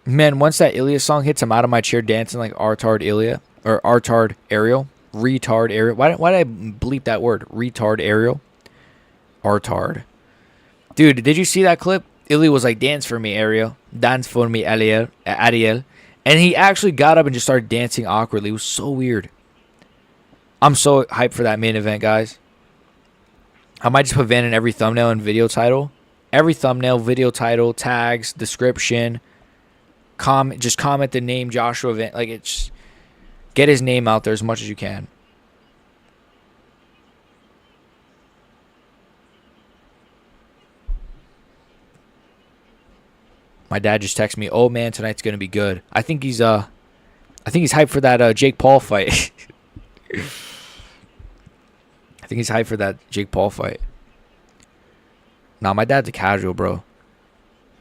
Man, once that Ilia song hits, I'm out of my chair dancing like Artard Ilia. Or Artard Ariel. Retard Ariel. Why did I bleep that word? Retard Ariel. Artard. Dude, did you see that clip? Ilia was like, dance for me, Ariel. Dance for me, Ariel. And he actually got up and just started dancing awkwardly. It was so weird. I'm so hyped for that main event, guys. I might just put Van in every thumbnail and video title. Every thumbnail, video title, tags, description. Just comment the name Joshua Van. Like, it's... Get his name out there as much as you can. My dad just texted me, "Oh man, tonight's gonna be good." I think he's hyped for that Jake Paul fight. I think he's hyped for that Jake Paul fight. Nah, my dad's a casual, bro.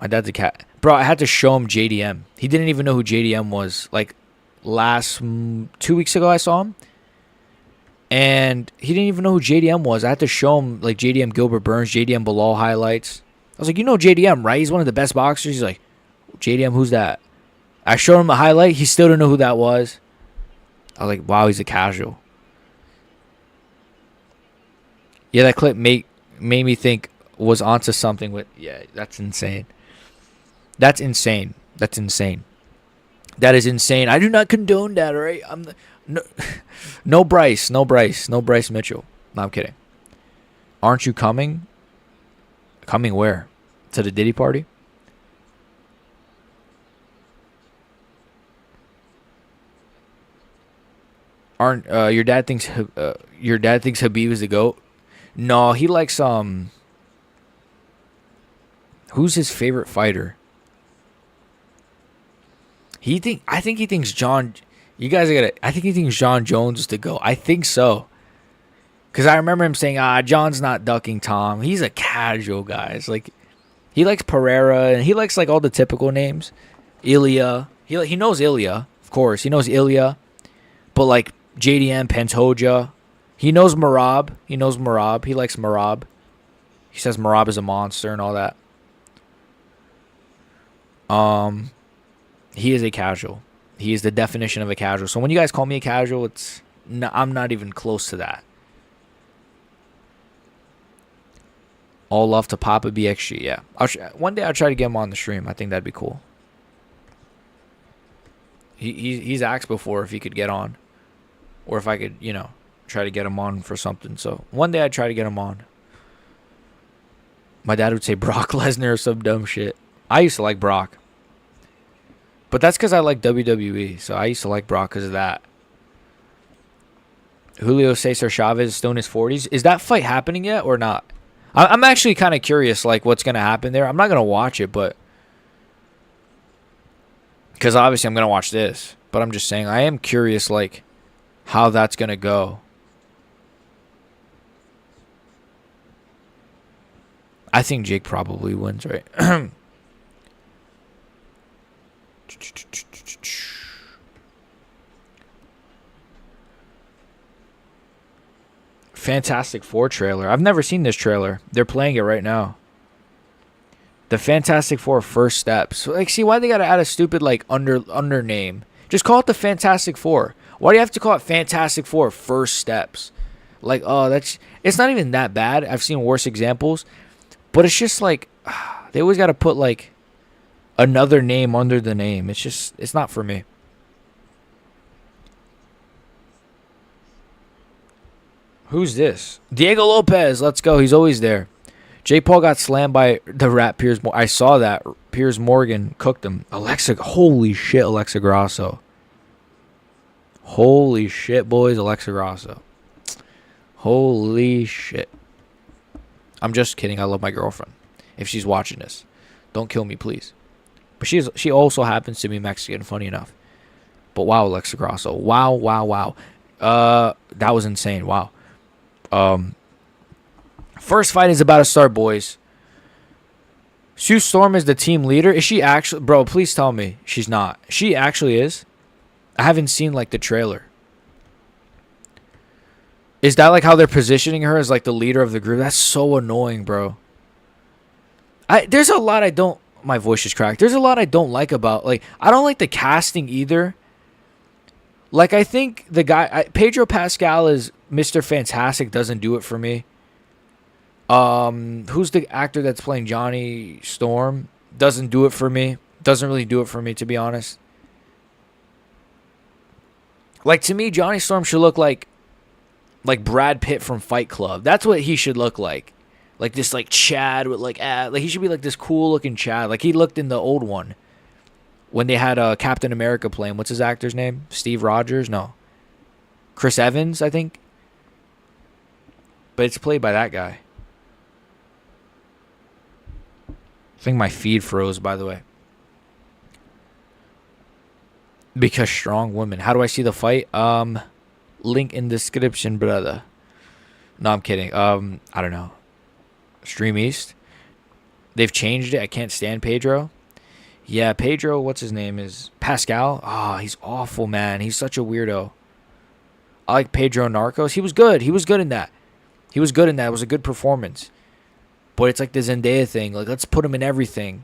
My dad's a cat. Bro, I had to show him JDM. He didn't even know who JDM was. Like, last 2 weeks ago I saw him. And he didn't even know who JDM was. I had to show him, like, JDM Gilbert Burns, JDM Bilal highlights. I was like, you know JDM, right? He's one of the best boxers. He's like, JDM, who's that? I showed him a highlight. He still didn't know who that was. I was like, wow, he's a casual. Yeah, that clip made me think was onto something with... Yeah, that's insane. That's insane. That's insane. That is insane. I do not condone that, all right? No Bryce. No Bryce Mitchell. No, I'm kidding. Aren't you coming? Coming where? To the Diddy party? Aren't your dad thinks Habib is the GOAT? No, he likes who's his favorite fighter? I think he thinks John. You guys are I think he thinks John Jones is the GOAT. I think so. Because I remember him saying, John's not ducking Tom. He's a casual, guys. Like, he likes Pereira, and he likes, like, all the typical names. Ilia. He knows Ilia, of course. He knows Ilia. But, like, JDM, Pantoja. He knows Marab. He likes Marab. He says Marab is a monster and all that. He is a casual. He is the definition of a casual. So when you guys call me a casual, I'm not even close to that. All love to Papa BXG. Yeah. One day I'll try to get him on the stream. I think that'd be cool. He's asked before if he could get on. Or if I could, try to get him on for something. So one day I'd try to get him on. My dad would say Brock Lesnar or some dumb shit. I used to like Brock. But that's because I like WWE. So I used to like Brock because of that. Julio Cesar Chavez is still in his 40s. Is that fight happening yet or not? I'm actually kind of curious, like, what's going to happen there. I'm not going to watch it, but... Because obviously I'm going to watch this. But I'm just saying, I am curious, like, how that's going to go. I think Jake probably wins, right? Fantastic Four trailer. I've never seen this trailer. They're playing it right now. The Fantastic Four First Steps. Like, see, why they gotta add a stupid, like, under name? Just call it the Fantastic Four. Why do you have to call it Fantastic Four First Steps? Like, it's not even that bad. I've seen worse examples. But it's just like, they always gotta put, like, another name under the name. It's not for me. Who's this? Diego Lopez. Let's go. He's always there. Jake Paul got slammed by the rat Piers Morgan. I saw that. Piers Morgan cooked him. Holy shit, Alexa Grasso. Holy shit, boys, Alexa Grasso. Holy shit. I'm just kidding. I love my girlfriend. If she's watching this, don't kill me, please. But she also happens to be Mexican, funny enough. But wow, Alexa Grasso. Wow. That was insane. Wow. First fight is about to start, boys. Sue Storm is the team leader. Is she actually... Bro, please tell me she's not. She actually is. I haven't seen, like, the trailer. Is that, like, how they're positioning her as, like, the leader of the group? That's so annoying, bro. There's a lot I don't... My voice is cracked. There's a lot I don't like about... Like, I don't like the casting either. Like, I think the guy, Pedro Pascal is Mr. Fantastic, doesn't do it for me. Who's the actor that's playing Johnny Storm? Doesn't do it for me. Doesn't really do it for me, to be honest. Like, to me, Johnny Storm should look like Brad Pitt from Fight Club. That's what he should look like. Like this, like, Chad with, like he should be like this cool looking Chad. Like he looked in the old one when they had Captain America playing. What's his actor's name? Steve Rogers? No. Chris Evans, I think. But it's played by that guy. I think my feed froze, by the way. Because strong women. How do I see the fight? Link in description, brother. No, I'm kidding. I don't know. Stream East. They've changed it. I can't stand Pedro. Yeah, Pedro, what's his name? Is Pascal? Oh, he's awful, man. He's such a weirdo. I like Pedro Narcos. He was good. He was good in that. It was a good performance. But it's like the Zendaya thing. Like, let's put him in everything.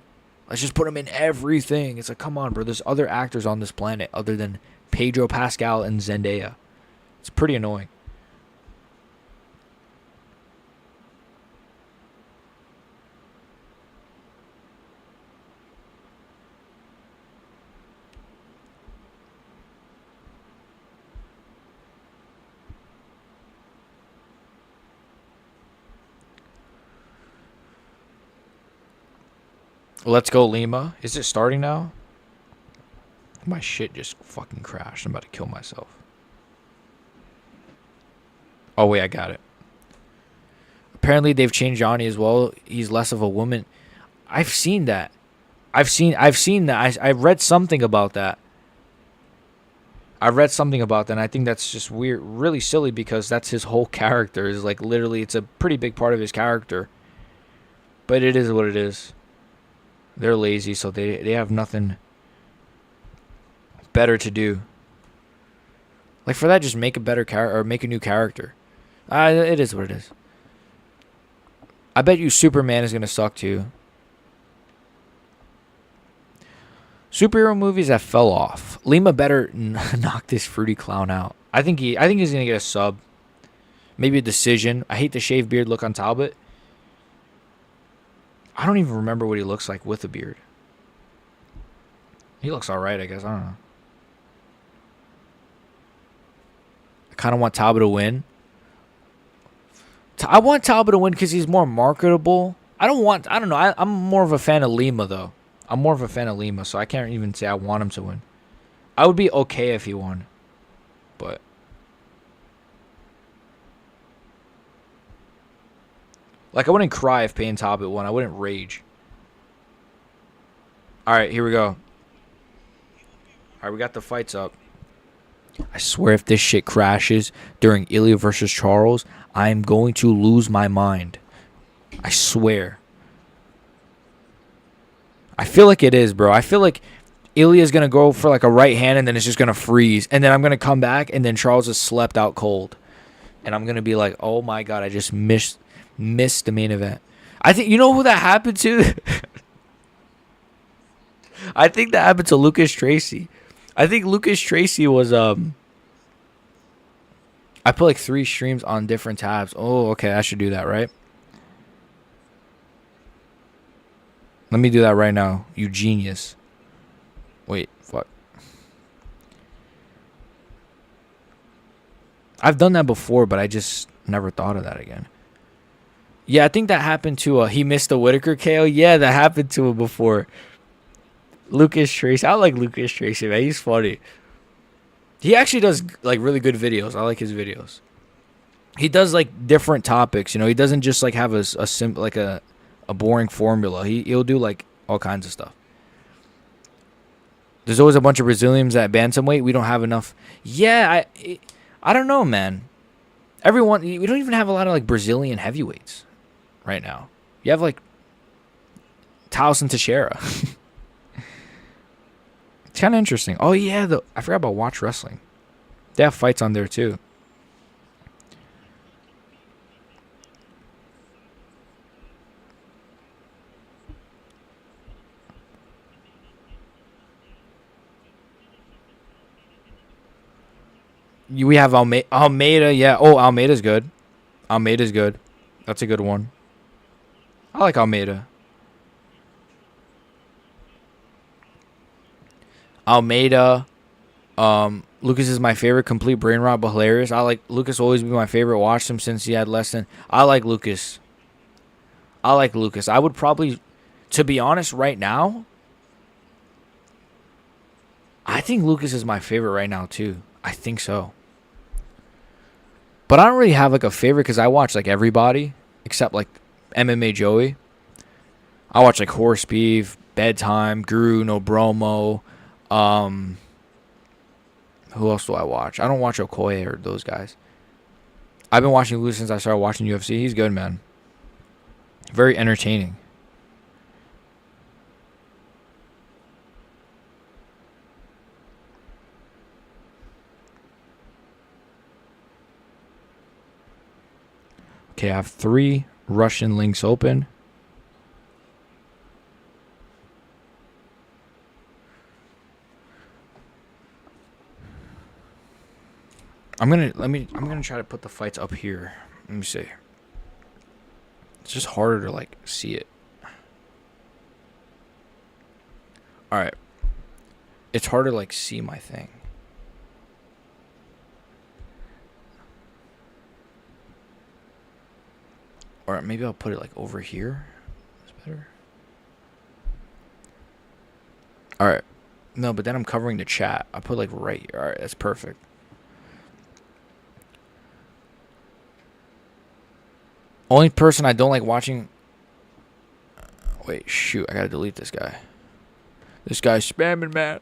Let's just put him in everything. It's like, come on, bro. There's other actors on this planet other than Pedro Pascal and Zendaya. It's pretty annoying. Let's go, Lima. Is it starting now? My shit just fucking crashed. I'm about to kill myself. Oh, wait, I got it. Apparently, they've changed Johnny as well. He's less of a woman. I've seen that. I've seen that. I read something about that. And I think that's just weird, really silly, because that's his whole character. Is like, literally, it's a pretty big part of his character. But it is what it is. They're lazy, so they have nothing better to do. Like, for that, just make a better character or make a new character. It is what it is. I bet you Superman is gonna suck too. Superhero movies that fell off. Lima better knock this fruity clown out. I think he's gonna get a sub, maybe a decision. I hate the shaved beard look on Talbott. I don't even remember what he looks like with a beard. He looks alright, I guess. I don't know. I kind of want Talbot to win. I want Talbot to win because he's more marketable. I don't know. I'm more of a fan of Lima, though. So I can't even say I want him to win. I would be okay if he won. But like, I wouldn't cry if Payne Talbot won. I wouldn't rage. Alright, here we go. Alright, we got the fights up. I swear if this shit crashes during Ilia versus Charles, I am going to lose my mind. I swear. I feel like it is, bro. I feel like Ilia's going to go for like a right hand and then it's just going to freeze. And then I'm going to come back and then Charles is slept out cold. And I'm going to be like, oh my God, I just missed the main event. I think, you know who that happened to? I think that happened to Lucas Tracy. I think Lucas Tracy was I put like 3 streams on different tabs. Oh, okay, I should do that, right? Let me do that right now. You genius. Wait, fuck. I've done that before, but I just never thought of that again. Yeah, I think that happened to he missed the Whitaker KO. Yeah, that happened to him before. Lucas Tracy. I like Lucas Tracy, man. He's funny. He actually does like really good videos. I like his videos. He does like different topics, you know. He doesn't just like have a boring formula. He'll do like all kinds of stuff. There's always a bunch of Brazilians at bantamweight. We don't have enough. Yeah, I don't know, man. We don't even have a lot of like Brazilian heavyweights right now. You have like Taos and Teixeira. It's kind of interesting. Oh, yeah. I forgot about Watch Wrestling. They have fights on there, too. We have Almeida. Yeah. Oh, Almeida's good. Almeida's good. That's a good one. I like Almeida. Almeida. Lucas is my favorite. Complete brain rot, but hilarious. I like Lucas. Always be my favorite. Watched him since he had less than. I like Lucas. I would probably, to be honest, right now, I think Lucas is my favorite right now too. I think so. But I don't really have like a favorite because I watch like everybody except like MMA Joey. I watch like Horse Beef, Bedtime, Guru, No Bromo. Who else do I watch? I don't watch Okoye or those guys. I've been watching Lucas since I started watching UFC. He's good, man. Very entertaining. Okay, I have 3 Russian links open. I'm gonna try to put the fights up here. Let me see. It's just harder to like see it. All right. It's harder to like see my thing. Or maybe I'll put it like over here. That's better. All right. No, but then I'm covering the chat. I'll put like right here. All right, that's perfect. Only person I don't like watching... Wait, shoot. I gotta delete this guy. This guy's spamming, man.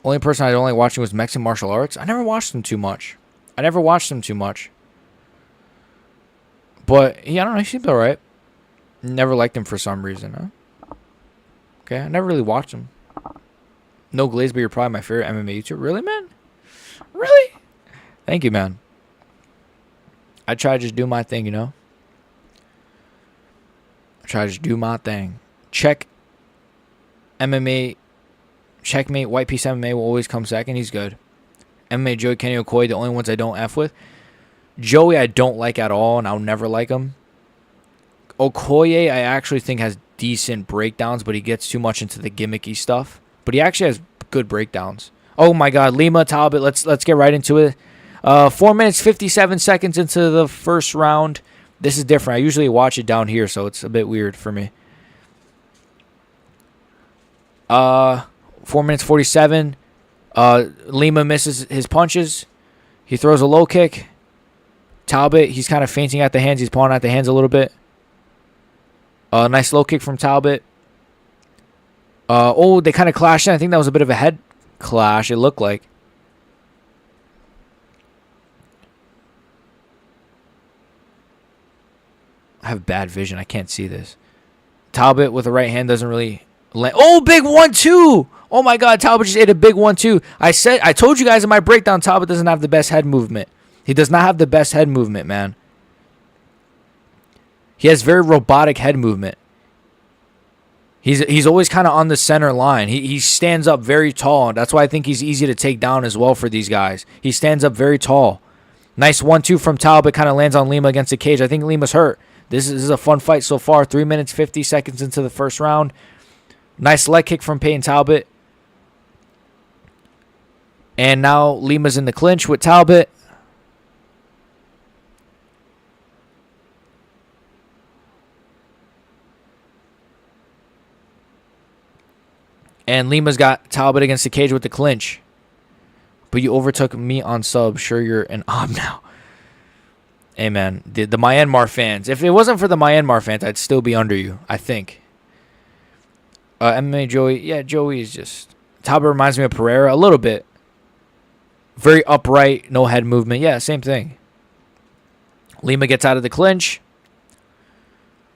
Only person I don't like watching was Mexican martial arts. I never watched them too much. But, yeah, I don't know. He seems alright. Never liked him for some reason, huh? Okay, I never really watched him. No Glaze, but you're probably my favorite MMA YouTuber. Really, man? Really? Thank you, man. I try to just do my thing, you know? I try to just do my thing. Check MMA. Checkmate. White Piece MMA will always come second. He's good. MMA Joey, Kenny Okoye, the only ones I don't F with. Joey I don't like at all, and I'll never like him. Okoye I actually think has decent breakdowns, but he gets too much into the gimmicky stuff. But he actually has good breakdowns. Oh my God, Lima, Talbott, let's get right into it. 4 minutes, 57 seconds into the first round. This is different. I usually watch it down here, so it's a bit weird for me. 4 minutes, 47. Lima misses his punches. He throws a low kick. Talbott, he's kind of fainting at the hands. He's pawing at the hands a little bit. Nice low kick from Talbott. They kind of clashed in. I think that was a bit of a head clash, it looked like. I have bad vision. I can't see this. Talbott with the right hand doesn't really land. Oh, big 1-2. Oh my God, Talbott just ate a big 1-2. I told you guys in my breakdown, Talbott doesn't have the best head movement. He does not have the best head movement, man. He has very robotic head movement. He's always kind of on the center line. He stands up very tall. That's why I think he's easy to take down as well for these guys. He stands up very tall. Nice 1-2 from Talbott. Kind of lands on Lima against the cage. I think Lima's hurt. This is a fun fight so far. 3 minutes, 50 seconds into the first round. Nice leg kick from Peyton Talbott. And now Lima's in the clinch with Talbott. And Lima's got Talbott against the cage with the clinch. But you overtook me on sub. Sure, you're an ob now. Hey, man. The Myanmar fans. If it wasn't for the Myanmar fans, I'd still be under you, I think. MMA Joey. Yeah, Joey is just... Talbott reminds me of Pereira a little bit. Very upright, no head movement. Yeah, same thing. Lima gets out of the clinch.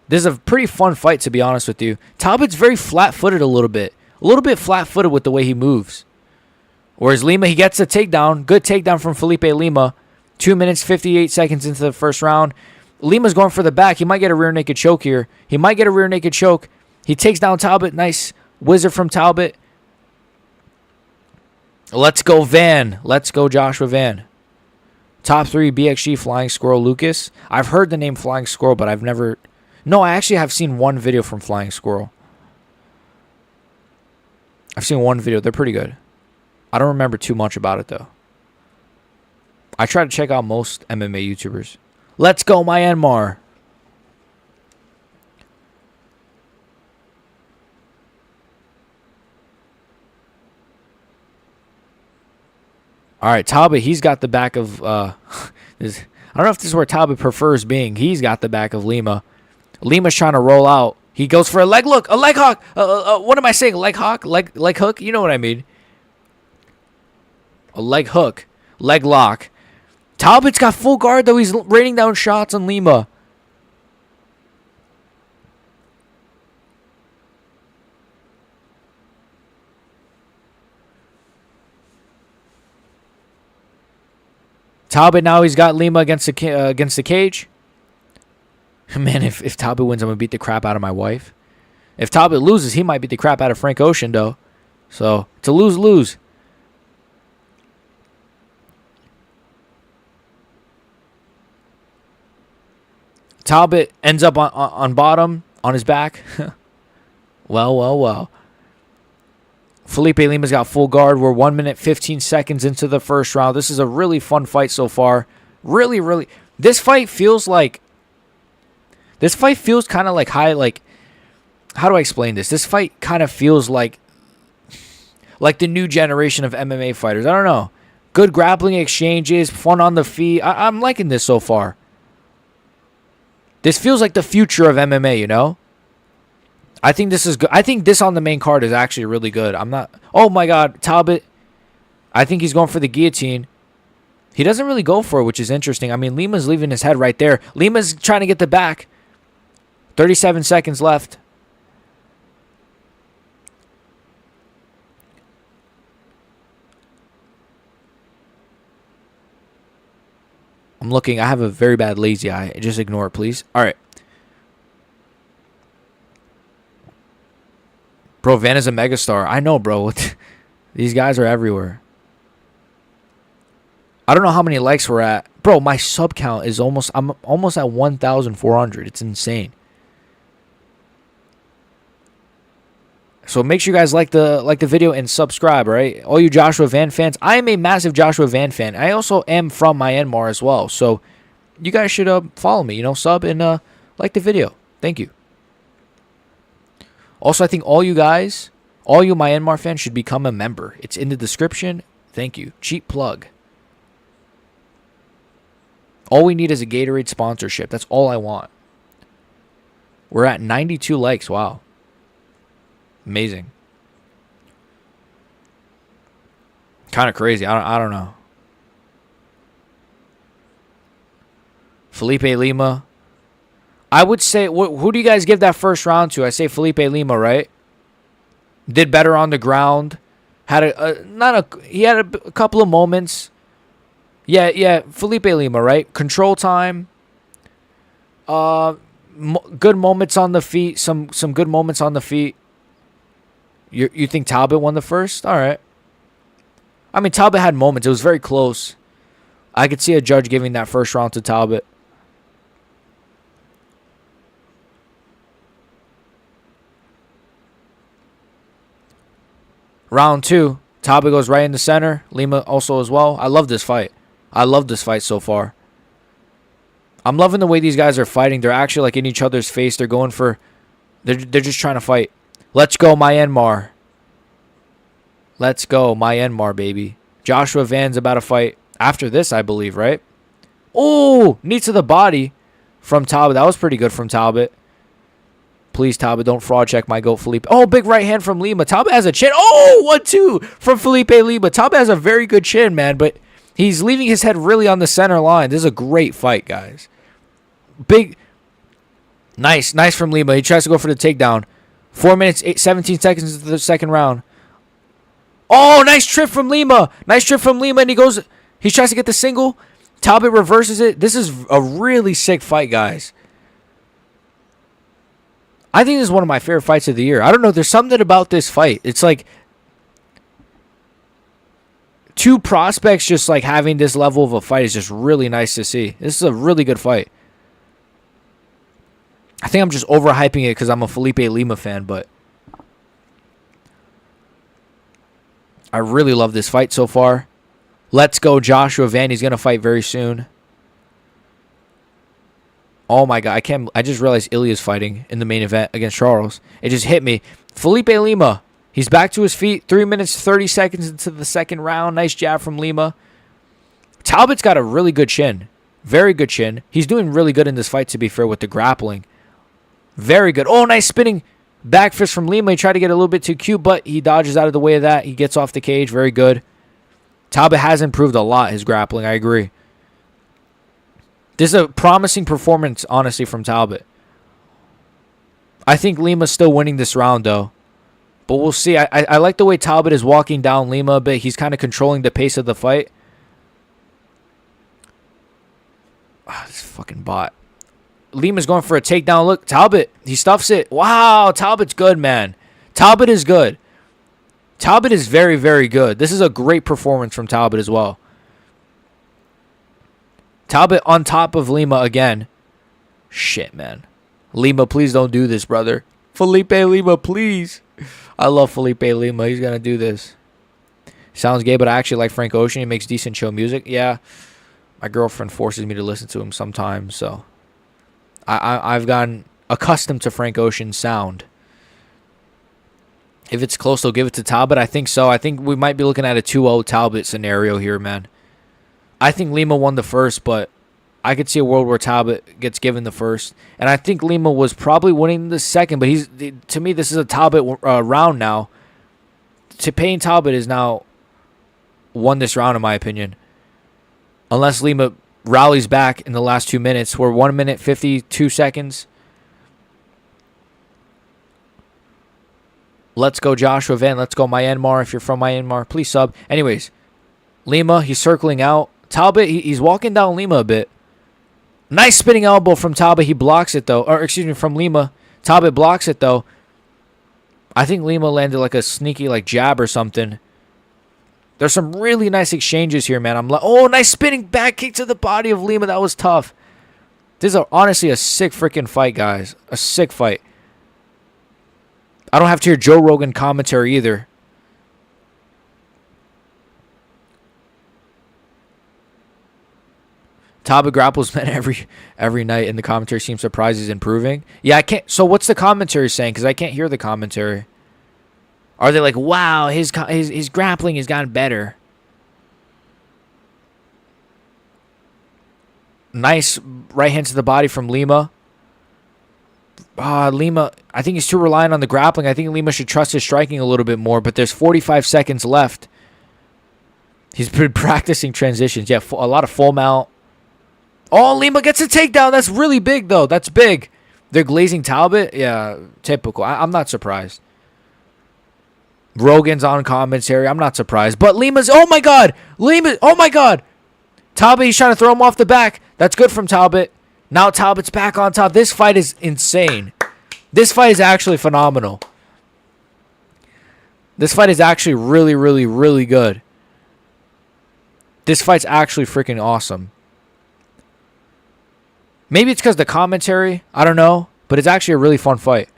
This is a pretty fun fight, to be honest with you. Talbott's very flat-footed a little bit. A little bit flat-footed with the way he moves. Whereas Lima, he gets a takedown. Good takedown from Felipe Lima. 2 minutes, 58 seconds into the first round. Lima's going for the back. He might get a rear naked choke here. He takes down Talbott. Nice wizard from Talbott. Let's go, Van. Let's go, Joshua Van. Top 3 BXG Flying Squirrel Lucas. I've heard the name Flying Squirrel, but I've never... No, I actually have seen one video from Flying Squirrel. I've seen one video. They're pretty good. I don't remember too much about it, though. I try to check out most MMA YouTubers. Let's go, Myanmar. All right, Talbott, he's got the back of... I don't know if this is where Talbott prefers being. He's got the back of Lima. Lima's trying to roll out. He goes for a leg look, a leg hawk. What am I saying? Leg hawk? Leg hook? You know what I mean. A leg hook. Leg lock. Talbott's got full guard, though. He's raining down shots on Lima. Talbott now he's got Lima against the cage. Man, if Talbott wins, I'm going to beat the crap out of my wife. If Talbott loses, he might beat the crap out of Frank Ocean, though. So, it's a lose-lose. Talbott ends up on bottom, on his back. Well. Felipe Lima's got full guard. We're 1 minute, 15 seconds into the first round. This is a really fun fight so far. Really. This fight feels kind of like high, like, how do I explain this? This fight kind of feels like the new generation of MMA fighters. I don't know. Good grappling exchanges, fun on the feet. I'm liking this so far. This feels like the future of MMA, you know? I think this is good. I think this on the main card is actually really good. I'm not... Oh, my God. Talbott. I think he's going for the guillotine. He doesn't really go for it, which is interesting. I mean, Lima's leaving his head right there. Lima's trying to get the back. 37 seconds left. I'm looking. I have a very bad lazy eye. Just ignore it, please. All right. Bro, Van is a megastar. I know, bro. These guys are everywhere. I don't know how many likes we're at. Bro, my sub count is almost... I'm almost at 1,400. It's insane. So make sure you guys like the video and subscribe, all right? All you Joshua Van fans. I am a massive Joshua Van fan. I also am from Myanmar as well. So you guys should follow me, sub and like the video. Thank you. Also, I think all you Myanmar fans should become a member. It's in the description. Thank you. Cheap plug. All we need is a Gatorade sponsorship. That's all I want. We're at 92 likes. Wow. Amazing. Kind of crazy. I don't know. Felipe Lima. I would say, who do you guys give that first round to? I say Felipe Lima, right? Did better on the ground. Had he had a couple of moments. Yeah, Felipe Lima, right? Control time. Good moments on the feet. Some good moments on the feet. You think Talbott won the first? All right. I mean, Talbott had moments. It was very close. I could see a judge giving that first round to Talbott. Round 2. Talbott goes right in the center. Lima also as well. I love this fight. I love this fight so far. I'm loving the way these guys are fighting. They're actually like in each other's face. They're going for... They're just trying to fight. Let's go, Myanmar. Let's go, Myanmar, baby. Joshua Van's about to fight after this, I believe, right? Oh, knee to the body from Talbott. That was pretty good from Talbott. Please, Talbott, don't fraud check my goat, Felipe. Oh, big right hand from Lima. Talbott has a chin. Oh, 1-2 from Felipe Lima. Talbott has a very good chin, man, but he's leaving his head really on the center line. This is a great fight, guys. Big. Nice from Lima. He tries to go for the takedown. 4 minutes, 17 seconds into the second round. Oh, nice trip from Lima. And he tries to get the single. Talbott reverses it. This is a really sick fight, guys. I think this is one of my favorite fights of the year. I don't know. There's something about this fight. It's like... two prospects just like having this level of a fight is just really nice to see. This is a really good fight. I think I'm just overhyping it because I'm a Felipe Lima fan, but I really love this fight so far. Let's go, Joshua Van. He's going to fight very soon. Oh, my God. I just realized Ilia's fighting in the main event against Charles. It just hit me. Felipe Lima. He's back to his feet. 3 minutes, 30 seconds into the second round. Nice jab from Lima. Talbott's got a really good chin. Very good chin. He's doing really good in this fight, to be fair, with the grappling. Very good. Oh, nice spinning back fist from Lima. He tried to get a little bit too cute, but he dodges out of the way of that. He gets off the cage. Very good. Talbott has improved a lot, his grappling. I agree. This is a promising performance, honestly, from Talbott. I think Lima's still winning this round, though. But we'll see. I like the way Talbott is walking down Lima a bit. He's kind of controlling the pace of the fight. Oh, this fucking bot. Lima's going for a takedown. Look, Talbott, he stuffs it. Wow, Talbott's good, man. Talbott is good. Talbott is very, very good. This is a great performance from Talbott as well. Talbott on top of Lima again. Shit, man. Lima, please don't do this, brother. Felipe Lima, please. I love Felipe Lima. He's going to do this. Sounds gay, but I actually like Frank Ocean. He makes decent chill music. Yeah, my girlfriend forces me to listen to him sometimes, so I've gotten accustomed to Frank Ocean's sound. If it's close, they'll give it to Talbott. I think so. I think we might be looking at a 2-0 Talbott scenario here, man. I think Lima won the first, but I could see a world where Talbott gets given the first. And I think Lima was probably winning the second, but to me, this is a Talbott round now. Payne Talbott is now won this round, in my opinion. Unless Lima rallies back in the last 2 minutes. We're 1 minute, 52 seconds. Let's go, Joshua Van. Let's go, Myanmar. If you're from Myanmar, please sub. Anyways, Lima, he's circling out. Talbott, he's walking down Lima a bit. Nice spinning elbow from Talbott. He blocks it, though. Or, excuse me, from Lima. Talbott blocks it, though. I think Lima landed like a sneaky jab or something. There's some really nice exchanges here, man. Oh, nice spinning back kick to the body of Lima. That was tough. This is honestly a sick freaking fight, guys. A sick fight. I don't have to hear Joe Rogan commentary either. Talbott grapples men every night, and the commentary seems surprised he's improving. Yeah, I can't. So what's the commentary saying? Because I can't hear the commentary. Are they like, wow, his grappling has gotten better? Nice right hand to the body from Lima. Lima, I think he's too reliant on the grappling. I think Lima should trust his striking a little bit more, but there's 45 seconds left. He's been practicing transitions. Yeah, a lot of full mount. Oh, Lima gets a takedown. That's really big, though. That's big. They're glazing Talbott. Yeah, typical. I'm not surprised. Rogan's on commentary. I'm not surprised. But Lima's... Oh, my God. Lima... Oh, my God. Talbott, he's trying to throw him off the back. That's good from Talbott. Now Talbott's back on top. This fight is insane. This fight is actually phenomenal. This fight is actually really, really, really good. This fight's actually freaking awesome. Maybe it's because the commentary. I don't know. But it's actually a really fun fight.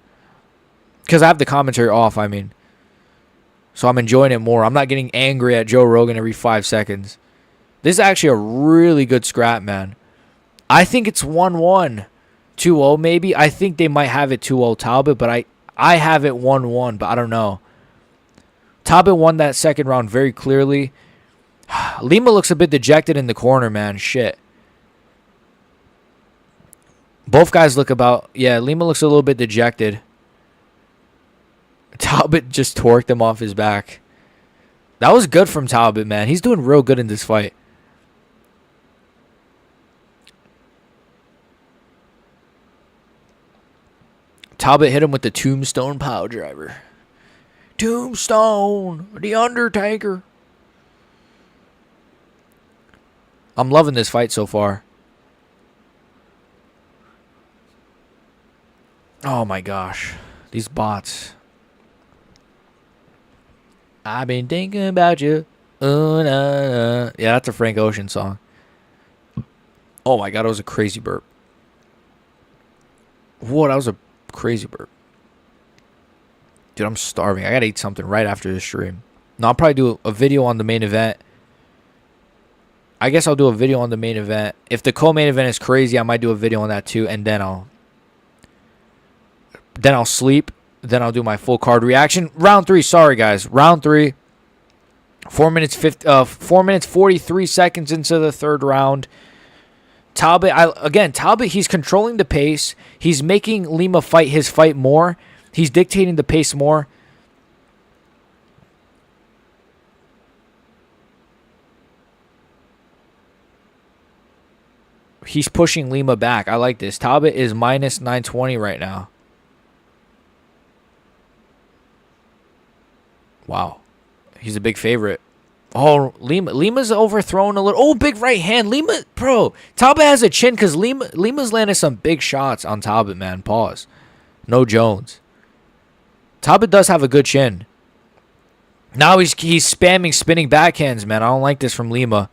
Because I have the commentary off, I mean. So I'm enjoying it more. I'm not getting angry at Joe Rogan every 5 seconds. This is actually a really good scrap, man. I think it's 1-1. 2-0 maybe. I think they might have it 2-0 Talbott, but I have it 1-1, but I don't know. Talbott won that second round very clearly. Lima looks a bit dejected in the corner, man. Shit. Both guys look about... Yeah, Lima looks a little bit dejected. Talbott just torqued him off his back. That was good from Talbott, man. He's doing real good in this fight. Talbott hit him with the Tombstone Power Driver. Tombstone, the Undertaker. I'm loving this fight so far. Oh my gosh. These bots. I've been thinking about you Yeah, that's a Frank Ocean song. Oh my god, it was a crazy burp. Whoa, that was a crazy burp. Dude, I'm starving. I gotta eat something right after this stream. No, I'll probably do a video on the main event. I guess I'll do a video on the main event. If the co-main event is crazy, I might do a video on that too, and then I'll sleep. Then I'll do my full card reaction. Round 3, sorry guys. Round 3. 4 minutes 43 seconds into the third round. Talbott, Talbott, he's controlling the pace. He's making Lima fight his fight more. He's dictating the pace more. He's pushing Lima back. I like this. Talbott is minus 920 right now. Wow. He's a big favorite. Oh, Lima's overthrown a little. Oh, big right hand. Lima, bro. Talbott has a chin because Lima's landed some big shots on Talbott, man. Pause. No Jones. Talbott does have a good chin. Now he's spamming spinning backhands, man. I don't like this from Lima.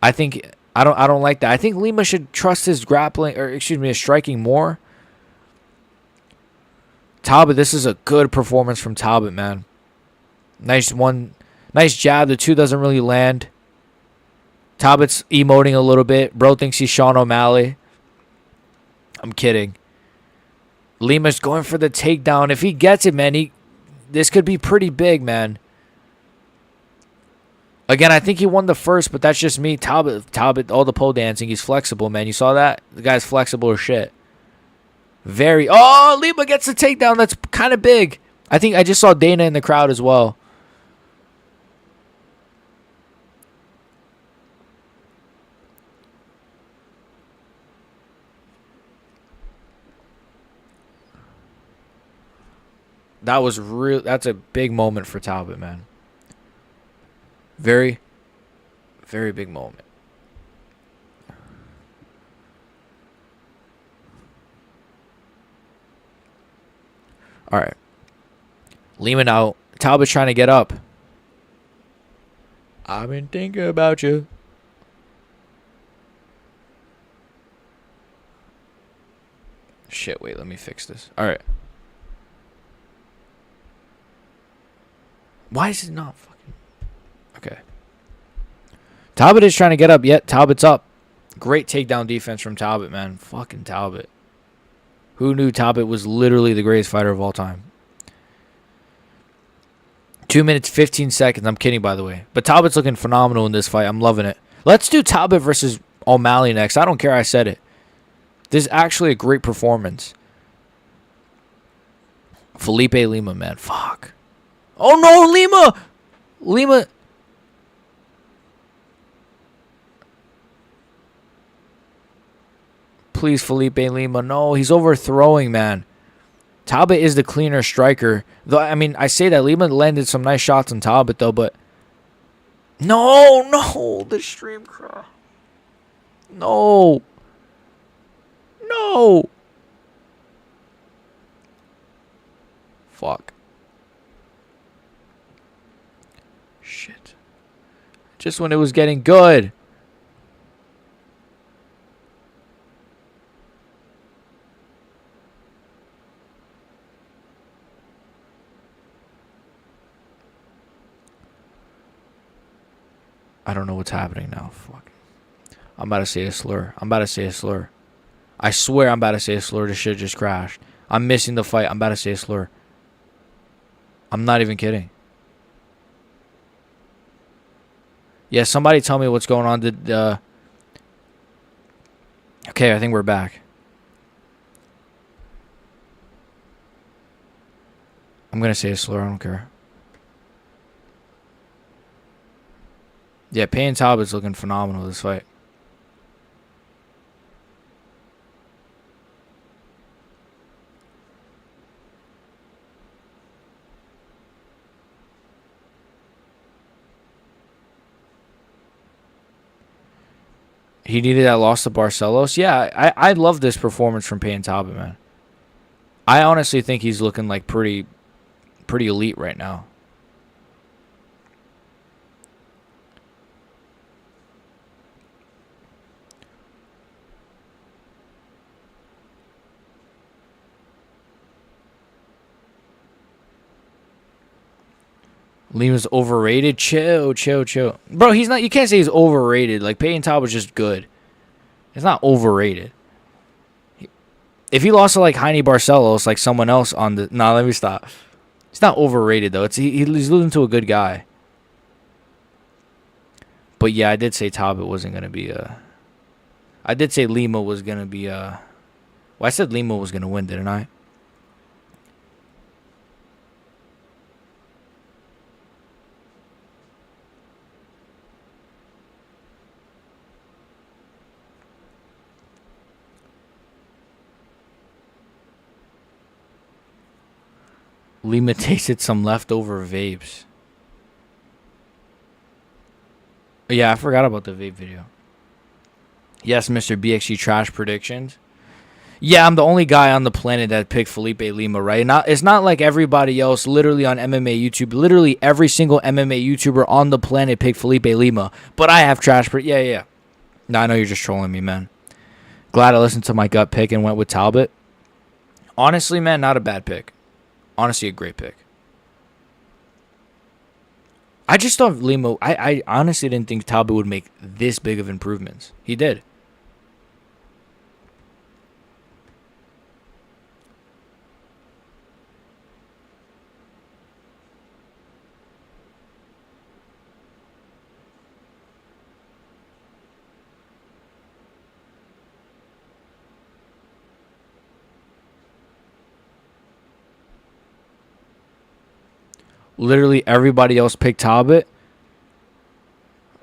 I don't like that. I think Lima should trust his grappling, or excuse me, his striking more. Talbott, this is a good performance from Talbott, man. Nice jab. The 2 doesn't really land. Talbott's emoting a little bit. Bro thinks he's Sean O'Malley. I'm kidding. Lima's going for the takedown. If he gets it, man, this could be pretty big, man. Again, I think he won the first, but that's just me. Talbott, all the pole dancing. He's flexible, man. You saw that? The guy's flexible as shit. Oh, Lima gets the takedown. That's kind of big. I think I just saw Dana in the crowd as well. That's a big moment for Talbott, man. Very, very big moment. All right. Lima now. Talbott's trying to get up. I've been thinking about you. Shit, wait, let me fix this. All right. Why is it not fucking... Okay. Talbott is trying to get up. Yet Talbott's up. Great takedown defense from Talbott, man. Fucking Talbott. Who knew Talbott was literally the greatest fighter of all time? 2 minutes, 15 seconds. I'm kidding, by the way. But Talbott's looking phenomenal in this fight. I'm loving it. Let's do Talbott versus O'Malley next. I don't care. I said it. This is actually a great performance. Felipe Lima, man. Fuck. Oh, no, Lima. Lima. Please, Felipe Lima. No, he's overthrowing, man. Talbott is the cleaner striker. Though, I mean, I say that Lima landed some nice shots on Talbott, though, but... No, the stream crash. No. Fuck. Shit. Just when it was getting good. I don't know what's happening now. Fuck. I'm about to say a slur. I swear I'm about to say a slur. This shit just crashed. I'm missing the fight. I'm about to say a slur. I'm not even kidding. Yeah, somebody tell me what's going on. Okay, I think we're back. I'm going to say a slur. I don't care. Yeah, Payne Talbot's looking phenomenal this fight. He needed that loss to Barcelos. Yeah, I love this performance from Payne Talbot, man. I honestly think he's looking like pretty elite right now. Lima's overrated. Chill. Bro, he's not. You can't say he's overrated. Like, Peyton Talbot's just good. It's not overrated. If he lost to, like, Heine Barcelos, like someone else on the... Nah, let me stop. He's not overrated, though. He's losing to a good guy. But, yeah, I did say Talbot wasn't going to be a... I did say Lima was going to be a... Well, I said Lima was going to win, didn't I? Lima tasted some leftover vapes. Yeah, I forgot about the vape video. Yes, Mr. BXG trash predictions. Yeah, I'm the only guy on the planet that picked Felipe Lima, right? It's not like everybody else literally on MMA YouTube. Literally every single MMA YouTuber on the planet picked Felipe Lima. But I have trash Yeah. No, I know you're just trolling me, man. Glad I listened to my gut pick and went with Talbot. Honestly, man, not a bad pick. Honestly, a great pick. I just thought Lima... I honestly didn't think Talbot would make this big of improvements. He did. Literally everybody else picked Talbot.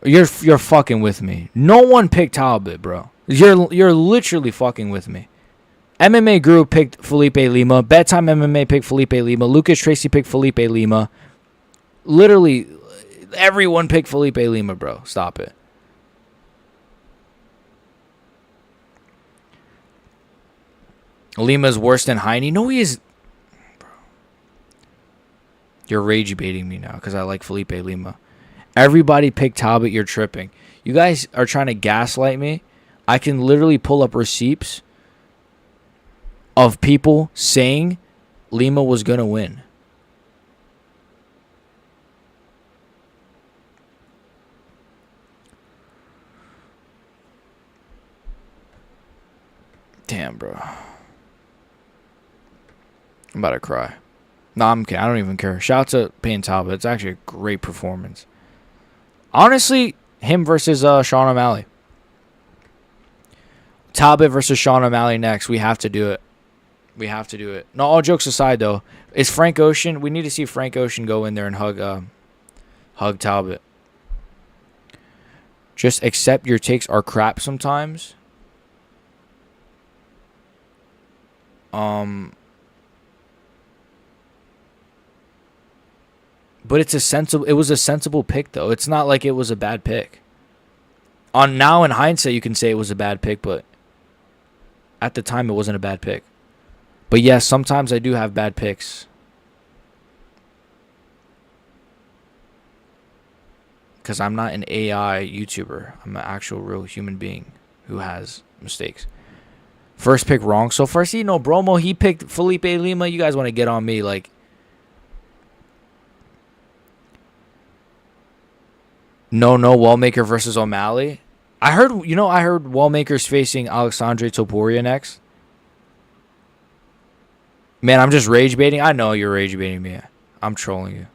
You're fucking with me. No one picked Talbot, bro. You're literally fucking with me. MMA Guru picked Felipe Lima. Bedtime MMA picked Felipe Lima. Lucas Tracy picked Felipe Lima. Literally everyone picked Felipe Lima, bro. Stop it. Lima's worse than Heine. No, he is. You're rage baiting me now because I like Felipe Lima. Everybody picked Talbot. You're tripping. You guys are trying to gaslight me. I can literally pull up receipts of people saying Lima was going to win. Damn, bro. I'm about to cry. No, I'm kidding. I don't even care. Shout out to Payne Talbot. It's actually a great performance. Honestly, him versus Sean O'Malley. Talbot versus Sean O'Malley next. We have to do it. We have to do it. No, all jokes aside, though. Is Frank Ocean... We need to see Frank Ocean go in there and hug Talbot. Just accept your takes are crap sometimes. But it was a sensible pick, though. It's not like it was a bad pick. Now in hindsight, you can say it was a bad pick, but at the time, it wasn't a bad pick. But yes, sometimes I do have bad picks. Because I'm not an AI YouTuber. I'm an actual real human being who has mistakes. First pick wrong so far. See, no, Bromo, he picked Felipe Lima. You guys want to get on me, like... No, Wallmaker versus O'Malley. I heard Wallmaker's facing Alexandre Topuria next. Man, I'm just rage baiting. I know you're rage baiting me. I'm trolling you.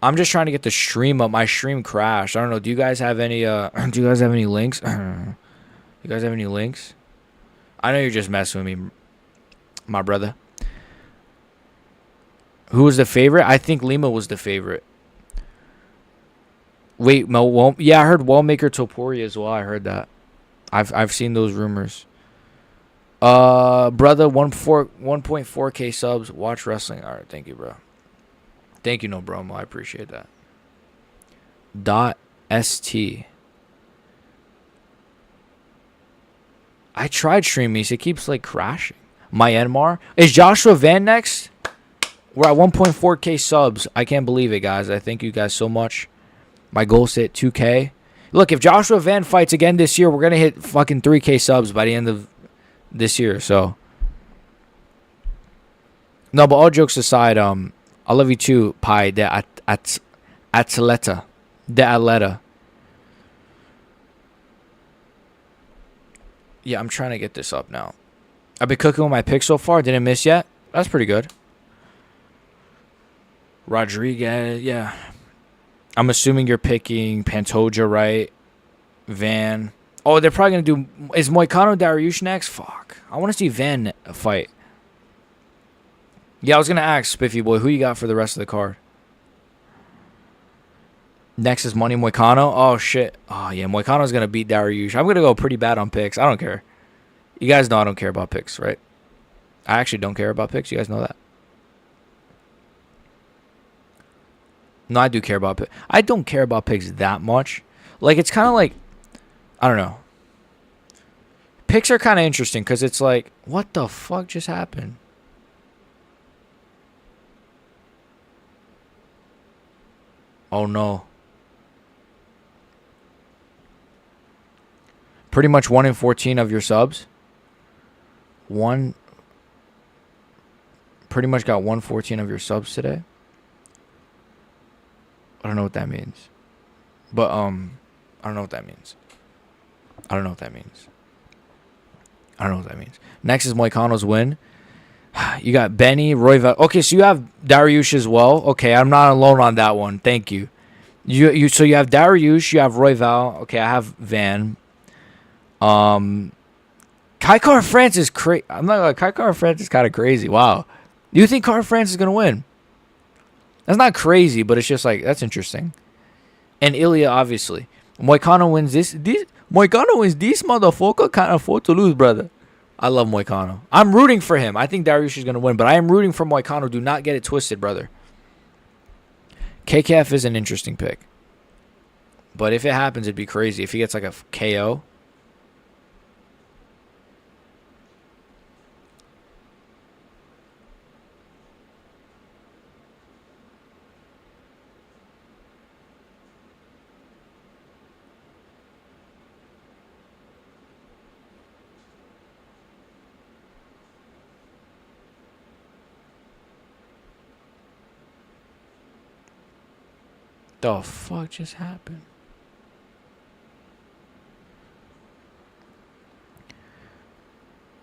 I'm just trying to get the stream up. My stream crashed. I don't know. Do you guys have any do you guys have any links? You guys have any links? I know you're just messing with me, my brother. Who was the favorite? I think Lima was the favorite. Wait, yeah, I heard Wallmaker Topuria as well. I heard that. I've seen those rumors. Brother, 1.4K subs. Watch wrestling. All right, thank you, bro. Thank you, no bromo. I appreciate that. .st. I tried streaming. It keeps like crashing. Myanmar. Is Joshua Van next? We're at 1.4K subs. I can't believe it, guys. I thank you guys so much. My goal is to hit 2K. Look, if Joshua Van fights again this year, we're going to hit fucking 3K subs by the end of this year. So, no, but all jokes aside, I love you too, Pi. Atleta. De Atleta. Yeah, I'm trying to get this up now. I've been cooking with my picks so far. Didn't miss yet. That's pretty good. Rodriguez, yeah. I'm assuming you're picking Pantoja, right? Van. Oh, they're probably going to do... Is Moicano Dariush next? Fuck. I want to see Van fight. Yeah, I was going to ask, Spiffy Boy, who you got for the rest of the card? Next is Money Moicano. Oh, shit. Oh, yeah, Moicano's going to beat Dariush. I'm going to go pretty bad on picks. I don't care. You guys know I don't care about picks, right? I actually don't care about picks. You guys know that. No, I do care about picks. I don't care about picks that much. Like, it's kind of like... I don't know. Picks are kind of interesting because it's like, what the fuck just happened? Oh, no. Pretty much 1 in 14 of your subs. Pretty much got 1/14 of your subs today. I don't know what that means. But, I don't know what that means. I don't know what that means. Next is Moicano's win. You got Benny, Royval. Okay, so you have Dariush as well. Okay, I'm not alone on that one. Thank you. So you have Dariush, you have Royval. Okay, I have Van. Kaikar France is crazy. I'm not like Kaikar France is kind of crazy. Wow. You think Car France is gonna win? That's not crazy, but it's just like that's interesting. And Ilia, obviously. Moicano wins this. Moicano wins this motherfucker. Can't afford to lose, brother. I love Moicano. I'm rooting for him. I think Dariush is gonna win, but I am rooting for Moicano. Do not get it twisted, brother. KKF is an interesting pick, but if it happens, it'd be crazy. If he gets like a KO. The fuck just happened?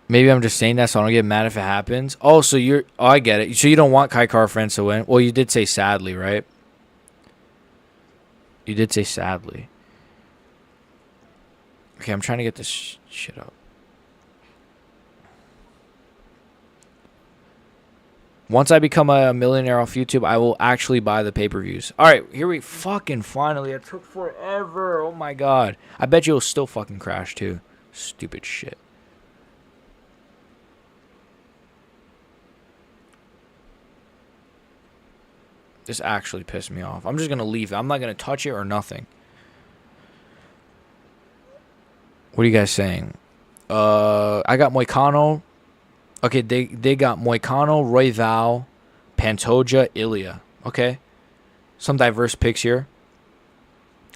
Maybe I'm just saying that so I don't get mad if it happens. Oh, so you're... Oh, I get it. So you don't want Kaikar France to win? Well, you did say sadly, right? You did say sadly. Okay, I'm trying to get this shit up. Once I become a millionaire off YouTube, I will actually buy the pay-per-views. All right, here we fucking finally. It took forever. Oh, my God. I bet you it'll still fucking crash, too. Stupid shit. This actually pissed me off. I'm just going to leave it. I'm not going to touch it or nothing. What are you guys saying? I got Moicano. Okay, they got Moicano, Royval, Pantoja, Ilia. Okay. Some diverse picks here.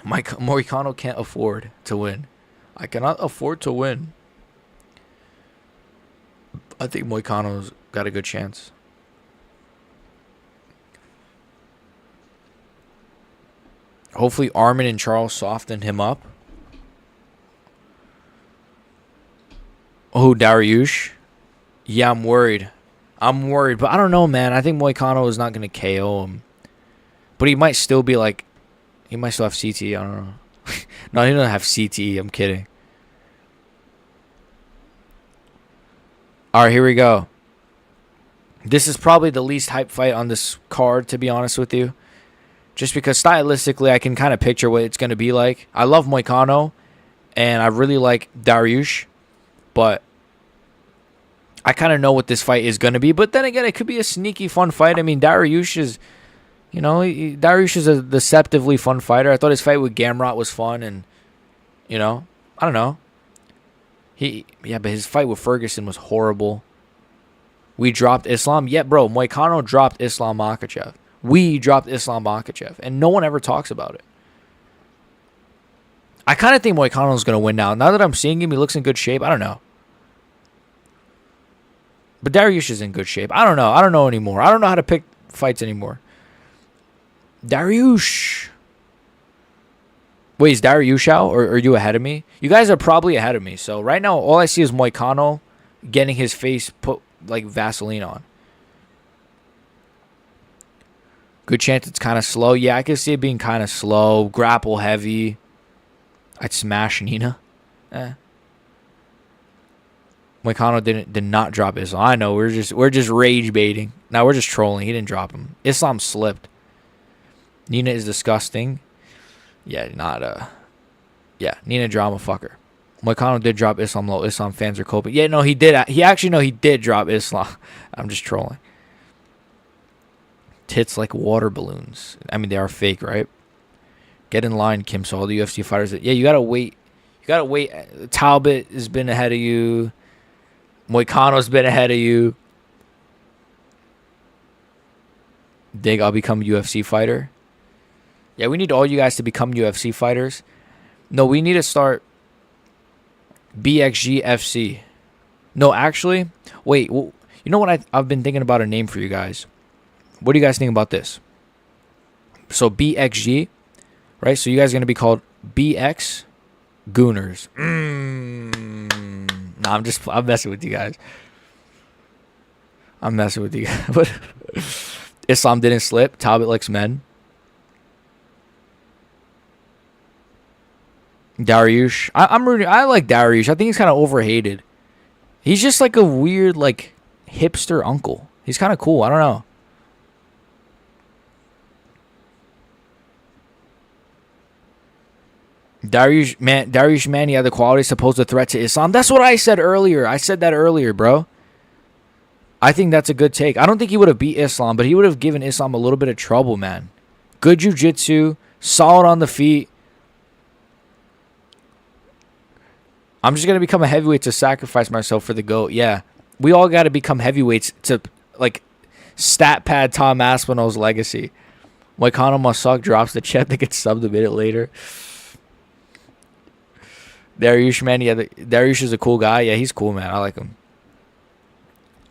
Moicano can't afford to win. I cannot afford to win. I think Moicano's got a good chance. Hopefully Armin and Charles soften him up. Oh, Dariush. Yeah, I'm worried. But I don't know, man. I think Moicano is not going to KO him. But he might still be like... He might still have CTE. I don't know. No, he doesn't have CTE. I'm kidding. Alright, here we go. This is probably the least hype fight on this card, to be honest with you. Just because stylistically, I can kind of picture what it's going to be like. I love Moicano. And I really like Dariush. But... I kind of know what this fight is going to be. But then again, it could be a sneaky fun fight. I mean, Dariush is... You know, Dariush is a deceptively fun fighter. I thought his fight with Gamrot was fun. And, you know, I don't know. Yeah, but his fight with Ferguson was horrible. We dropped Islam. Yeah, bro, Moicano dropped Islam Makhachev. We dropped Islam Makhachev. And no one ever talks about it. I kind of think Moicano's going to win now. Now that I'm seeing him, he looks in good shape. I don't know. But Dariush is in good shape. I don't know. I don't know anymore. I don't know how to pick fights anymore. Dariush. Wait, is Dariush out, or are you ahead of me? You guys are probably ahead of me. So right now, all I see is Moicano getting his face put like Vaseline on. Good chance it's kind of slow. Yeah, I can see it being kind of slow. Grapple heavy. I'd smash Nina. Moicano did not drop Islam. I know we're just rage baiting. Now we're just trolling. He didn't drop him. Islam slipped. Nina is disgusting. Yeah, Nina drama fucker. Moicano did drop Islam low. Islam fans are coping. Yeah, no, he did. He did drop Islam. I'm just trolling. Tits like water balloons. I mean, they are fake, right? Get in line, Kim. So all the UFC fighters. Yeah, you gotta wait. Talbott has been ahead of you. Moicano's been ahead of you. Dig, I'll become a UFC fighter. Yeah, we need all you guys to become UFC fighters. No, we need to start BXG FC. No, actually, wait. Well, you know what? I've been thinking about a name for you guys. What do you guys think about this? So BXG, right? So you guys are gonna be called BX Gooners. Nah, I'm messing with you guys. But Islam didn't slip. Talbot likes men. Dariush. I'm rooting. I like Dariush. I think he's kind of overhated. He's just like a weird, like, hipster uncle. He's kind of cool. I don't know. Dariush, man, he had the qualities to pose a threat to Islam. That's what I said earlier. I said that earlier, bro. I think that's a good take. I don't think he would have beat Islam, but he would have given Islam a little bit of trouble, man. Good jiu-jitsu, solid on the feet. I'm just going to become a heavyweight to sacrifice myself for the GOAT. Yeah. We all got to become heavyweights to, like, stat pad Tom Aspinall's legacy. Moicano must suck, drops the chat that gets subbed a minute later. Dariush, man. Yeah, Dariush is a cool guy. Yeah, he's cool, man. I like him.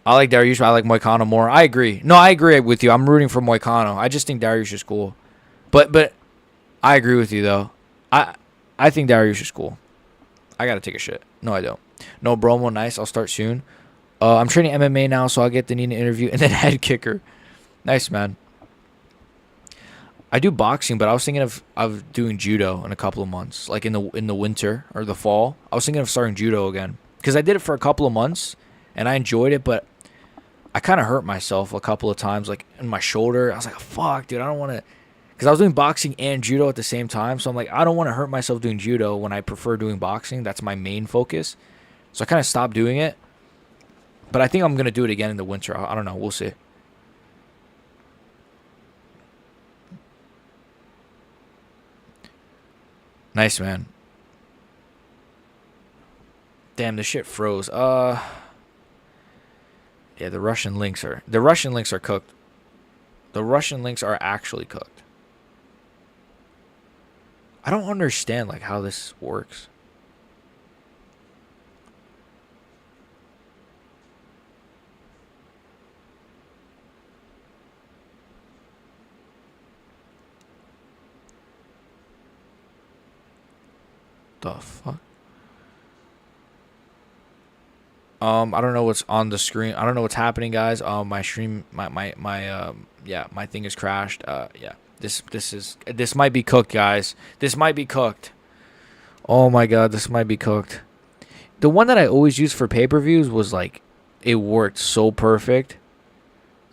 I like Dariush, but I like Moicano more. I agree. No, I agree with you. I'm rooting for Moicano. I just think Dariush is cool. But I agree with you, though. I think Dariush is cool. I got to take a shit. No, I don't. No, Bromo, nice. I'll start soon. I'm training MMA now, so I'll get the Nina interview. And then head kicker. Nice, man. I do boxing, but I was thinking of doing judo in a couple of months. Like in the winter or the fall. I was thinking of starting judo again. Because I did it for a couple of months, and I enjoyed it, but I kind of hurt myself a couple of times, like in my shoulder. I was like, fuck, dude, I don't want to. Because I was doing boxing and judo at the same time. So I'm like, I don't want to hurt myself doing judo when I prefer doing boxing. That's my main focus. So I kind of stopped doing it. But I think I'm going to do it again in the winter. I don't know. We'll see. Nice, man. Damn, this shit froze. Yeah, the Russian links are cooked. The Russian links are actually cooked. I don't understand like how this works. The fuck? I don't know what's on the screen. I don't know what's happening, guys. My stream, my thing is crashed. Yeah. This might be cooked, guys. This might be cooked. Oh my god, this might be cooked. The one that I always used for pay-per-views was like, it worked so perfect,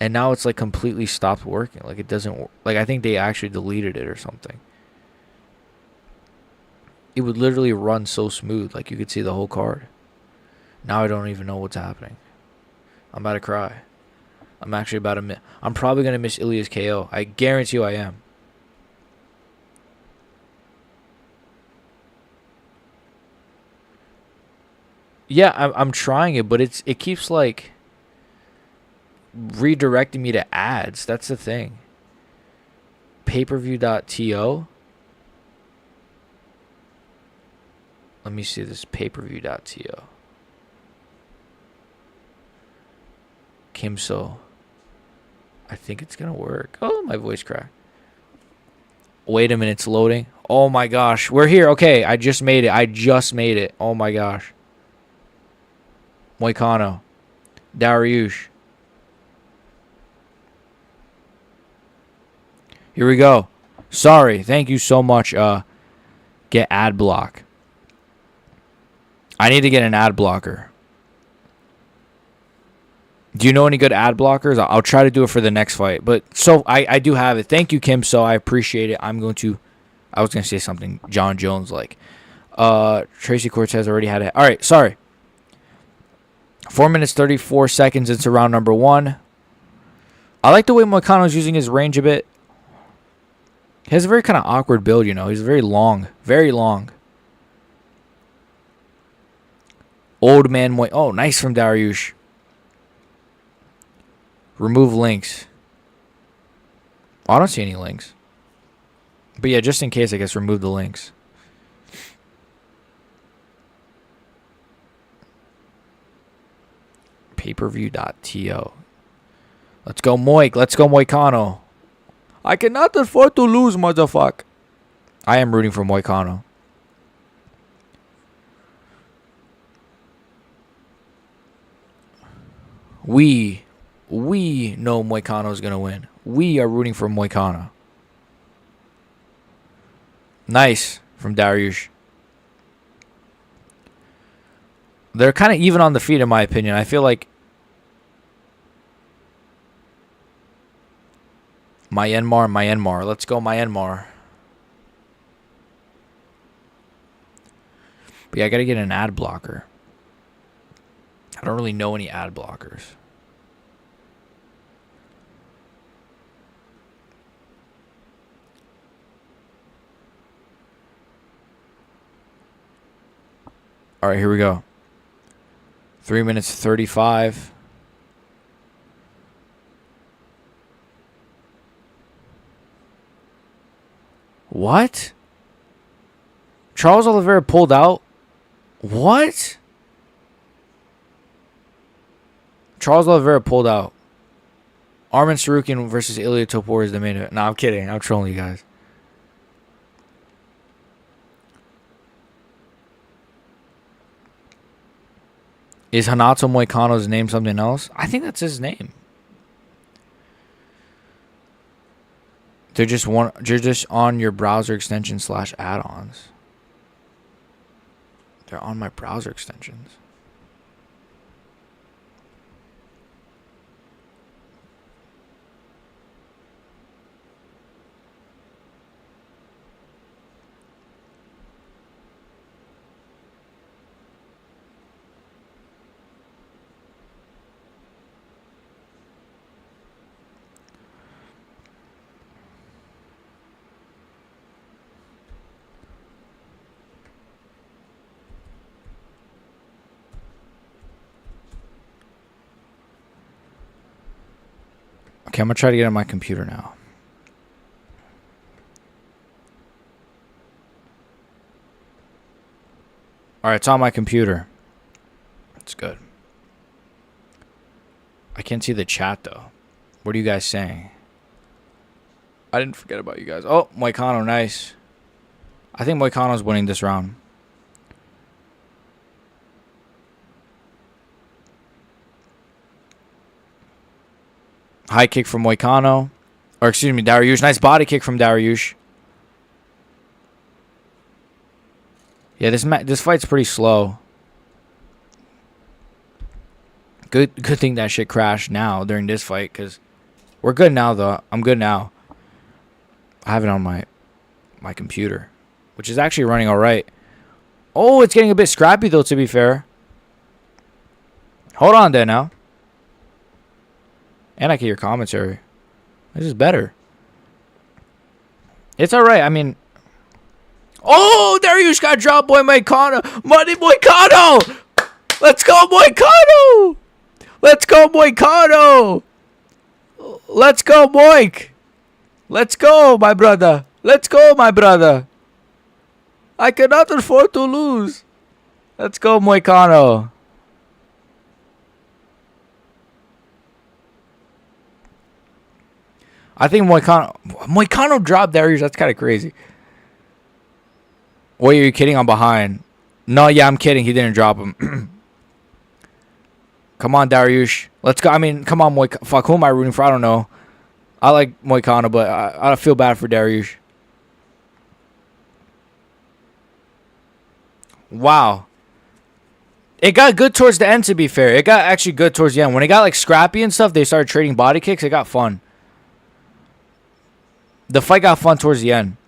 and now it's like completely stopped working. Like it doesn't. Like I think they actually deleted it or something. It would literally run so smooth, like you could see the whole card. Now I don't even know what's happening. I'm about to cry. I'm actually about to miss. I'm probably going to miss Ilia's KO. I guarantee you I am. Yeah, I'm trying it, but it keeps like redirecting me to ads. That's the thing. Payperview.to. Let me see this payperview.to. Kimso. I think it's going to work. Oh, my voice cracked. Wait a minute, it's loading. Oh my gosh, we're here. Okay, I just made it. Oh my gosh. Moicano. Dariush. Here we go. Sorry. Thank you so much. Get ad block. I need to get an ad blocker. Do you know any good ad blockers? I'll try to do it for the next fight. But so I do have it. Thank you, Kim. So I appreciate it. I was going to say something John Jones like. Tracy Cortez already had it. All right, sorry. 4 minutes 34 seconds into round number 1. I like the way Moicano's using his range a bit. He has a very kind of awkward build, you know. He's very long. Very long. Old man Moy. Oh, nice from Dariush. Remove links. Oh, I don't see any links. But yeah, just in case, I guess remove the links. Pay-per-view.to. Let's go, Moik. Let's go, Moicano. I cannot afford to lose, motherfucker. I am rooting for Moicano. We know Moicano is going to win. We are rooting for Moicano. Nice from Dariush. They're kind of even on the feet, in my opinion. I feel like Myanmar. Let's go, Myanmar. But yeah, I got to get an ad blocker. I don't really know any ad blockers. All right, here we go. 3 minutes 35. What? Charles Oliveira pulled out? What? Charles Oliveira pulled out. Armin Sarukian versus Ilia Topuria is the main event. No, I'm kidding. I'm trolling you guys. Is Hanato Moicano's name something else? I think that's his name. They're just on your browser extension / add-ons. They're on my browser extensions. Okay, I'm going to try to get on my computer now. Alright, it's on my computer. That's good. I can't see the chat, though. What are you guys saying? I didn't forget about you guys. Oh, Moicano, nice. I think Moicano's winning this round. High kick from Moicano. Or excuse me, Dariush. Nice body kick from Dariush. Yeah, this fight's pretty slow. Good thing that shit crashed now during this fight, because we're good now, though. I'm good now. I have it on my computer, which is actually running all right. Oh, it's getting a bit scrappy, though, to be fair. Hold on there now. And I can hear commentary. This is better. It's all right. I mean... Oh, Dariush got dropped by Moicano. Money Moicano! Let's go, Moicano! Let's go, Moicano! Let's go, Moik! Let's go, my brother. Let's go, my brother. I cannot afford to lose. Let's go, Moicano. I think Moicano dropped Dariush. That's kind of crazy. Wait, are you kidding? I'm behind. No, yeah, I'm kidding. He didn't drop him. Come on, Dariush. Let's go. I mean, come on, Moicano. Fuck, who am I rooting for? I don't know. I like Moicano, but I feel bad for Dariush. Wow. It got good towards the end, to be fair. It got actually good towards the end. When it got like scrappy and stuff, they started trading body kicks. It got fun. The fight got fun towards the end.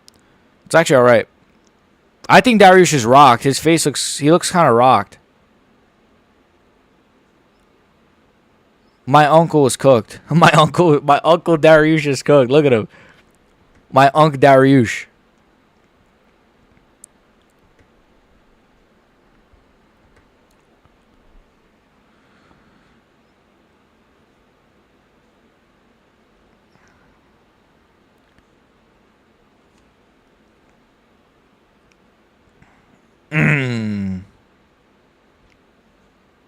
It's actually alright. I think Dariush is rocked. His face looks kind of rocked. My uncle is cooked. My uncle Dariush is cooked. Look at him. My uncle Dariush.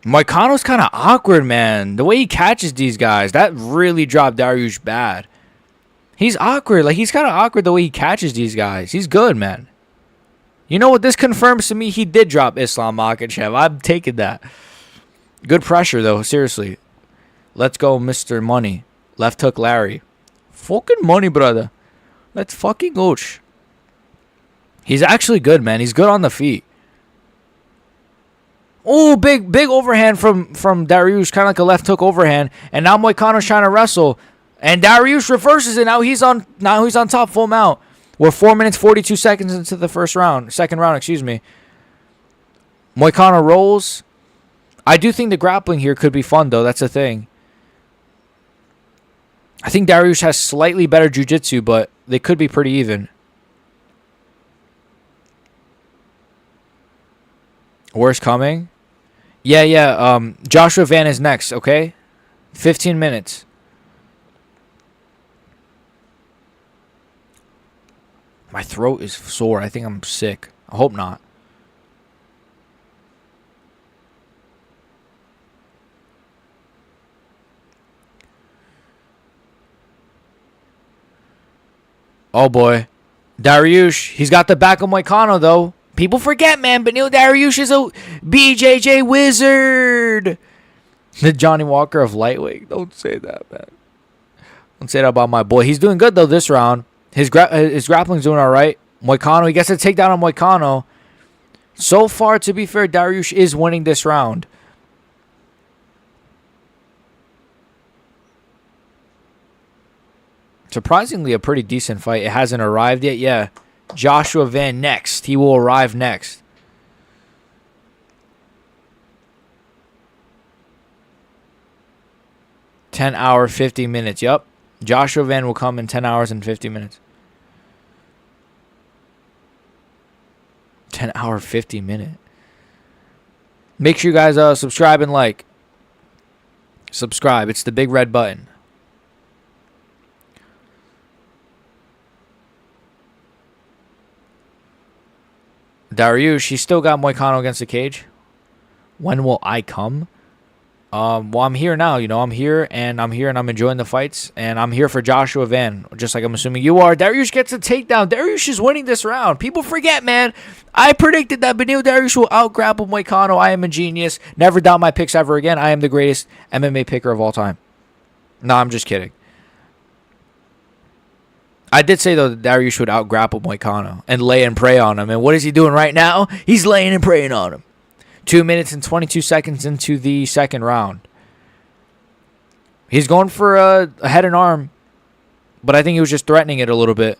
Moicano's kind of awkward, man. The way he catches these guys, that really dropped Dariush bad. He's awkward. Like, he's kind of awkward the way he catches these guys. He's good, man. You know what? This confirms to me he did drop Islam Makhachev. I'm taking that. Good pressure, though. Seriously. Let's go, Mr. Money. Left hook Larry. Fucking money, brother. Let's fucking go. He's actually good, man. He's good on the feet. Oh, big overhand from Dariush, kind of like a left hook overhand. And now Moicano's trying to wrestle. And Dariush reverses it. Now he's on top full mount. We're 4 minutes 42 seconds into the second round, excuse me. Moicano rolls. I do think the grappling here could be fun, though. That's the thing. I think Dariush has slightly better jiu-jitsu, but they could be pretty even. Worst coming? Yeah. Joshua Van is next, okay? 15 minutes. My throat is sore. I think I'm sick. I hope not. Oh, boy. Dariush. He's got the back of Moicano, though. People forget, man, but Neil Dariush is a BJJ wizard. The Johnny Walker of lightweight. Don't say that, man. Don't say that about my boy. He's doing good, though, this round. His grappling's doing all right. Moicano, he gets a takedown on Moicano. So far, to be fair, Dariush is winning this round. Surprisingly, a pretty decent fight. It hasn't arrived yet. Yeah. Joshua Van next. He will arrive next. $10 50 minutes. Yup. Joshua Van will come in 10 hours and 50 minutes. 10 50 minute. Make sure you guys subscribe and like. Subscribe. It's the big red button. Dariush, he's still got Moicano against the cage. When will I come? Well, I'm here now. You know, I'm here and I'm enjoying the fights. And I'm here for Joshua Van, just like I'm assuming you are. Dariush gets a takedown. Dariush is winning this round. People forget, man. I predicted that Beneil Dariush will out-grapple Moicano. I am a genius. Never doubt my picks ever again. I am the greatest MMA picker of all time. No, I'm just kidding. I did say, though, that Dariush would out-grapple Moicano and lay and pray on him. And what is he doing right now? He's laying and praying on him. 2 minutes and 22 seconds into the second round. He's going for a head and arm, but I think he was just threatening it a little bit.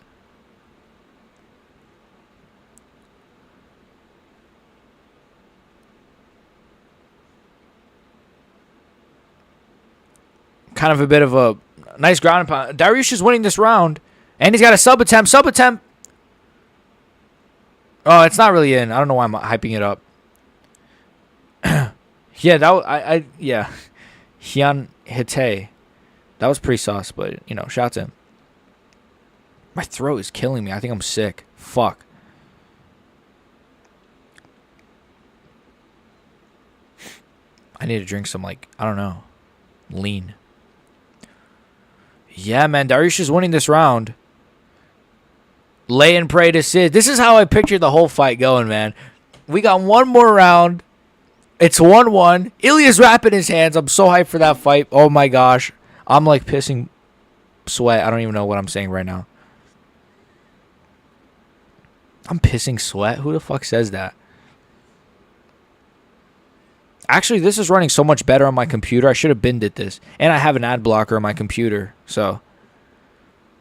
Kind of a bit of a nice ground and pound. Dariush is winning this round. And he's got a sub attempt. Oh, it's not really in. I don't know why I'm hyping it up. Yeah, yeah. Hyun Hite. That was pretty sauce, but, you know, shout to him. My throat is killing me. I think I'm sick. Fuck. I need to drink some, like, I don't know, lean. Yeah, man. Dariush is winning this round. Lay and pray to Sid. This is how I pictured the whole fight going, man. We got one more round. It's 1-1. Ilia's wrapping his hands. I'm so hyped for that fight. Oh, my gosh. I'm like pissing sweat. I don't even know what I'm saying right now. I'm pissing sweat? Who the fuck says that? Actually, this is running so much better on my computer. I should have been did this. And I have an ad blocker on my computer. So,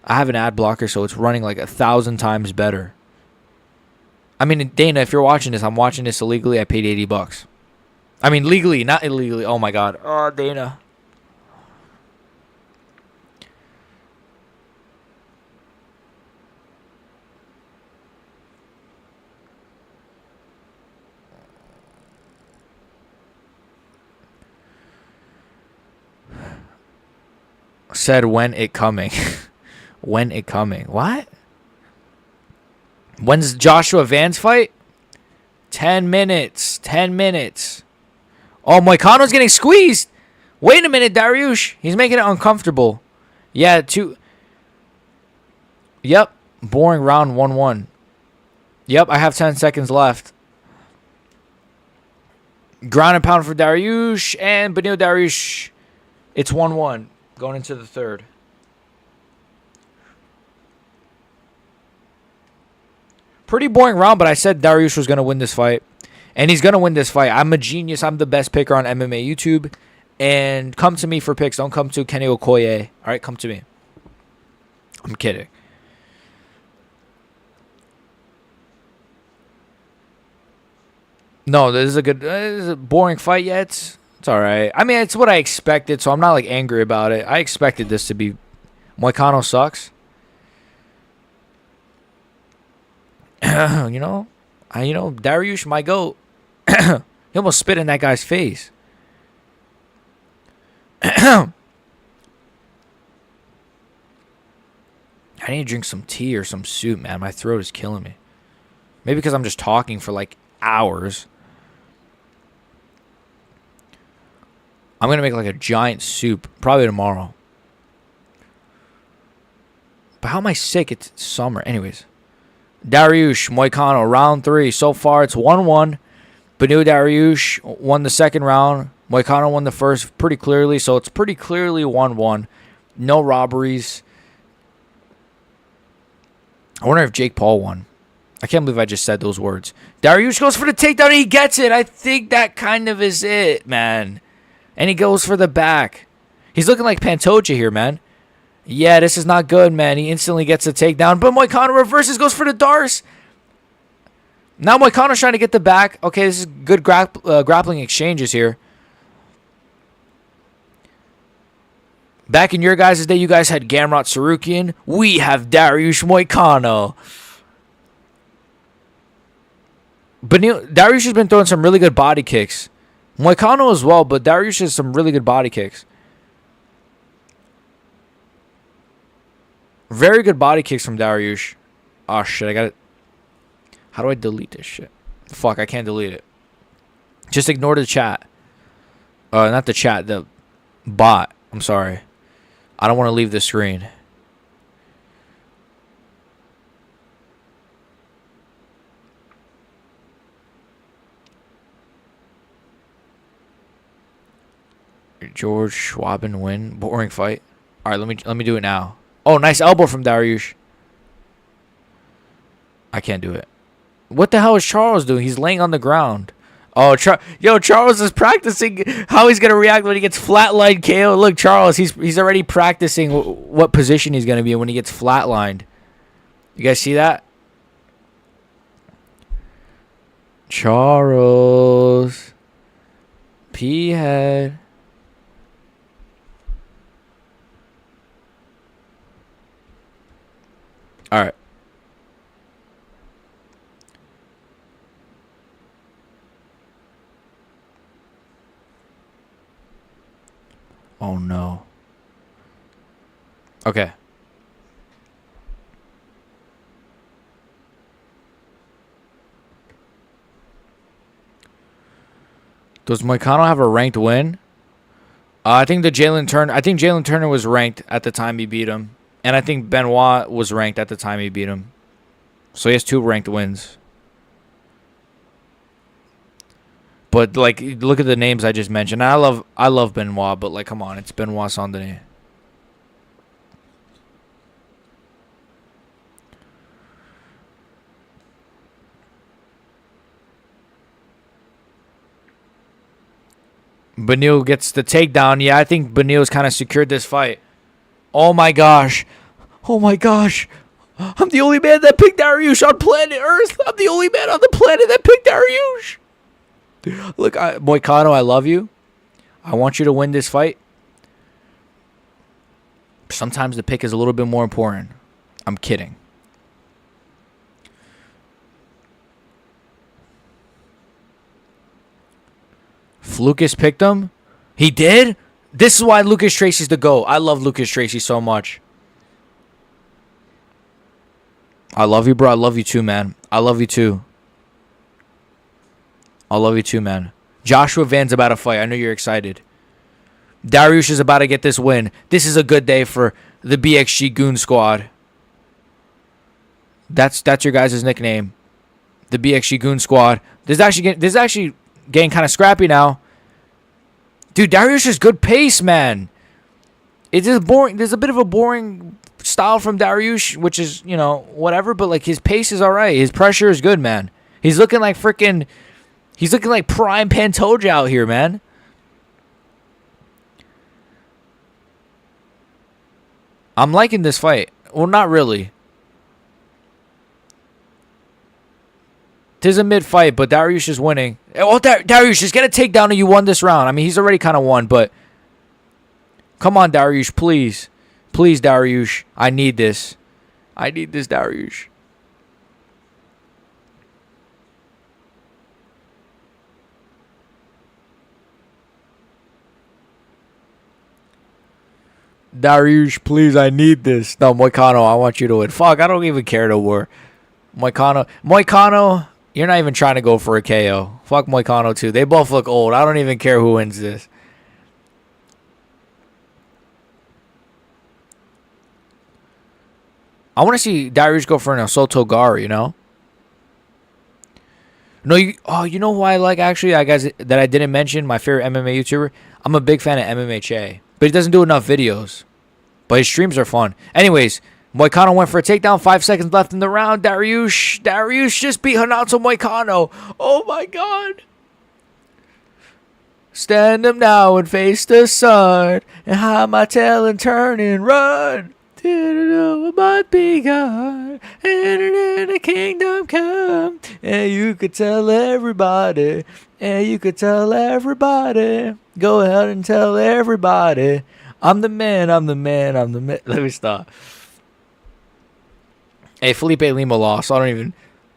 I have an ad blocker, so it's running like 1,000 times better. I mean, Dana, if you're watching this, I'm watching this illegally. I paid $80. I mean, legally, not illegally. Oh, my God. Oh, Dana. Said when it coming. When it coming. What? When's Joshua Van's fight? 10 minutes. 10 minutes. Oh, Moicano's getting squeezed. Wait a minute, Dariush. He's making it uncomfortable. Yeah, Yep. Boring round 1-1. Yep, I have 10 seconds left. Ground and pound for Dariush. And Benil Dariush. It's 1-1. Going into the third. Pretty boring round, but I said Dariush was going to win this fight. And he's going to win this fight. I'm a genius. I'm the best picker on MMA YouTube. And come to me for picks. Don't come to Kenny Okoye. All right, come to me. I'm kidding. No, this is a boring fight yet. It's all right. I mean, it's what I expected, so I'm not like angry about it. I expected this to be. Moicano sucks. Dariush, my goat. He almost spit in that guy's face. I need to drink some tea or some soup, man. My throat is killing me. Maybe because I'm just talking for like hours. I'm going to make like a giant soup. Probably tomorrow. But how am I sick? It's summer. Anyways. Dariush, Moicano, round 3. So far, it's 1-1. Benil Dariush won the second round. Moicano won the first pretty clearly. So it's pretty clearly 1-1. No robberies. I wonder if Jake Paul won. I can't believe I just said those words. Dariush goes for the takedown and he gets it. I think that kind of is it, man. And he goes for the back. He's looking like Pantoja here, man. Yeah, this is not good, man. He instantly gets a takedown. But Moicano reverses, goes for the Darce. Now Moicano's trying to get the back. Okay, this is good grappling exchanges here. Back in your guys' day, you guys had Gamrot Sarukian. We have Dariush Moicano. But Dariush has been throwing some really good body kicks. Moicano as well, but Dariush has some really good body kicks. Very good body kicks from Dariush. Oh, shit, I got it. How do I delete this shit? Fuck, I can't delete it. Just ignore the chat. Not the chat, the bot. I'm sorry. I don't want to leave the screen. George Schwaben win. Boring fight. All right, let me do it now. Oh, nice elbow from Dariush. I can't do it. What the hell is Charles doing? He's laying on the ground. Oh, Charles is practicing how he's gonna react when he gets flatlined KO. Look, Charles, he's already practicing what position he's gonna be in when he gets flatlined. You guys see that? Charles, P head. All right. Oh, no. Okay. Does Moicano have a ranked win? I think Jalen Turner was ranked at the time he beat him, and I think Benoit was ranked at the time he beat him. So he has 2 ranked wins. But like, look at the names I just mentioned. I love Benoit, but like, come on, it's Benoit Saint-Denis. Beneil gets the takedown. Yeah, I think Beneil's kind of secured this fight. Oh my gosh. Oh my gosh. I'm the only man that picked Dariush on planet Earth. I'm the only man on the planet that picked Dariush. Look, Moicano, I love you. I want you to win this fight. Sometimes the pick is a little bit more important. I'm kidding. Lucas picked him? He did? This is why Lucas Tracy's the GOAT. I love Lucas Tracy so much. I love you, bro. I love you too, man. I love you too. I love you too, man. Joshua Van's about to fight. I know you're excited. Dariush is about to get this win. This is a good day for the BXG Goon Squad. That's your guys' nickname. The BXG Goon Squad. This is actually getting kind of scrappy now. Dude, Dariush is good pace, man. It is boring. There's a bit of a boring style from Dariush, which is, whatever, but like his pace is all right. His pressure is good, man. He's looking like prime Pantoja out here, man. I'm liking this fight. Well, not really. Tis a mid-fight, but Dariush is winning. Oh, Dariush, just get a takedown and you won this round. I mean, he's already kind of won, but come on, Dariush, please. Please, Dariush. I need this. I need this, Dariush. Dariush, please, I need this. No, Moicano, I want you to win. Fuck, I don't even care no more. Moicano, you're not even trying to go for a KO. Fuck Moicano, too. They both look old. I don't even care who wins this. I want to see Dariush go for an Soto Gar, No, you know who I like, actually, guys, that I didn't mention? My favorite MMA YouTuber? I'm a big fan of MMA Che. But he doesn't do enough videos. But his streams are fun. Anyways, Moicano went for a takedown. 5 seconds left in the round. Dariush just beat Renato Moicano. Oh, my God. Stand up now and face the sun. And hide my tail and turn and run. About be God. And the kingdom come. And you could tell everybody. And you could tell everybody. Go ahead and tell everybody. I'm the man, I'm the man, I'm the man. Let me stop. Hey, Felipe Lima lost. I'm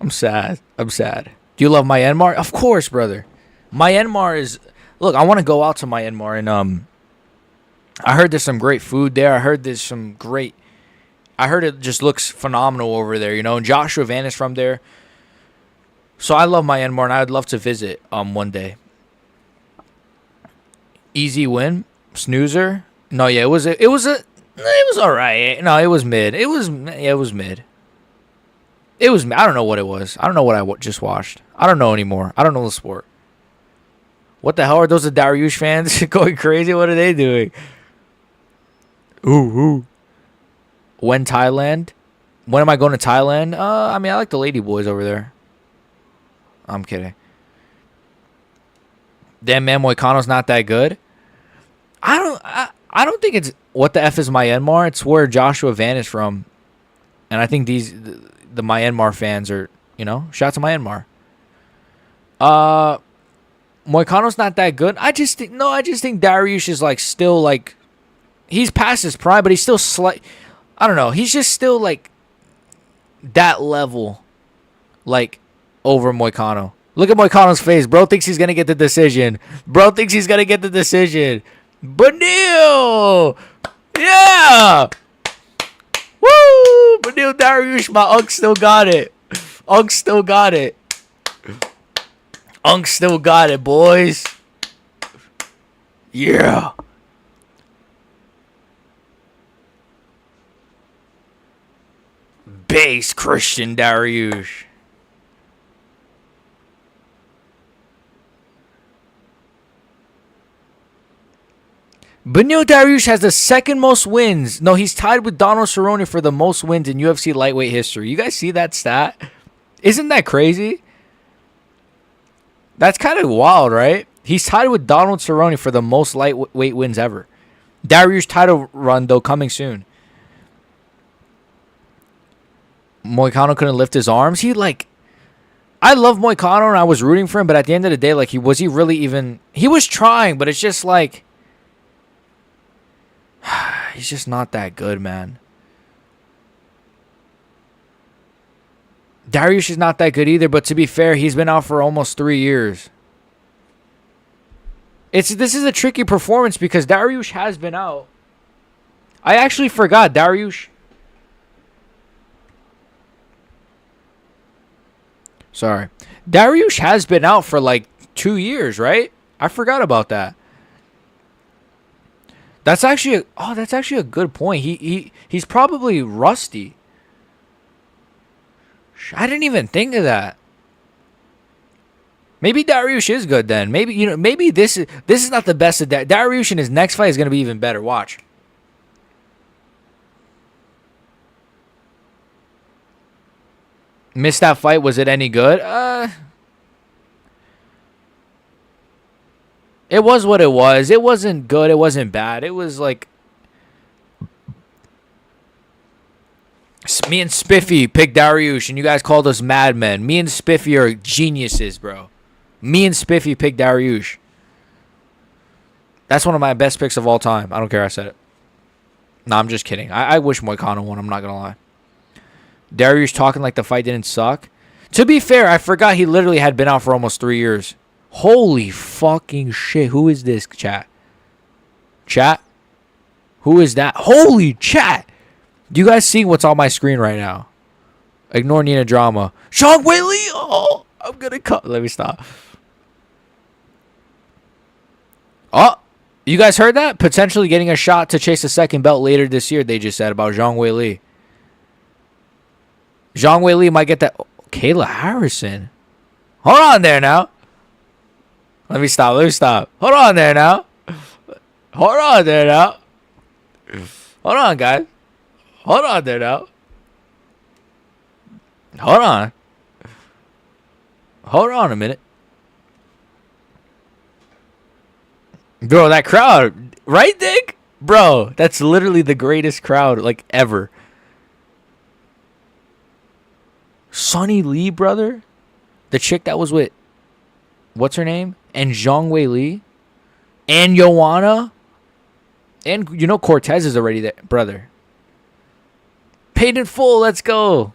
sad. I'm sad. Do you love Myanmar? Of course, brother. Myanmar is... Look, I want to go out to Myanmar. And I heard there's some great food there. I heard it just looks phenomenal over there, And Joshua Van is from there. So I love Myanmar, and I would love to visit one day. Easy win, snoozer. No, yeah, it was all right. No, it was mid. It was mid. I don't know what it was. I don't know what I just watched. I don't know anymore. I don't know the sport. What the hell are those Dariush fans going crazy? What are they doing? Ooh. When Thailand? When am I going to Thailand? I like the lady boys over there. I'm kidding. Damn, man, Moicano's not that good. I don't think it's what the F is Myanmar. It's where Joshua Van is from, and I think the Myanmar fans are, shout out to Myanmar. Moicano's not that good. I just think Dariush is like still like he's past his prime, but he's still I don't know. He's just still like that level, like over Moicano. Look at Moicano's face. Bro thinks he's gonna get the decision. Beneil! Yeah! Woo! Beneil Dariush, my Unk still got it. Unk still got it, boys. Yeah. base Christian Dariush. Beneil Dariush has the second most wins. No, he's tied with Donald Cerrone for the most wins in UFC lightweight history. You guys see that stat? Isn't that crazy? That's kind of wild, right? He's tied with Donald Cerrone for the most lightweight wins ever. Dariush title run, though, coming soon. Moicano couldn't lift his arms. I love Moicano and I was rooting for him, but at the end of the day, like, was he really even... He was trying, but it's just like... He's just not that good, man. Dariush is not that good either, but to be fair, he's been out for almost 3 years. This is a tricky performance because Dariush has been out. I actually forgot Dariush. Sorry. Dariush has been out for like 2 years, right? I forgot about that. That's actually a good point. He's probably rusty. I didn't even think of that. Maybe Dariush is good then. Maybe this is not the best of that. Dariush in his next fight is going to be even better. Watch. Missed that fight. Was it any good? It was what it was. It wasn't good. It wasn't bad. It was like... Me and Spiffy picked Dariush, and you guys called us madmen. Me and Spiffy are geniuses, bro. Me and Spiffy picked Dariush. That's one of my best picks of all time. I don't care I said it. No, I'm just kidding. I wish Moicano won. I'm not going to lie. Dariush talking like the fight didn't suck. To be fair, I forgot he literally had been out for almost 3 years. Holy fucking shit. Who is this, chat? Chat? Who is that? Holy chat. Do you guys see what's on my screen right now? Ignore Nina Drama. Sean Whaley. Oh, I'm going to cut. Let me stop. Oh, you guys heard that? Potentially getting a shot to chase a second belt later this year, they just said about Zhang Weili. Zhang Weili might get that. Oh, Kayla Harrison. Hold on there now. Let me stop. Hold on there now. Hold on, guys. Hold on there now. Hold on a minute. Bro, that crowd. Right, Dick? Bro, that's literally the greatest crowd, like, ever. Sonny Lee, brother? The chick that was with... What's her name? And Zhang Weili? And Joanna? And, Cortez is already there, brother. Paid in full, let's go.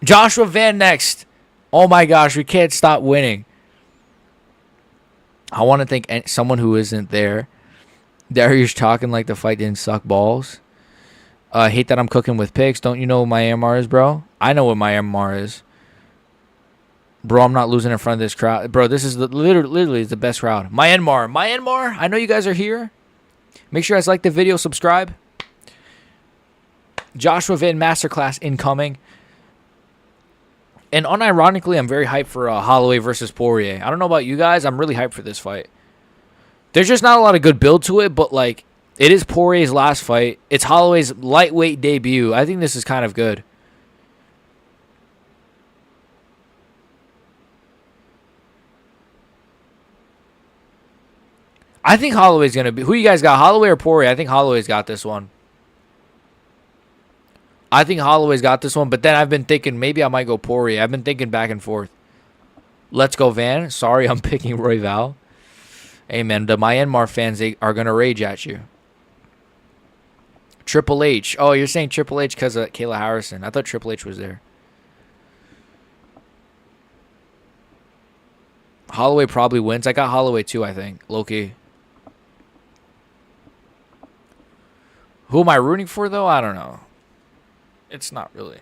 Joshua Van next. Oh my gosh, we can't stop winning. I want to thank someone who isn't there. Dariush talking like the fight didn't suck balls. Hate that I'm cooking with picks. Don't you know what my MR is, bro? I know what my MR is. Bro, I'm not losing in front of this crowd. Bro, this is literally the best crowd. My Myanmar, I know you guys are here. Make sure you guys like the video, subscribe. Joshua Van Masterclass incoming. And unironically, I'm very hyped for Holloway versus Poirier. I don't know about you guys. I'm really hyped for this fight. There's just not a lot of good build to it, but like it is Poirier's last fight. It's Holloway's lightweight debut. I think this is kind of good. I think Holloway's going to be... Who you guys got, Holloway or Poirier? I think Holloway's got this one. But then I've been thinking maybe I might go Poirier. I've been thinking back and forth. Let's go, Van. Sorry, I'm picking Royval. Hey, man, the Myanmar fans, they are going to rage at you. Triple H. Oh, you're saying Triple H because of Kayla Harrison. I thought Triple H was there. Holloway probably wins. I got Holloway too, I think. Low-key. Who am I rooting for, though? I don't know. It's not really,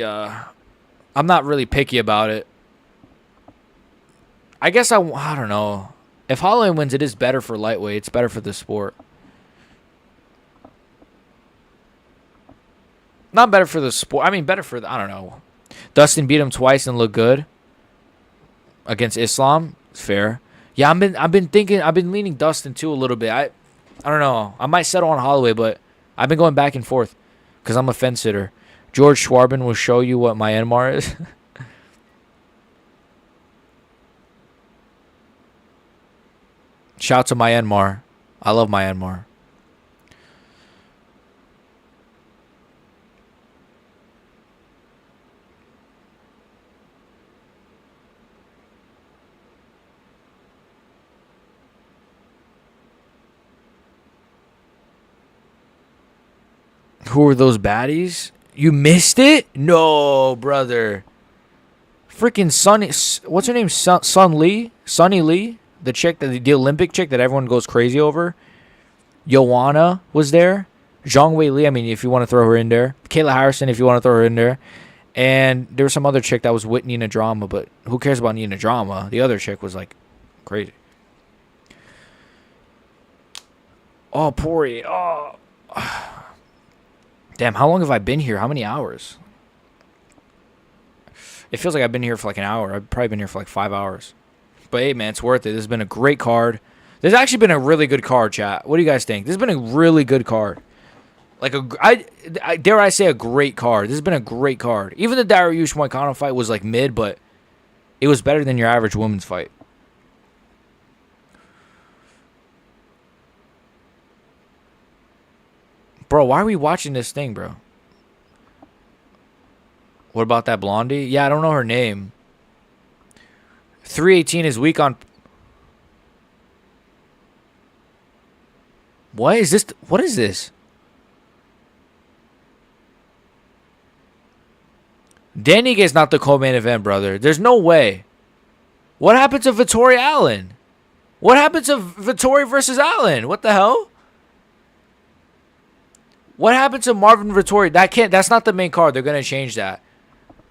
I'm not really picky about it. I guess I don't know. If Holloway wins, it is better for lightweight. It's better for the sport. Not better for the sport. I mean, better for the, I don't know. Dustin beat him twice and looked good against Islam. It's fair. Yeah, I've been leaning Dustin too a little bit. I don't know. I might settle on Holloway, but I've been going back and forth because I'm a fence sitter. George Schwarbin will show you what Myanmar is. Shout to Myanmar. I love Myanmar. Who were those baddies? You missed it? No, brother. Freaking Sunny. What's her name? Sunny Lee? The chick, the Olympic chick that everyone goes crazy over. Joanna was there. Zhang Wei Li, I mean, if you want to throw her in there. Kayla Harrison, if you want to throw her in there. And there was some other chick that was with Nina Drama, but who cares about Nina Drama? The other chick was like crazy. Oh, Pori. Oh. Damn, how long have I been here? How many hours? It feels like I've been here for like an hour. I've probably been here for like 5 hours. But hey, man, it's worth it. This has been a great card. There's actually been a really good card, chat. What do you guys think? This has been a really good card. Like, dare I say, a great card. This has been a great card. Even the Dariush Moicano fight was like mid, but it was better than your average women's fight. Bro, why are we watching this thing, bro? What about that blondie? Yeah, I don't know her name. 318 is weak on... What is this? What is this? Danica is not the co-main event, brother. There's no way. What happened to Vittori Allen? What happened to Vittori versus Allen? What the hell? What happened to Marvin Vittori? That's not the main card. They're gonna change that.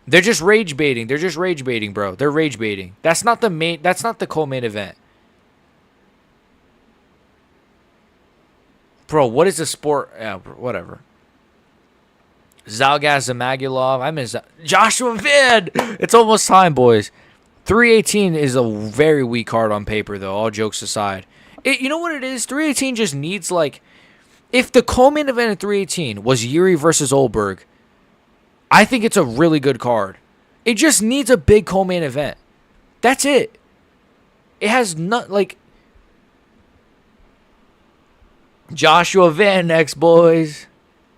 They're just rage baiting. They're just rage baiting, bro. They're rage baiting. That's not the main. That's not the co-main event. Bro, what is the sport? Yeah, bro, whatever. Zalgaz Zamagulov. I miss Joshua Van. It's almost time, boys. 318 is a very weak card on paper, though. All jokes aside, you know what it is? 318 just needs like, if the co-main event at 318 was Yuri versus Olberg, I think it's a really good card. It just needs a big co-main event. That's it. It has not like Joshua Van next, boys.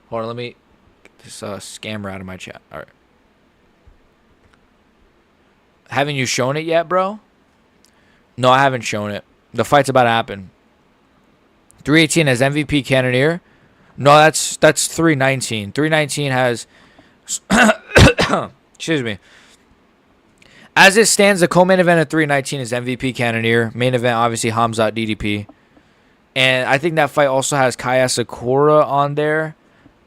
Hold on, let me get this scammer out of my chat. All right. Haven't you shown it yet, bro? No, I haven't shown it. The fight's about to happen. 318 has MVP Cannoneer. No, that's 319. 319 has... Excuse me. As it stands, the co-main event at 319 is MVP Cannoneer. Main event, obviously, Hamzat DDP. And I think that fight also has Kaya Sakura on there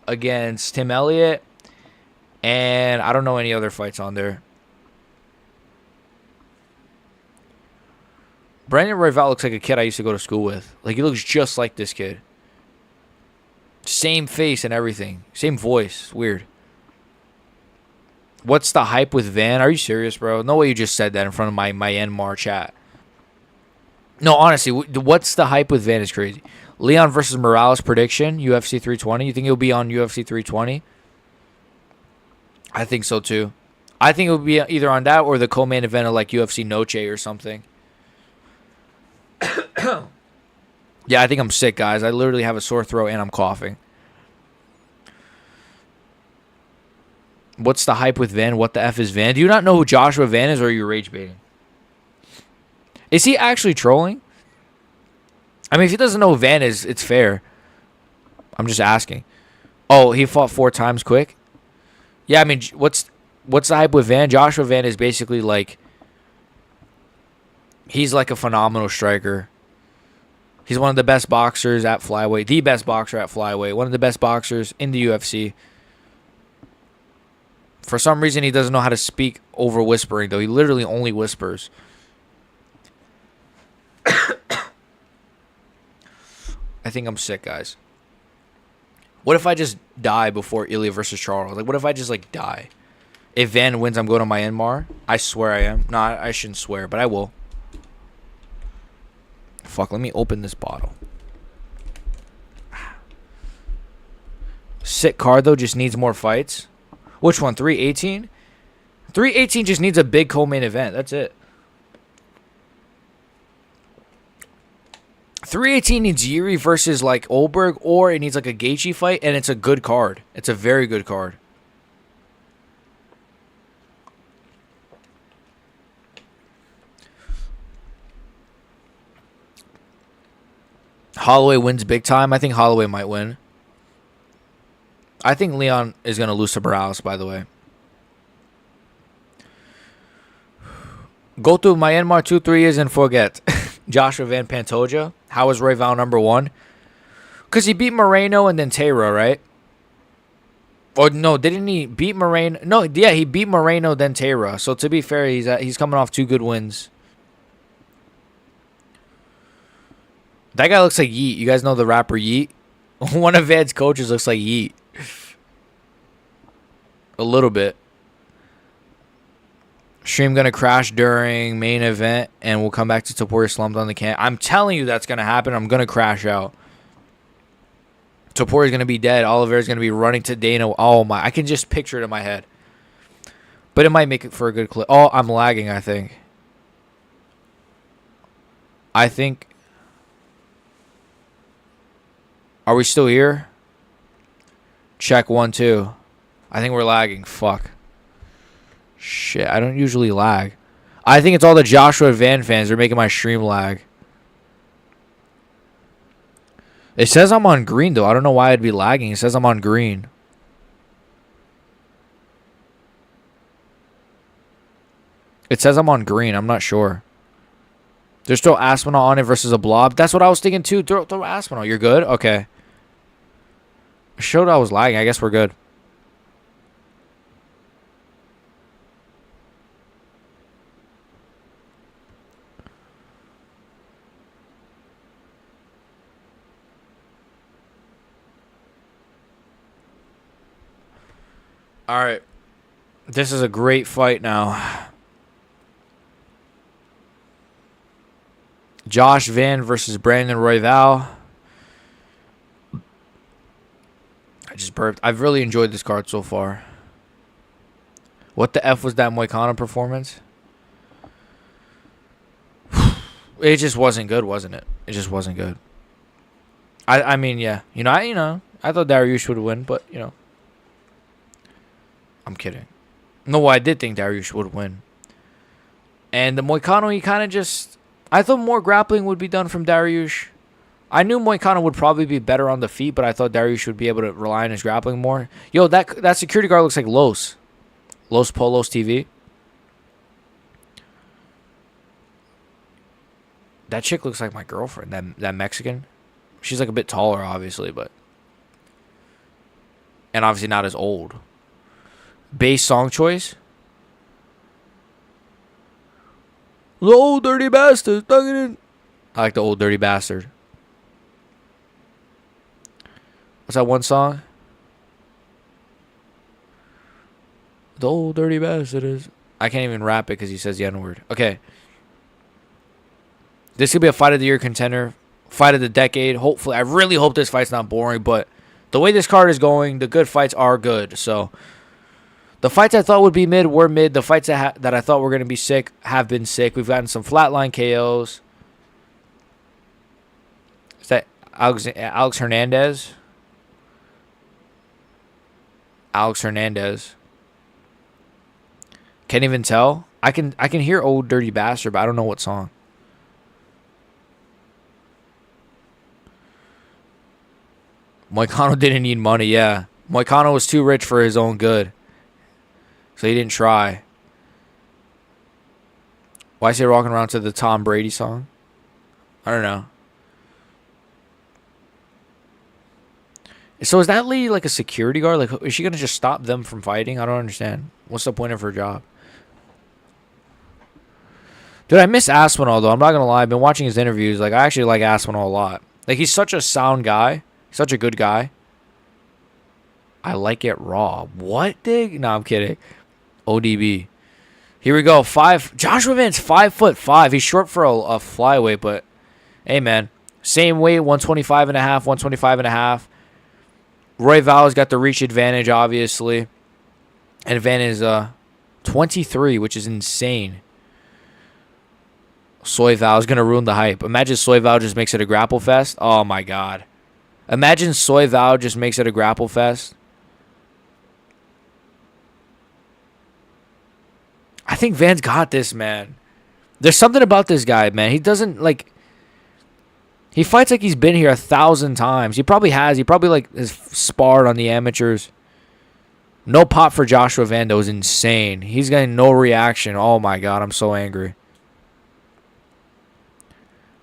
against Tim Elliott. And I don't know any other fights on there. Brandon Royval looks like a kid I used to go to school with. Like, he looks just like this kid. Same face and everything. Same voice. Weird. What's the hype with Van? Are you serious, bro? No way you just said that in front of my Myanmar chat. No, honestly, what's the hype with Van is crazy. Leon versus Morales prediction, UFC 320. You think he'll be on UFC 320? I think so, too. I think it would be either on that or the co-main event of, like, UFC Noche or something. Yeah, I think I'm sick, guys. I literally have a sore throat and I'm coughing. What's the hype with Van? What the F is Van? Do you not know who Joshua Van is, or are you rage baiting? Is he actually trolling? I mean, if he doesn't know who Van is, it's fair. I'm just asking. Oh, he fought 4 times quick? Yeah, I mean, what's the hype with Van? Joshua Van is basically like... He's like a phenomenal striker. He's one of the best boxers at flyweight. The best boxer at flyweight. One of the best boxers in the UFC. For some reason, he doesn't know how to speak over whispering, though. He literally only whispers. I think I'm sick, guys. What if I just die before Ilia versus Charles? Like, what if I just, like, die? If Van wins, I'm going to Myanmar. I swear I am. No, I shouldn't swear, but I will. Fuck, let me open this bottle. Sick card, though, just needs more fights. Which one? 318? 318 just needs a big co-main event. That's it. 318 needs Yuri versus, like, Olberg, or it needs, like, a Gaethje fight, and it's a good card. It's a very good card. Holloway wins big time. I think Holloway might win. I think Leon is going to lose to Morales, by the way. Go to Myanmar 2-3 years and forget. Joshua Van Pantoja. How is Royval number 1? Because he beat Moreno and then Tara, right? Or no, didn't he beat Moreno? No, yeah, he beat Moreno then Tara. So to be fair, he's coming off 2 good wins. That guy looks like Yeet. You guys know the rapper Yeet? One of Van's coaches looks like Yeet. A little bit. Stream gonna crash during main event, and we'll come back to Topuria slumped on the can. I'm telling you that's gonna happen. I'm gonna crash out. Topuria's gonna be dead. Oliveira's gonna be running to Dana. Oh my! I can just picture it in my head. But it might make it for a good clip. Oh, I'm lagging. I think. Are we still here? Check 1 2. I think we're lagging. Fuck. Shit, I don't usually lag. I think it's all the Joshua Van fans. They're making my stream lag. It says I'm on green, though. I don't know why I'd be lagging. It says I'm on green. It says I'm on green. I'm not sure. There's still Aspinall on it versus a blob. That's what I was thinking, too. Throw Aspinall. You're good? Okay. I showed I was lagging. I guess we're good. All right. This is a great fight now. Josh Van versus Brandon Royval. I just burped. I've really enjoyed this card so far. What the F was that Moicano performance? It just wasn't good, wasn't it? It just wasn't good. I mean, yeah. I thought Dariush would win, but, I'm kidding. No, I did think Dariush would win. And the Moicano, he kind of just... I thought more grappling would be done from Dariush. I knew Moicano would probably be better on the feet, but I thought Dariush would be able to rely on his grappling more. Yo, that security guard looks like Los. Los Polos TV. That chick looks like my girlfriend, that Mexican. She's like a bit taller, obviously, but... And obviously not as old. Bass song choice? The old dirty bastard. I like the old dirty bastard. What's that one song? The old dirty bastard is... I can't even rap it because he says the N-word. Okay. This could be a fight of the year contender. Fight of the decade. Hopefully. I really hope this fight's not boring, but the way this card is going, the good fights are good. So, the fights I thought would be mid were mid. The fights that I thought were going to be sick have been sick. We've gotten some flatline KOs. Is that Alex Hernandez? Alex Hernandez. Can't even tell. I can hear Old Dirty Bastard, but I don't know what song. Moicano didn't need money, yeah. Moicano was too rich for his own good. So he didn't try. Why is he walking around to the Tom Brady song? I don't know. So is that lady like a security guard? Like, is she going to just stop them from fighting? I don't understand. What's the point of her job? Dude, I miss Aspinall, though. I'm not going to lie. I've been watching his interviews. Like, I actually like Aspinall a lot. Like, he's such a sound guy. He's such a good guy. I like it raw. What, dig? No, I'm kidding. ODB. Here we go. Joshua Van's 5'5". He's short for a flyweight, but hey, man. Same weight, 125 and a half, 125 and a half. Royval's got the reach advantage, obviously. And Van is 23, which is insane. Soyval is going to ruin the hype. Imagine Soyval just makes it a grapple fest. Oh, my God. Imagine Soyval just makes it a grapple fest. I think Van's got this, man. There's something about this guy, man. He doesn't, like... He fights like he's been here 1,000 times. He probably has. He probably, like, has sparred on the amateurs. No pop for Joshua Van, though, is insane. He's getting no reaction. Oh, my God. I'm so angry.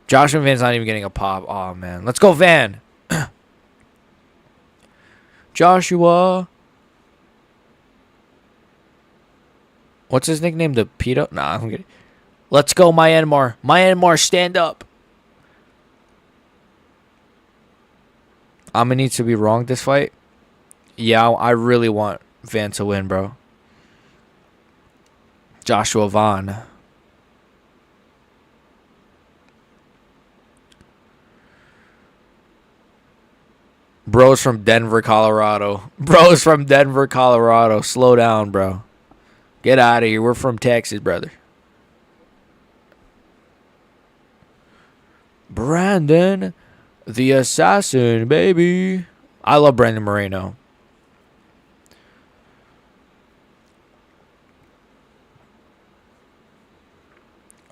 Joshua Van's not even getting a pop. Oh, man. Let's go, Van. Joshua. What's his nickname? The Pedo? Nah, I'm kidding. Let's go, Myanmar. Myanmar, stand up. I'm going to need to be wrong this fight. Yeah, I really want Van to win, bro. Joshua Van. Bro's from Denver, Colorado. Bro's from Denver, Colorado. Slow down, bro. Get out of here. We're from Texas, brother. Brandon, the assassin, baby. I love Brandon Moreno.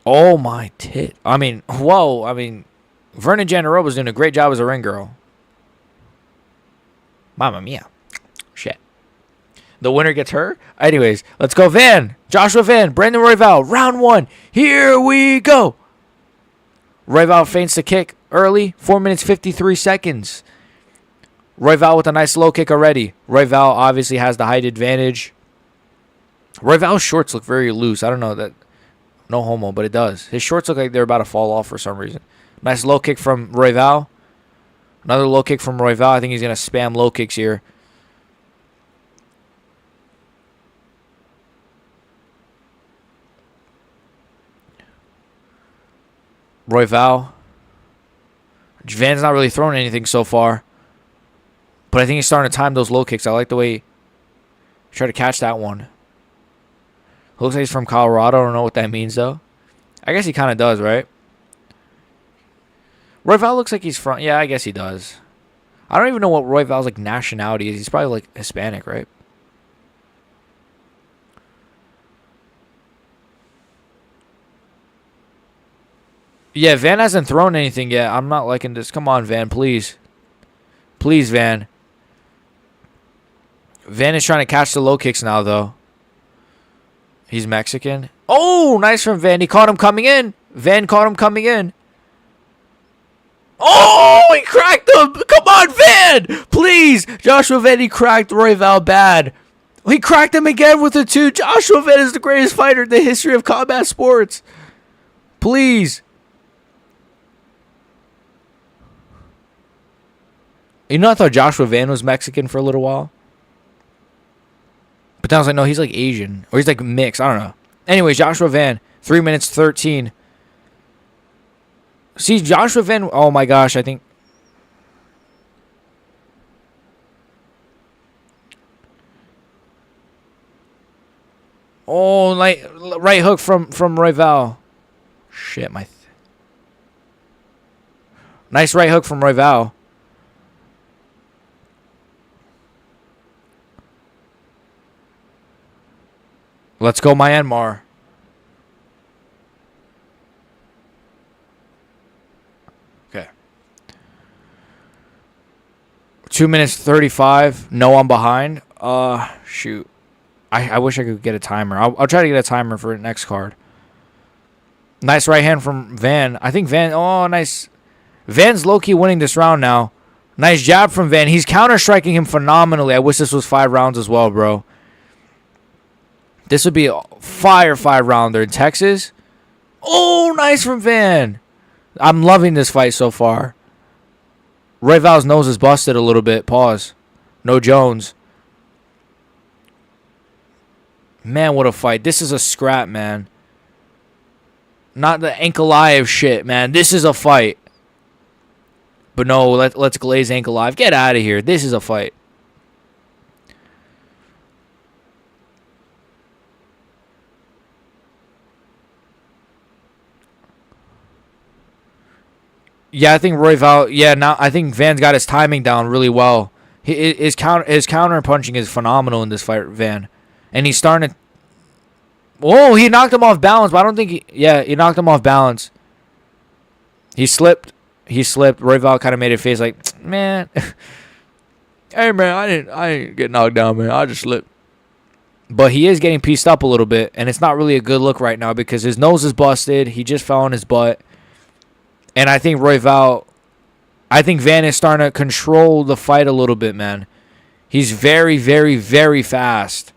Oh, my tit. I mean, whoa. I mean, Vernon Jandaroba was doing a great job as a ring girl. Mamma mia. Shit. The winner gets her. Anyways, let's go, Van. Joshua Van, Brandon Royval, round 1. Here we go. Royval feints the kick early. 4 minutes, 53 seconds. Royval with a nice low kick already. Royval obviously has the height advantage. Royval's shorts look very loose. I don't know that. No homo, but it does. His shorts look like they're about to fall off for some reason. Nice low kick from Royval. Another low kick from Royval. I think he's going to spam low kicks here. Royval. Van's not really throwing anything so far. But I think he's starting to time those low kicks. I like the way he tried to catch that one. Looks like he's from Colorado. I don't know what that means, though. I guess he kind of does, right? Royval looks like he's from... Yeah, I guess he does. I don't even know what Royval's, like, nationality is. He's probably, like, Hispanic, right? Yeah, Van hasn't thrown anything yet. I'm not liking this. Come on, Van, please. Please, Van. Van is trying to catch the low kicks now, though. He's Mexican. Oh, nice from Van. He caught him coming in. Van caught him coming in. Oh, he cracked him. Come on, Van. Please. Joshua Van, he cracked Royval bad. He cracked him again with a 2. Joshua Van is the greatest fighter in the history of combat sports. Please. You know, I thought Joshua Van was Mexican for a little while. But then I was like, no, he's like Asian. Or he's like mixed. I don't know. Anyways, Joshua Van, 3 minutes 13. See, Joshua Van, oh my gosh, I think. Oh, like right hook from Royval. Shit, nice right hook from Royval. Let's go, Myanmar. Okay. 2 minutes 35. No, I'm behind. Shoot. I wish I could get a timer. I'll try to get a timer for the next card. Nice right hand from Van. I think Van... Oh, nice. Van's low-key winning this round now. Nice jab from Van. He's counter-striking him phenomenally. I wish this was 5 rounds as well, bro. This would be a fire 5-rounder in Texas. Oh, nice from Van. I'm loving this fight so far. Royval's nose is busted a little bit. Pause. No Jones. Man, what a fight. This is a scrap, man. Not the Ankalaev shit, man. This is a fight. But no, let's glaze Ankalaev. Get out of here. This is a fight. Yeah, I think Royval. Yeah, now I think Van's got his timing down really well. His counter punching is phenomenal in this fight, Van, and he's starting to. Oh, he knocked him off balance, but I don't think. He knocked him off balance. He slipped. Royval kind of made a face like, man, hey man, I didn't get knocked down, man. I just slipped. But he is getting pieced up a little bit, and it's not really a good look right now because his nose is busted. He just fell on his butt. And I think Van is starting to control the fight a little bit, man. He's very, very, very fast.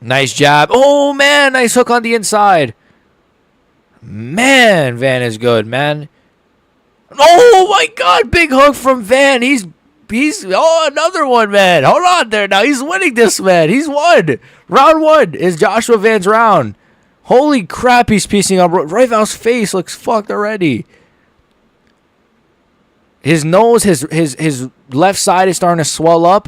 Nice jab. Oh, man, nice hook on the inside. Man, Van is good, man. Oh, my God, big hook from Van. He's another one, man. Hold on there now. He's winning this, man. He's won. Round 1 is Joshua Van's round. Holy crap, he's piecing up. Royval's face looks fucked already. His nose, his left side is starting to swell up.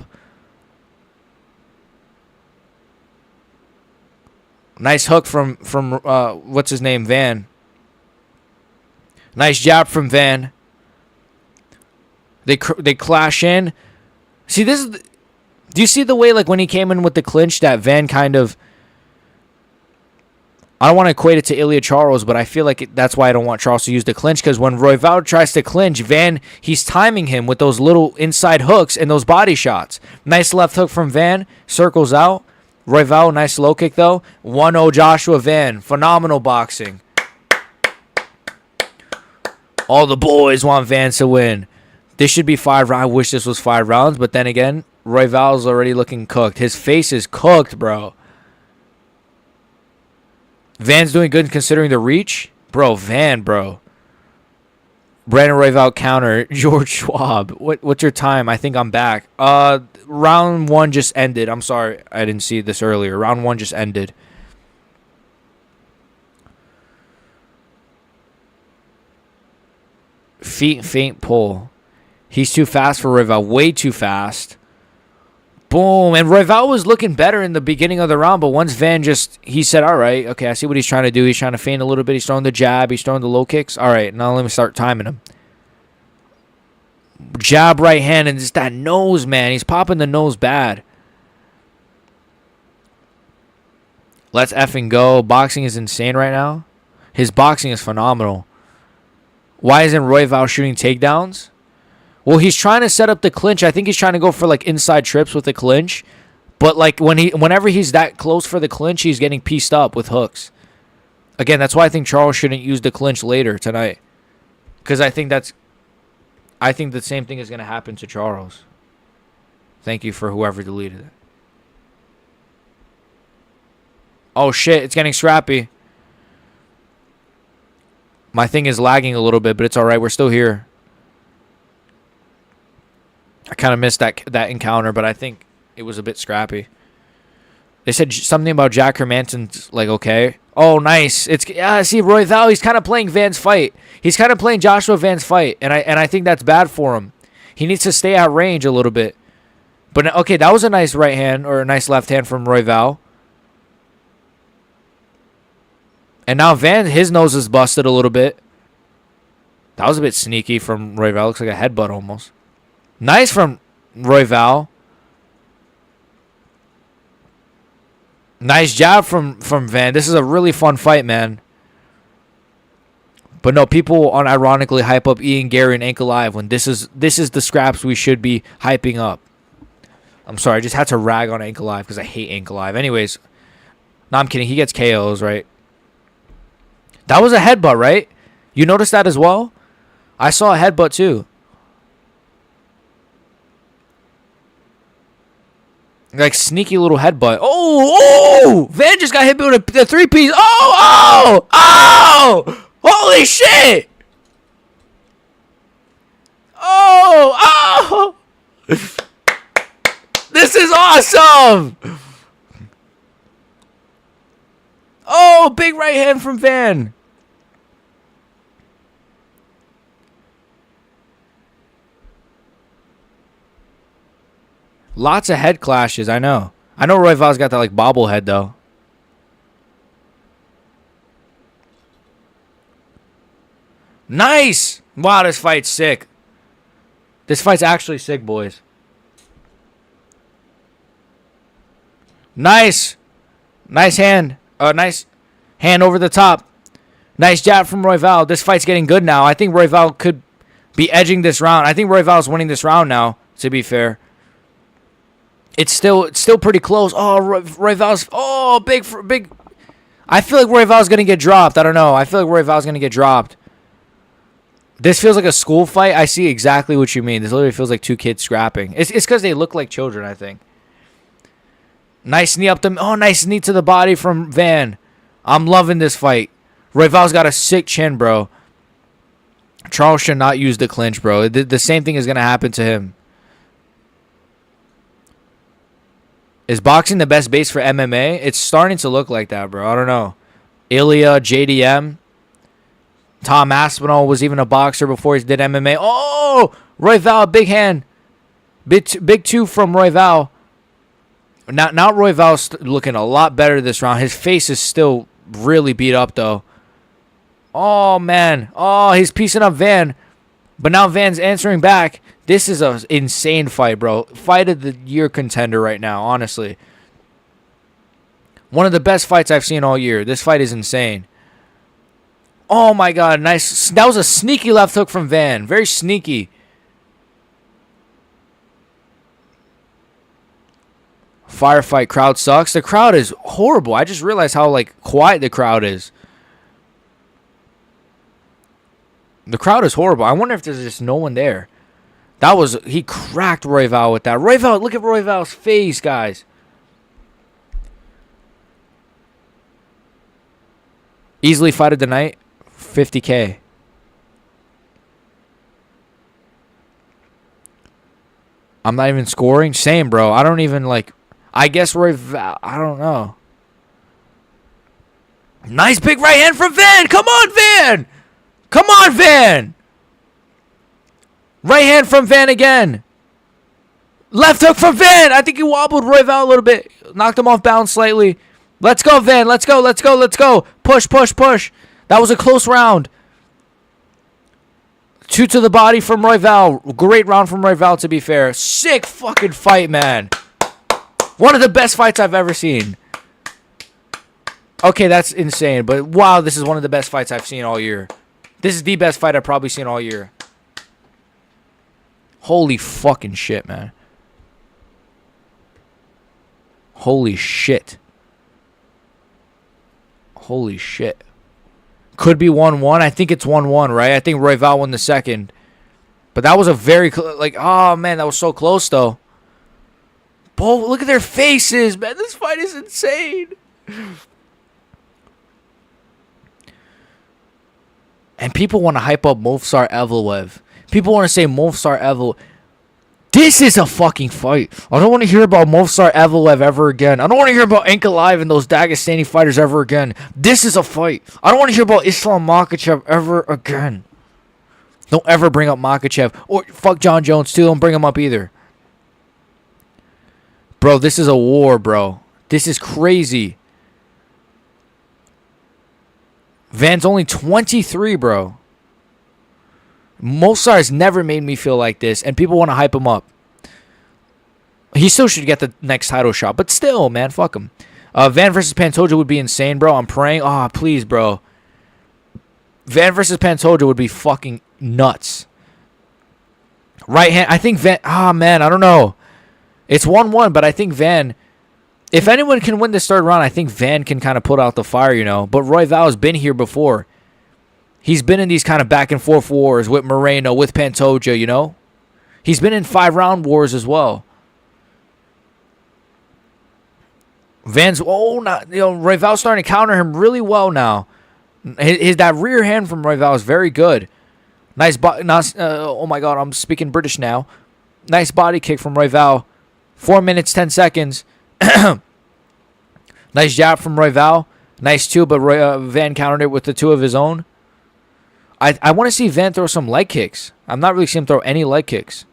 Nice hook from what's his name, Van. Nice jab from Van. They clash in. See, this is. Do you see the way, like, when he came in with the clinch, that Van kind of. I don't want to equate it to Ilia Charles, but I feel like that's why I don't want Charles to use the clinch, because when Royval tries to clinch, Van, he's timing him with those little inside hooks and those body shots. Nice left hook from Van. Circles out. Royval, nice low kick, though. 1-0 Joshua Van. Phenomenal boxing. All the boys want Van to win. This should be 5 rounds. I wish this was 5 rounds, but then again, Royval's already looking cooked. His face is cooked, bro. Van's doing good considering the reach. Bro, Van, bro. Brandon Royval counter. George Schwab. What's your time? I think I'm back. Round 1 just ended. I'm sorry. I didn't see this earlier. Round 1 just ended. Feint pull. He's too fast for Royval. Way too fast. Boom. And Royval was looking better in the beginning of the round, but once Van he said, all right, okay, I see what he's trying to do. He's trying to feint a little bit. He's throwing the jab. He's throwing the low kicks. All right, now let me start timing him. Jab right hand, and just that nose, man. He's popping the nose bad. Let's effing go. Boxing is insane right now. His boxing is phenomenal. Why isn't Royval shooting takedowns? Well, he's trying to set up the clinch. I think he's trying to go for, like, inside trips with the clinch. But, like, whenever he's that close for the clinch, he's getting pieced up with hooks. Again, that's why I think Charles shouldn't use the clinch later tonight. Because I think the same thing is going to happen to Charles. Thank you for whoever deleted it. Oh, shit. It's getting scrappy. My thing is lagging a little bit, but it's all right. We're still here. I kind of missed that encounter, but I think it was a bit scrappy. They said something about Jack Hermanson's, like, okay. Oh, nice. See, Royval, he's kind of playing Van's fight. He's kind of playing Joshua Van's fight, and I think that's bad for him. He needs to stay at range a little bit. But, okay, that was a nice right hand or a nice left hand from Royval. And now Van, his nose is busted a little bit. That was a bit sneaky from Royval. Looks like a headbutt almost. Nice from Royval. Nice job from Van. This is a really fun fight, man. But no, people unironically hype up Ian, Gary, and Ankalaev when this is the scraps we should be hyping up. I'm sorry, I just had to rag on Ankalaev because I hate Ankalaev. Anyways, no, I'm kidding. He gets KOs, right? That was a headbutt, right? You noticed that as well? I saw a headbutt too. Like, sneaky little headbutt. Oh! Van just got hit with a 3-piece. Oh! Holy shit! Oh! This is awesome! Oh, big right hand from Van. Lots of head clashes, I know. I know Royval's got that, like, bobblehead, though. Nice! Wow, this fight's sick. This fight's actually sick, boys. Nice. Nice hand. Nice hand over the top. Nice jab from Royval. This fight's getting good now. I think Royval could be edging this round. I think Royval's winning this round now, to be fair. It's still pretty close. Oh, Royval's... Oh, big... I feel like Royval's going to get dropped. I don't know. I feel like Royval's going to get dropped. This feels like a school fight. I see exactly what you mean. This literally feels like two kids scrapping. It's because they look like children, I think. Nice knee up the... Oh, nice knee to the body from Van. I'm loving this fight. Royval's got a sick chin, bro. Charles should not use the clinch, bro. The same thing is going to happen to him. Is boxing the best base for MMA? It's starting to look like that, bro. I don't know. Ilia, JDM. Tom Aspinall was even a boxer before he did MMA. Oh! Royval, big hand. Big two from Royval. Now Royval's looking a lot better this round. His face is still really beat up, though. Oh, man. Oh, he's piecing up Van. But now Van's answering back. This is an insane fight, bro. Fight of the year contender right now, honestly. One of the best fights I've seen all year. This fight is insane. Oh, my God. Nice. That was a sneaky left hook from Van. Very sneaky. Firefight. Crowd sucks. The crowd is horrible. I just realized how, like, quiet the crowd is. The crowd is horrible. I wonder if there's just no one there. He cracked Royval with that. Royval, look at Royval's face, guys. Easily fight of the night, $50K. I'm not even scoring. Same, bro. I don't even, like... I guess Royval... I don't know. Nice big right hand from Van. Come on, Van. Come on, Van. Right hand from Van again. Left hook from Van. I think he wobbled Royval a little bit. Knocked him off balance slightly. Let's go, Van. Let's go, let's go, let's go. Push, push, push. That was a close round. Two to the body from Royval. Great round from Royval, to be fair. Sick fucking fight, man. One of the best fights I've ever seen. Okay, that's insane. But wow, this is one of the best fights I've seen all year. This is the best fight I've probably seen all year. Holy fucking shit, man. Holy shit. Holy shit. Could be 1-1. I think it's 1-1, right? I think Royval won the second. But that was a very... Like, oh, man, that was so close, though. Both, look at their faces, man. This fight is insane. And people want to hype up Movsar Evloev. People want to say Movsar Evloev. This is a fucking fight. I don't want to hear about Movsar Evloev ever again. I don't want to hear about Ankalaev and those Dagestani fighters ever again. This is a fight. I don't want to hear about Islam Makhachev ever again. Don't ever bring up Makhachev. Or fuck John Jones, too. Don't bring him up either. Bro, this is a war, bro. This is crazy. Van's only 23, bro. Movsar has never made me feel like this, and people want to hype him up. He still should get the next title shot, but still, man, fuck him. Van versus Pantoja would be insane, bro. I'm praying. Oh, please, bro. Van versus Pantoja would be fucking nuts. Right hand. I think Van... Ah, man, I don't know. It's 1-1, but I think Van... If anyone can win this third round, I think Van can kind of put out the fire, you know. But Royval has been here before. He's been in these kind of back-and-forth wars with Moreno, with Pantoja, you know. He's been in 5-round wars as well. Van's... Oh, not, you know, Royval's starting to counter him really well now. That rear hand from Royval is very good. Nice... oh, my God, I'm speaking British now. Nice body kick from Royval. 4 minutes, 10 seconds. Nice jab from Royval. Nice two, but Van countered it with the two of his own. I want to see Van throw some leg kicks. I'm not really seeing him throw any leg kicks.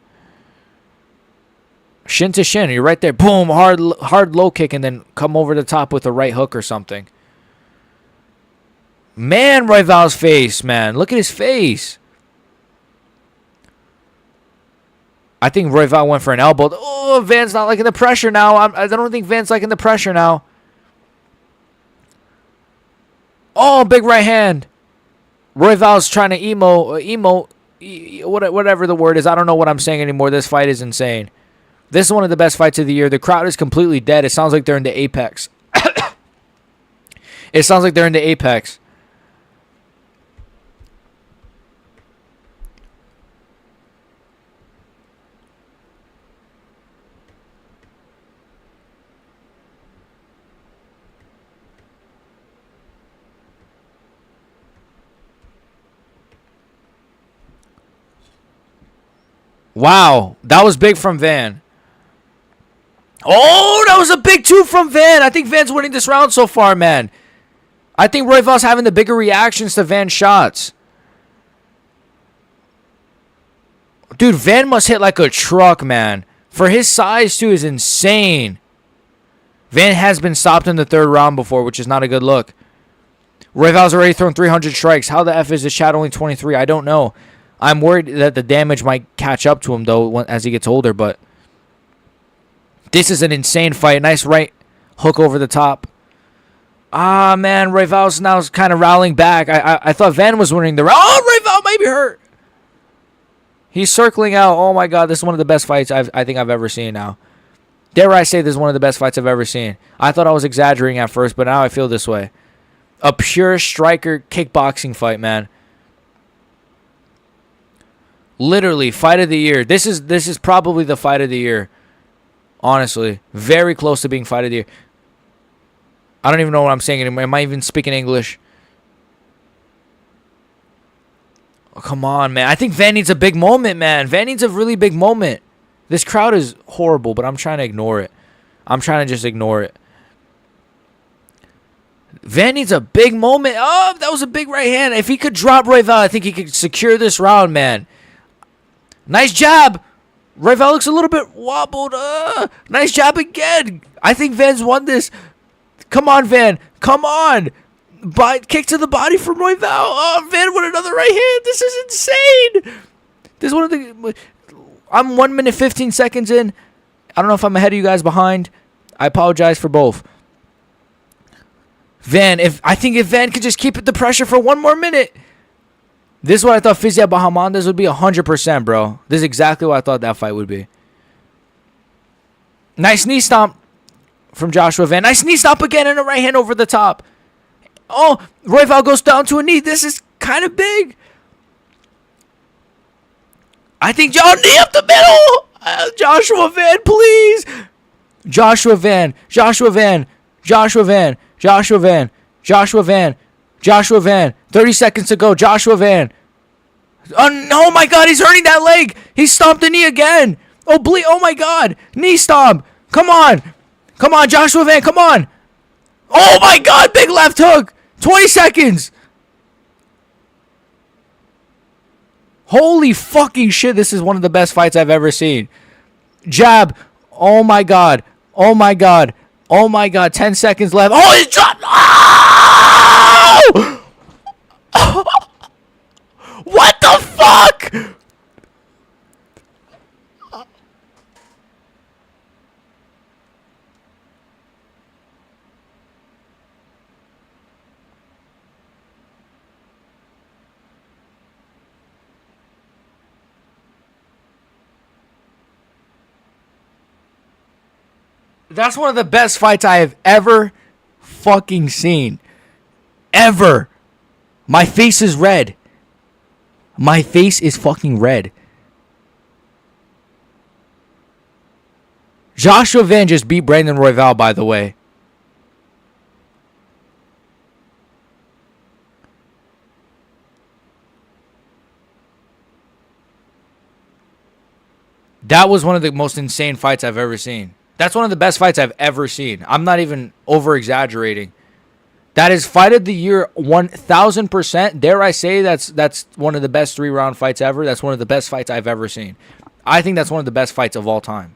Shin to shin. You're right there. Boom. Hard low kick, and then come over the top with a right hook or something. Man, Royval's face, man. Look at his face. I think Royval went for an elbow. Oh, Van's not liking the pressure now. I don't think Van's liking the pressure now. Oh, big right hand. Royval's trying to whatever the word is. I don't know what I'm saying anymore. This fight is insane. This is one of the best fights of the year. The crowd is completely dead. It sounds like they're in the apex. It sounds like they're in the apex. Wow, that was big from Van. Oh, that was a big two from Van. I think Van's winning this round so far, man. I think Royval's having the bigger reactions to Van's shots. Dude, Van must hit like a truck, man. For his size, too, is insane. Van has been stopped in the third round before, which is not a good look. Royval's already thrown 300 strikes. How the F is this Chad only 23? I don't know. I'm worried that the damage might catch up to him, though, as he gets older. But this is an insane fight. Nice right hook over the top. Ah, man. Royval's now kind of rallying back. I thought Van was winning the round. Oh, Royval might be hurt. He's circling out. Oh, my God. This is one of the best fights I think I've ever seen now. Dare I say this is one of the best fights I've ever seen. I thought I was exaggerating at first, but now I feel this way. A pure striker kickboxing fight, man. Literally, fight of the year. This is probably the fight of the year. Honestly. Very close to being fight of the year. I don't even know what I'm saying anymore. Am I even speaking English? Oh, come on, man. I think Van needs a big moment, man. Van needs a really big moment. This crowd is horrible, but I'm trying to ignore it. I'm trying to just ignore it. Van needs a big moment. Oh, that was a big right hand. If he could drop Royval, I think he could secure this round, man. Nice jab. Royval looks a little bit wobbled. Nice jab again. I think Van's won this. Come on, Van. Come on. Kick to the body from Royval. Oh, Van with another right hand. This is insane. This is one of the... I'm 1 minute 15 seconds in. I don't know if I'm ahead of you guys, behind. I apologize for both. Van, I think if Van could just keep the pressure for 1 more minute... This is what I thought Fizia Bahamondes would be 100%, bro. This is exactly what I thought that fight would be. Nice knee stomp from Joshua Van. Nice knee stomp again and a right hand over the top. Oh, Royval goes down to a knee. This is kind of big. I think knee up the middle. Joshua Van, please. Joshua Van. Joshua Van. Joshua Van. Joshua Van. Joshua Van. Joshua Van. 30 seconds to go. Joshua Van. Oh my God, he's hurting that leg. He stomped the knee again. Oh my God. Knee stomp. Come on. Come on, Joshua Van. Come on. Oh my God, big left hook. 20 seconds. Holy fucking shit, this is one of the best fights I've ever seen. Jab. Oh my God. Oh my God. Oh my God. 10 seconds left. Oh, he's dropped. Oh! What the fuck? That's one of the best fights I have ever fucking seen. Ever. My face is red. My face is fucking red. Joshua Van just beat Brandon Royval, by the way. That was one of the most insane fights I've ever seen. That's one of the best fights I've ever seen. I'm not even over-exaggerating. That is fight of the year 1,000%. Dare I say that's one of the best 3-round fights ever. That's one of the best fights I've ever seen. I think that's one of the best fights of all time.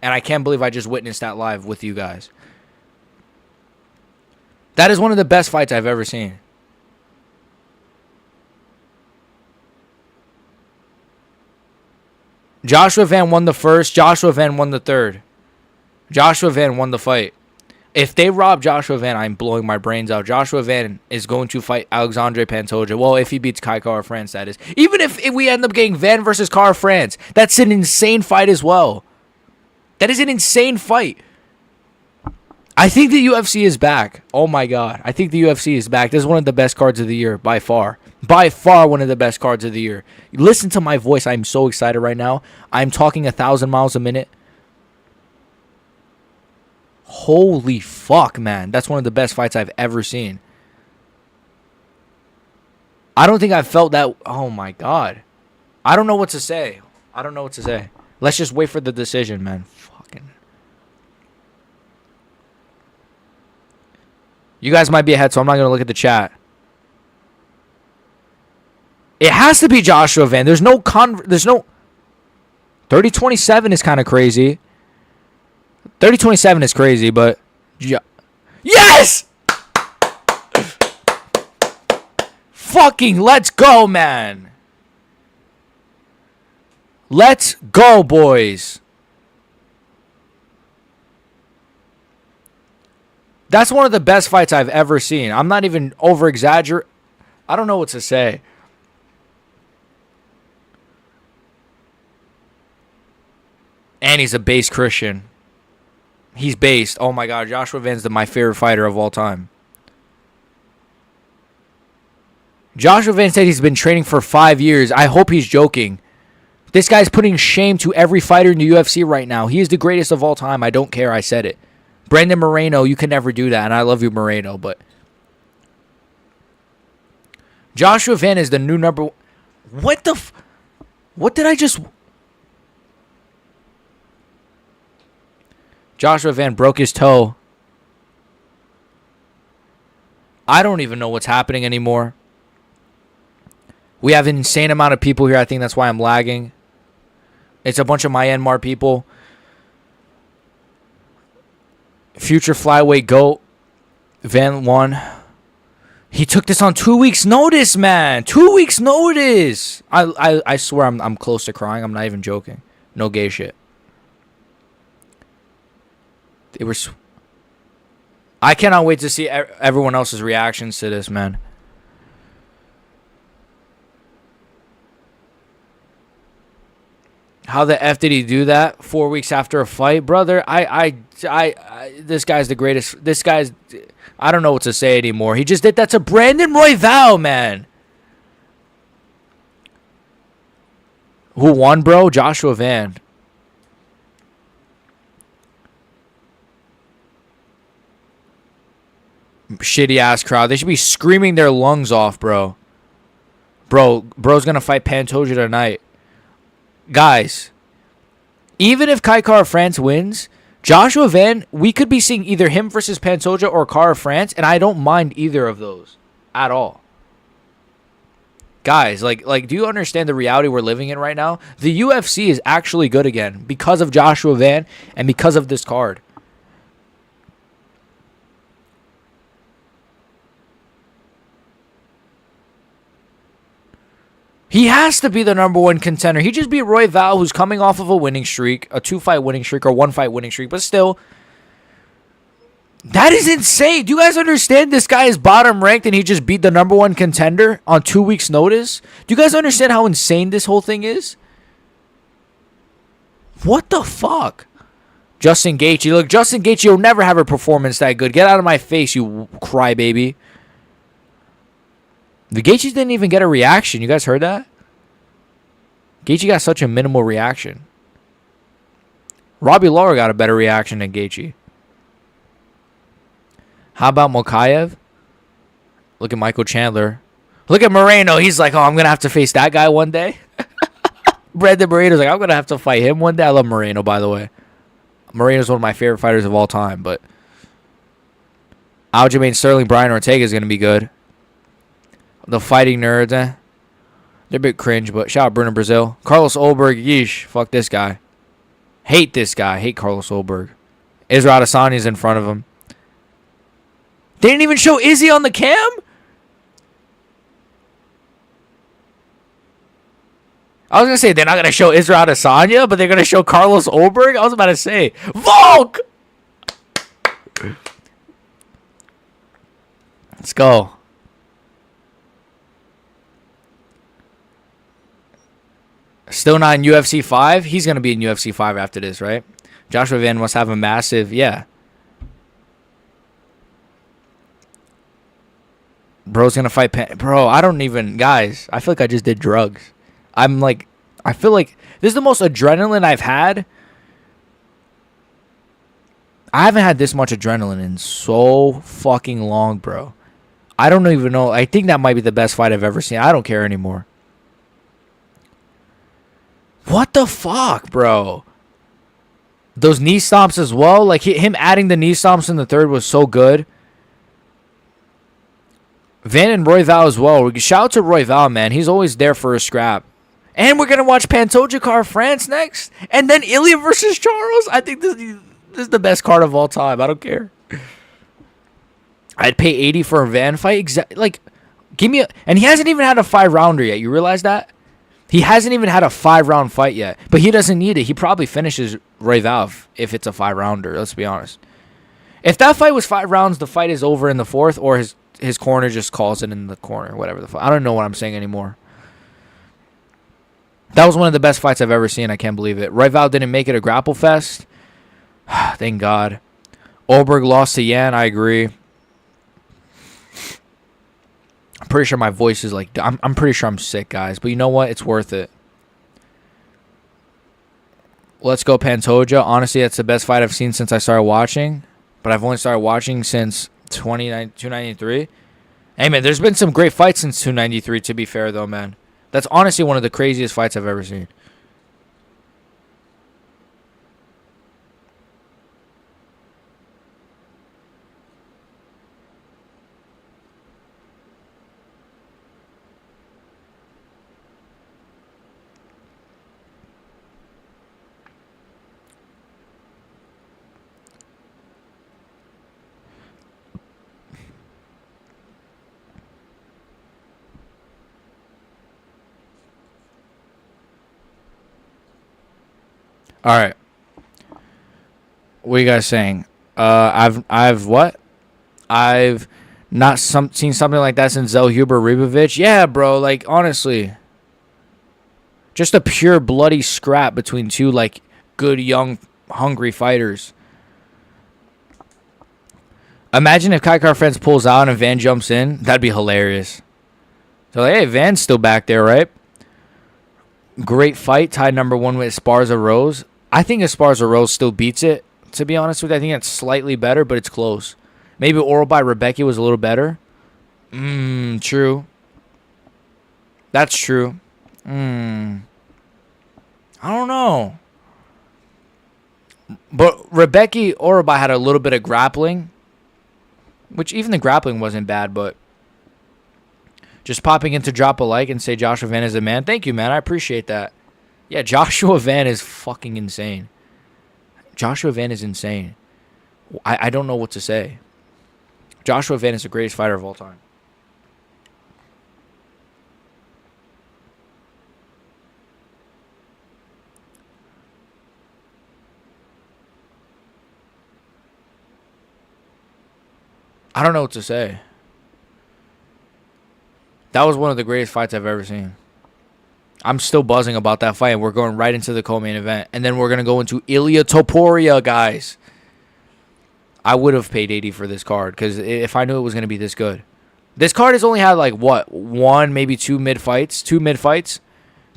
And I can't believe I just witnessed that live with you guys. That is one of the best fights I've ever seen. Joshua Van won the first. Joshua Van won the third. Joshua Van won the fight. If they rob Joshua Van, I'm blowing my brains out. Joshua Van is going to fight Alexandre Pantoja. Well, if he beats Kai Kara France, that is. Even if we end up getting Van versus Kara France, that's an insane fight as well. That is an insane fight. I think the UFC is back. Oh, my God. I think the UFC is back. This is one of the best cards of the year, by far. By far one of the best cards of the year. Listen to my voice. I'm so excited right now. I'm talking 1,000 miles a minute. Holy fuck, man. That's one of the best fights I've ever seen. I don't think I've felt that. Oh, my God. I don't know what to say. Let's just wait for the decision, man. Fucking. You guys might be ahead, so I'm not going to look at the chat. It has to be Joshua Van. There's no 30-27 is kind of crazy. 30-27 is crazy, but... Yes! Fucking let's go, man. Let's go, boys. That's one of the best fights I've ever seen. I'm not even over-exaggerating. I don't know what to say. And he's a base Christian. He's based. Oh, my God. Joshua Van's my favorite fighter of all time. Joshua Van said he's been training for 5 years. I hope he's joking. This guy's putting shame to every fighter in the UFC right now. He is the greatest of all time. I don't care. I said it. Brandon Moreno, you can never do that. And I love you, Moreno. But Joshua Van is the new number... What the... What did I just... Joshua Van broke his toe. I don't even know what's happening anymore. We have an insane amount of people here. I think that's why I'm lagging. It's a bunch of Myanmar people. Future flyweight GOAT. Van won. He took this on 2 weeks' notice, man. 2 weeks' notice. I swear I'm close to crying. I'm not even joking. No gay shit. They were. I cannot wait to see everyone else's reactions to this, man. How the F did he do that 4 weeks after a fight, brother? This guy's the greatest. This guy's. I don't know what to say anymore. He just did that to Brandon Royval, man. Who won, bro? Joshua Van. Shitty ass crowd. They should be screaming their lungs off, bro. Bro's gonna fight Pantoja tonight. Guys, even if Kai Kara France wins, Joshua Van, we could be seeing either him versus Pantoja or Kara France, and I don't mind either of those at all. Guys, like, do you understand the reality we're living in right now? The UFC is actually good again because of Joshua Van and because of this card. He has to be the number one contender. He just beat Royval, who's coming off of a winning streak, a 2-fight winning streak or 1-fight winning streak, but still, that is insane. Do you guys understand this guy is bottom ranked and he just beat the number one contender on 2 weeks' notice? Do you guys understand how insane this whole thing is? What the fuck? Justin Gaethje. Look, Justin Gaethje will never have a performance that good. Get out of my face, you crybaby. The Gaethjes didn't even get a reaction. You guys heard that? Gaethje got such a minimal reaction. Robbie Lawler got a better reaction than Gaethje. How about Mokaev? Look at Michael Chandler. Look at Moreno. He's like, oh, I'm going to have to face that guy one day. Brandon Moreno's like, I'm going to have to fight him one day. I love Moreno, by the way. Moreno's one of my favorite fighters of all time, but Aljamain Sterling, Brian Ortega is going to be good. The Fighting Nerds, they're a bit cringe, but shout out Bruno Brazil. Carlos Olberg, yeesh. Fuck this guy. Hate this guy. Hate Carlos Olberg. Israel Adesanya's in front of him. They didn't even show Izzy on the cam? I was going to say they're not going to show Israel Adesanya, but they're going to show Carlos Olberg? I was about to say, Volk! Let's go. Still not in UFC 5? He's going to be in UFC 5 after this, right? Joshua Van must have a massive, yeah. Bro's going to fight Bro, I don't even, guys, I feel like I just did drugs. I feel like this is the most adrenaline I've had. I haven't had this much adrenaline in so fucking long, bro. I don't even know. I think that might be the best fight I've ever seen. I don't care anymore. What the fuck, bro? Those knee stomps as well. Like, him adding the knee stomps in the third was so good. Van and Royval as well. Shout out to Royval, man. He's always there for a scrap. And we're going to watch Pantoja Car France next. And then Ilia versus Charles. I think this is the best card of all time. I don't care. I'd pay 80 for a Van fight. Give me and he hasn't even had a 5-rounder yet. You realize that? He hasn't even had a 5-round fight yet. But he doesn't need it. He probably finishes Royval if it's a 5-rounder. Let's be honest. If that fight was 5 rounds, the fight is over in the 4th, or his corner just calls it in the corner, whatever the fuck. I don't know what I'm saying anymore. That was one of the best fights I've ever seen. I can't believe it. Royval didn't make it a grapple fest. Thank God. Olberg lost to Yan. I agree. I'm pretty sure my voice is like... I'm pretty sure I'm sick, guys. But you know what? It's worth it. Let's go Pantoja. Honestly, that's the best fight I've seen since I started watching. But I've only started watching since 293. Hey, man, there's been some great fights since 293, to be fair, though, man. That's honestly one of the craziest fights I've ever seen. All right. What are you guys saying? I've what? I've not seen something like that since Zellhuber Ribovic. Yeah, bro. Like, honestly, just a pure bloody scrap between two like good young hungry fighters. Imagine if Kai Car France pulls out and Van jumps in. That'd be hilarious. So, like, hey, Van's still back there, right? Great fight, tied number 1 with Esparza Rose. I think Esparza Rose still beats it, to be honest with you. I think it's slightly better, but it's close. Maybe Oral by Rebecca was a little better. True. That's true. I don't know. But Rebecca Orobai had a little bit of grappling, which even the grappling wasn't bad, but just popping into drop a like and say Joshua Van is a man. Thank you, man. I appreciate that. Yeah, Joshua Van is fucking insane. Joshua Van is insane. I don't know what to say. Joshua Van is the greatest fighter of all time. I don't know what to say. That was one of the greatest fights I've ever seen. I'm still buzzing about that fight, and we're going right into the co-main event. And then we're going to go into Ilia Topuria, guys. I would have paid 80 for this card, because if I knew it was going to be this good. This card has only had, like, what, 1, maybe 2 mid-fights? 2 mid-fights.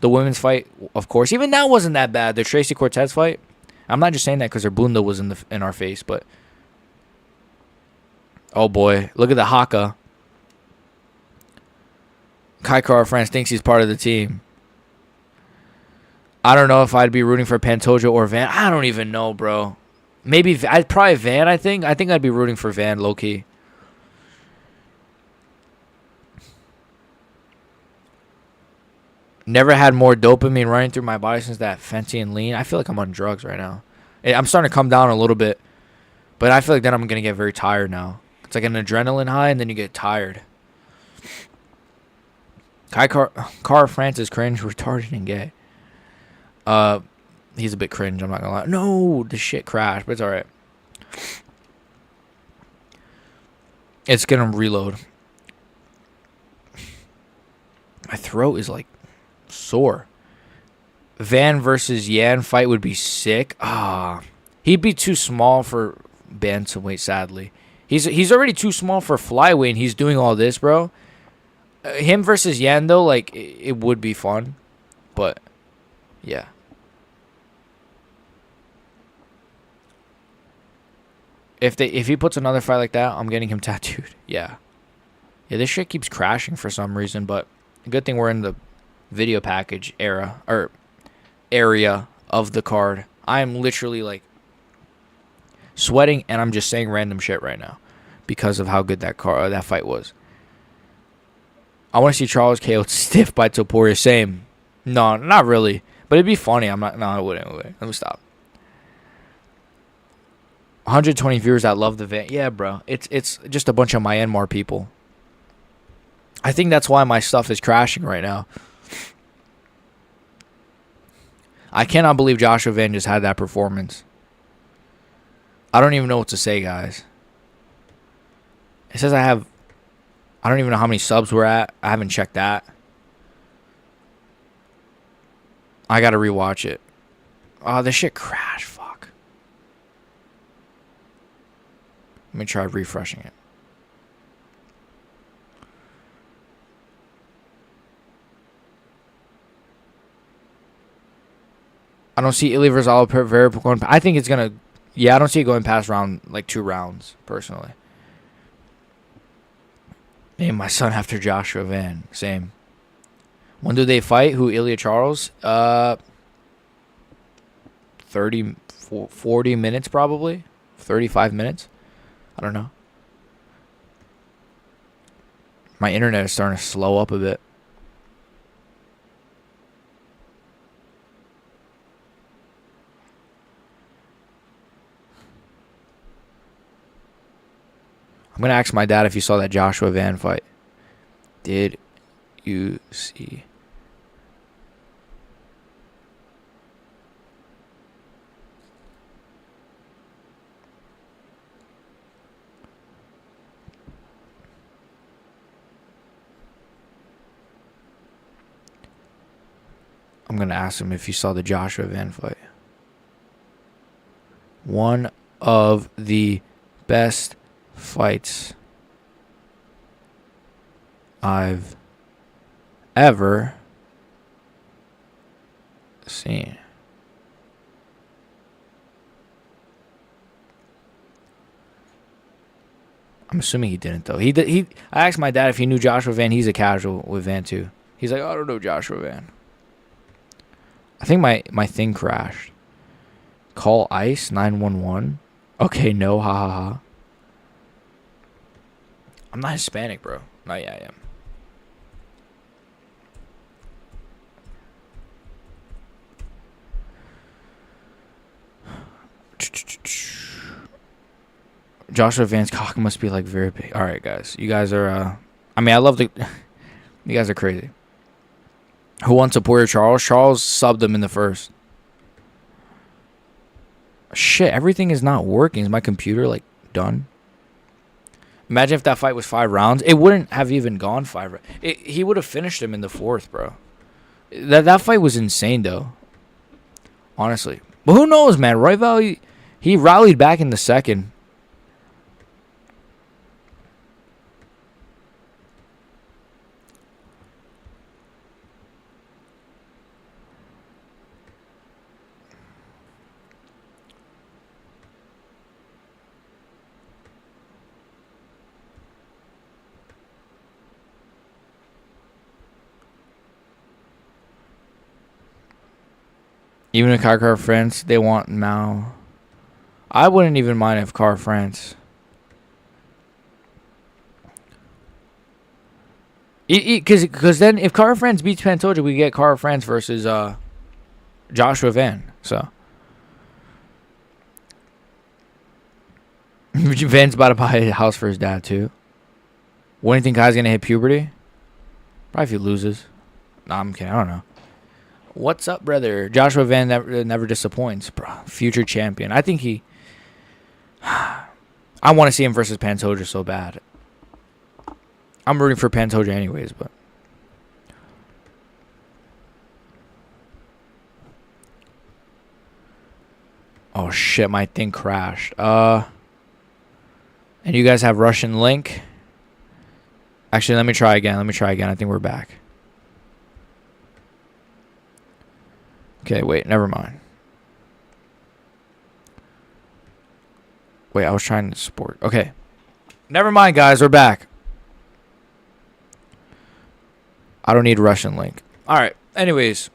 The women's fight, of course. Even that wasn't that bad. The Tracy Cortez fight. I'm not just saying that because her bunda was in our face, but... Oh, boy. Look at the haka. Kai Car France thinks he's part of the team. I don't know if I'd be rooting for Pantoja or Van. I don't even know, bro. Maybe I'd probably Van, I think. I think I'd be rooting for Van, low-key. Never had more dopamine running through my body since that Fenty and lean. I feel like I'm on drugs right now. I'm starting to come down a little bit, but I feel like then I'm going to get very tired now. It's like an adrenaline high, and then you get tired. Car France is cringe, retarded, and gay. He's a bit cringe, I'm not going to lie. No, the shit crashed, but it's alright. It's going to reload. My throat is like sore. Van versus Yan fight would be sick. He'd be too small for bantamweight, sadly. He's already too small for flyweight, and he's doing all this, bro. Him versus Yan, though, like, it would be fun. But, yeah. If he puts another fight like that, I'm getting him tattooed. Yeah. Yeah, this shit keeps crashing for some reason, but good thing we're in the video package area of the card. I am literally, like, sweating, and I'm just saying random shit right now because of how good that fight was. I want to see Charles KO'd stiff by Topuria. Same. No, not really. But it'd be funny. No, I wouldn't. Let me stop. 120 viewers that love the van. Yeah, bro. It's just a bunch of Myanmar people. I think that's why my stuff is crashing right now. I cannot believe Joshua Van just had that performance. I don't even know what to say, guys. It says I don't even know how many subs we're at. I haven't checked that. I gotta rewatch it. Oh, this shit crashed. Fuck. Let me try refreshing it. I don't see Ilia versus Oliveira going. I think it's gonna. Yeah, I don't see it going past like 2 rounds, personally. Name my son after Joshua Van. Same. When do they fight? Who, Ilia Charles? 40 minutes probably. 35 minutes. I don't know. My internet is starting to slow up a bit. I'm going to ask my dad if he saw that Joshua Van fight. Did you see? I'm going to ask him if he saw the Joshua Van fight. One of the best fights I've ever seen. I'm assuming he didn't, though. I asked my dad if he knew Joshua Van. He's a casual with Van too. He's like, I don't know Joshua Van. I think my thing crashed. Call ICE 911. Okay, no, ha ha ha. I'm not Hispanic, bro. Not yet, I am. Joshua Van's cock must be like very big. All right, guys. You guys are. I mean, I love the. You guys are crazy. Who won Topuria? Charles? Charles subbed him in the first. Shit, everything is not working. Is my computer like done? Imagine if that fight was 5 rounds. It wouldn't have even gone 5 rounds. He would have finished him in the 4th, bro. That fight was insane, though. Honestly. But who knows, man? Royval, he rallied back in the 2nd. Even if Car France, they want Mao. I wouldn't even mind if Car France. Because then if Cara France beats Pantoja, we get Cara France versus Joshua Van. So Van's about to buy a house for his dad too. When do you think Kai's gonna hit puberty? Probably if he loses. Nah, I'm kidding. I don't know. What's up, brother? Joshua Van never disappoints, bro. Future champion. I think he. I want to see him versus Pantoja so bad. I'm rooting for Pantoja anyways, but. Oh shit, my thing crashed. And you guys have Russian link. Actually, let me try again. I think we're back. Okay, wait, never mind. Wait, I was trying to support. Okay. Never mind, guys, we're back. I don't need Russian link. Alright, anyways.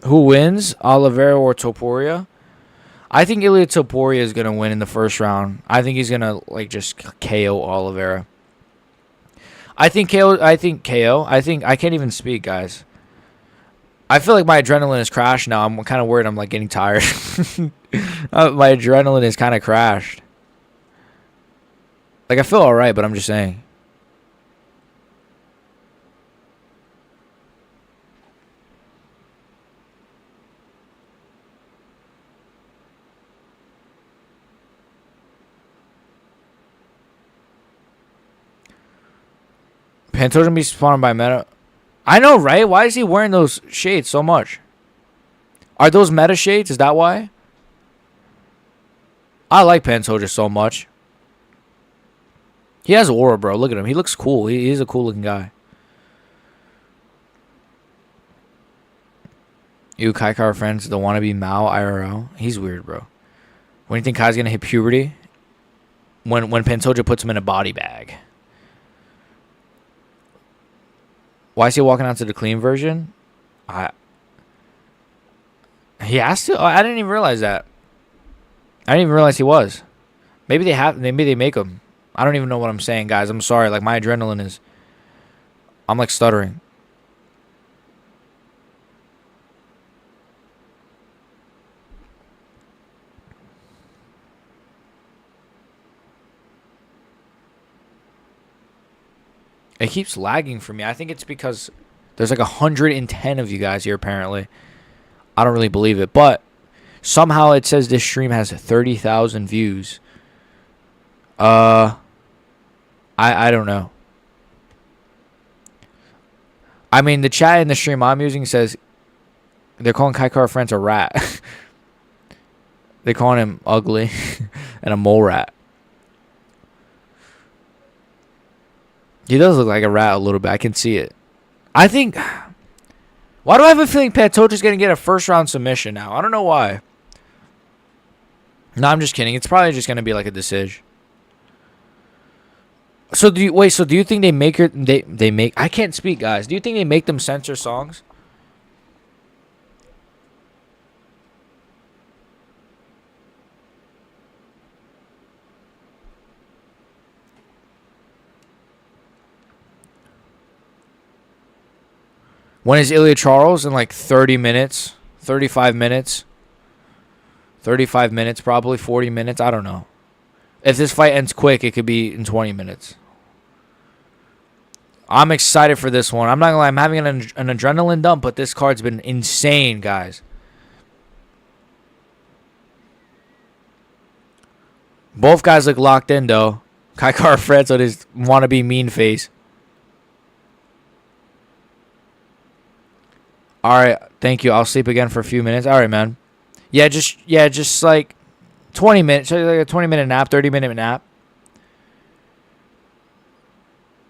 Who wins? Oliveira or Topuria? I think Ilia Topuria is going to win in the first round. I think he's going to, like, just KO Oliveira. I think I can't even speak, guys. I feel like my adrenaline has crashed now. I'm kind of worried I'm like getting tired. My adrenaline is kind of crashed. Like I feel all right, but I'm just saying. Pantoja be spawned by meta. I know, right? Why is he wearing those shades so much? Are those meta shades? Is that why? I like Pantoja so much. He has aura, bro. Look at him. He looks cool. He's a cool looking guy. You Kai Car friends, the wannabe Mao IRL. He's weird, bro. When do you think Kai's gonna hit puberty? When Pantoja puts him in a body bag. Why is he walking out to the clean version? He has to. Oh, I didn't even realize that. I didn't even realize he was. Maybe they make him. I don't even know what I'm saying, guys. I'm sorry. Like my adrenaline is. I'm like stuttering. It keeps lagging for me. I think it's because there's like 110 of you guys here apparently. I don't really believe it, but somehow it says this stream has 30,000 views. I don't know. I mean, the chat in the stream I'm using says they're calling Kai Car Friends a rat. They're calling him ugly and a mole rat. He does look like a rat a little bit. I can see it. I think... Why do I have a feeling Pantoja's going to get a first-round submission now? I don't know why. No, I'm just kidding. It's probably just going to be like a decision. So do you think they make her... They make... I can't speak, guys. Do you think they make them censor songs? When is Ilia Charles? In like 30 minutes? 35 minutes? 35 minutes probably. 40 minutes? I don't know. If this fight ends quick, it could be in 20 minutes. I'm excited for this one. I'm not going to lie. I'm having an adrenaline dump, but this card's been insane, guys. Both guys look locked in, though. Kai Car Fred's with his wannabe mean face. All right, thank you. I'll sleep again for a few minutes. All right, man. Yeah, just like 20 minutes, like a 20-minute nap, 30-minute nap.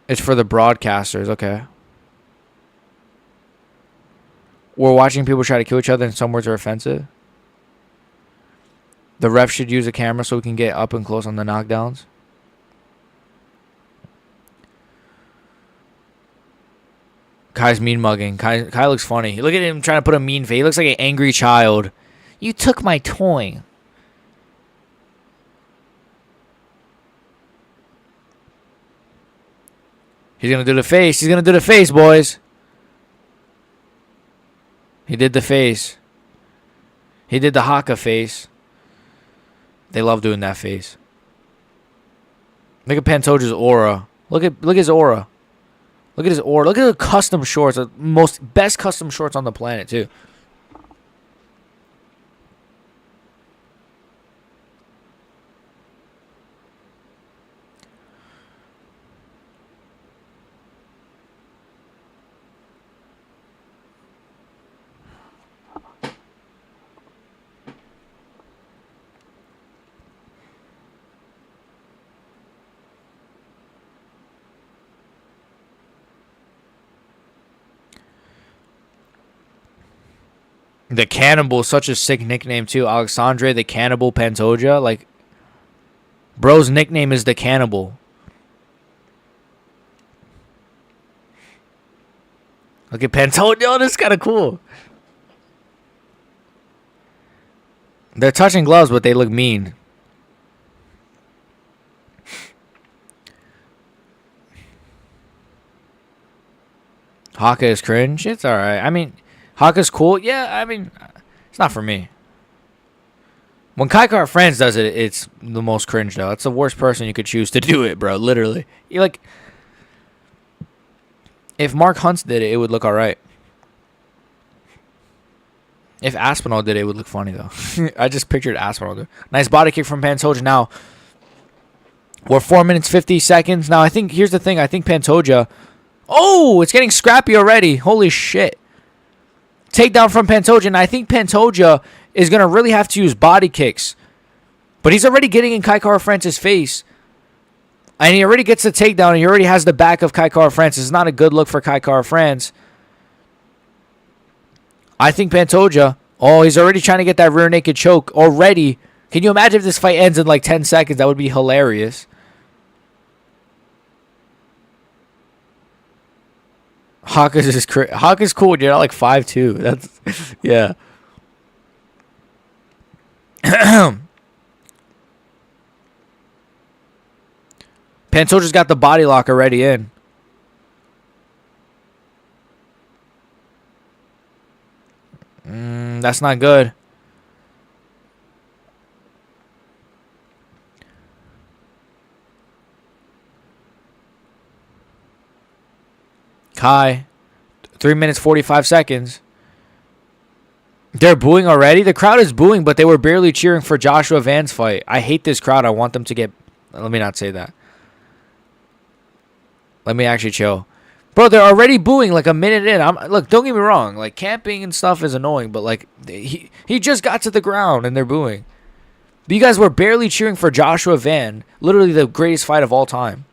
It's for the broadcasters, okay. We're watching people try to kill each other and some words are offensive. The ref should use a camera so we can get up and close on the knockdowns. Kai's mean mugging. Kai looks funny. Look at him trying to put a mean face. He looks like an angry child. You took my toy. He's going to do the face. He's going to do the face, boys. He did the face. He did the Haka face. They love doing that face. Look at Pantoja's aura. Look at his aura. Look at his aura. Look at the custom shorts. The best custom shorts on the planet, too. The Cannibal is such a sick nickname, too. Alexandre the Cannibal Pantoja. Like, bro's nickname is the Cannibal. Look at Pantoja. Oh, this is kind of cool. They're touching gloves, but they look mean. Haka is cringe. It's alright. I mean, Haka's cool. Yeah, I mean, it's not for me. When Kaikar Friends does it, it's the most cringe, though. It's the worst person you could choose to do it, bro. Literally. You like, if Mark Huntz did it, it would look alright. If Aspinall did it, it would look funny, though. I just pictured Aspinall do it. Nice body kick from Pantoja. Now, we're 4 minutes, 50 seconds. Now, I think, here's the thing. I think Pantoja... Oh, it's getting scrappy already. Holy shit. Takedown from Pantoja, and I think Pantoja is going to really have to use body kicks. But he's already getting in Kaikara France's face. And he already gets the takedown, and he already has the back of Kaikara France. It's not a good look for Kaikara France. I think Pantoja, oh, he's already trying to get that rear naked choke already. Can you imagine if this fight ends in like 10 seconds? That would be hilarious. Hawkins cool. You're not like 5'2". That's yeah. Pantoja's got the body lock already in. That's not good. Kai, 3 minutes, 45 seconds. They're booing already? The crowd is booing, but they were barely cheering for Joshua Van's fight. I hate this crowd. I want them to get... Let me not say that. Let me actually chill. Bro, they're already booing like a minute in. Look, don't get me wrong. Like, camping and stuff is annoying, but, like, he just got to the ground and they're booing. But you guys were barely cheering for Joshua Van. Literally the greatest fight of all time.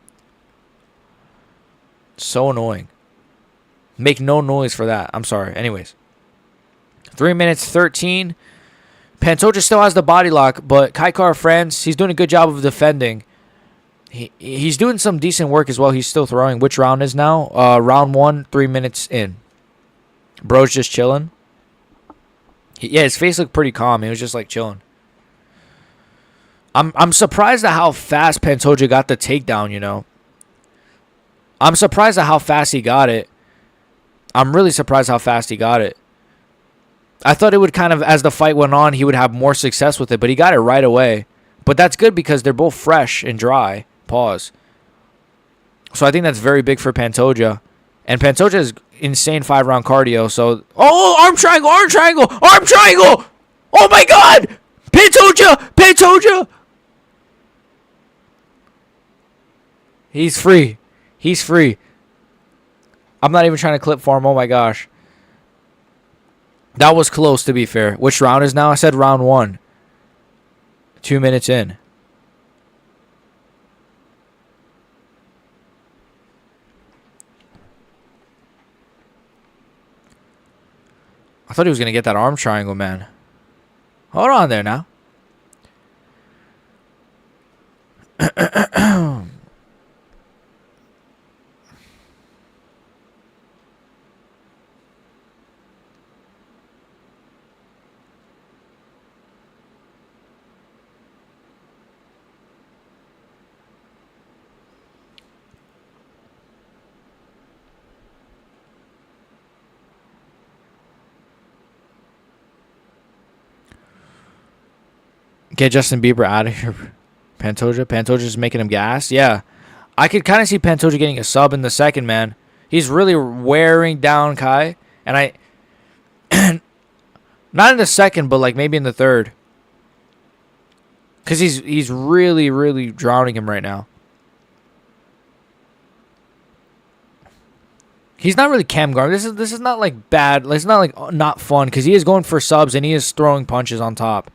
So annoying. Make no noise for that. I'm sorry. Anyways. 3 minutes, 13. Pantoja still has the body lock, but Kaikar France, he's doing a good job of defending. He's doing some decent work as well. He's still throwing. Which round is now? Round 1, 3 minutes in. Bro's just chilling. Yeah, his face looked pretty calm. He was just like chilling. I'm surprised at how fast Pantoja got the takedown, you know. I'm surprised at how fast he got it. I'm really surprised how fast he got it. I thought it would kind of, as the fight went on, he would have more success with it, but he got it right away. But that's good because they're both fresh and dry. Pause. So I think that's very big for Pantoja. And Pantoja is insane 5-round cardio, so... Oh, arm triangle, arm triangle, arm triangle! Oh my god! Pantoja! Pantoja! He's free. He's free. I'm not even trying to clip for him. Oh my gosh. That was close, to be fair. Which round is now? I said round 1. 2 minutes in. I thought he was going to get that arm triangle, man. Hold on there now. Get Justin Bieber out of here. Pantoja's making him gas. Yeah. I could kind of see Pantoja getting a sub in the second, man. He's really wearing down Kai. And I... not in the second, but like maybe in the third. Because he's really, really drowning him right now. He's not really cam guard. This is not like bad. It's not like not fun. Because he is going for subs and he is throwing punches on top.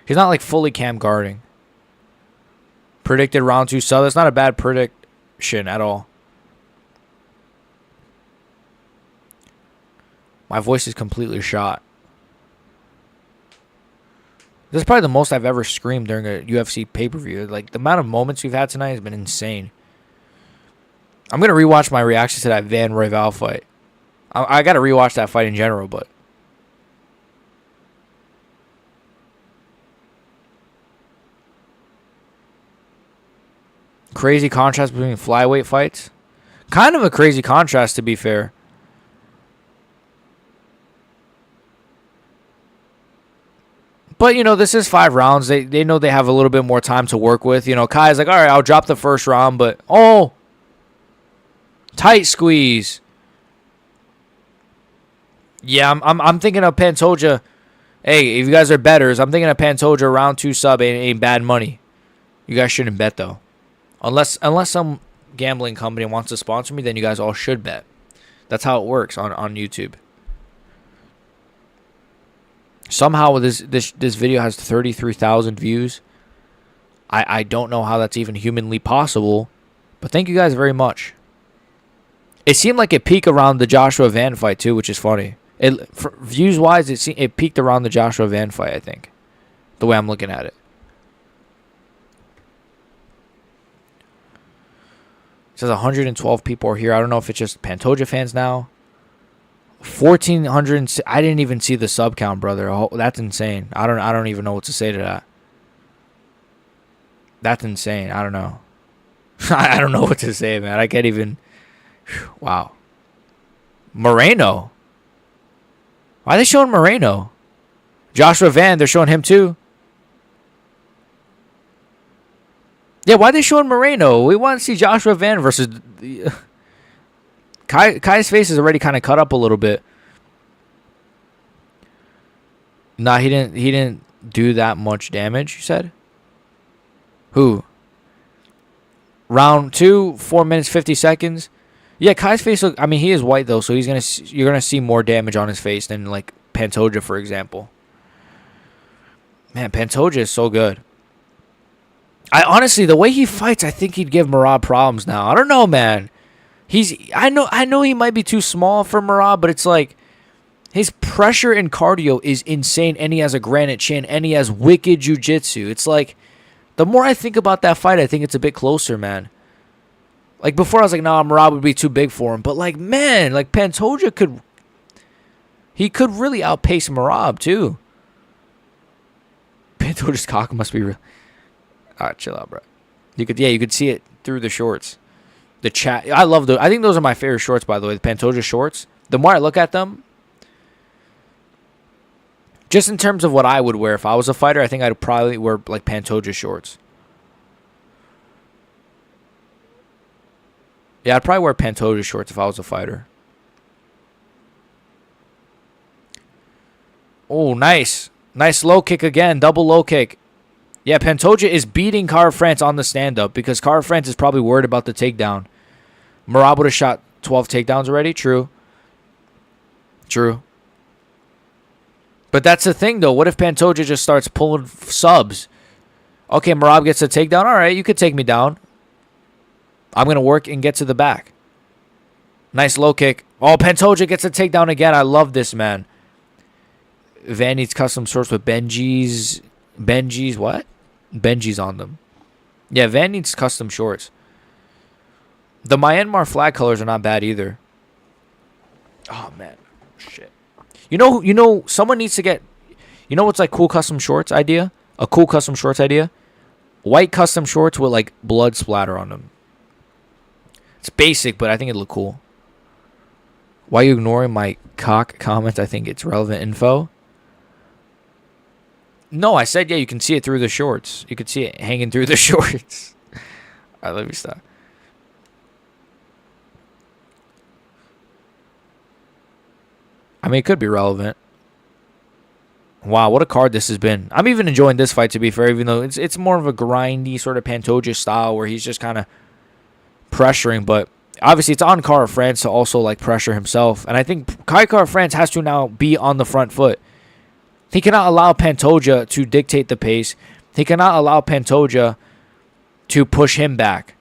He's not like fully cam guarding. Predicted round 2 sub. That's not a bad prediction at all. My voice is completely shot. This is probably the most I've ever screamed during a UFC pay-per-view. Like, the amount of moments we've had tonight has been insane. I'm going to rewatch my reaction to that Van Royval fight. I got to rewatch that fight in general, but... Crazy contrast between flyweight fights. Kind of a crazy contrast, to be fair. But, you know, this is 5 rounds. They know they have a little bit more time to work with. You know, Kai's like, all right, I'll drop the first round, but... Oh! Tight squeeze. Yeah, I'm thinking of Pantoja. Hey, if you guys are bettors, I'm thinking of Pantoja round 2 sub ain't bad money. You guys shouldn't bet, though. Unless some gambling company wants to sponsor me, then you guys all should bet. That's how it works on YouTube. Somehow this video has 33,000 views. I don't know how that's even humanly possible, but thank you guys very much. It seemed like it peaked around the Joshua Van fight too, which is funny. Views wise, it peaked around the Joshua Van fight, I think. The way I'm looking at it. It says 112 people are here. I don't know if it's just Pantoja fans now. 1,400. I didn't even see the sub count, brother. Oh, that's insane. I don't even know what to say to that. That's insane. I don't know. I don't know what to say, man. I can't even. Wow. Moreno. Why are they showing Moreno? Joshua Van, they're showing him too. Yeah, why are they showing Moreno? We want to see Joshua Van versus... Kai's face is already kind of cut up a little bit. Nah, he didn't do that much damage, you said? Who? Round 2, 4 minutes, 50 seconds. Yeah, Kai's face, I mean, he is white, though, so you're going to see more damage on his face than, like, Pantoja, for example. Man, Pantoja is so good. I honestly, the way he fights, I think he'd give Merab problems now. I don't know, man. I know he might be too small for Merab, but it's like his pressure and cardio is insane, and he has a granite chin, and he has wicked jiu-jitsu. It's like, the more I think about that fight, I think it's a bit closer, man. Like, before I was like, nah, Merab would be too big for him. But, like, man, like, Pantoja could really outpace Merab, too. Pantoja's cock must be real. Alright, chill out, bro. You could see it through the shorts. The chat. I love those. I think those are my favorite shorts, by the way. The Pantoja shorts. The more I look at them, just in terms of what I would wear if I was a fighter, I think I'd probably wear like Pantoja shorts. Yeah, I'd probably wear Pantoja shorts if I was a fighter. Oh, nice. Nice low kick again. Double low kick. Yeah, Pantoja is beating Cara France on the stand-up because Cara France is probably worried about the takedown. Merab would have shot 12 takedowns already. True. But that's the thing, though. What if Pantoja just starts pulling subs? Okay, Merab gets a takedown. All right, you could take me down. I'm going to work and get to the back. Nice low kick. Oh, Pantoja gets a takedown again. I love this, man. Van needs custom shorts with Benji's what? Benji's on them. Yeah, Van needs custom shorts. The Myanmar flag colors are not bad either. Oh, man. Shit. You know, someone needs to get... You know what's like cool custom shorts idea? A cool custom shorts idea? White custom shorts with like blood splatter on them. It's basic, but I think it'd look cool. Why are you ignoring my cock comment? I think it's relevant info. No, I said, yeah, you can see it through the shorts. You could see it hanging through the shorts. All right, let me stop. I mean, it could be relevant. Wow, what a card this has been. I'm even enjoying this fight, to be fair, even though it's more of a grindy sort of Pantoja style where he's just kind of pressuring. But obviously, it's on Kara France to also like pressure himself. And I think Kara France has to now be on the front foot. He cannot allow Pantoja to dictate the pace. He cannot allow Pantoja to push him back.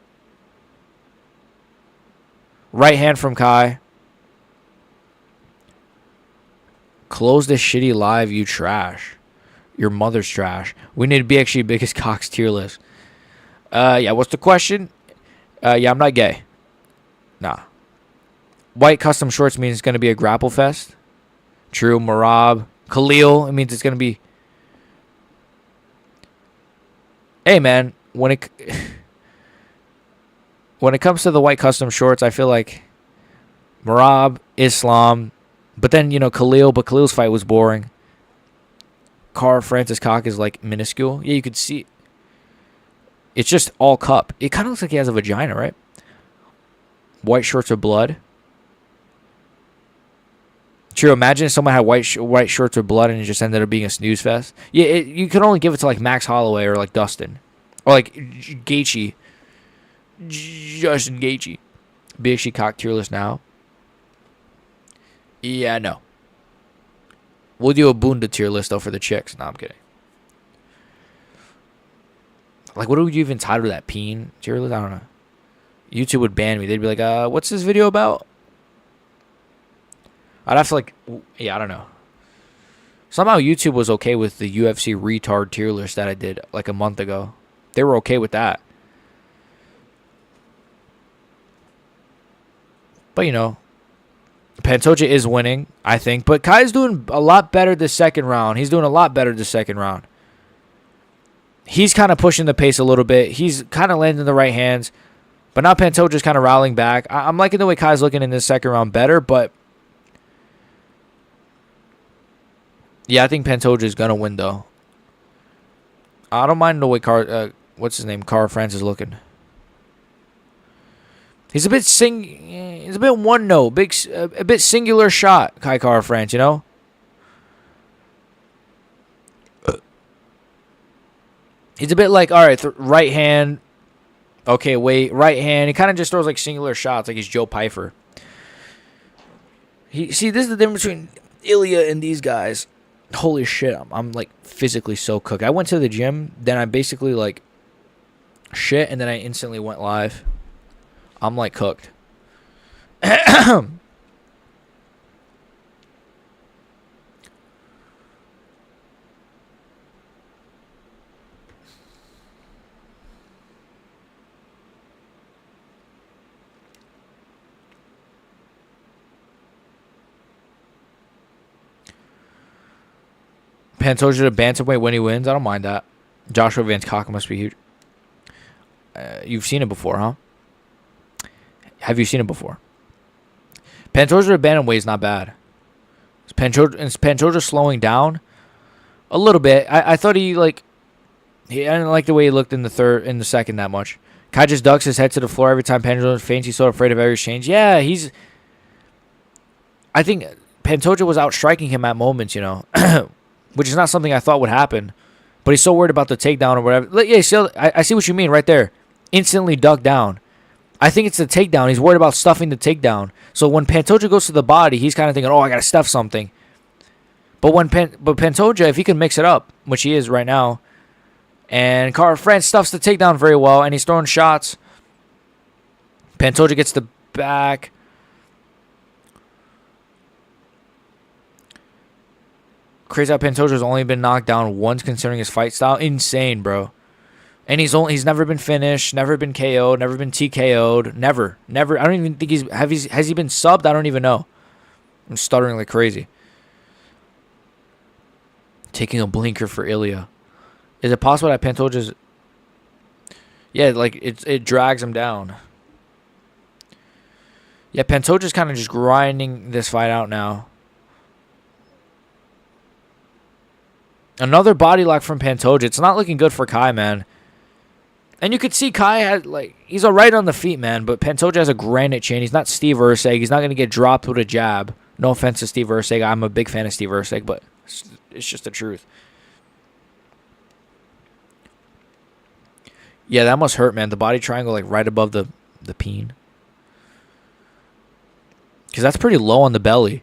Right hand from Kai. Close this shitty live, you trash. Your mother's trash. We need to be actually biggest cocks tier list. Yeah, what's the question? Yeah, I'm not gay. Nah. White custom shorts means it's going to be a grapple fest. True. Marab. Khalil, it means it's going to be... Hey, man, when it comes to the white custom shorts, I feel like Marab, Islam, but then, you know, Khalil, but Khalil's fight was boring. Kara Francis cock is, like, minuscule. Yeah, you could see. It's just all cup. It kind of looks like he has a vagina, right? White shorts of blood. True, imagine if someone had white shorts with blood and it just ended up being a snooze fest. Yeah, you could only give it to, like, Max Holloway or, like, Dustin. Or, like, Gaethje. Justin Gaethje. Big she cock tier list now. Yeah, no. We'll do a Bunda tier list, though, for the chicks. No, I'm kidding. Like, what would you even title that? Peen tier list? I don't know. YouTube would ban me. They'd be like, what's this video about? I'd have to, like, yeah, I don't know. Somehow YouTube was okay with the UFC retard tier list that I did, like, a month ago. They were okay with that. But, you know, Pantoja is winning, I think. But Kai's doing a lot better this second round. He's doing a lot better this second round. He's kind of pushing the pace a little bit. He's kind of landing the right hands. But now Pantoja's kind of rallying back. I'm liking the way Kai's looking in this second round better, but yeah, I think Pantoja is going to win, though. I don't mind the way what's his name? Kara France is looking. He's a bit he's a bit one note, a bit singular shot, Kara France, you know? He's a bit like, all right, right hand. Okay, wait, right hand. He kind of just throws like singular shots, like he's Joe Pyfer. See, this is the difference between Ilia and these guys. Holy shit, I'm like physically so cooked. I went to the gym, then I basically like shit, and then I instantly went live. I'm like cooked. Pantoja to bantamweight when he wins. I don't mind that. Joshua Van's cock must be huge. You've seen it before, huh? Have you seen it before? Pantoja to bantamweight is not bad. Is Pantoja slowing down a little bit? I thought I didn't like the way he looked in the second that much. Kai just ducks his head to the floor every time Pantoja feints. He's so afraid of every exchange. Yeah, I think Pantoja was outstriking him at moments, you know. Which is not something I thought would happen. But he's so worried about the takedown or whatever. Yeah, I see what you mean right there. Instantly ducked down. I think it's the takedown. He's worried about stuffing the takedown. So when Pantoja goes to the body, he's kind of thinking, oh, I got to stuff something. But Pantoja, if he can mix it up, which he is right now, and Kara France stuffs the takedown very well, and he's throwing shots. Pantoja gets the back. Crazy how Pantoja's only been knocked down once considering his fight style. Insane, bro. And he's never been finished, never been KO'd, never been TKO'd. Never. I don't even think has he been subbed? I don't even know. I'm stuttering like crazy. Taking a blinker for Ilia. Is it possible that Pantoja's... Yeah, like it drags him down. Yeah, Pantoja's kind of just grinding this fight out now. Another body lock from Pantoja. It's not looking good for Kai, man. And you could see Kai had, like, he's all right on the feet, man, but Pantoja has a granite chin. He's not Steve Urseg. He's not going to get dropped with a jab. No offense to Steve Urseg. I'm a big fan of Steve Urseg, but it's just the truth. Yeah, that must hurt, man. The body triangle, like, right above the peen. Because that's pretty low on the belly.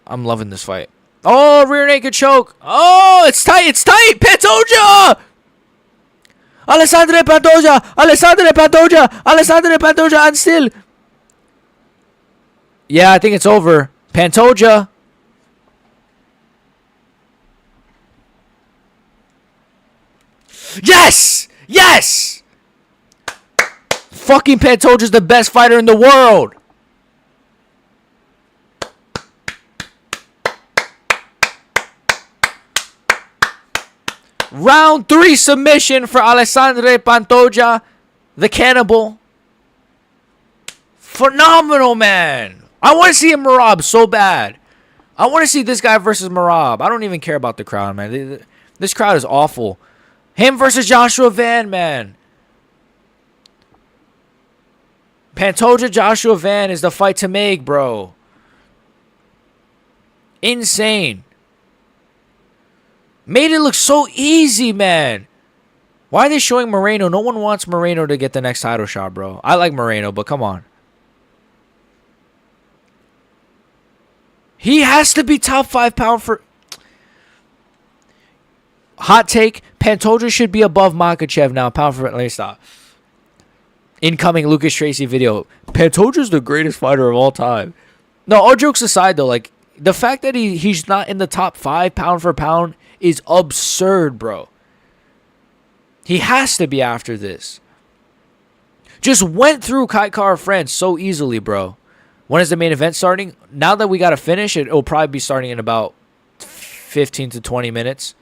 I'm loving this fight. Oh, rear naked choke. Oh, it's tight. It's tight. Pantoja. Alessandro Pantoja. Alessandro Pantoja. Alessandro Pantoja. And still. Yeah, I think it's over. Pantoja. Yes. Yes. Fucking Pantoja's the best fighter in the world. Round 3 submission for Alessandro Pantoja, the cannibal. Phenomenal, man. I want to see him Merab so bad. I want to see this guy versus Merab. I don't even care about the crowd, man. This crowd is awful. Him versus Joshua Van, man. Pantoja, Joshua Van is the fight to make, bro. Insane. Made it look so easy, man. Why are they showing Moreno? No one wants Moreno to get the next title shot, bro. I like Moreno, but come on. He has to be top 5 pound for... Hot take. Pantoja should be above Makhachev now. Pound for... Let me stop. Incoming Lucas Tracy video. Pantoja's the greatest fighter of all time. No, all jokes aside, though, like, the fact that he's not in the top 5 pound for pound is absurd, bro. He has to be after this. Just went through Kai Kara France so easily, bro. When is the main event starting? Now that we got to finish, it'll probably be starting in about 15 to 20 minutes.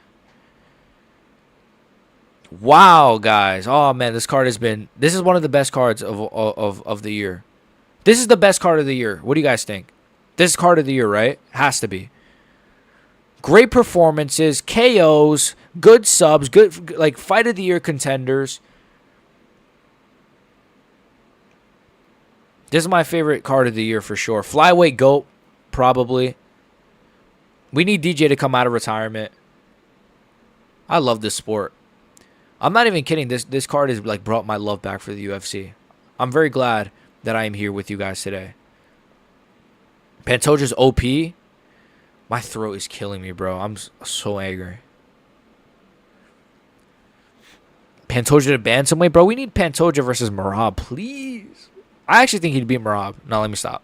Wow, guys. Oh, man, this card has been... This is one of the best cards of the year. This is the best card of the year. What do you guys think? This is card of the year, right? Has to be. Great performances, KOs, good subs, good, like, fight of the year contenders. This is my favorite card of the year for sure. Flyweight GOAT, probably. We need DJ to come out of retirement. I love this sport. I'm not even kidding. This card has, like, brought my love back for the UFC. I'm very glad that I am here with you guys today. Pantoja's OP. My throat is killing me, bro. I'm so angry. Pantoja to bantamweight, bro. We need Pantoja versus Merab, please. I actually think he'd beat Merab. Now let me stop.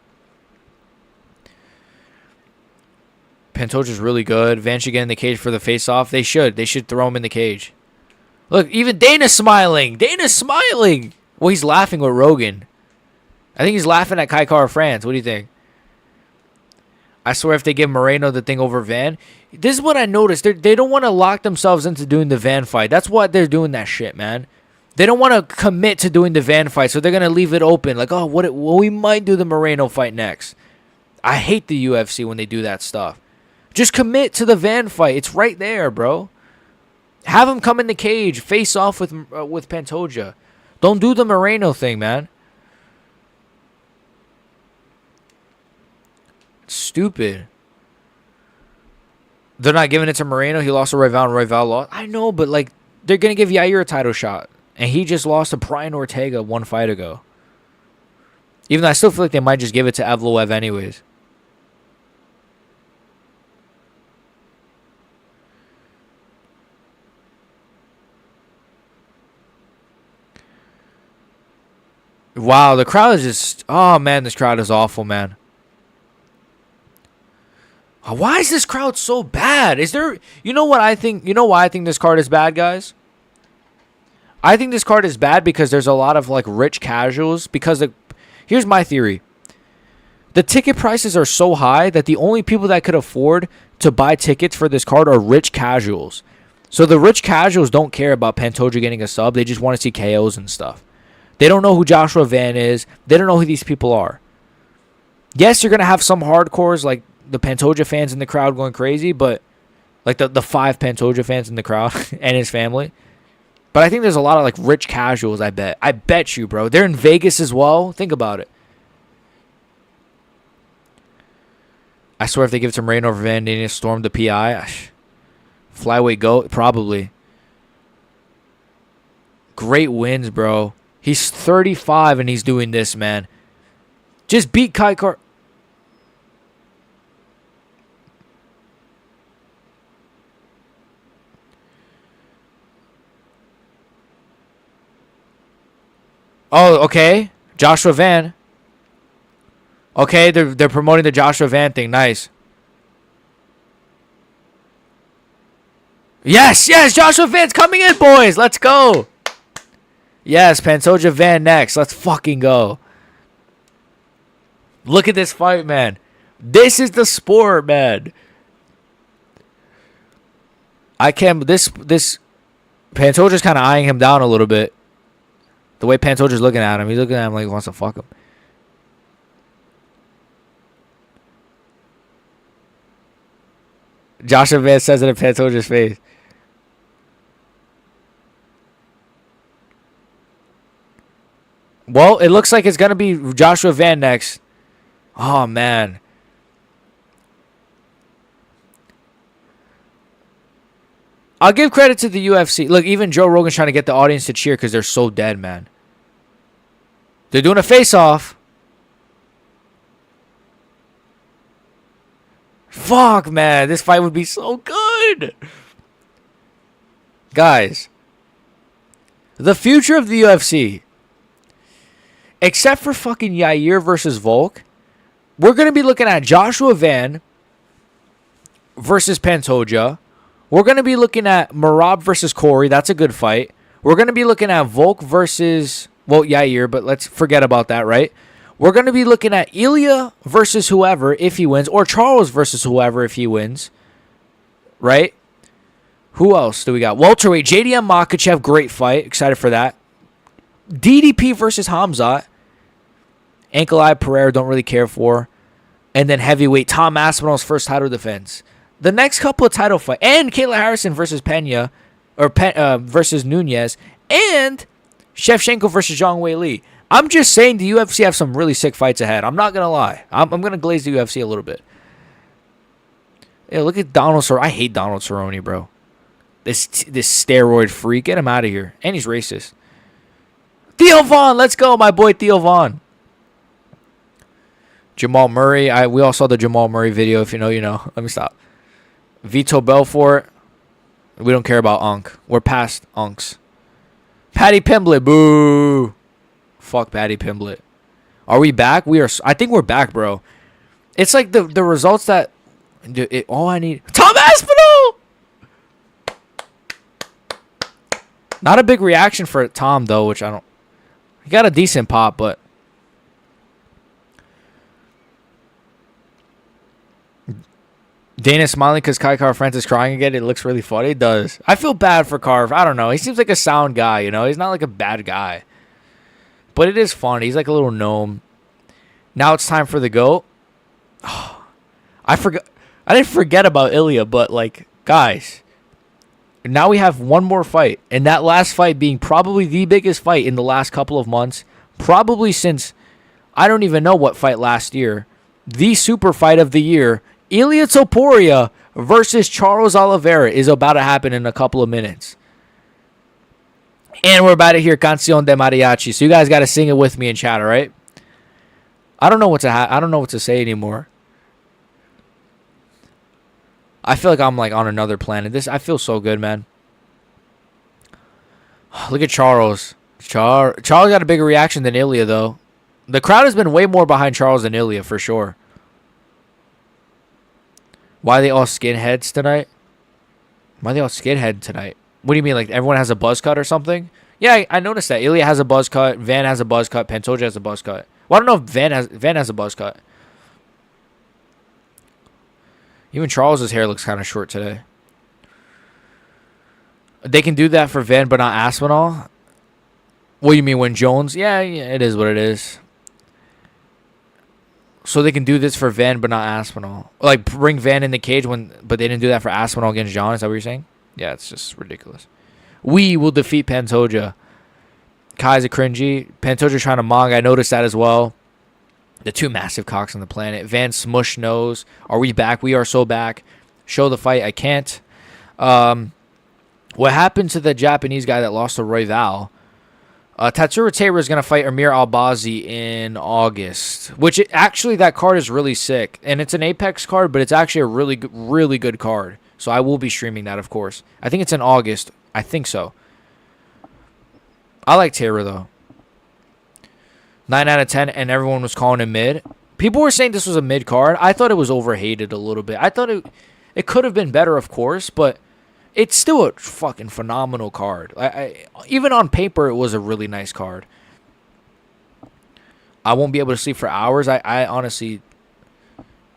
Pantoja's really good. Van should get in the cage for the face-off. They should. They should throw him in the cage. Look, even Dana's smiling. Dana's smiling. Well, he's laughing with Rogan. I think he's laughing at Kai Kara France. What do you think? I swear if they give Moreno the thing over Van. This is what I noticed. They don't want to lock themselves into doing the Van fight. That's why they're doing that shit, man. They don't want to commit to doing the Van fight, so they're going to leave it open. Like, oh, well, we might do the Moreno fight next. I hate the UFC when they do that stuff. Just commit to the Van fight. It's right there, bro. Have him come in the cage, face off with Pantoja. Don't do the Moreno thing, man. It's stupid. They're not giving it to Moreno. He lost to Royval, and Royval lost. I know, but, like, they're going to give Yair a title shot. And he just lost to Brian Ortega one fight ago. Even though I still feel like they might just give it to Evloev anyways. Wow, the crowd is just... Oh, man, this crowd is awful, man. Why is this crowd so bad? Is there... You know what I think... You know why I think this card is bad, guys? I think this card is bad because there's a lot of, like, rich casuals. Because here's my theory. The ticket prices are so high that the only people that could afford to buy tickets for this card are rich casuals. So the rich casuals don't care about Pantoja getting a sub. They just want to see KOs and stuff. They don't know who Joshua Van is. They don't know who these people are. Yes, you're going to have some hardcores like the Pantoja fans in the crowd going crazy, but like the 5 Pantoja fans in the crowd and his family. But I think there's a lot of like rich casuals, I bet. I bet you, bro. They're in Vegas as well. Think about it. I swear if they give it to Moreno over Van, they need to storm the PI. Flyweight GOAT, probably. Great wins, bro. He's 35 and he's doing this, man. Just beat Kai Car. Oh, okay. Joshua Van. Okay, they're promoting the Joshua Van thing. Nice. Yes, Joshua Van's coming in, boys. Let's go. Yes, Pantoja Van next. Let's fucking go. Look at this fight, man. This is the sport, man. I can't. This Pantoja's kind of eyeing him down a little bit. The way Pantoja's looking at him, he's looking at him like he wants to fuck him. Joshua Van says it in Pantoja's face. Well, it looks like it's going to be Joshua Van next. Oh, man. I'll give credit to the UFC. Look, even Joe Rogan's trying to get the audience to cheer because they're so dead, man. They're doing a face-off. Fuck, man. This fight would be so good. Guys. The future of the UFC. Except for fucking Yair versus Volk. We're going to be looking at Joshua Van versus Pantoja. We're going to be looking at Merab versus Corey. That's a good fight. We're going to be looking at Volk versus, well, Yair, but let's forget about that, right? We're going to be looking at Ilia versus whoever if he wins, or Charles versus whoever if he wins, right? Who else do we got? Welterweight, JDM Makhachev, great fight. Excited for that. DDP versus Hamzat. Ankle Eye Pereira, don't really care for. And then heavyweight, Tom Aspinall's first title defense. The next couple of title fights, and Kayla Harrison versus Pena, or versus Nunez, and Shevchenko versus Zhang Weili. I'm just saying the UFC have some really sick fights ahead. I'm not going to lie. I'm going to glaze the UFC a little bit. Yeah, look at Donald Cerrone. I hate Donald Cerrone, bro. This steroid freak. Get him out of here. And he's racist. Theo Vaughn. Let's go, my boy Theo Vaughn. Jamal Murray. We all saw the Jamal Murray video. If you know, you know. Let me stop. Vito Belfort. We don't care about Unk. We're past Unks. Paddy Pimblett. Boo. Fuck Paddy Pimblett. Are we back? We are. I think we're back, bro. It's like the results that. All I need. Tom Aspinall. Not a big reaction for Tom though, which I don't. He got a decent pop, but. Dana smiling because Kai Car-France is crying again. It looks really funny. It does. I feel bad for Carv. I don't know. He seems like a sound guy, you know? He's not like a bad guy. But it is funny. He's like a little gnome. Now it's time for the GOAT. Oh, I didn't forget about Ilia, but like, guys. Now we have one more fight. And that last fight being probably the biggest fight in the last couple of months. Probably since, I don't even know what fight last year. The super fight of the year. Ilia Topuria versus Charles Oliveira is about to happen in a couple of minutes. And we're about to hear Canción de Mariachi. So you guys got to sing it with me in chat, all right? I don't know what to say anymore. I feel like I'm like on another planet. I feel so good, man. Look at Charles. Charles got a bigger reaction than Ilia, though. The crowd has been way more behind Charles than Ilia, for sure. Why are they all skinheads tonight? Why are they all skinhead tonight? What do you mean? Like everyone has a buzz cut or something? Yeah, I noticed that. Ilia has a buzz cut. Van has a buzz cut. Pantoja has a buzz cut. Well, I don't know if Van has a buzz cut. Even Charles's hair looks kind of short today. They can do that for Van, but not Aspinall. What do you mean when Jones? Yeah, it is what it is. So they can do this for Van, but not Aspinall. Like, bring Van in the cage, but they didn't do that for Aspinall against John. Is that what you're saying? Yeah, it's just ridiculous. We will defeat Pantoja. Kai's a cringy. Pantoja trying to mong. I noticed that as well. The two massive cocks on the planet. Van smush nose. Are we back? We are so back. Show the fight. I can't. What happened to the Japanese guy that lost to Royval? Tatsuro Taylor is going to fight Amir Albazi in August. Which, actually, that card is really sick. And it's an Apex card, but it's actually a really good card. So I will be streaming that, of course. I think it's in August. I think so. I like Taylor, though. 9 out of 10, and everyone was calling him mid. People were saying this was a mid card. I thought it was overhated a little bit. I thought it could have been better, of course, but it's still a fucking phenomenal card. Even on paper, it was a really nice card. I won't be able to sleep for hours. I honestly,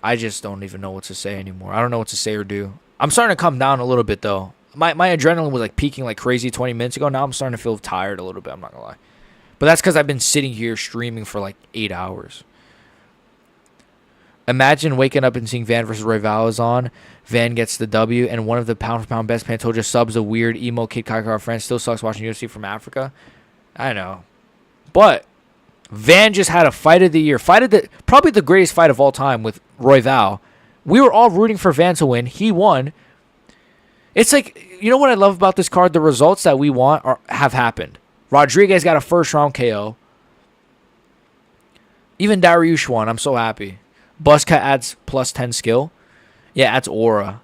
I just don't even know what to say anymore. I don't know what to say or do. I'm starting to come down a little bit, though. My adrenaline was like peaking like crazy 20 minutes ago. Now I'm starting to feel tired a little bit. I'm not going to lie. But that's because I've been sitting here streaming for like 8 hours. Imagine waking up and seeing Van versus Royval is on. Van gets the W, and one of the pound-for-pound best Pantoja subs, a weird emo kid Kaikar friend. Still sucks watching UFC from Africa. I know. But Van just had a fight of the year. Probably the greatest fight of all time with Royval. We were all rooting for Van to win. He won. It's like, you know what I love about this card? The results that we want have happened. Rodriguez got a first-round KO. Even Dariush won. I'm so happy. Buzzcut adds plus 10 skill. Yeah, adds aura.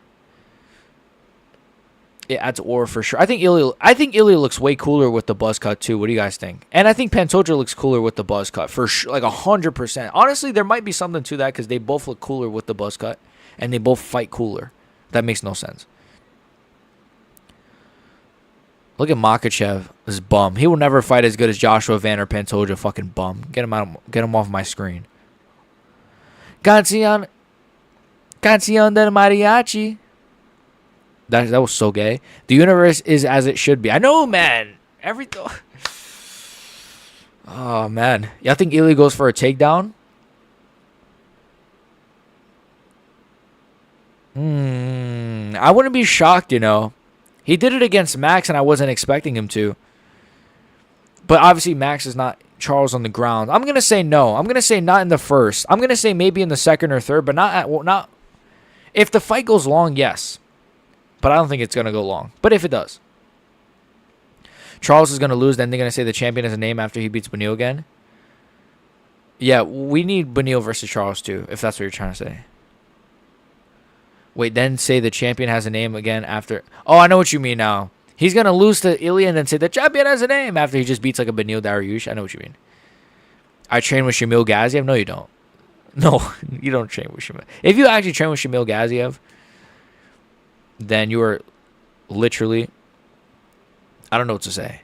It adds aura for sure. I think Ilia looks way cooler with the Buzzcut too. What do you guys think? And I think Pantoja looks cooler with the Buzzcut for sure, like 100%. Honestly, there might be something to that because they both look cooler with the Buzzcut, and they both fight cooler. That makes no sense. Look at Makhachev, this bum. He will never fight as good as Joshua Van or Pantoja. Fucking bum. Get him off my screen. Canción del Mariachi. That was so gay. The universe is as it should be. I know, man. Everything. Oh, man. Y'all think Ilia goes for a takedown? I wouldn't be shocked, you know. He did it against Max, and I wasn't expecting him to. But obviously, Max is not Charles on the ground. I'm going to say no. I'm going to say not in the first. I'm going to say maybe in the second or third, but not. If the fight goes long, yes. But I don't think it's going to go long. But if it does. Charles is going to lose, then they're going to say the champion has a name after he beats Benil again. Yeah, we need Benil versus Charles, too, if that's what you're trying to say. Wait, then say the champion has a name again after... Oh, I know what you mean now. He's going to lose to Ilia and then say the champion has a name after he just beats like a Benil Dariush. I know what you mean. I train with Shamil Gaziev? No, you don't. No, you don't train with Shamil. If you actually train with Shamil Gaziev, then you are literally... I don't know what to say.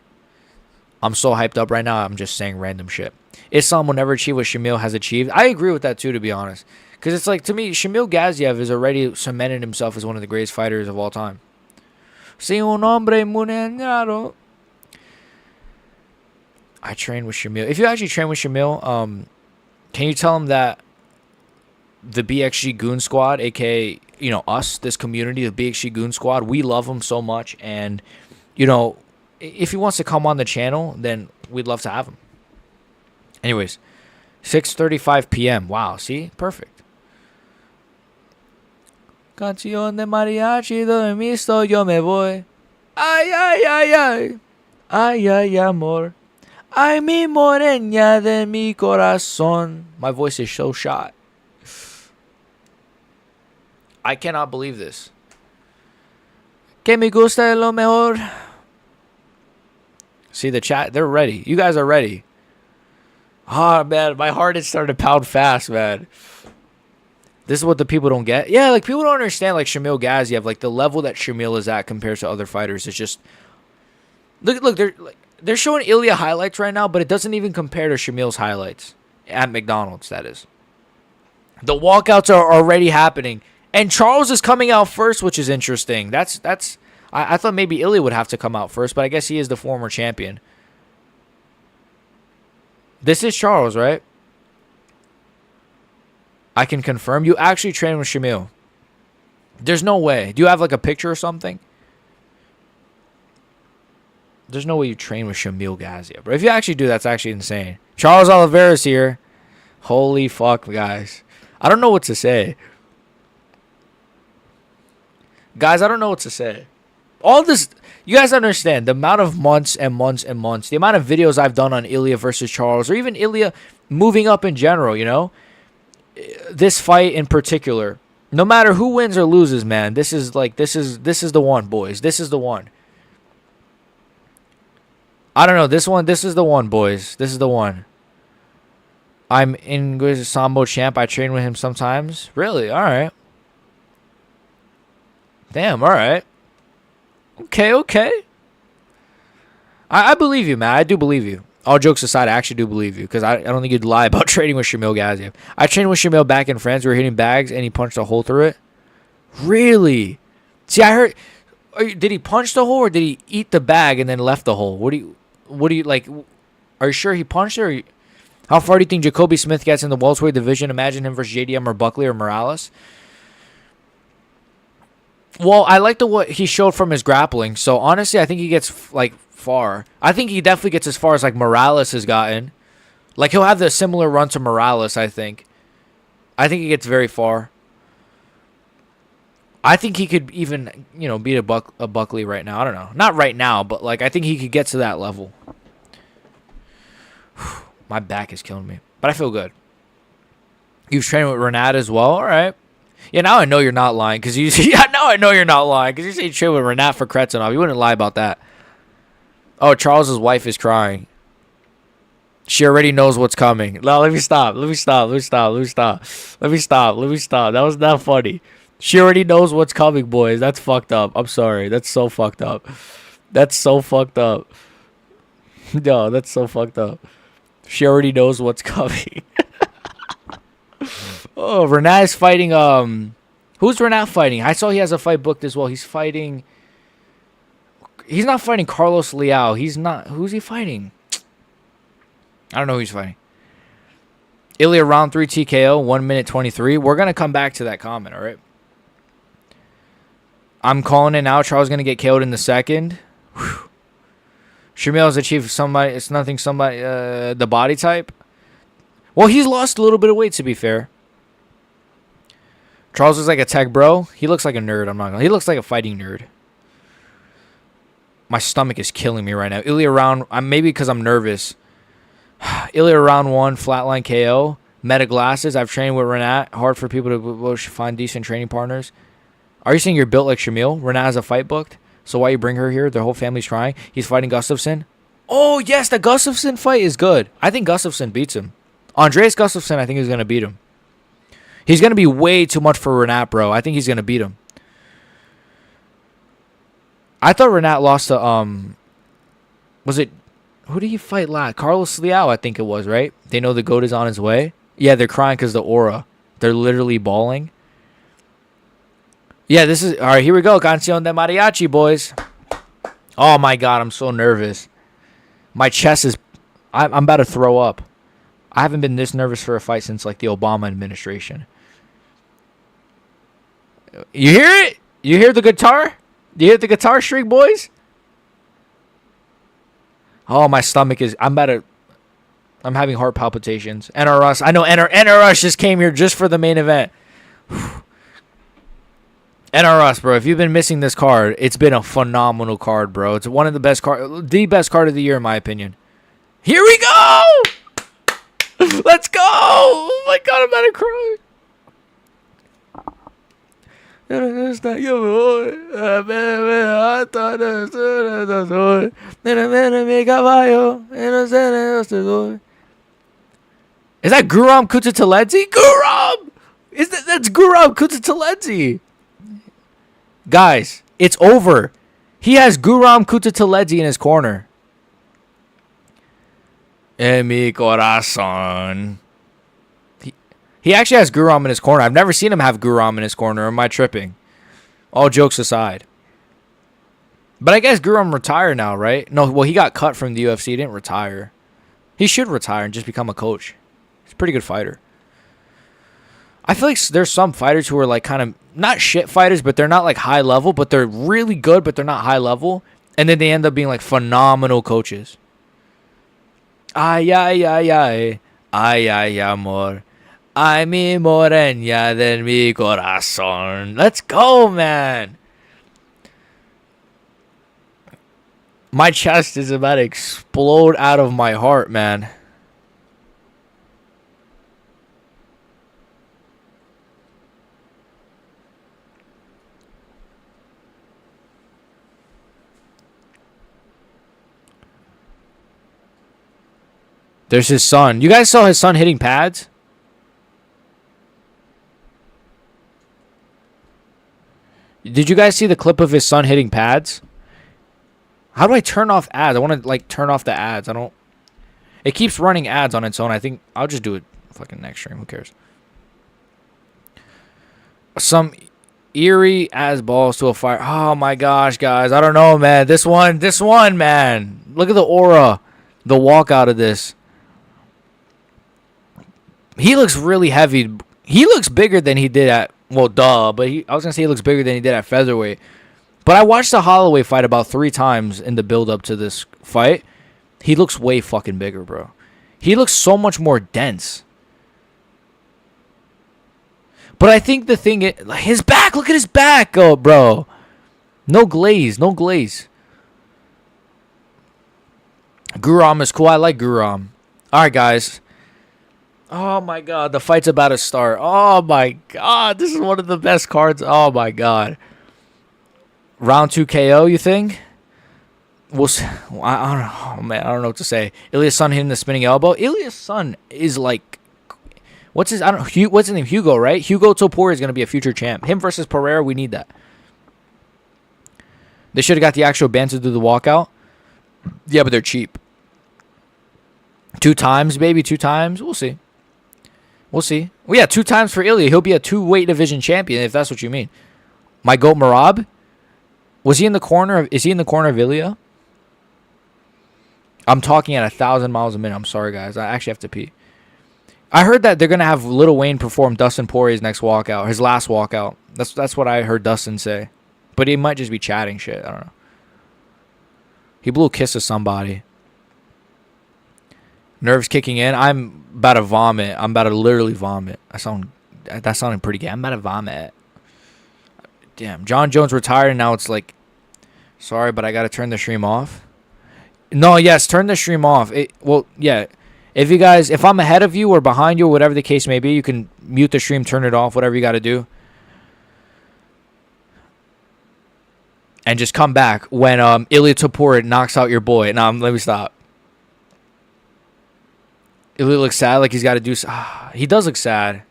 I'm so hyped up right now, I'm just saying random shit. Islam will never achieve what Shamil has achieved. I agree with that too, to be honest. Because it's like, to me, Shamil Gaziev is already cemented himself as one of the greatest fighters of all time. Si un hombre muy añado. I train with Shamil. If you actually train with Shamil, can you tell him that the BXG Goon Squad, a.k.a., you know, us, this community, the BXG Goon Squad, we love him so much. And, you know, if he wants to come on the channel, then we'd love to have him. Anyways, 6:35 p.m. Wow, see? Perfect. Canción de mariachi, dormisto, yo me voy. Ay, ay, ay, ay. Ay, ay, amor. Ay, mi morena de mi corazón. My voice is so shot. I cannot believe this. Que me gusta lo mejor. See the chat? They're ready. You guys are ready. Oh, man. My heart is starting to pound fast, man. This is what the people don't get. Yeah, like, people don't understand, like, Shamil Gaziev. Like, the level that Shamil is at compared to other fighters is just... Look, they're showing Ilia highlights right now, but it doesn't even compare to Shamil's highlights. At McDonald's, that is. The walkouts are already happening. And Charles is coming out first, which is interesting. I thought maybe Ilia would have to come out first, but I guess he is the former champion. This is Charles, right? I can confirm. You actually train with Shamil. There's no way. Do you have like a picture or something? There's no way you train with Shamil Gazia. But if you actually do, that's actually insane. Charles Oliveira's here. Holy fuck, guys. I don't know what to say. Guys, I don't know what to say. All this, you guys understand the amount of months and months and months, the amount of videos I've done on Ilia versus Charles, or even Ilia moving up in general, you know? This fight in particular. No matter who wins or loses, man, this is the one, boys. This is the one. I don't know. This is the one, boys. This is the one. I'm in Sambo champ. I train with him sometimes. Really? All right. Damn, all right. Okay. I believe you, man. I do believe you. All jokes aside, I actually do believe you. Because I don't think you'd lie about trading with Shamil Gaziev. I trained with Shamil back in France. We were hitting bags, and he punched a hole through it. Really? See, I heard... Did he punch the hole, or did he eat the bag and then left the hole? What do you like? Are you sure he punched it? How far do you think Jacobe Smith gets in the welterweight division? Imagine him versus JDM or Buckley or Morales. Well, I like what he showed from his grappling. So honestly, I think he gets like far. I think he definitely gets as far as like Morales has gotten. Like he'll have the similar run to Morales. I think he gets very far. I think he could even, beat a Buckley right now. I don't know. Not right now, but like I think he could get to that level. My back is killing me, but I feel good. You've trained with Renat as well? All right. Yeah, now I know you're not lying because you say you trained with Renat for Kretzinov. You wouldn't lie about that. Oh, Charles's wife is crying. She already knows what's coming. No, let me stop. That was not funny. She already knows what's coming, boys. That's fucked up. I'm sorry. That's so fucked up. No, that's so fucked up. She already knows what's coming. Oh, Renat is fighting. Who's Renat fighting? I saw he has a fight booked as well. He's not fighting Carlos Leal. Who's he fighting? I don't know who he's fighting. Ilia round 3 TKO, 1 minute 23. We're going to come back to that comment, all right? I'm calling it now. Charles going to get KO'd in the second. Shamil has achieved the body type. Well, he's lost a little bit of weight, to be fair. Charles looks like a tech bro. He looks like a nerd. He looks like a fighting nerd. My stomach is killing me right now. Ilia round, maybe because I'm nervous. Ilia round 1, flatline KO. Meta glasses. I've trained with Renat. Hard for people to find decent training partners. Are you saying you're built like Shamil? Renat has a fight booked. So why you bring her here? Their whole family's trying. He's fighting Gustafsson. Oh, yes, the Gustafsson fight is good. I think Gustafsson beats him. Andreas Gustafsson, I think, is going to beat him. He's going to be way too much for Renat, bro. I think he's going to beat him. I thought Renat lost to, who did he fight last? Carlos Leal, I think it was, right? They know the GOAT is on his way. Yeah, they're crying because the aura. They're literally bawling. Yeah, this is... All right, here we go. Canción de Mariachi, boys. Oh, my God. I'm so nervous. My chest is... I'm about to throw up. I haven't been this nervous for a fight since, like, the Obama administration. You hear it? You hear the guitar? You hear the guitar string, boys? Oh, my stomach is... I'm having heart palpitations. NRS. I know NRS just came here just for the main event. NRS, bro. If you've been missing this card, it's been a phenomenal card, bro. It's one of the best the best card of the year, in my opinion. Here we go! Let's go! Oh my God, I'm about to cry. Is that Guram Kutateledze? Guram! That's Guram Kutateledze. Guys, it's over. He has Guram Kutateledze in his corner. En mi corazón. He actually has Guram in his corner. I've never seen him have Guram in his corner. Am I tripping? All jokes aside. But I guess Guram retired now, right? No, well, he got cut from the UFC. He didn't retire. He should retire and just become a coach. He's a pretty good fighter. I feel like there's some fighters who are like kind of not shit fighters, but they're not like high level, but they're really good, but they're not high level. And then they end up being like phenomenal coaches. Ay, ay, ay, ay. Ay, ay, amor. Ay, mi morena de mi corazón. Let's go, man. My chest is about to explode out of my heart, man. There's his son. You guys saw his son hitting pads? Did you guys see the clip of his son hitting pads? How do I turn off ads? I want to like turn off the ads. I don't. It keeps running ads on its own. I think I'll just do it fucking next stream. Who cares? Some eerie as balls to a fire. Oh my gosh, guys. I don't know, man. This one, man. Look at the aura, the walkout of this. He looks really heavy. He looks bigger than he did at, well, duh, but I was going to say he looks bigger than he did at featherweight. But I watched the Holloway fight about 3 times in the build-up to this fight. He looks way fucking bigger, bro. He looks so much more dense. But I think the thing is, his back, look at his back, oh, bro. No glaze, no glaze. Guram is cool. I like Guram. All right, guys. Oh, my God. The fight's about to start. Oh, my God. This is one of the best cards. Oh, my God. Round 2 KO, you think? I don't know. Oh, man, I don't know what to say. Ilia's son hitting the spinning elbow. Ilia's son is like... What's his name? Hugo, right? Hugo Topuria is going to be a future champ. Him versus Pereira, we need that. They should have got the actual banter to do the walkout. Yeah, but they're cheap. 2 times, baby. 2 times. We'll see. We'll see. Well, yeah, 2 times for Ilia. He'll be a 2-weight division champion, if that's what you mean. My goat, Marab. Was he in the corner? Is he in the corner of Ilia? I'm talking at 1,000 miles a minute. I'm sorry, guys. I actually have to pee. I heard that they're going to have Lil Wayne perform Dustin Poirier's next walkout. His last walkout. That's what I heard Dustin say. But he might just be chatting shit. I don't know. He blew a kiss to somebody. Nerves kicking in. I'm about to vomit. I'm about to literally vomit. That sounded pretty gay. I'm about to vomit. Damn. John Jones retired and now it's like, sorry, but I got to turn the stream off. No, yes, turn the stream off. Well, yeah. If I'm ahead of you or behind you, or whatever the case may be, you can mute the stream, turn it off, whatever you got to do. And just come back when Ilia Topuria knocks out your boy. Nah, let me stop. Ilia looks sad, like he's got to do... he does look sad.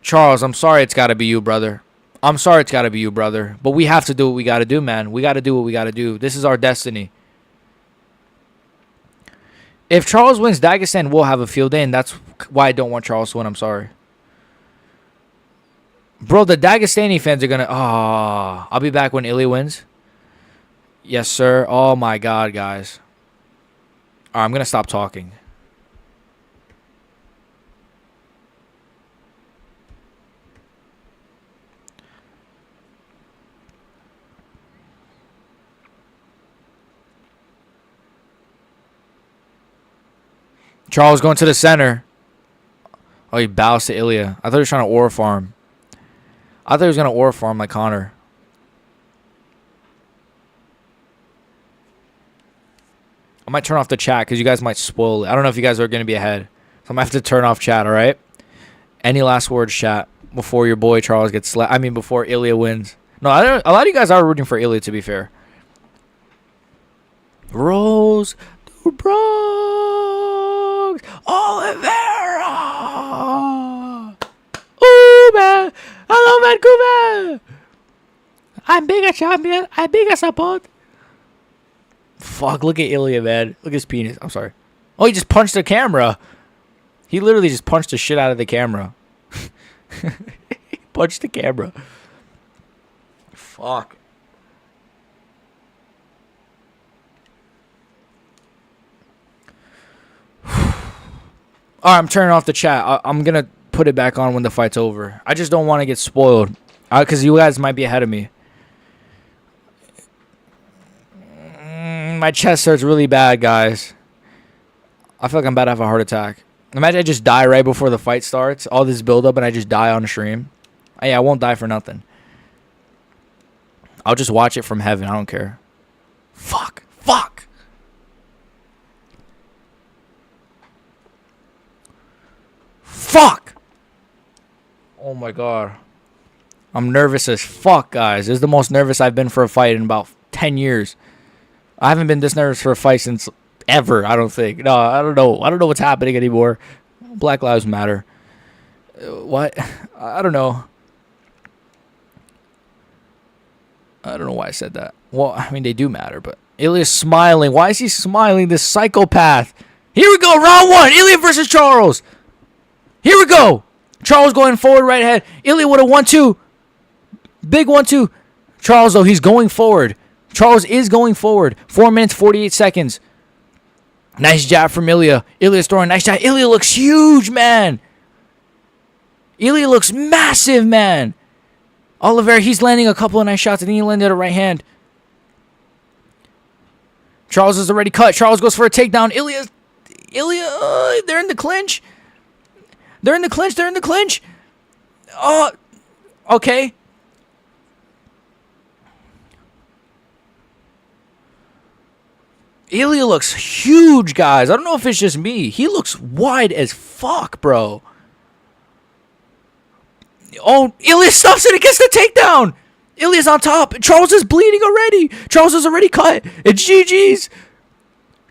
Charles, I'm sorry it's got to be you, brother. I'm sorry it's got to be you, brother. But we have to do what we got to do, man. We got to do what we got to do. This is our destiny. If Charles wins, Dagestan will have a field day, and that's why I don't want Charles to win. I'm sorry. Bro, the Dagestani fans are going to... Oh, I'll be back when Ilia wins. Yes, sir. Oh, my God, guys. All right, I'm going to stop talking. Charles going to the center. Oh, he bows to Ilia. I thought he was trying to aura farm. I thought he was going to aura farm like Connor. I might turn off the chat because you guys might spoil it. I don't know if you guys are going to be ahead. So I'm going to have to turn off chat, all right? Any last words, chat, before your boy Charles gets slapped? I mean, before Ilia wins. No, a lot of you guys are rooting for Ilia, to be fair. Rose to Bronx. Oliveira. Ooh, man. Hello, Vancouver. I'm big a champion. I'm big a support. Fuck, look at Ilia, man. Look at his penis. I'm sorry. Oh, he just punched the camera. He literally just punched the shit out of the camera. He punched the camera. Fuck. All right, I'm turning off the chat. I'm going to put it back on when the fight's over. I just don't want to get spoiled because you guys might be ahead of me. My chest hurts really bad, guys. I feel like I'm about to have a heart attack. Imagine I just die right before the fight starts. All this build-up and I just die on the stream. Hey, I won't die for nothing. I'll just watch it from heaven. I don't care. Fuck. Oh my god. I'm nervous as fuck, guys. This is the most nervous I've been for a fight in about 10 years. I haven't been this nervous for a fight since ever, I don't think. No, I don't know. I don't know what's happening anymore. Black Lives Matter. What? I don't know. I don't know why I said that. Well, I mean, they do matter, but Ilia's smiling. Why is he smiling? This psychopath. Here we go. Round 1. Ilia versus Charles. Here we go. Charles going forward right ahead. Ilia with a 1-2. Big 1-2. Charles, though, he's going forward. Charles is going forward. 4 minutes, 48 seconds. Nice jab from Ilia. Ilia's throwing a nice jab. Ilia looks huge, man. Ilia looks massive, man. Oliveira, he's landing a couple of nice shots, and then he landed a right hand. Charles is already cut. Charles goes for a takedown. Ilia, they're in the clinch. They're in the clinch. Oh, okay. Ilia looks huge, guys. I don't know if it's just me. He looks wide as fuck, bro. Oh, Ilia stuffs it and gets the takedown. Ilia's on top. Charles is bleeding already. Charles is already cut. It's GG's.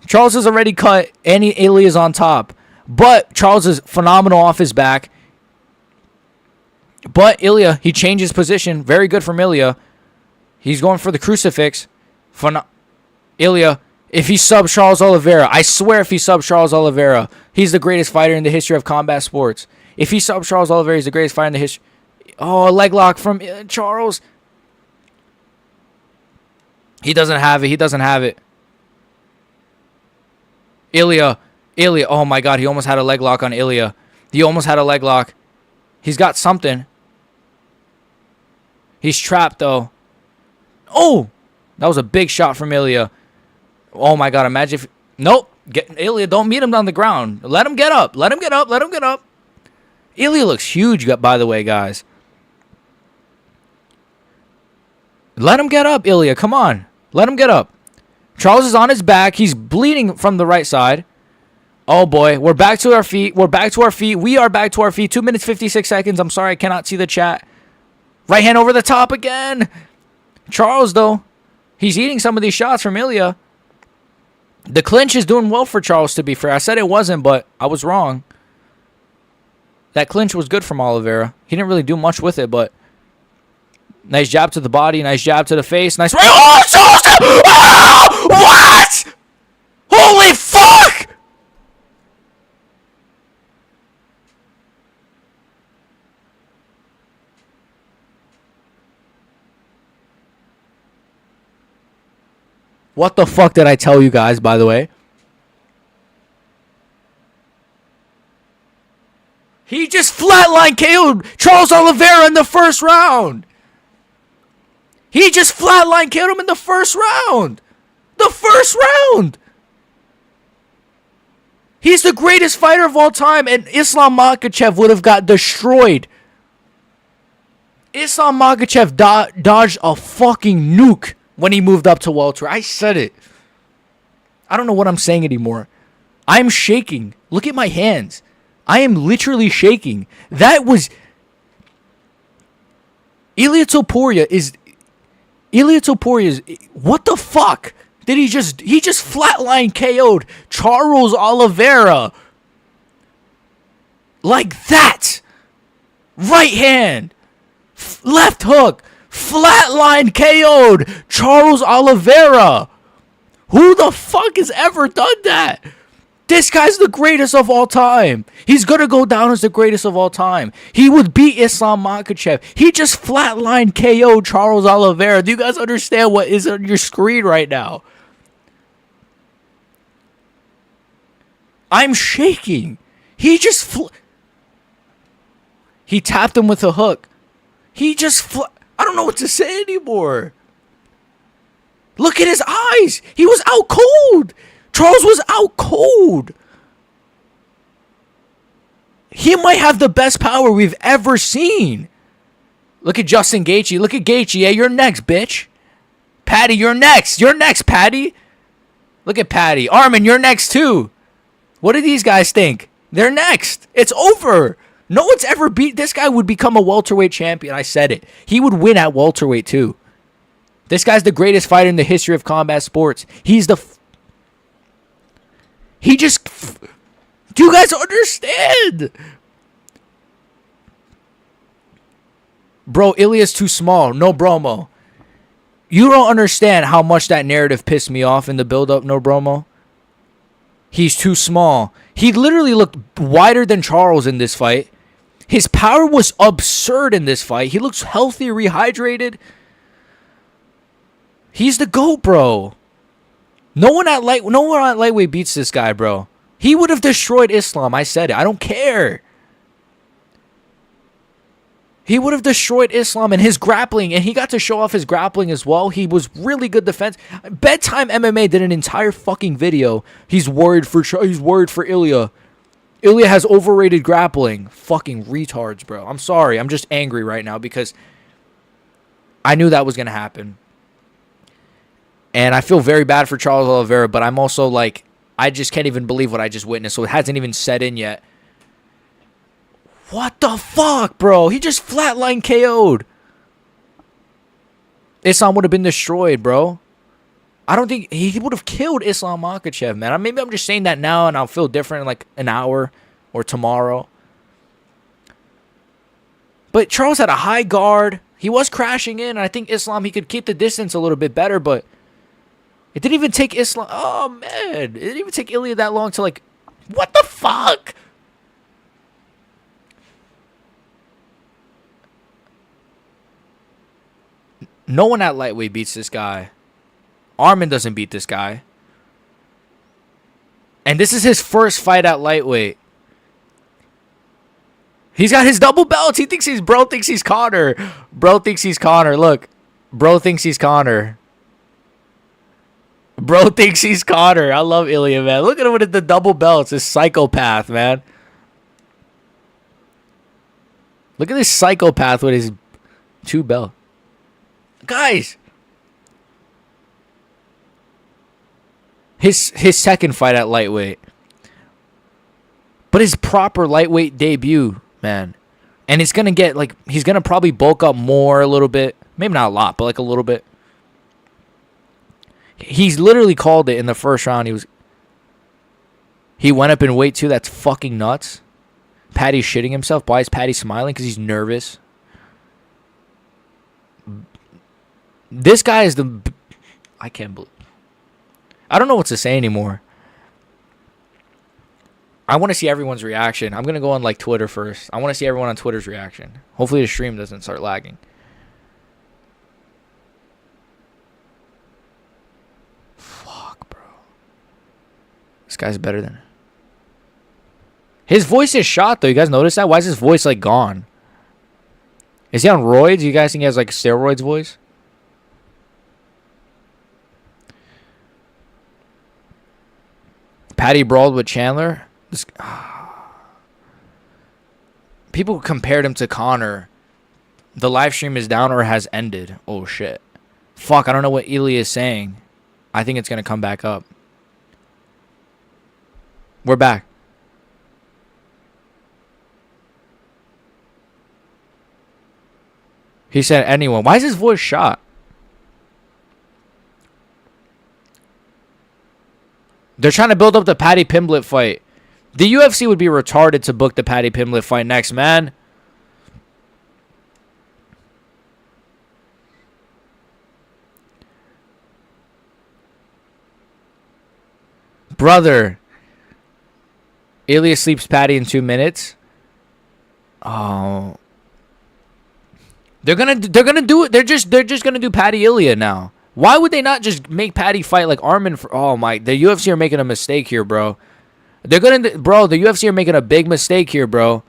Charles is already cut, and Ilia's on top. But Charles is phenomenal off his back. But Ilia, he changes position. Very good from Ilia. He's going for the crucifix. Ilia, if he subs Charles Oliveira, I swear if he subs Charles Oliveira, he's the greatest fighter in the history of combat sports. If he subs Charles Oliveira, he's the greatest fighter in the history. Oh, a leg lock from Charles. He doesn't have it. Ilia, oh my god, he almost had a leg lock on Ilia. He's got something. He's trapped, though. Oh, that was a big shot from Ilia. Oh my god, imagine if... Nope. Ilia, don't meet him on the ground. Let him get up. Ilia looks huge, by the way, guys. Let him get up, Ilia. Come on. Let him get up. Charles is on his back. He's bleeding from the right side. Oh, boy. We're back to our feet. We are back to our feet. 2 minutes, 56 seconds. I'm sorry, I cannot see the chat. Right hand over the top again. Charles, though, he's eating some of these shots from Ilia. The clinch is doing well for Charles, to be fair. I said it wasn't, but I was wrong. That clinch was good from Oliveira. He didn't really do much with it, but... Nice jab to the body. Nice jab to the face. Nice... Oh, Charles! Oh, what? Holy fuck! What the fuck did I tell you guys, by the way? He just flatline KO'd Charles Oliveira in the first round. He just flatline KO'd him in the first round. He's the greatest fighter of all time, and Islam Makhachev would have got destroyed. Islam Makhachev dodged a fucking nuke when he moved up to welter. I said it. I don't know what I'm saying anymore. I'm shaking. Look at my hands. I am literally shaking. That was... Ilia Topuria is... What the fuck? Did he just flatline KO'd Charles Oliveira. Like that. Right hand. Left hook. Flatline KO'd Charles Oliveira. Who the fuck has ever done that? This guy's the greatest of all time. He's going to go down as the greatest of all time. He would beat Islam Makhachev. He just flatline KO Charles Oliveira. Do you guys understand what is on your screen right now? I'm shaking. He just he tapped him with a hook. He just I don't know what to say anymore. Look at his eyes. He was out cold. Charles was out cold. He might have the best power we've ever seen. Look at Justin Gaethje. Look at Gaethje. Yeah, you're next, bitch. Patty, you're next. You're next, Patty. Look at Patty. Armin, you're next too. What do these guys think? They're next. It's over. No one's ever beat. This guy would become a welterweight champion. I said it. He would win at welterweight too. This guy's the greatest fighter in the history of combat sports. He's the... He just... Do you guys understand? Bro, Ilia's too small. No bromo. You don't understand how much that narrative pissed me off in the build-up, no bromo. He's too small. He literally looked wider than Charles in this fight. His power was absurd in this fight. He looks healthy, rehydrated. He's the GOAT, bro. No one at lightweight beats this guy, bro. He would have destroyed Islam. I said it. I don't care. He would have destroyed Islam and his grappling, and he got to show off his grappling as well. He was really good defense. Bedtime MMA did an entire fucking video. He's worried for Ilia. Ilia has overrated grappling. Fucking retards, bro. I'm sorry. I'm just angry right now because I knew that was going to happen. And I feel very bad for Charles Oliveira, but I'm also like, I just can't even believe what I just witnessed. So it hasn't even set in yet. What the fuck, bro? He just flatline KO'd. Islam would have been destroyed, bro. I don't think he would have killed Islam Makhachev, man. Maybe I'm just saying that now and I'll feel different in like an hour or tomorrow. But Charles had a high guard. He was crashing in. And I think Islam, he could keep the distance a little bit better, but it didn't even take Islam. Oh, man. It didn't even take Ilia that long to like, what the fuck? No one at lightweight beats this guy. Armin doesn't beat this guy. And this is his first fight at lightweight. He's got his double belts. He thinks bro thinks he's Conor. Bro thinks he's Conor. Look. Bro thinks he's Conor. Bro thinks he's Conor. I love Ilia, man. Look at him with the double belts. This psychopath, man. Look at this psychopath with his 2 belts. Guys. His second fight at lightweight. But his proper lightweight debut, man. And it's going to get, like, he's going to probably bulk up more a little bit. Maybe not a lot, but like a little bit. He's literally called it in the first round. He went up in weight too. That's fucking nuts. Patty's shitting himself. Why is Patty smiling? Because he's nervous. This guy is the... I can't believe... I don't know what to say anymore. I want to see everyone's reaction. I'm going to go on like Twitter first. I want to see everyone on Twitter's reaction. Hopefully the stream doesn't start lagging. Fuck, bro. This guy's better than... His voice is shot, though. You guys notice that? Why is his voice, like, gone? Is he on roids? You guys think he has, like, steroids voice? Patty brawled with Chandler. People compared him to Conor. The live stream is down or has ended. Oh, shit. Fuck, I don't know what Ilia is saying. I think it's going to come back up. We're back. He said anyone. Why is his voice shot? They're trying to build up the Paddy Pimblett fight. The UFC would be retarded to book the Paddy Pimblett fight next, man. Brother. Ilia sleeps Paddy in 2 minutes. Oh. They're gonna do it. They're just gonna do Paddy Ilia now. Why would they not just make Paddy fight like Armin? Oh my! The UFC are making a mistake here, bro. They're gonna, bro. The UFC are making a big mistake here, bro.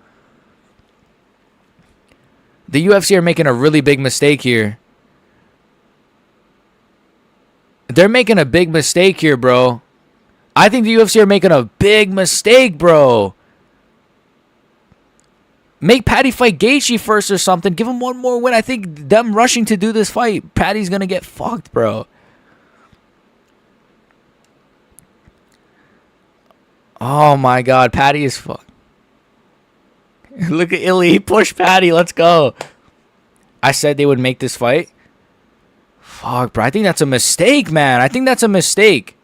The UFC are making a really big mistake here. They're making a big mistake here, bro. I think the UFC are making a big mistake, bro. Make Patty fight Gaethje first or something. Give him one more win. I think them rushing to do this fight, Patty's going to get fucked, bro. Oh, my God. Patty is fucked. Look at Ilia. He pushed Patty. Let's go. I said they would make this fight. Fuck, bro. I think that's a mistake, man. I think that's a mistake.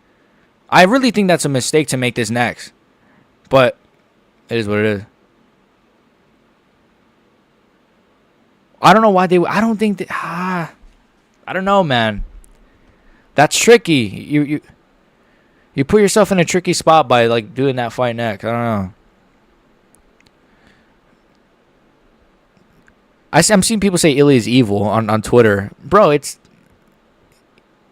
I really think that's a mistake to make this next. But it is what it is. I don't know why they... I don't think... I don't know, man. That's tricky. You put yourself in a tricky spot by, like, doing that fight next. I don't know. I'm seeing people say Ilia is evil on Twitter. Bro, it's...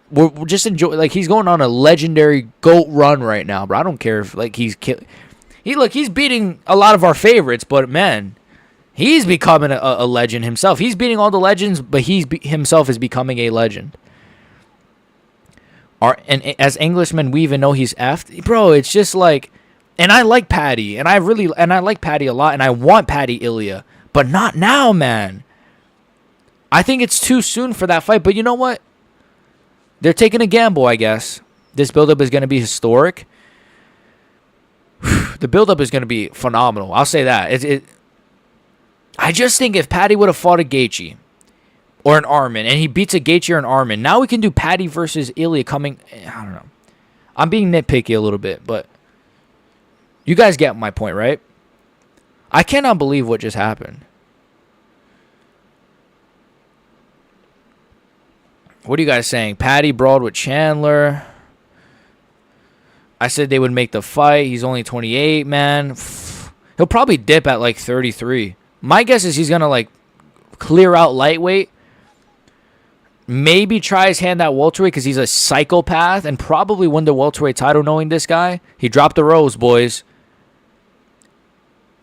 We're just enjoy... Like, he's going on a legendary GOAT run right now, bro. I don't care if, like, he's... He's beating a lot of our favorites, but, man... He's becoming a legend himself. He's beating all the legends, but himself is becoming a legend. And as Englishmen, we even know he's effed. Bro, it's just like... And I like Patty. And I like Patty a lot. And I want Patty Ilia. But not now, man. I think it's too soon for that fight. But you know what? They're taking a gamble, I guess. This buildup is going to be historic. The buildup is going to be phenomenal. I'll say that. I just think if Patty would have fought a Gaethje or an Armin, and he beats a Gaethje or an Armin, now we can do Patty versus Ilia coming... I don't know. I'm being nitpicky a little bit, but you guys get my point, right? I cannot believe what just happened. What are you guys saying? Patty brawled with Chandler. I said they would make the fight. He's only 28, man. He'll probably dip at like 33. My guess is he's going to, like, clear out lightweight. Maybe try his hand at welterweight because he's a psychopath and probably win the welterweight title knowing this guy. He dropped the rose, boys.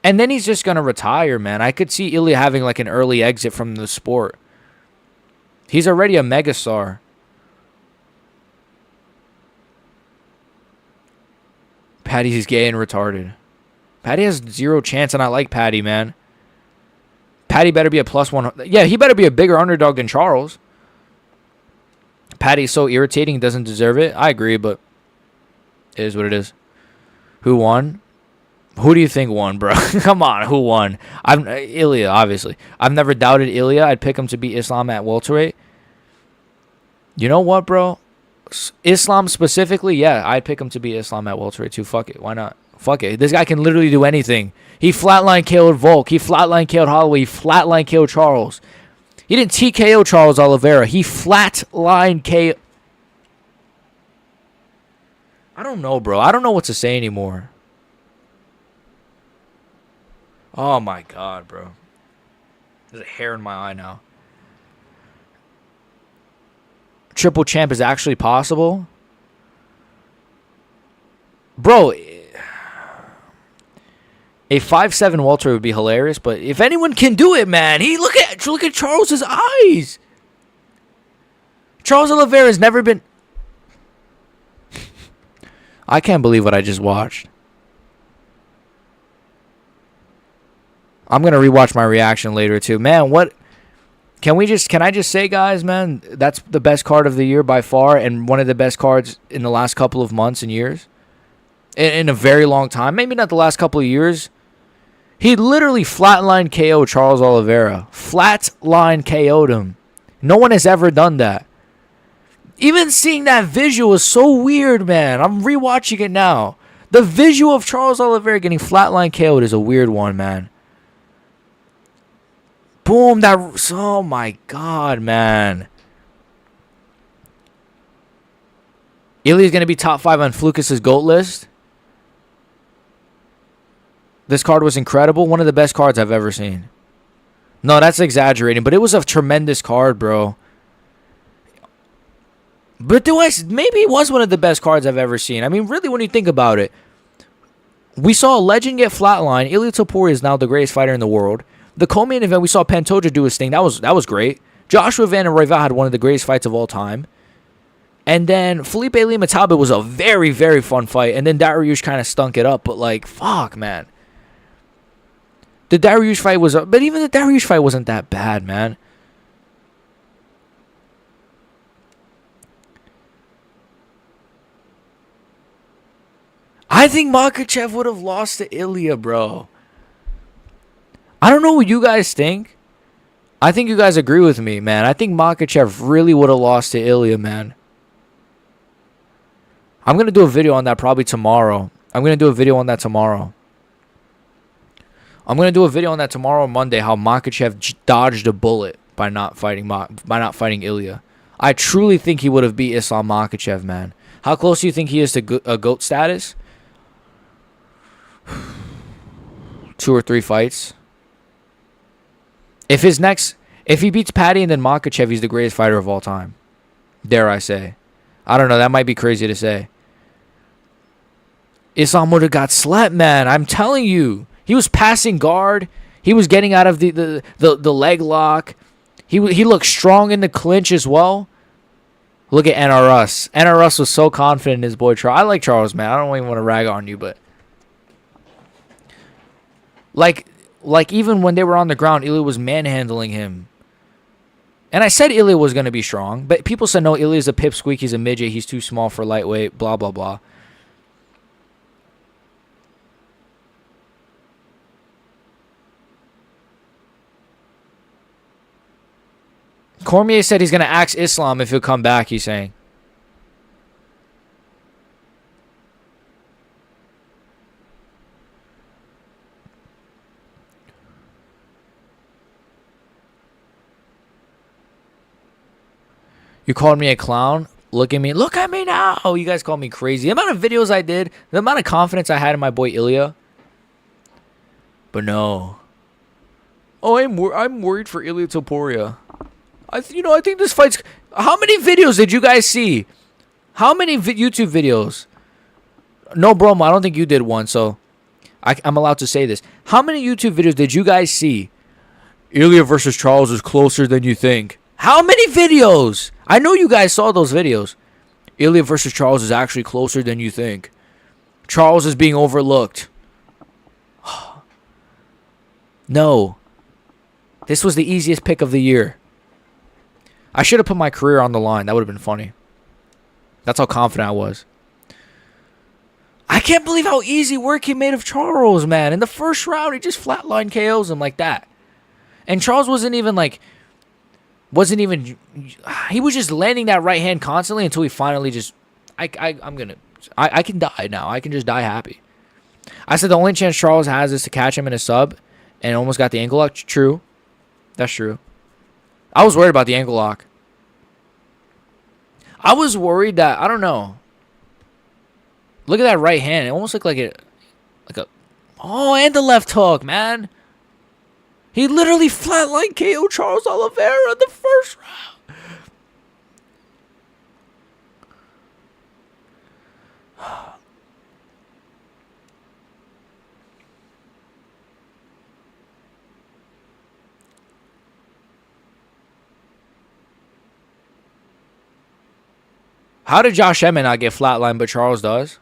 And then he's just going to retire, man. I could see Ilia having, like, an early exit from the sport. He's already a megastar. Patty's gay and retarded. Patty has zero chance, and I like Patty, man. Patty better be a +1. Yeah, he better be a bigger underdog than Charles. Patty's so irritating, doesn't deserve it. I agree, but it is what it is. Who won? Who do you think won, bro? Come on, who won? Ilia, obviously. I've never doubted Ilia. I'd pick him to beat Islam at welterweight. You know what, bro? Islam specifically, yeah, I'd pick him to beat Islam at welterweight too. Fuck it, why not? Fuck it. This guy can literally do anything. He flatline KO'd Volk. He flatline KO'd Holloway. He flatline KO'd Charles. He didn't TKO Charles Oliveira. He flatline KO. I don't know, bro. I don't know what to say anymore. Oh, my God, bro. There's a hair in my eye now. Triple champ is actually possible? Bro, a 5'7" welter would be hilarious, but if anyone can do it, man, look at Charles's eyes. Charles Oliveira has never been... I can't believe what I just watched. I'm gonna rewatch my reaction later too. Man, what can I just say, guys, man, that's the best card of the year by far, and one of the best cards in the last couple of months and years. In a very long time. Maybe not the last couple of years. He literally flatline KO'd Charles Oliveira. Flatline KO'd him. No one has ever done that. Even seeing that visual is so weird, man. I'm rewatching it now. The visual of Charles Oliveira getting flatline KO'd is a weird one, man. Boom. Oh, my God, man. Ilia's going to be top 5 on Flukas' GOAT list. This card was incredible. One of the best cards I've ever seen. No, that's exaggerating, but it was a tremendous card, bro. But maybe it was one of the best cards I've ever seen. I mean, really, when you think about it, We saw a legend get flatlined. Ilia Topuria is now the greatest fighter in the world. The co-main event, we saw Pantoja do his thing. That was great. Joshua Van and Royval had one of the greatest fights of all time. And then Felipe Lima Talbott was a very, very fun fight. And then Dariush kind of stunk it up. But, like, fuck, man. The Dariush fight was... But even the Dariush fight wasn't that bad, man. I think Makhachev would have lost to Ilia, bro. I don't know what you guys think. I think you guys agree with me, man. I think Makhachev really would have lost to Ilia, man. I'm going to do a video on that probably tomorrow. I'm going to do a video on that tomorrow. Monday, how Makhachev dodged a bullet by not fighting Ilia. I truly think he would have beat Islam Makhachev, man. How close do you think he is to a GOAT status? 2 or 3 fights. If he beats Patty and then Makhachev, he's the greatest fighter of all time. Dare I say. I don't know. That might be crazy to say. Islam would have got slept, man. I'm telling you. He was passing guard. He was getting out of the leg lock. He looked strong in the clinch as well. Look at NRS. NRS was so confident in his boy Charles. I like Charles, man. I don't even want to rag on you, but... Like even when they were on the ground, Ilia was manhandling him. And I said Ilia was going to be strong, but people said, no, Ilia's a pipsqueak. He's a midget. He's too small for lightweight, blah, blah, blah. Cormier said he's going to axe Islam if he'll come back, he's saying. You called me a clown? Look at me. Look at me now. You guys called me crazy. The amount of videos I did, the amount of confidence I had in my boy Ilia. But no. Oh, I'm worried for Ilia Topuria. I think this fight's... How many videos did you guys see? How many YouTube videos? No, Bromo, I don't think you did one, so I'm allowed to say this. How many YouTube videos did you guys see? Ilia versus Charles is closer than you think. How many videos? I know you guys saw those videos. Ilia versus Charles is actually closer than you think. Charles is being overlooked. No. This was the easiest pick of the year. I should have put my career on the line. That would have been funny. That's how confident I was. I can't believe how easy work he made of Charles, man. In the first round, he just flatline KOs him like that. And Charles wasn't even... He was just landing that right hand constantly until he finally just... I can die now. I can just die happy. I said the only chance Charles has is to catch him in a sub and almost got the ankle lock. True. That's true. I was worried about the ankle lock. I was worried that... I don't know. Look at that right hand. It almost looked like a... Oh, and the left hook, man. He literally flatlined KO Charles Oliveira in the first round. How did Josh Emmett not get flatlined, but Charles does?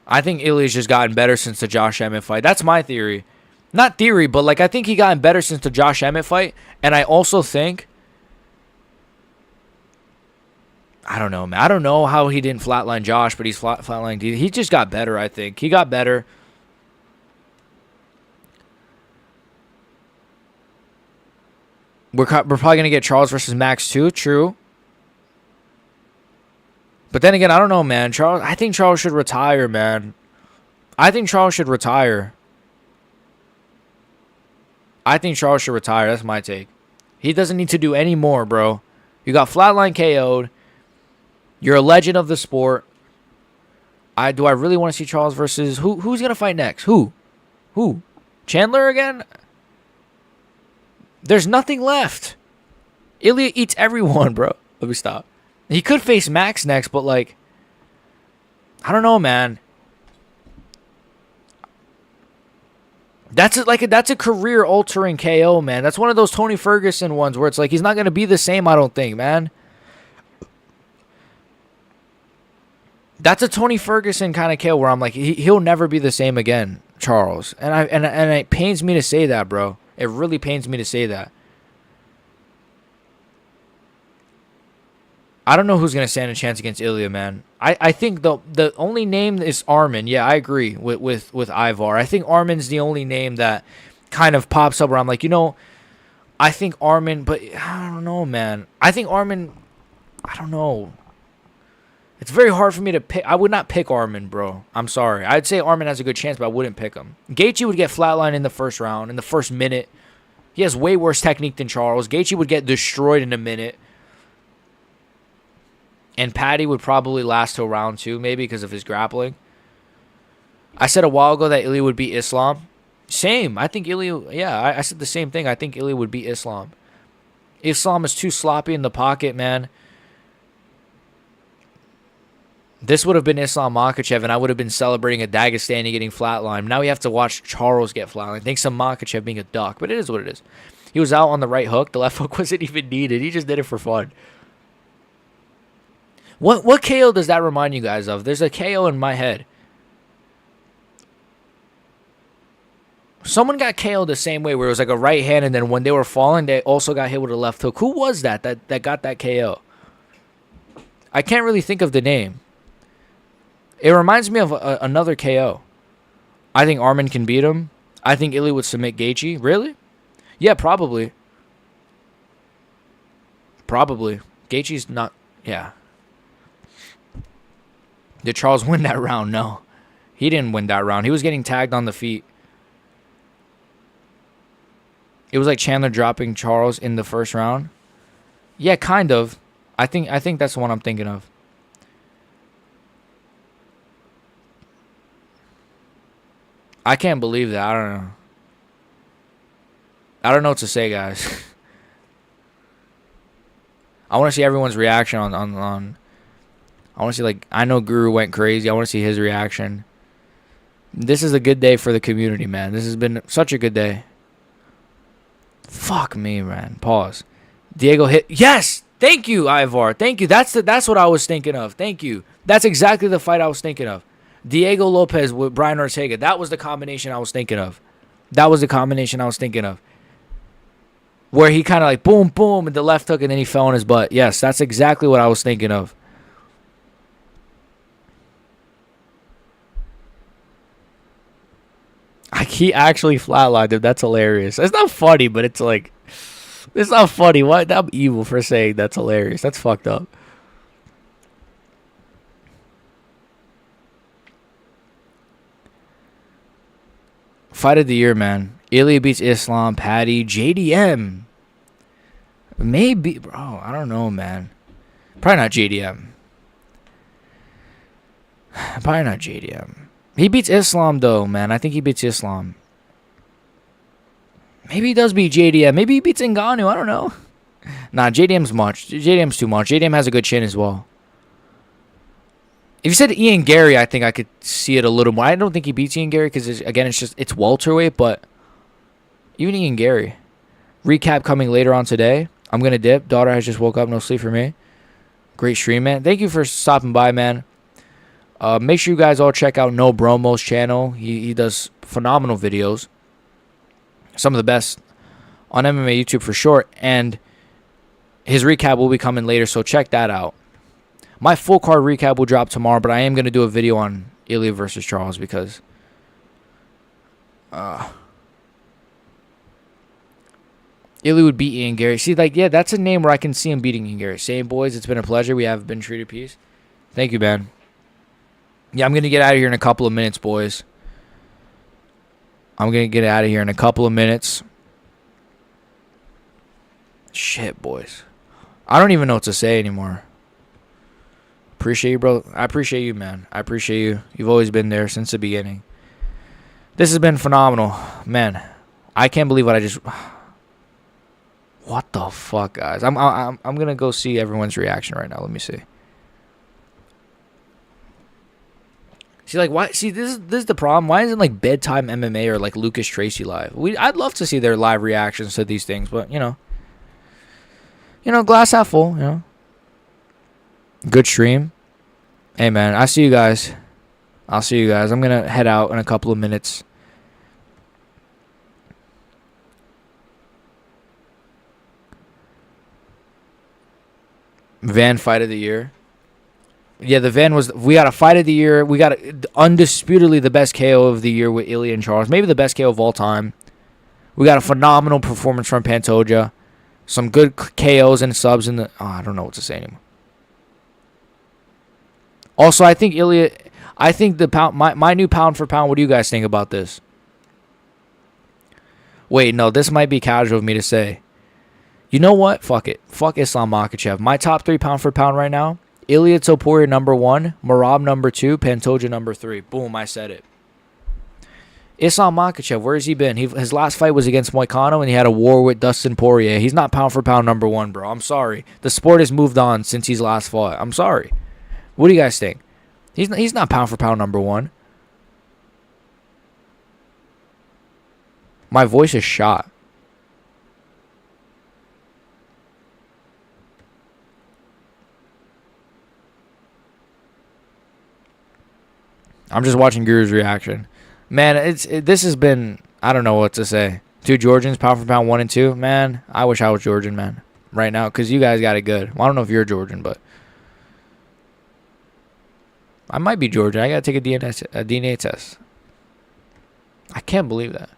I think Ilia's just gotten better since the Josh Emmett fight. That's my theory. Not theory, but I think he gotten better since the Josh Emmett fight. And I also think... I don't know, man. I don't know how he didn't flatline Josh, but he's flatlined. He just got better, I think. He got better. We're probably going to get Charles versus Max too. True. But then again, I don't know, man. I think Charles should retire, man. I think Charles should retire. That's my take. He doesn't need to do any more, bro. You got flatline KO'd. You're a legend of the sport. Do I really want to see Charles versus... Who's going to fight next? Who? Chandler again? There's nothing left. Ilia eats everyone, bro. Let me stop. He could face Max next, but I don't know, man. That's a career altering KO, man. That's one of those Tony Ferguson ones where it's like he's not gonna be the same. I don't think, man. That's a Tony Ferguson kind of KO where I'm like he'll never be the same again, Charles. And it pains me to say that, bro. It really pains me to say that. I don't know who's going to stand a chance against Ilia, man. I think the only name is Armin. Yeah, I agree with Ivar. I think Armin's the only name that kind of pops up where I'm like, I think Armin, but I don't know, man. I think Armin, I don't know. It's very hard for me to pick. I would not pick Armin, bro. I'm sorry. I'd say Armin has a good chance, but I wouldn't pick him. Gaethje would get flatlined in the first round, in the first minute. He has way worse technique than Charles. Gaethje would get destroyed in a minute. And Paddy would probably last till round 2, maybe because of his grappling. I said a while ago that Ilia would beat Islam. Same. I think Ilia, yeah, I said the same thing. I think Ilia would beat Islam. Islam is too sloppy in the pocket, man. This would have been Islam Makhachev, and I would have been celebrating a Dagestani getting flatlined. Now we have to watch Charles get flatlined. Thanks to Makhachev being a duck, but it is what it is. He was out on the right hook. The left hook wasn't even needed. He just did it for fun. What KO does that remind you guys of? There's a KO in my head. Someone got KO'd the same way where it was like a right hand, and then when they were falling, they also got hit with a left hook. Who was that got that KO? I can't really think of the name. It reminds me of another KO. I think Armin can beat him. I think Ilia would submit Gaethje. Really? Yeah, probably. Probably. Gaethje's not... Yeah. Did Charles win that round? No. He didn't win that round. He was getting tagged on the feet. It was like Chandler dropping Charles in the first round. Yeah, kind of. I think that's the one I'm thinking of. I can't believe that. I don't know. I don't know what to say, guys. I want to see everyone's reaction on I want to see, like, I know Guru went crazy. I want to see his reaction. This is a good day for the community, man. This has been such a good day. Fuck me, man. Pause. Diego hit. Yes! Thank you, Ivar. Thank you. That's what I was thinking of. Thank you. That's exactly the fight I was thinking of. Diego Lopez with Brian Ortega. That was the combination I was thinking of. Where he kind of like boom, boom, and the left hook, and then he fell on his butt. Yes, that's exactly what I was thinking of. He actually flatlined him. That's hilarious. It's not funny, but it's like... It's not funny. What? I'm evil for saying that's hilarious. That's fucked up. Fight of the year, man. Ilia beats Islam, Paddy, JDM. Maybe, bro. I don't know, man. Probably not JDM. Probably not JDM. He beats Islam, though, man. I think he beats Islam. Maybe he does beat JDM. Maybe he beats Ngannou. I don't know. Nah, JDM's much. JDM's too much. JDM has a good chin as well. If you said Ian Gary, I think I could see it a little more. I don't think he beats Ian Gary because, again, it's welterweight, but even Ian Gary. Recap coming later on today. I'm going to dip. Daughter has just woke up. No sleep for me. Great stream, man. Thank you for stopping by, man. Make sure you guys all check out No Bromo's channel. He does phenomenal videos. Some of the best on MMA YouTube for sure. And his recap will be coming later, so check that out. My full card recap will drop tomorrow, but I am going to do a video on Ilia versus Charles because Ilia would beat Ian Gary. See, like, yeah, that's a name where I can see him beating Ian Gary. Same, boys. It's been a pleasure. We have been treated peace. Thank you, man. Yeah, I'm going to get out of here in a couple of minutes, boys. I'm going to get out of here in a couple of minutes. Shit, boys. I don't even know what to say anymore. Appreciate you, bro. I appreciate you, man. I appreciate you. You've always been there since the beginning. This has been phenomenal. Man, I can't believe what I just... What the fuck, guys? I'm going to go see everyone's reaction right now. Let me see. See, like, why? See, this is the problem. Why isn't like bedtime MMA or like Lucas Tracy live? I'd love to see their live reactions to these things, but glass half full. Good stream. Hey man, I'll see you guys. I'm gonna head out in a couple of minutes. Van fight of the year. Yeah, the Van we got a fight of the year. We got undisputedly the best KO of the year with Ilia and Charles. Maybe the best KO of all time. We got a phenomenal performance from Pantoja. Some good KOs and subs in the... Oh, I don't know what to say anymore. Also, I think Ilia... I think the pound... My new pound for pound, what do you guys think about this? Wait, no, this might be casual of me to say. You know what? Fuck it. Fuck Islam Makhachev. My top 3 pound for pound right now... Ilia Topuria number 1, Merab number 2, Pantoja number 3. Boom, I said it. Islam Makhachev, where has he been? His last fight was against Moicano, and he had a war with Dustin Poirier. He's not pound for pound number 1, bro. I'm sorry. The sport has moved on since he's last fought. I'm sorry. What do you guys think? He's not pound for pound number 1. My voice is shot. I'm just watching Guru's reaction. Man, this has been... I don't know what to say. 2 Georgians, pound for pound 1 and 2. Man, I wish I was Georgian, man. Right now, because you guys got it good. Well, I don't know if you're Georgian, but... I might be Georgian. I got to take a DNA test. I can't believe that.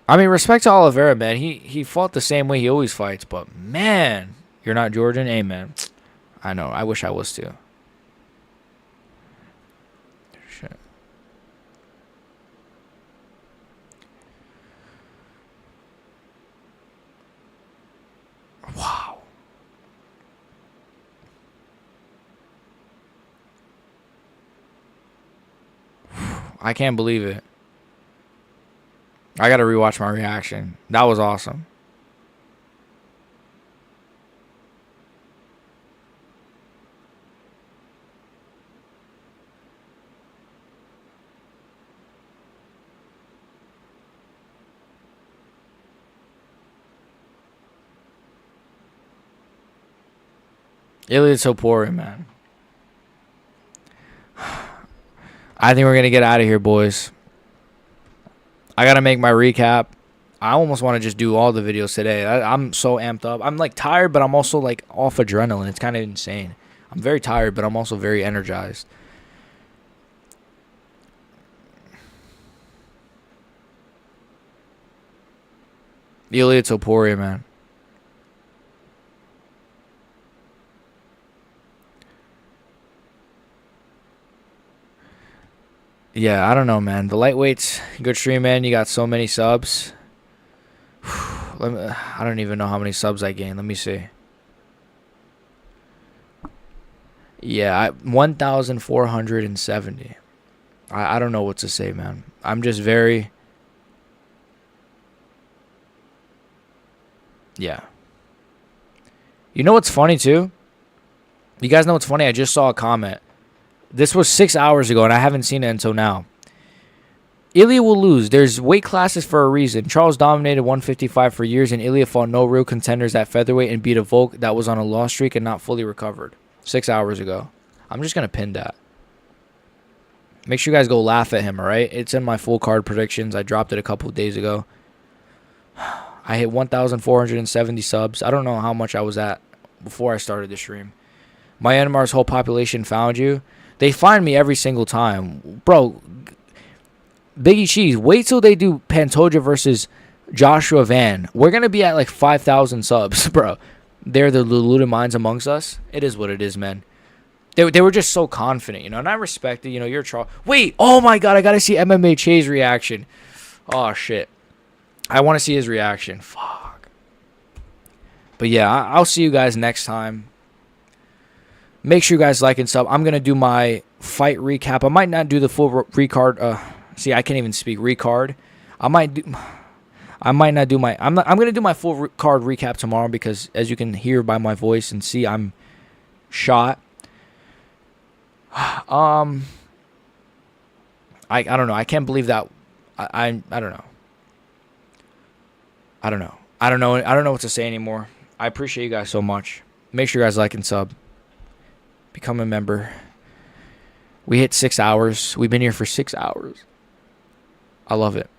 I mean, respect to Oliveira, man. He fought the same way he always fights, but man, you're not Georgian? Hey, man. I know. I wish I was too. Shit. Wow. I can't believe it. I got to rewatch my reaction. That was awesome. Ilia Topuria, man. I think we're going to get out of here, boys. I got to make my recap. I almost want to just do all the videos today. I'm so amped up. I'm like tired, but I'm also like off adrenaline. It's kind of insane. I'm very tired, but I'm also very energized. Ilia Topuria, man. Yeah, I don't know, man. The lightweights, good stream, man. You got so many subs. I don't even know how many subs I gained. Let me see. Yeah, 1,470. I don't know what to say, man. I'm just very... Yeah. You know what's funny, too? You guys know what's funny? I just saw a comment. This was 6 hours ago, and I haven't seen it until now. Ilia will lose. There's weight classes for a reason. Charles dominated 155 for years, and Ilia fought no real contenders at featherweight and beat a Volk that was on a loss streak and not fully recovered. 6 hours ago. I'm just going to pin that. Make sure you guys go laugh at him, all right? It's in my full card predictions. I dropped it a couple of days ago. I hit 1,470 subs. I don't know how much I was at before I started the stream. Myanmar's whole population found you. They find me every single time. Bro, Biggie Cheese, wait till they do Pantoja versus Joshua Van. We're going to be at like 5,000 subs, bro. They're the deluded minds amongst us. It is what it is, man. They were just so confident, you know, and I respect it. You know, you're Charles. Wait, oh my God, I got to see MMA Che's reaction. Oh, shit. I want to see his reaction. Fuck. But yeah, I'll see you guys next time. Make sure you guys like and sub. I'm going to do my fight recap. I might not do the full recard. See, I can't even speak recard. I I might not do my. I'm gonna do my full card recap tomorrow because, as you can hear by my voice and see, I'm shot. I don't know. I can't believe that. I don't know. I don't know. I don't know what to say anymore. I appreciate you guys so much. Make sure you guys like and sub. Become a member. We hit 6 hours. We've been here for 6 hours. I love it.